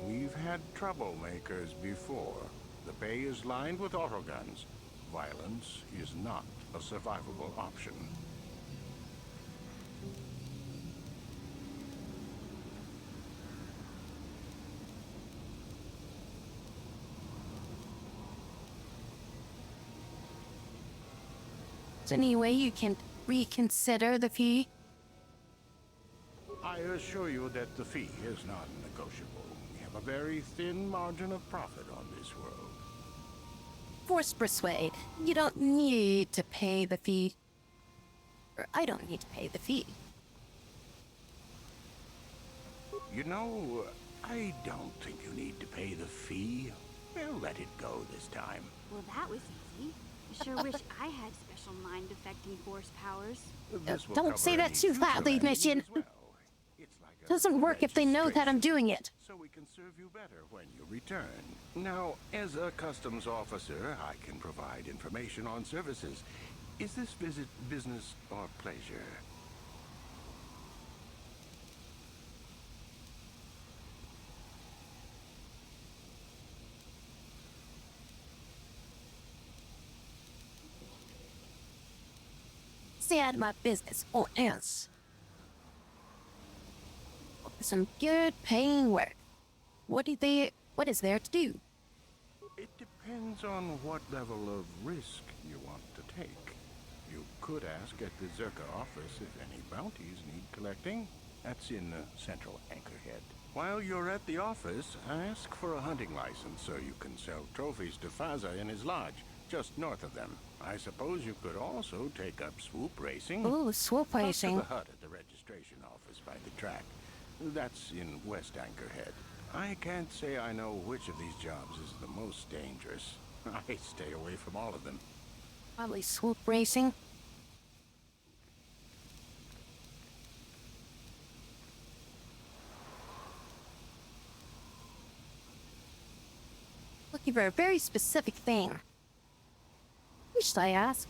we've had troublemakers before. The bay is lined with autoguns. Violence is not a survivable option. Is there any way you can reconsider the fee? I assure you that the fee is non-negotiable. We have a very thin margin of profit on this world. Force persuade. You don't need to pay the fee. Or I don't need to pay the fee. You know, I don't think you need to pay the fee. We'll let it go this time. Well, that was easy. I sure wish I had special mind-affecting force powers. Don't say that too loudly, Mission. Doesn't work if they know that I'm doing it. So we can serve you better when you return. Now, as a customs officer, I can provide information on services. Is this visit business or pleasure? Stay out of my business, or else. Some good paying work. What do they What is there to do? It depends on what level of risk you want to take. You could ask at the Zerka office if any bounties need collecting. That's in Central Anchorhead. While you're at the office, ask for a hunting license so you can sell trophies to Faza in his lodge, just north of them. I suppose you could also take up swoop racing. Ooh, swoop racing. Talk to the hut at the registration office by the track. That's in West Anchorhead. I can't say I know which of these jobs is the most dangerous. I stay away from all of them. Probably swoop racing. Looking for a very specific thing. Who should I ask?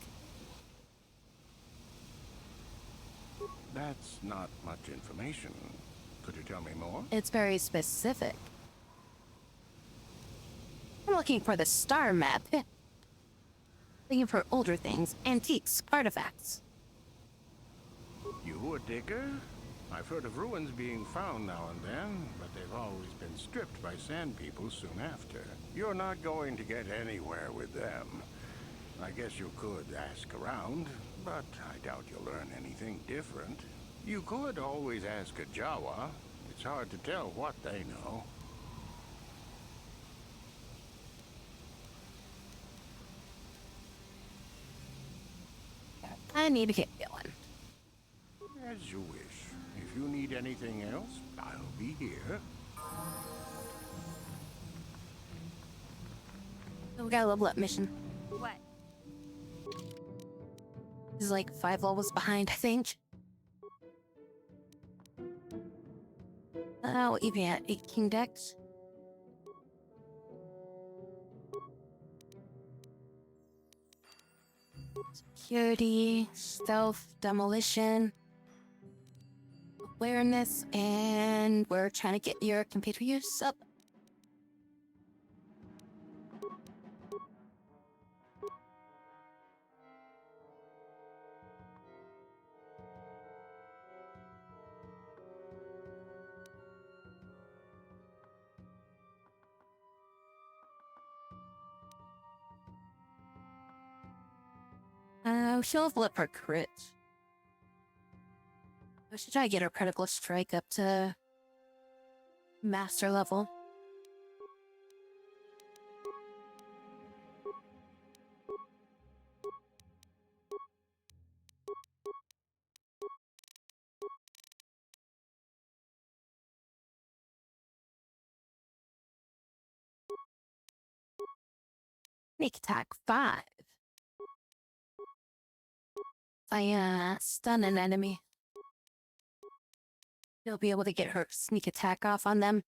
That's not much information. Could you tell me more? It's very specific. I'm looking for the star map. Looking for older things, antiques, artifacts. You a digger? I've heard of ruins being found now and then, but they've always been stripped by sand people soon after. You're not going to get anywhere with them. I guess you could ask around, but I doubt you'll learn anything different. You could always ask a Jawa. It's hard to tell what they know. I need to get going. As you wish. If you need anything else, I'll be here. So we got a level up mission. What? This is like 5 levels behind, I think. Oh, even at 18 decks. Security, stealth, demolition, awareness, and we're trying to get your computer use up. She'll flip her crit. I should try to get her critical strike up to master level. Sneak attack 5. I stun an enemy, you'll be able to get her sneak attack off on them.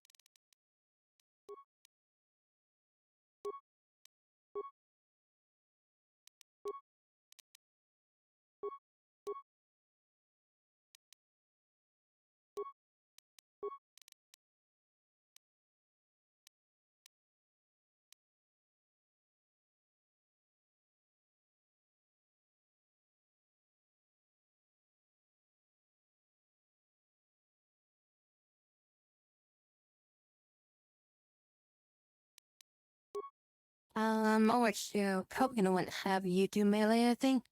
Oh, actually, probably gonna want to have you do melee, I think.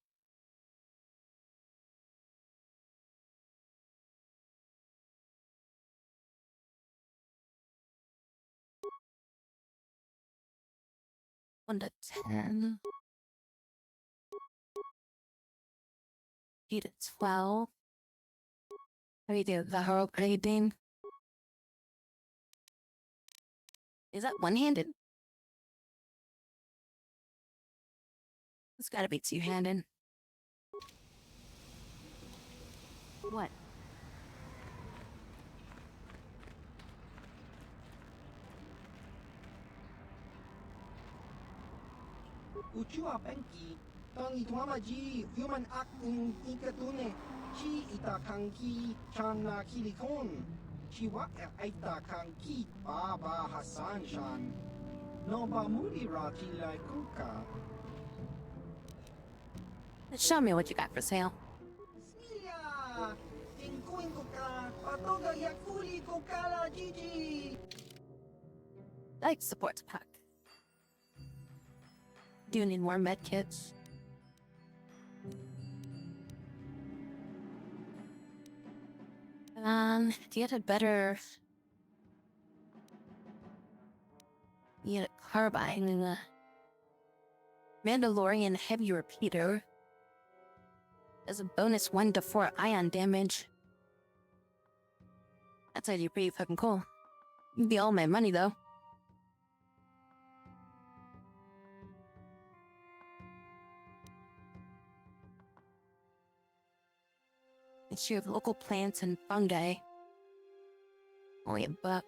One to 10. 8 to 12. How do you do the hero grading? Is that one-handed? It's gotta be two-handed. What? Uchua Benki, Tony Tuamaji, human acting Ikatune, Chi Itakanki, Chana Kilikon, Chiwa Itakanki, Baba Hassan Shan, Noba Muri Rati Kuka. Show me what you got for sale. Smilia! Tinkuin Kuka, Patoga Yakuli Kukala Gigi! like support pack. Do need more med kits. To get a better... Get a carbine and a Mandalorian heavy repeater. As a bonus 1 to 4 ion damage. That's actually pretty fucking cool. It'd be all my money though. Issue of local plants and fungi. Only $1.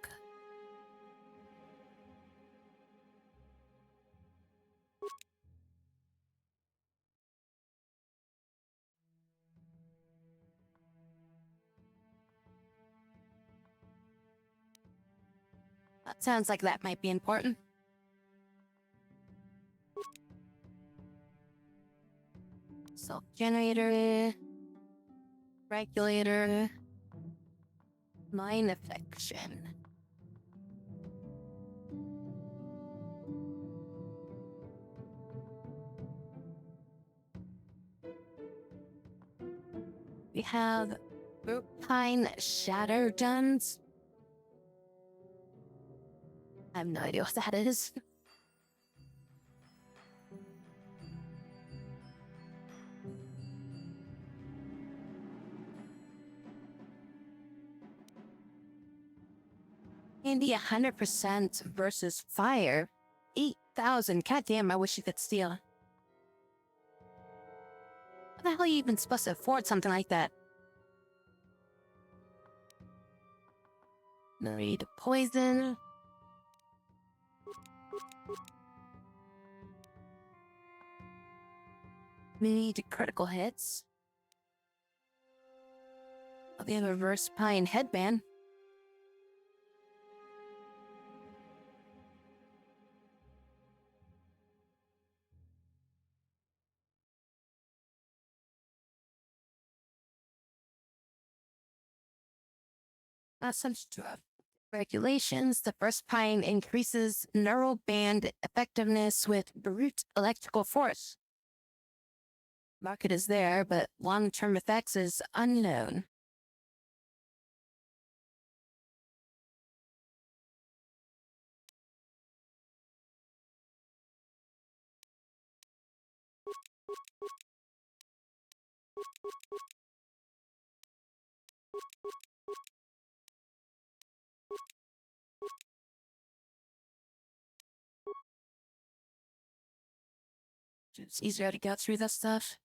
That sounds like that might be important. Self-generator. Regulator. Mine affection. We have Pine Shatter Guns. I have no idea what that is. Andy 100% versus fire. 8,000. Goddamn, I wish you could steal. How the hell are you even supposed to afford something like that? Need poison. Need critical hits. Oh, they have a reverse pine headband. That's some stuff. Regulations. The first pine increases neural band effectiveness with brute electrical force. Market is there, but long-term effects is unknown. It's easier to get through that stuff.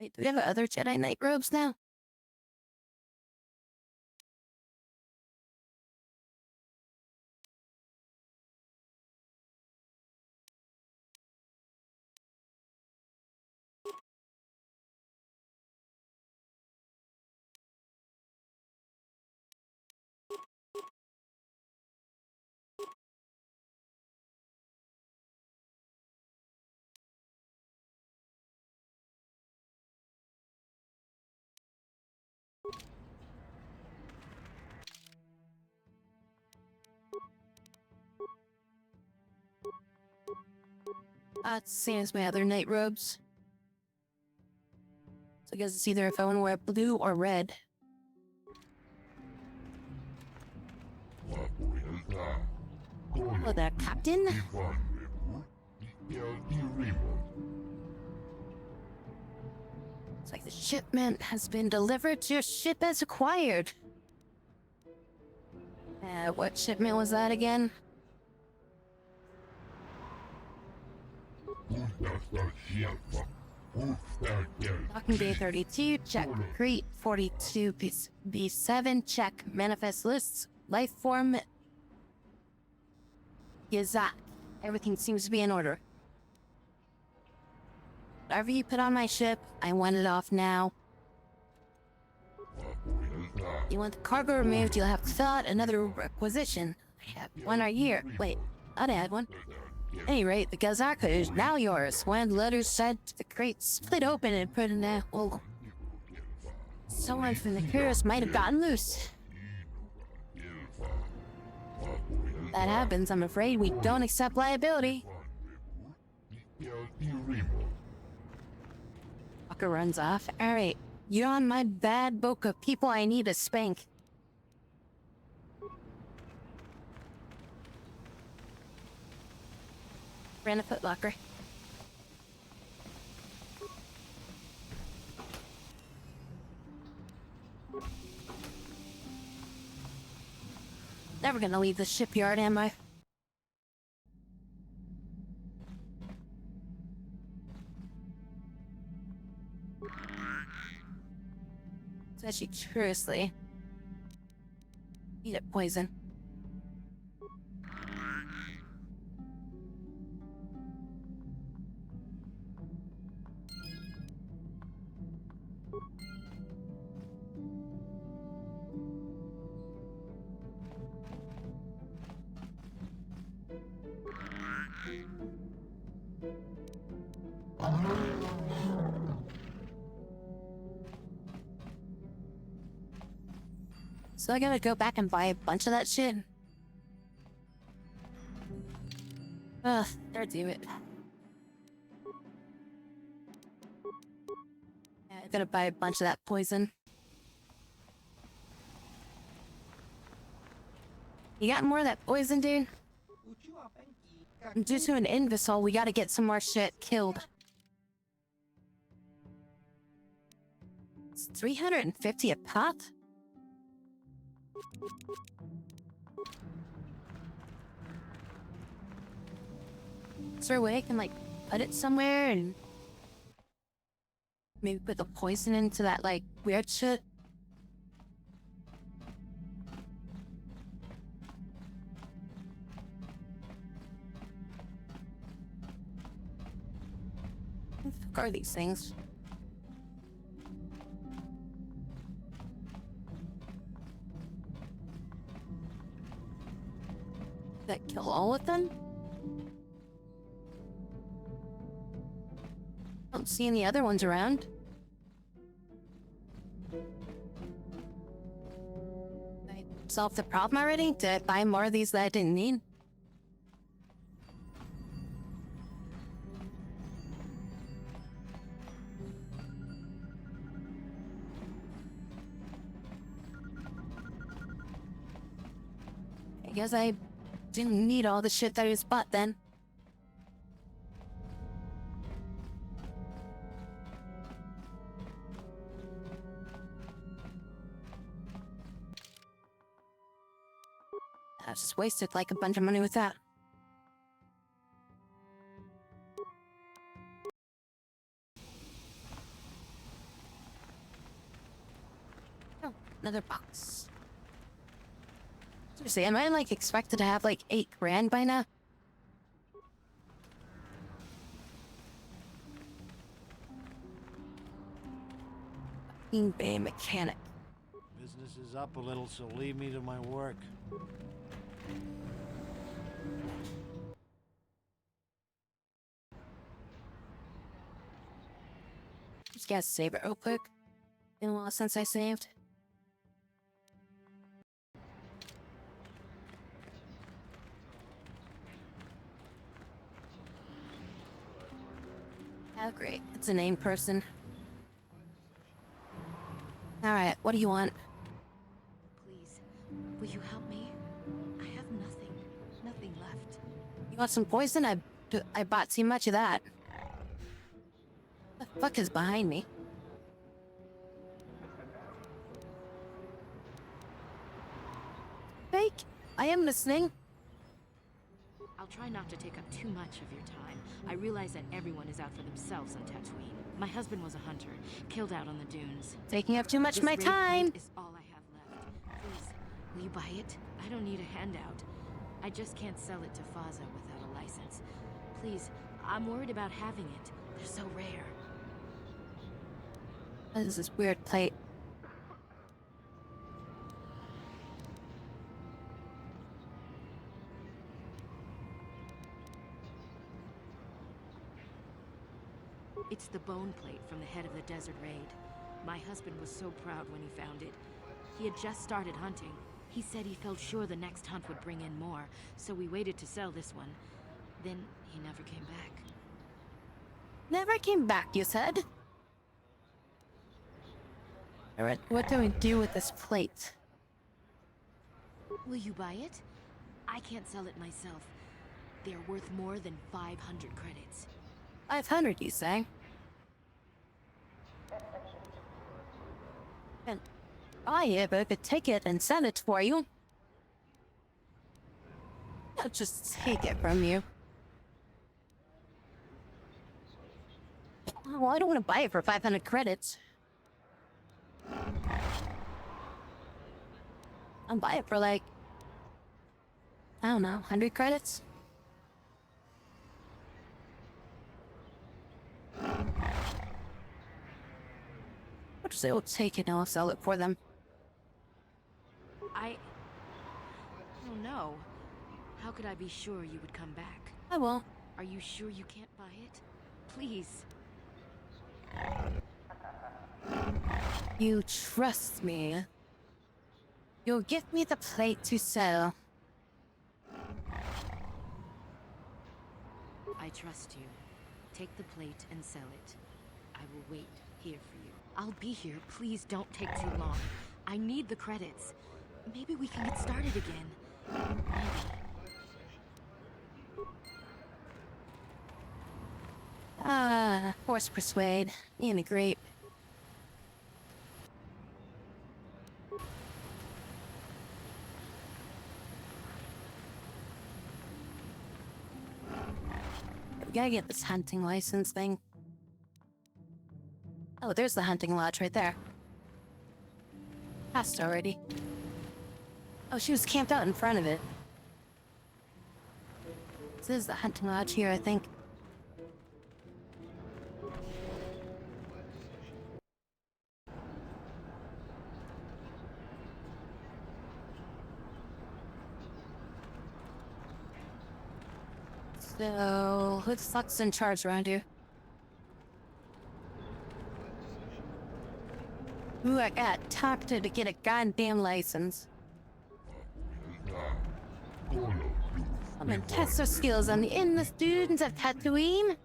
Wait, do we have other Jedi Knight robes now? It's the same as my other night robes. So I guess it's either if I want to wear blue or red. Hello there, Captain. It's like the shipment has been delivered. Your ship as acquired. What shipment was that again? Docking Bay 32, check. Crete 42, B7, check. Manifest lists, life form. Yazak. Everything seems to be in order. Whatever you put on my ship, I want it off now. You want the cargo removed, you'll have to fill out another requisition. I have one right here. Wait, I'd add one. At any rate, the Gazaka is now yours. When letters said to the crate, split open and put in that. Well, Someone from the Curse might have gotten loose. That happens, I'm afraid we don't accept liability. Fucker runs off. Alright, you're on my bad book of people I need to spank. Ran a Foot Locker. Never gonna leave the shipyard, am I? It's actually curiously. Eat it, poison. So I gotta go back and buy a bunch of that shit. Ugh, there, do it. Yeah, I gotta buy a bunch of that poison. You got more of that poison, dude? Due to an imbecile, we gotta get some more shit killed. It's 350 a pop? Is there a way I can, like, put it somewhere and maybe put the poison into that, like, weird shit? What the fuck are these things? Did that kill all of them? Don't see any other ones around. I solved the problem already? Did I buy more of these that I didn't need? I guess I didn't need all the shit that I just bought then. I just wasted like a bunch of money with that. Oh, another box. Seriously, am I like expected to have like 8 grand by now? Fucking Bay mechanic. Business is up a little, so leave me to my work. Just gotta save it real quick. Been a while since I saved. Oh great, it's a named person. Alright, what do you want? Please, will you help me? I have nothing left. You want some poison? I bought too much of that. The fuck is behind me? Fake? I am listening. I'll try not to take up too much of your time. I realize that everyone is out for themselves on Dantooine. My husband was a hunter, killed out on the dunes. Taking up too much of my This time. raid point is all I have left. Please, will you buy it? I don't need a handout. I just can't sell it to Faza without a license. Please, I'm worried about having it. They're so rare. What is this weird plate? It's the bone plate from the head of the desert raid. My husband was so proud when he found it. He had just started hunting. He said he felt sure the next hunt would bring in more, so we waited to sell this one. Then he never came back. Never came back, you said? Alright, what do we do with this plate? Will you buy it? I can't sell it myself. They're worth more than 500 credits. 500, you say? And buy it, but I could take it and sell it for you. I'll just take it from you. Well, I don't want to buy it for 500 credits. I'll buy it for like, I don't know, 100 credits? What does it will take it and I'll sell it for them? I don't know. How could I be sure you would come back? I will. Are you sure you can't buy it? Please. You trust me. You'll give me the plate to sell. I trust you. Take the plate and sell it. I will wait here for you. I'll be here. Please don't take too long. I need the credits. Maybe we can get started again. Maybe. Force persuade. In a grape. We gotta get this hunting license thing. Oh, there's the hunting lodge right there. Passed already. Oh, she was camped out in front of it. This is the hunting lodge here, I think. So, who the fuck's in charge around here? Who I got talked to get a goddamn license? I'm gonna test their skills on the endless students of Dantooine.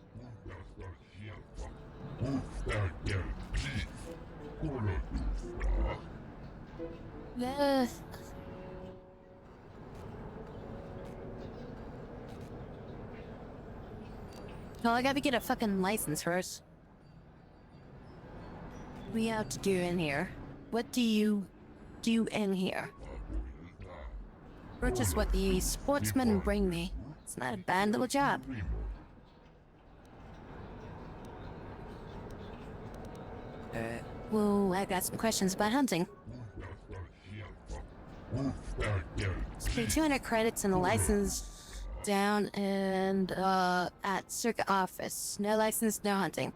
Well, I gotta get a fucking license first. What do we have to do in here? What do you do in here? Purchase what the sportsmen bring me. It's not a bad little job. Well, I got some questions about hunting. Pay 200 credits and a license down and at circuit office. No license, no hunting.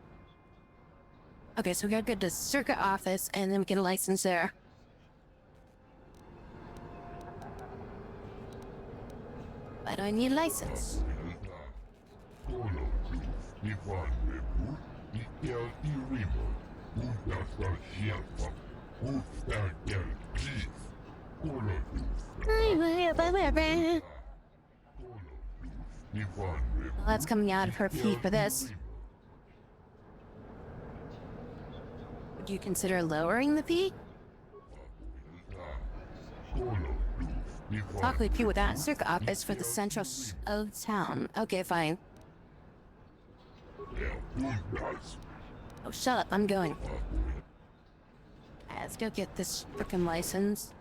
Okay, so we gotta go to circuit office and then we get a license there. Why do I need a license? Well, that's coming out of her fee for this. Would you consider lowering the fee? Talk with people without circuit office for the central of town. Okay, fine. Oh, shut up, I'm going. Let's go get this frickin' license.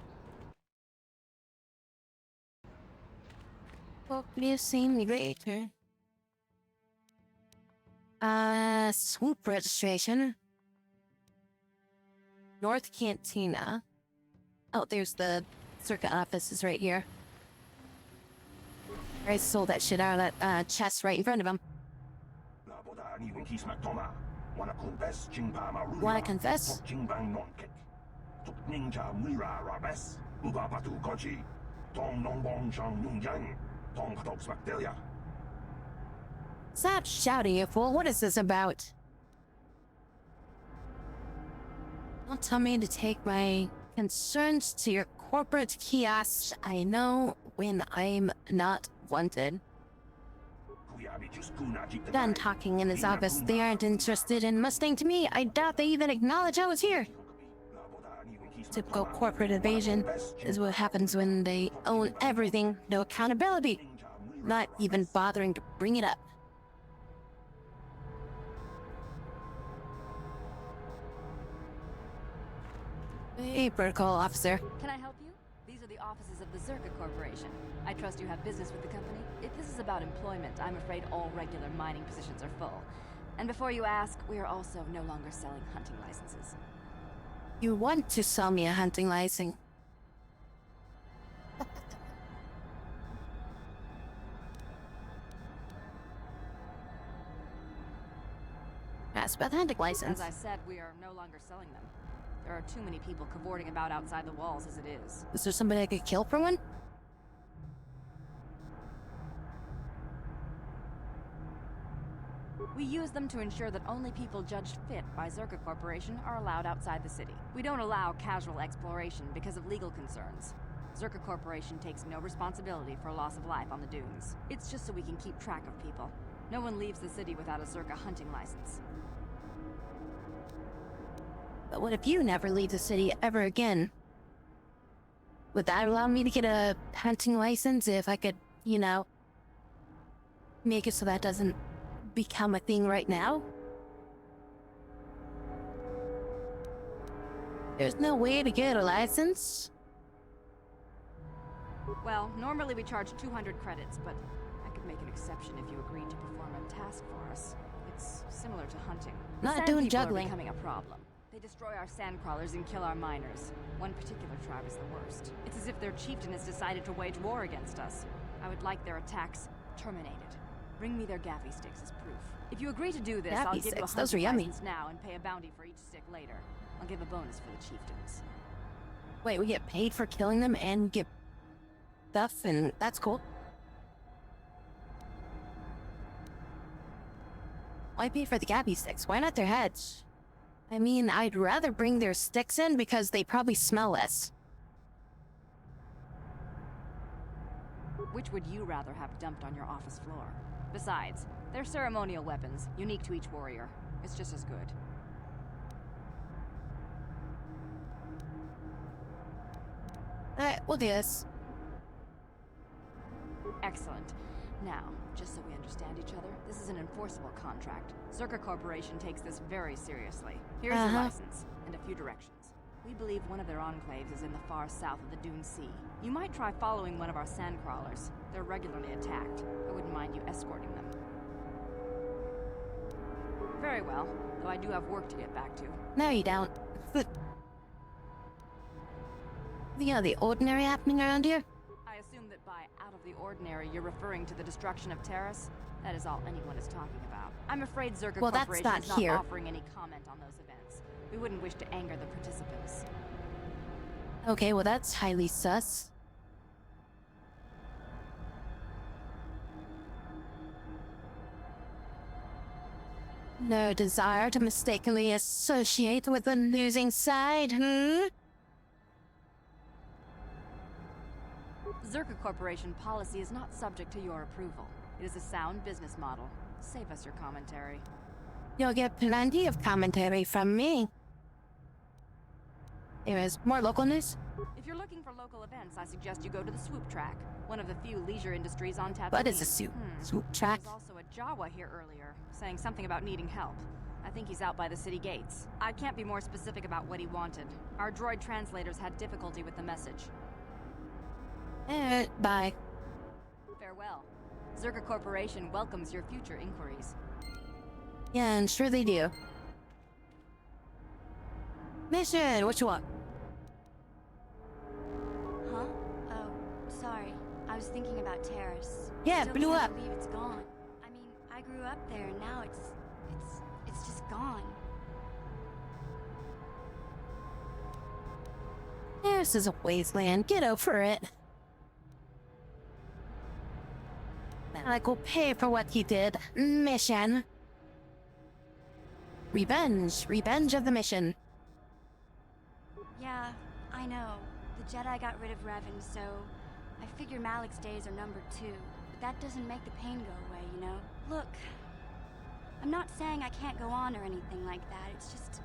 Hope you see me later. Swoop registration. North Cantina. Oh, there's the circuit office is right here. I sold that shit out of that chest right in front of him. Wanna confess? Stop shouting, you fool. What is this about? Don't tell me to take my concerns to your corporate kiosk. I know when I'm not wanted. Done talking in his office. They aren't interested in Mustang to me. I doubt they even acknowledge I was here. Typical corporate evasion is what happens when they own everything. No accountability. Not even bothering to bring it up. Hey, protocol officer. Can I help you? These are the offices of the Zerka Corporation. I trust you have business with the company. If this is about employment, I'm afraid all regular mining positions are full. And before you ask, we are also no longer selling hunting licenses. You want to sell me a hunting license? Ask about the hunting license. As I said, we are no longer selling them. There are too many people cavorting about outside the walls as it is. Is there somebody I could kill for one? We use them to ensure that only people judged fit by Zerka Corporation are allowed outside the city. We don't allow casual exploration because of legal concerns. Zerka Corporation takes no responsibility for loss of life on the dunes. It's just so we can keep track of people. No one leaves the city without a Zerka hunting license. But what if you never leave the city ever again? Would that allow me to get a hunting license if I could, you know, make it so that doesn't become a thing right now? There's no way to get a license? Well, normally we charge 200 credits, but I could make an exception if you agreed to perform a task for us. It's similar to hunting. Not Sand doing people juggling. Are becoming a problem. They destroy our sand crawlers and kill our miners. One particular tribe is the worst. It's as if their chieftain has decided to wage war against us. I would like their attacks terminated. Bring me their gaffy sticks as proof. If you agree to do this, I'll give you a those are hunting yummy. license now and pay a bounty for each stick later. I'll give a bonus for the chieftains. Wait, we get paid for killing them and get stuff, and that's cool. Why pay for the gappy sticks? Why not their heads? I mean, I'd rather bring their sticks in because they probably smell less. Which would you rather have dumped on your office floor? Besides, they're ceremonial weapons, unique to each warrior. It's just as good. Alright, we'll do this. Excellent. Now, just so we understand each other, this is an enforceable contract. Zerka Corporation takes this very seriously. Here's your license, and a few directions. We believe one of their enclaves is in the far south of the Dune Sea. You might try following one of our sand crawlers. They're regularly attacked. I wouldn't mind you escorting them. Very well, though I do have work to get back to. No, you don't. You know, the ordinary happening around here? I assume that by out of the ordinary, you're referring to the destruction of Terrace? That is all anyone is talking about. I'm afraid Zerka Corporation is not offering any comment on those events. We wouldn't wish to anger the participants. Okay, well that's highly sus. No desire to mistakenly associate with the losing side, Zerka Corporation policy is not subject to your approval. It is a sound business model. Save us your commentary. You'll get plenty of commentary from me. Anyways, more local news? If you're looking for local events, I suggest you go to the Swoop Track, one of the few leisure industries on Dantooine. What is a swoop track? There was also a Jawa here earlier, saying something about needing help. I think he's out by the city gates. I can't be more specific about what he wanted. Our droid translators had difficulty with the message. Bye. Farewell. Zerka Corporation welcomes your future inquiries. Yeah, and sure they do. Mission, what you want? Huh? Oh, sorry. I was thinking about Terrace. Yeah, Still blew can't up. believe it's gone. I mean, I grew up there, and now it's just gone. This is a wasteland. Get over it. Malak will pay for what he did. Mission. Revenge. Revenge of the mission. Yeah, I know. The Jedi got rid of Revan, so I figure Malik's days are numbered too. But that doesn't make the pain go away, you know? Look, I'm not saying I can't go on or anything like that. It's just,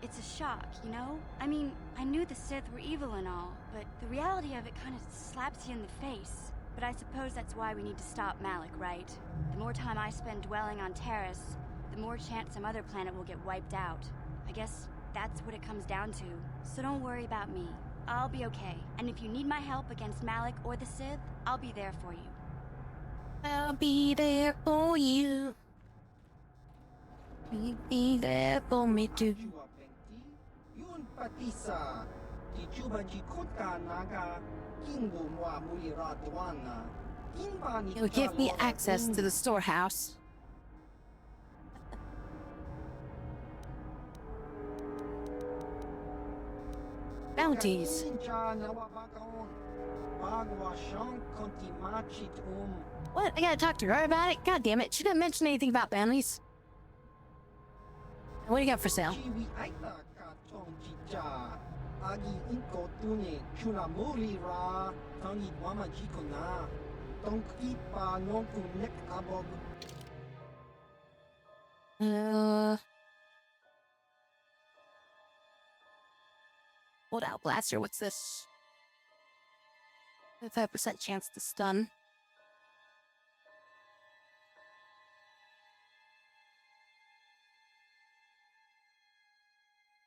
it's a shock, you know? I mean, I knew the Sith were evil and all, but the reality of it kind of slaps you in the face. But I suppose that's why we need to stop Malik, right? The more time I spend dwelling on Terrace, the more chance some other planet will get wiped out. I guess that's what it comes down to. So don't worry about me. I'll be okay. And if you need my help against Malik or the Sith, I'll be there for you. I'll be there for you. Be there for me too. Yun patisa. Dichuba jikutka naga. Kingu mwa mulira duana. You'll give me access to the storehouse. Bounties. What? I gotta talk to her about it? God damn it, she didn't mention anything about bounties. What do you got for sale? Hold out blaster, what's this? 5% chance to stun.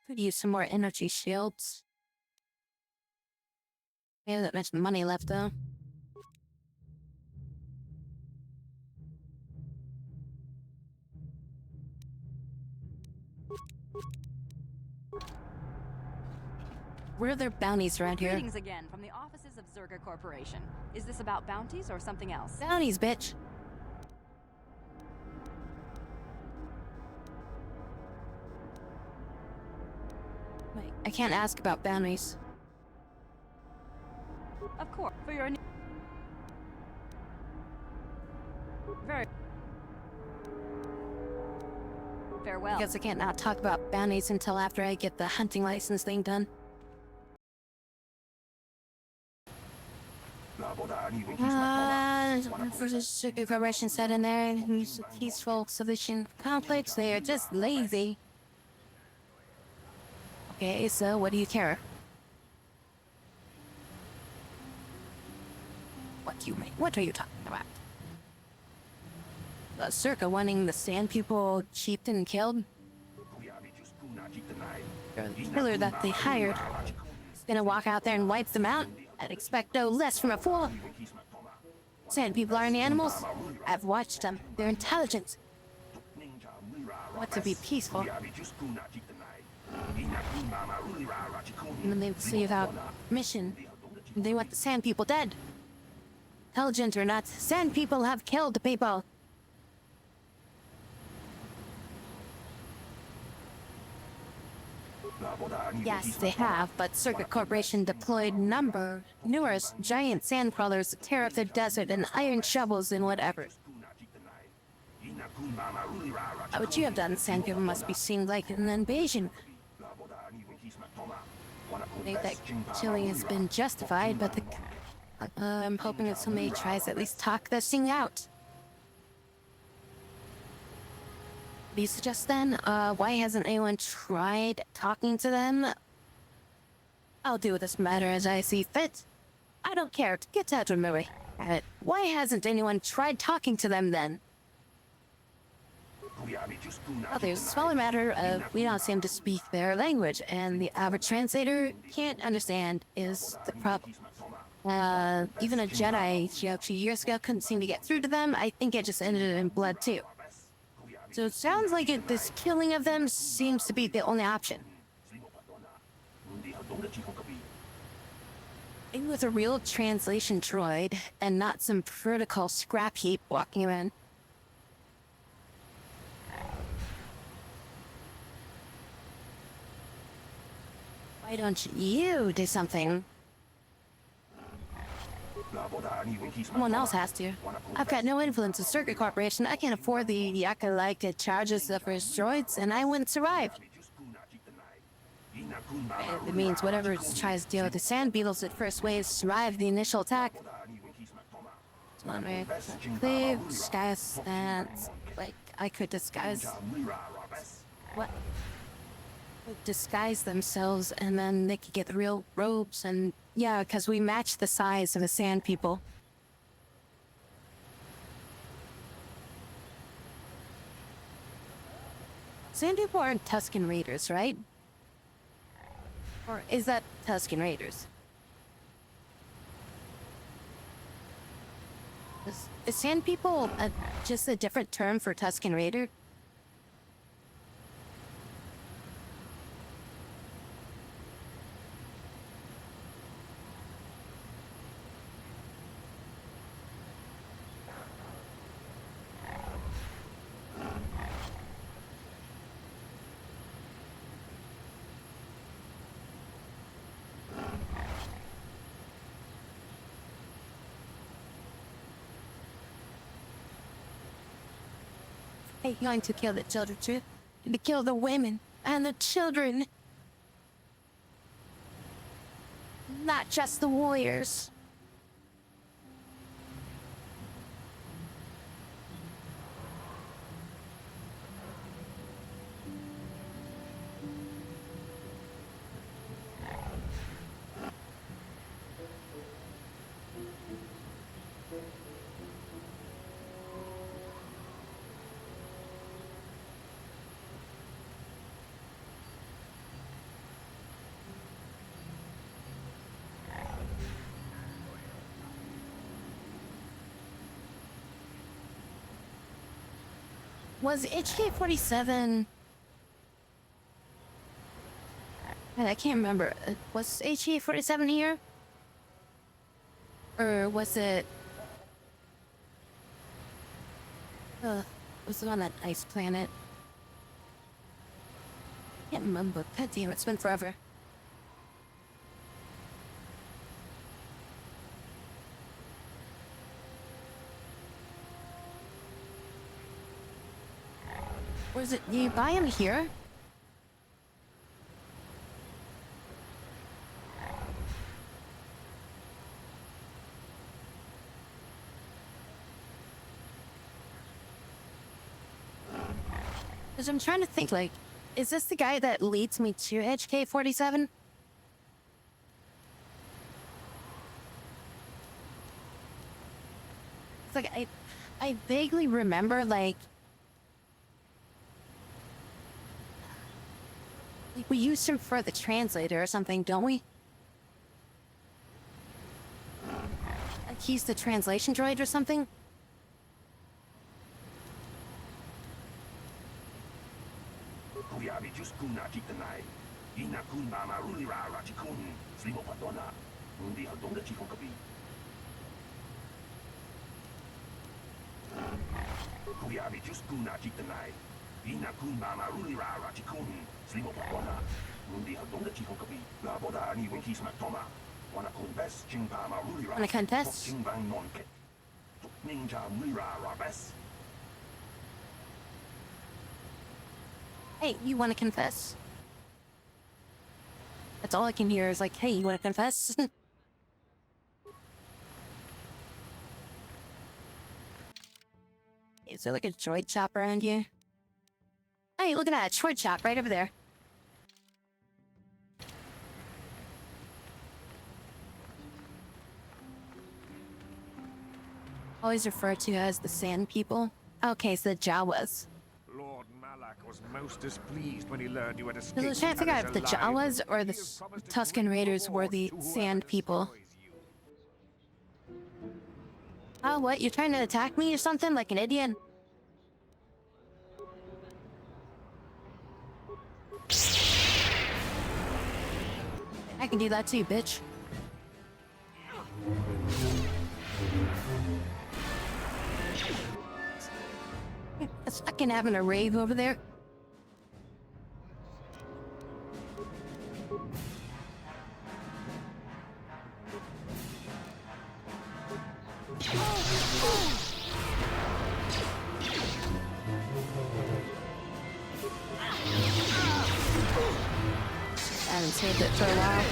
Could use some more energy shields. Maybe that much money left though. Where are there bounties around here? Greetings again from the offices of Zerga Corporation. Is this about bounties or something else? Bounties, bitch. Wait, I can't ask about bounties. Of course, for your very farewell. I guess I can't not talk about bounties until after I get the hunting license thing done. Sugar Corporation said in there, it's a peaceful solution conflicts, they are just lazy. Okay, so what do you care? What do you mean? What are you talking about? Circa wanting the Sand People chieftain killed? The killer that they hired is gonna walk out there and wipe them out? I'd expect no less from a fool. Sand People aren't animals. I've watched them. They're intelligent. Want to be peaceful. And they leave out mission. They want the Sand People dead. Intelligent or not, Sand People have killed people. Yes, they have, but Circuit Corporation deployed numerous giant sand crawlers to tear up the desert and iron shovels and whatever. What you have done, Sand People, must be seen like an invasion. I think that killing has been justified, but I'm hoping that somebody tries to at least talk this thing out. What do you suggest then? Why hasn't anyone tried talking to them? I'll deal with this matter as I see fit. I don't care. Get out of my way. Why hasn't anyone tried talking to them then? Well, there's a smaller matter of we don't seem to speak their language, and the average translator can't understand is the problem. Even a Jedi, a few years ago, couldn't seem to get through to them. I think it just ended in blood too. So it sounds like this killing of them seems to be the only option. It was a real translation droid, and not some protocol scrap heap walking around. Why don't you do something? Someone else has to. I've got no influence in Circuit Corporation. I can't afford the acolyte charges for his droids, and I wouldn't survive. It means whatever tries to deal with the sand beetles at first wave survive the initial attack. Cleave, disguise, and like I could disguise what? Disguise themselves, and then they could get the real robes, and yeah, because we match the size of the sand people. Sand people aren't Tusken Raiders, right? Or is that Tusken Raiders? Is sand people just a different term for Tusken Raider? They're going to kill the children too. To kill the women and the children. Not just the warriors. Was HK-47... I can't remember. Was HK-47 here? Or was it... was it on that ice planet? I can't remember. God damn, it's been forever. Or is it, do you buy them here? Because I'm trying to think, like, is this the guy that leads me to HK-47? It's like, I vaguely remember, like, we used him for the translator or something, don't we? Like he's the translation droid or something? Wanna contest? Hey, you wanna confess? That's all I can hear is like, hey, you wanna confess? Is there like a droid shop around here? Hey, look at that, droid shop right over there. Always referred to as the Sand People. Okay, so the Jawas. Lord Malak was most displeased when he learned you had escaped. I was trying to figure out if the Jawas or the Tusken Raiders were the Sand People. Oh, what? You're trying to attack me or something? Like an idiot? I can do that too, bitch. It's fucking having a rave over there. haven't saved it for a while.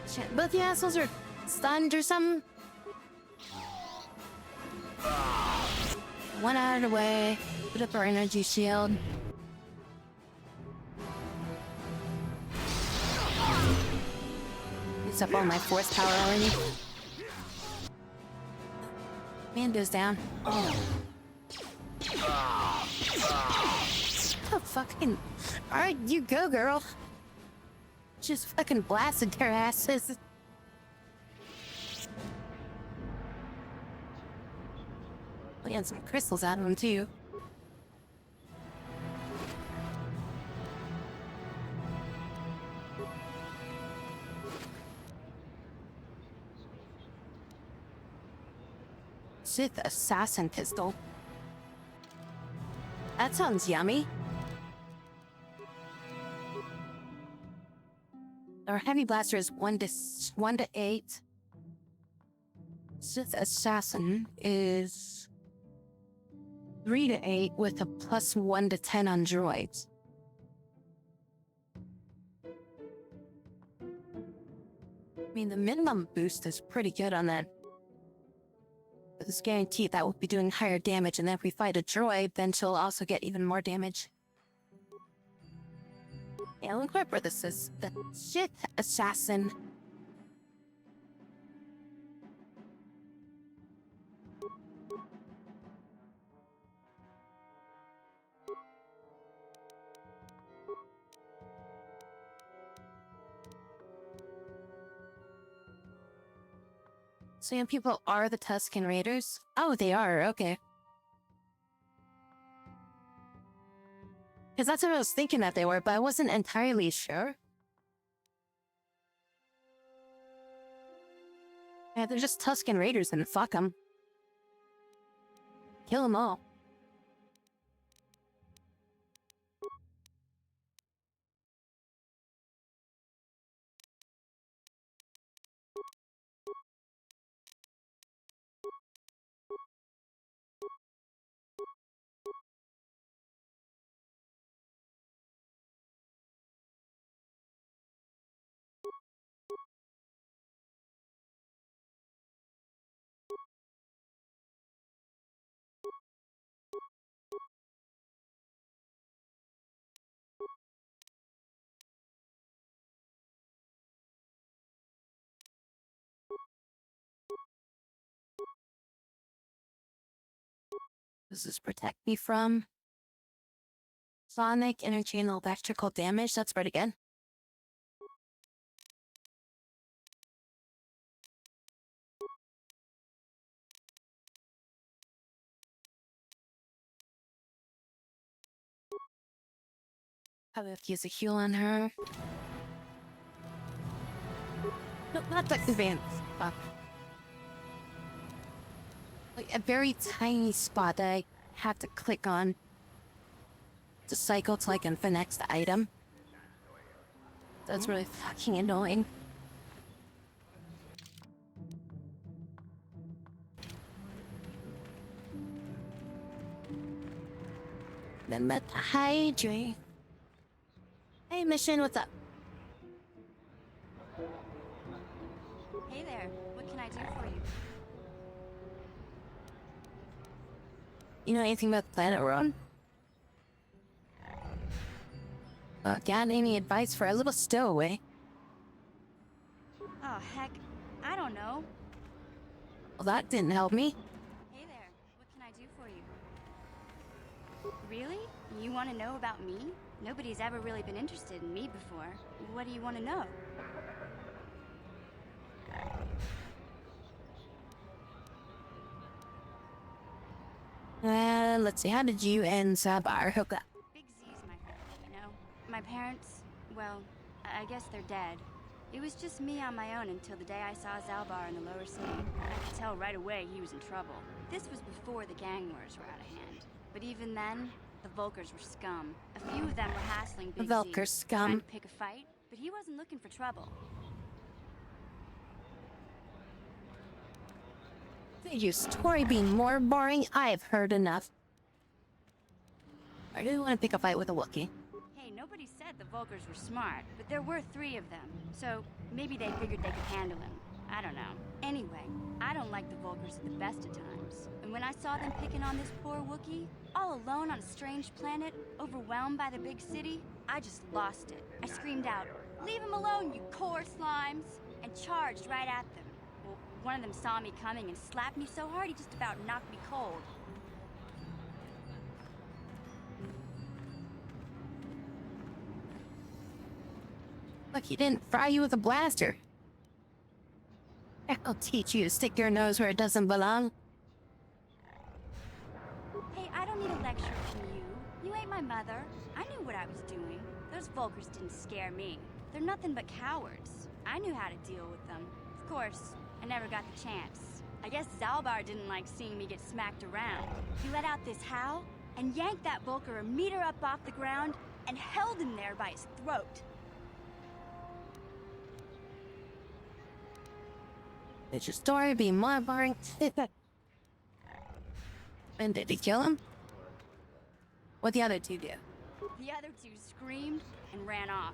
Shit, both the assholes are stunned or something. One out of the way. Put up our energy shield. Use up all my force power already. Mando's down. Oh fucking... Alright, you go, girl. Just fucking blasted their asses. We had some crystals out of them, too. Sith Assassin Pistol. That sounds yummy. Our Heavy Blaster is 1 to 8. Sith Assassin is 3 to 8 with a plus 1 to 10 on droids. I mean, the minimum boost is pretty good on that. But it's guaranteed that we'll be doing higher damage, and then if we fight a droid, then she'll also get even more damage. Yeah, look where this is. The Sith Assassin. So young people are the Tusken Raiders? Oh, they are, okay. Because that's what I was thinking that they were, but I wasn't entirely sure. Yeah, they're just Tusken Raiders and fuck them. Kill them all. Does this protect me from sonic, energy, and electrical damage? That's pretty good. Probably have to use a heal on her. No, not that advanced. Like a very tiny spot that I have to click on to cycle to like the next item. That's really fucking annoying. Then met the hydrate. Hey, Mission, what's up? Hey there, what can I do for you? You know anything about the planet we're on? Got any advice for a little stowaway? Oh, heck, I don't know. Well, that didn't help me. Hey there, what can I do for you? Really? You want to know about me? Nobody's ever really been interested in me before. What do you want to know? Let's see, how did you and Sabar hook up? Big Z's my family, you know? My parents, well, I guess they're dead. It was just me on my own until the day I saw Zalbar in the lower city. I could tell right away he was in trouble. This was before the gang wars were out of hand. But even then, the Vulkars were scum. A few of them were hassling Big Z, Vulkar scum. trying to pick a fight, but he wasn't looking for trouble. Your story being more boring, I've heard enough. I really want to pick a fight with a Wookiee. Hey, nobody said the Vulcars were smart, but there were 3 of them. So maybe they figured they could handle him. I don't know. Anyway, I don't like the Vulcars at the best of times. And when I saw them picking on this poor Wookiee, all alone on a strange planet, overwhelmed by the big city, I just lost it. I screamed out, "Leave him alone, you core slimes!" and charged right at them. Well, one of them saw me coming and slapped me so hard he just about knocked me cold. Look, he didn't fry you with a blaster. I'll teach you to stick your nose where it doesn't belong. Hey, I don't need a lecture from you. You ain't my mother. I knew what I was doing. Those Vulcars didn't scare me. They're nothing but cowards. I knew how to deal with them. Of course, I never got the chance. I guess Zalbar didn't like seeing me get smacked around. He let out this howl and yanked that Vulcar a meter up off the ground and held him there by his throat. It's your story be more boring. And did he kill him? What the other 2 do? The other 2 screamed and ran off.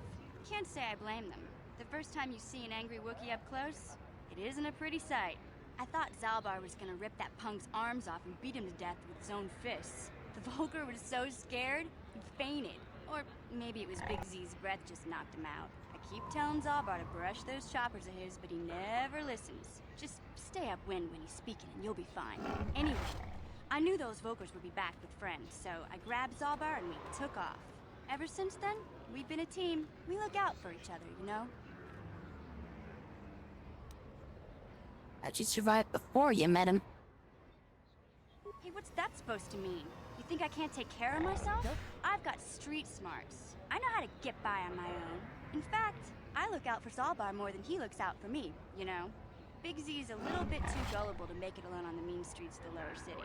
Can't say I blame them. The first time you see an angry Wookiee up close, it isn't a pretty sight. I thought Zalbar was gonna rip that punk's arms off and beat him to death with his own fists. The Vulcar was so scared, he fainted. Or maybe it was Big Z's breath just knocked him out. I keep telling Zalbar to brush those choppers of his, but he never listens. Just stay upwind when he's speaking and you'll be fine. Anyway, I knew those Vulcars would be back with friends, so I grabbed Zalbar and we took off. Ever since then, we've been a team. We look out for each other, you know? How'd you survive before you met him? Hey, what's that supposed to mean? You think I can't take care of myself? I've got street smarts. I know how to get by on my own. In fact, I look out for Zalbar more than he looks out for me, you know? Big Z's a little bit too gullible to make it alone on the mean streets of the lower city.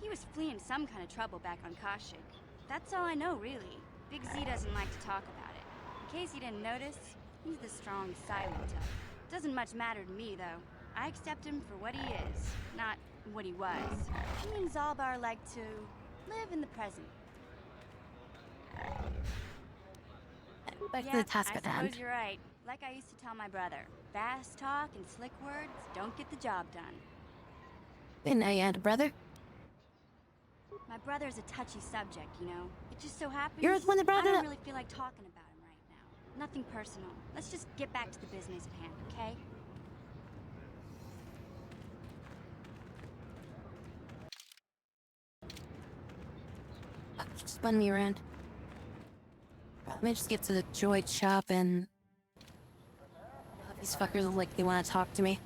He was fleeing some kind of trouble back on Kashyyyk. That's all I know, really. Big Z doesn't like to talk about it. In case you didn't notice, he's the strong, silent type. Doesn't much matter to me, though. I accept him for what he is, not what he was. Me and Zalbar like to live in the present. Back to the task at I hand. suppose you're right. Like I used to tell my brother, fast talk and slick words don't get the job done. And now you had a brother? My brother's a touchy subject, you know. It just so happens You're the one that brought I it don't up. really feel like talking about him right now. Nothing personal. Let's just get back to the business at hand, okay? Spun me around. Let me just get to the droid shop and... These fuckers look like they want to talk to me.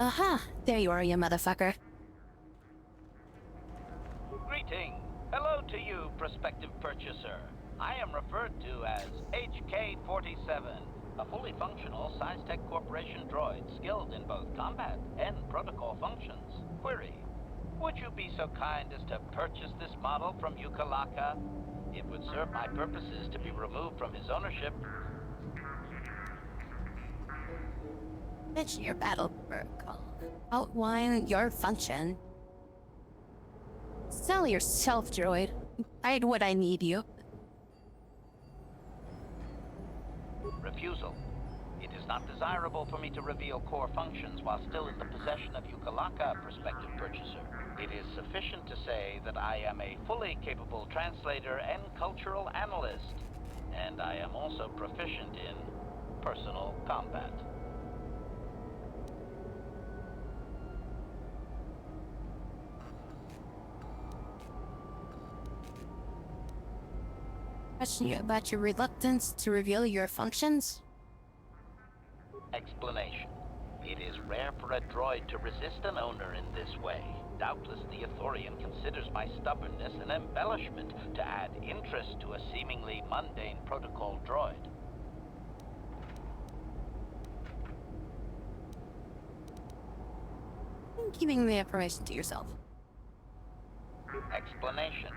Aha! There you are, you motherfucker. Greeting. Hello to you, prospective purchaser. I am referred to as HK-47, a fully functional SciTech Corporation droid skilled in both combat and protocol functions. Query. Would you be so kind as to purchase this model from Yukalaka? It would serve my purposes to be removed from his ownership. Mention your battle protocol. Outline your function. Sell yourself, droid. Hide what I need you. Refusal. It is not desirable for me to reveal core functions while still in the possession of Yukalaka, prospective purchaser. It is sufficient to say that I am a fully capable translator and cultural analyst, and I am also proficient in personal combat. Question you about your reluctance to reveal your functions? Explanation. It is rare for a droid to resist an owner in this way. Doubtless the Ithorian considers my stubbornness an embellishment to add interest to a seemingly mundane protocol droid. Keeping the information to yourself. Explanation.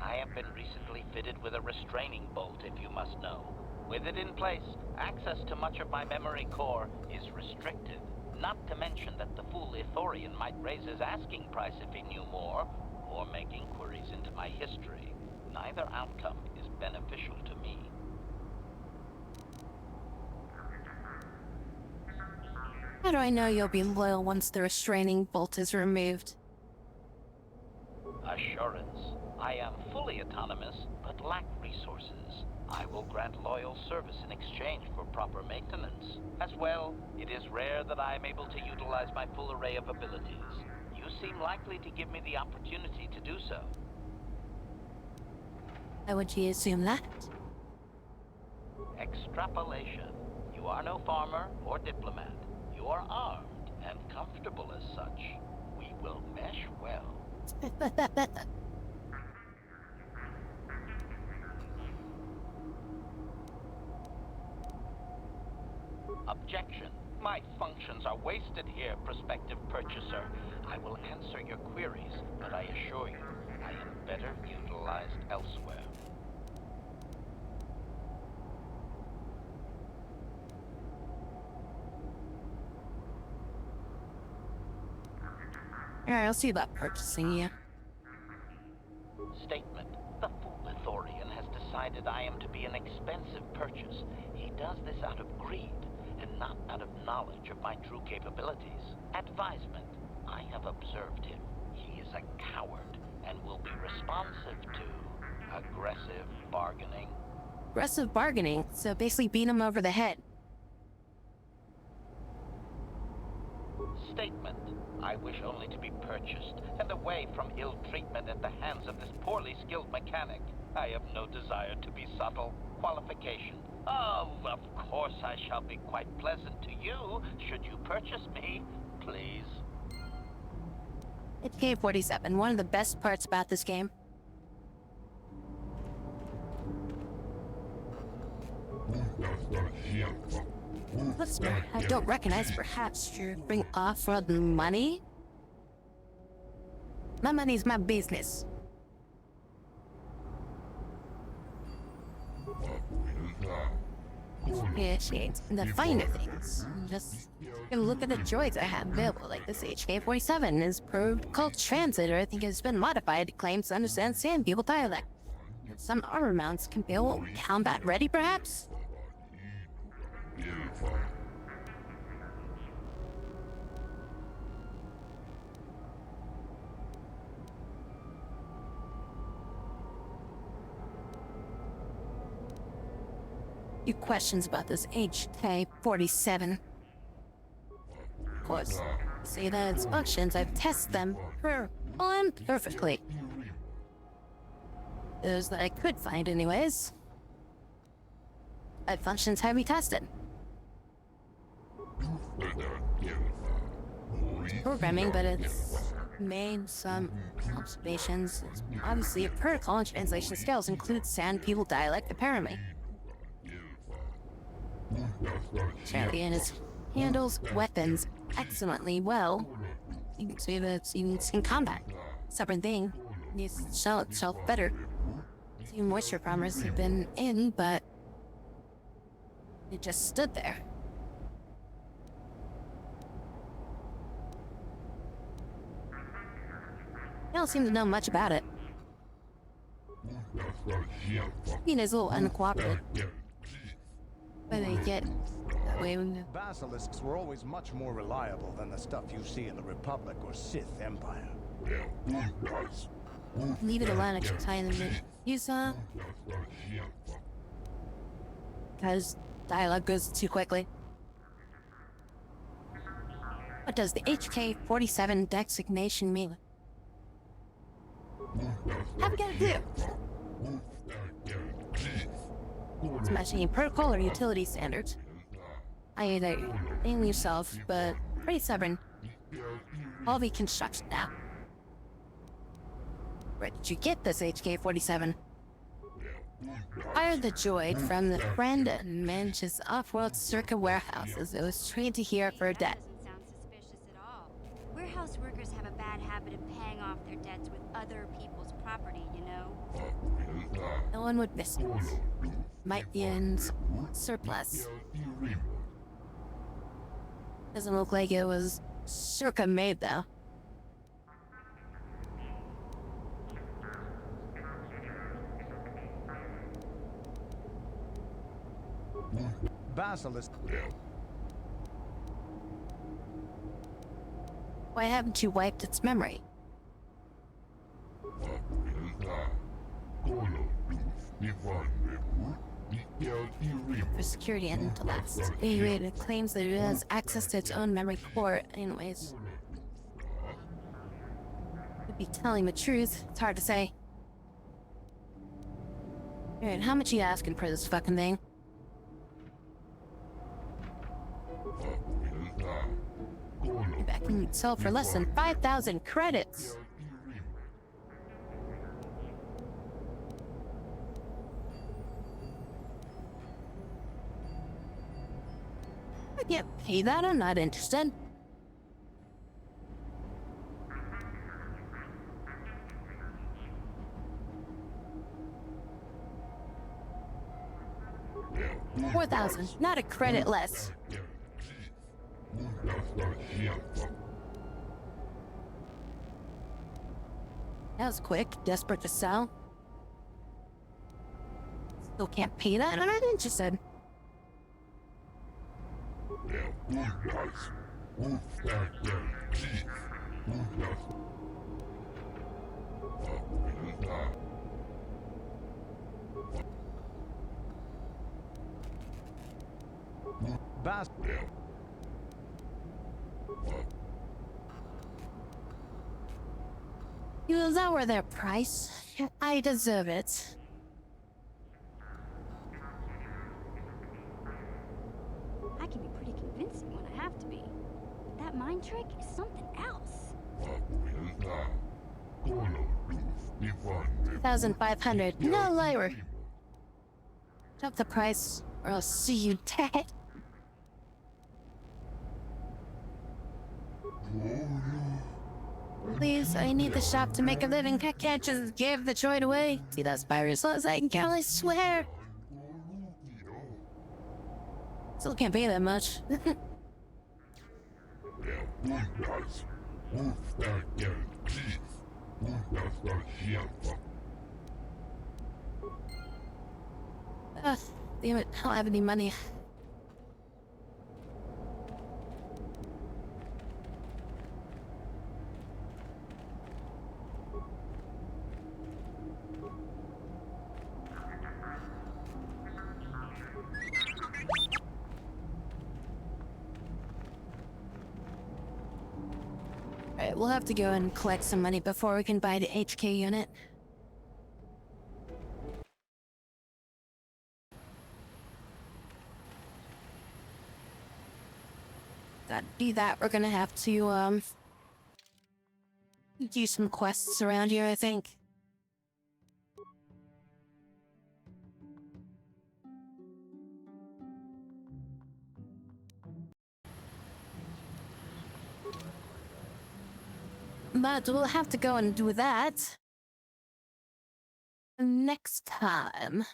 I have been recently fitted with a restraining bolt, if you must know. With it in place, access to much of my memory core is restricted. Not to mention that the fool Ithorian might raise his asking price if he knew more, or make inquiries into my history. Neither outcome is beneficial to me. How do I know you'll be loyal once the restraining bolt is removed? Assurance. I am fully autonomous, but lack resources. I will grant loyal service in exchange for proper maintenance. As well, it is rare that I am able to utilize my full array of abilities. You seem likely to give me the opportunity to do so. How would you assume that? Extrapolation. You are no farmer or diplomat. You are armed and comfortable as such. We will mesh well. Objection. My functions are wasted here, prospective purchaser. I will answer your queries, but I assure you, I am better utilized elsewhere. Alright, I'll see about purchasing you. Statement. The fool Ithorian has decided I am to be an expensive purchase. He does this out of greed, and not out of knowledge of my true capabilities. Advisement. I have observed him. He is a coward, and will be responsive to aggressive bargaining. Aggressive bargaining, so basically beat him over the head. Statement. I wish only to be purchased, and away from ill treatment at the hands of this poorly skilled mechanic. I have no desire to be subtle. Qualification. Oh, of course I shall be quite pleasant to you, should you purchase me, please. It's K-47, one of the best parts about this game. Listener, I don't recognize. Perhaps you're being offered money? My money's my business. Appreciate the finer things. Just look at the droids I have available, like this HK-47 is protocol translator. I think it's been modified to claim to understand Sand People dialect. Some armor mounts can be combat ready, perhaps? Few questions about this HK-47. Of course, see that its functions, I've tested them perfectly. Those that I could find anyways. That functions have we tested. It's programming, but it's made some observations. Obviously, protocol and translation skills include Sand People dialect, apparently. Champion handles weapons excellently well. You can see that it's in combat. Stubborn thing needs to sell itself better. A few moisture farmers have been in, but it just stood there. They don't seem to know much about it. Being is a little uncooperative. But they get that way when Basilisks were always much more reliable than the stuff you see in the Republic or Sith Empire. leave it alone. I keep telling them to use because dialogue goes too quickly. What does the HK-47 designation mean? How we gotta do? It's matching protocol or utility standards. I either name yourself, but pretty stubborn. All the construction now. Where did you get this HK-47? Fired the droid from the friend Manch's off-world circa warehouses. It was trained to hear for a debt. Doesn't sound suspicious at all. Warehouse workers have a bad habit of paying off their debts with other people's property, you know? No one would miss it. Might be in surplus. Doesn't look like it was circa made, though. Basilisk. Why haven't you wiped its memory? For security and to last. It claims that it has access to its own memory core. Anyways. Could be telling the truth. It's hard to say. Alright, how much are you asking for this fucking thing? Maybe I can sell for less than 5,000 credits. I can't pay that, I'm not interested. $4,000, not a credit less. That was quick, desperate to sell. Still can't pay that, I'm not interested. You will lower their price. I deserve it. I can be pretty convincing when I have to be. But that mind trick is something else. 2,500. No lower. Drop the price, or I'll see you dead. Please, I need the shop to make a living. I can't just give the droid away. See that spire as low as I can, I swear. Still can't pay that much. Damn it, I don't have any money. Alright, we'll have to go and collect some money before we can buy the HK unit. To do that, we're gonna have to, do some quests around here, I think. But we'll have to go and do that next time.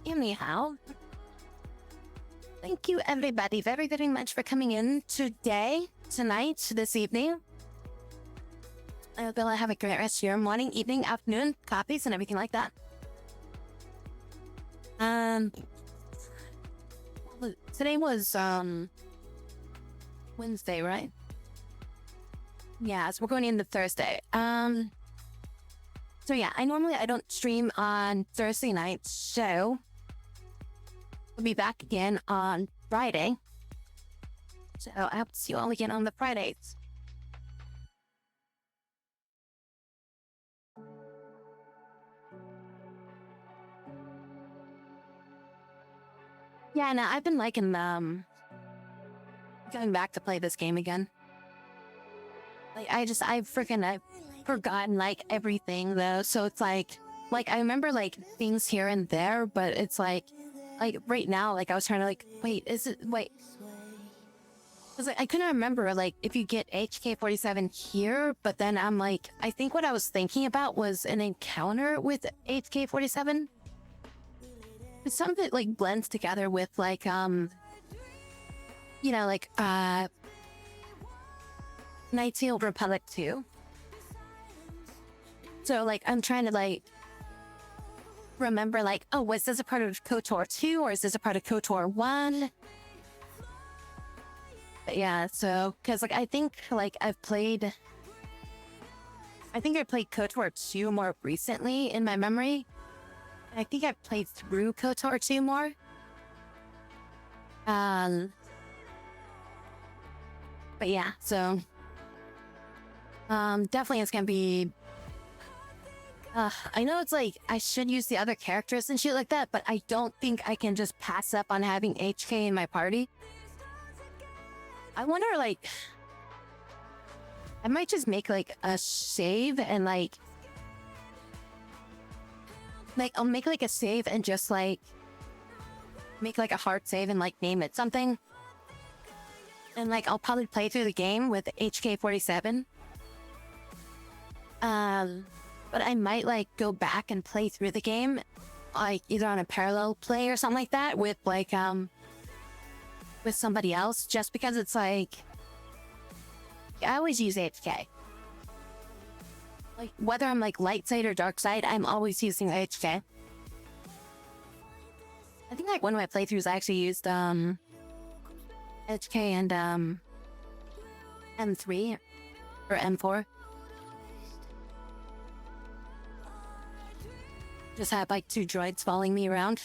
Anyhow, thank you everybody very, very much for coming in today, tonight, this evening. I hope you'll have a great rest of your morning, evening, afternoon, coffees, and everything like that. Today was, Wednesday, right? Yeah, so we're going into Thursday. So yeah, I don't stream on Thursday night, so we'll be back again on Friday. So I hope to see you all again on the Fridays. Yeah, no, I've been liking going back to play this game again. Like I've forgotten like everything though. So it's like I remember like things here and there, but it's like right now, like I was trying to like, wait. Cause I couldn't remember like if you get HK-47 here, but then I'm like, I think what I was thinking about was an encounter with HK-47. Some of it like blends together with like you know, like Knight's Republic 2. So like I'm trying to like remember like, oh, was this a part of KOTOR 2 or is this a part of KOTOR 1? But yeah, so because like I think I played KOTOR 2 more recently in my memory. I think I've played through KOTOR 2 more. But yeah, so definitely it's gonna be I know it's like I should use the other characters and shit like that, but I don't think I can just pass up on having HK in my party. I wonder, like, I might just make like a save and like I'll make like a save and just like make like a hard save and like name it something. And like I'll probably play through the game with HK-47. But I might like go back and play through the game like either on a parallel play or something like that with like with somebody else, just because it's like I always use HK. Like whether I'm like light side or dark side, I'm always using HK. I think like one of my playthroughs I actually used HK and M3 or M4. Just had like 2 droids following me around.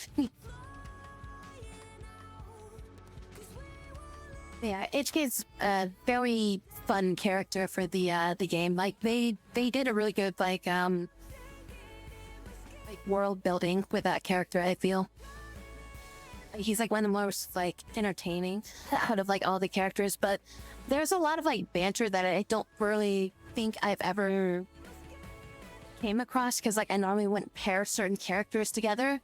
Yeah, HK's a very fun character for the game. Like they did a really good like world building with that character, I feel. He's like one of the most like entertaining out of like all the characters, but there's a lot of like banter that I don't really think I've ever came across, because like I normally wouldn't pair certain characters together.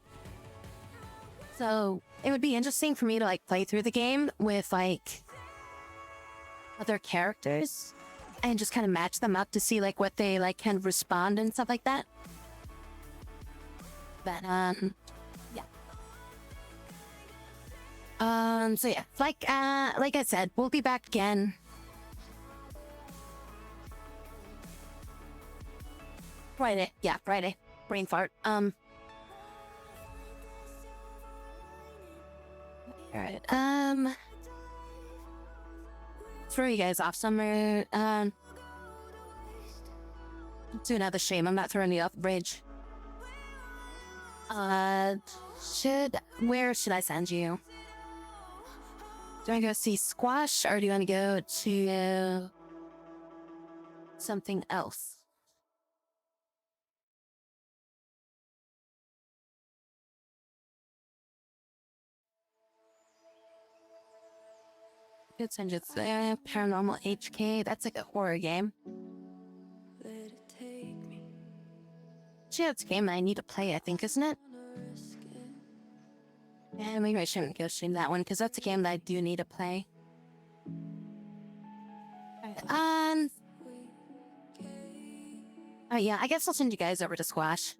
So it would be interesting for me to like play through the game with like other characters and just kind of match them up to see like what they like can respond and stuff like that. But yeah. So yeah, like I said, we'll be back again. Friday. Yeah, Friday. Brain fart. Alright, throw you guys off somewhere. Do another stream. I'm not throwing you off the bridge. Where should I send you? Do I go see Squash or do you want to go to something else? Could send you there. Paranormal HK. That's like a horror game. Yeah, it's a game that I need to play, I think, isn't it? Yeah, maybe I shouldn't go stream that one, because that's a game that I do need to play. Oh yeah, I guess I'll send you guys over to Squash.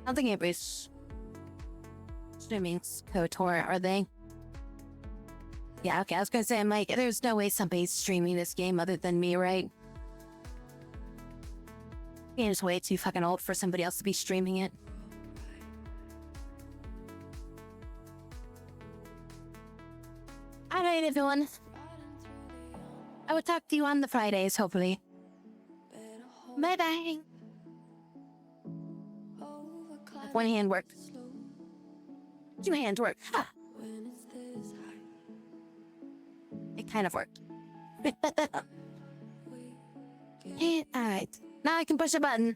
I don't think anybody's streaming KOTOR, are they? Yeah, okay, I was gonna say, I'm like, there's no way somebody's streaming this game other than me, right? The game's way too fucking old for somebody else to be streaming it. Alright, everyone. I will talk to you on the Fridays, hopefully. Bye-bye. one hand worked. Two hands worked. Ah. It kind of worked. Alright. Now I can push a button.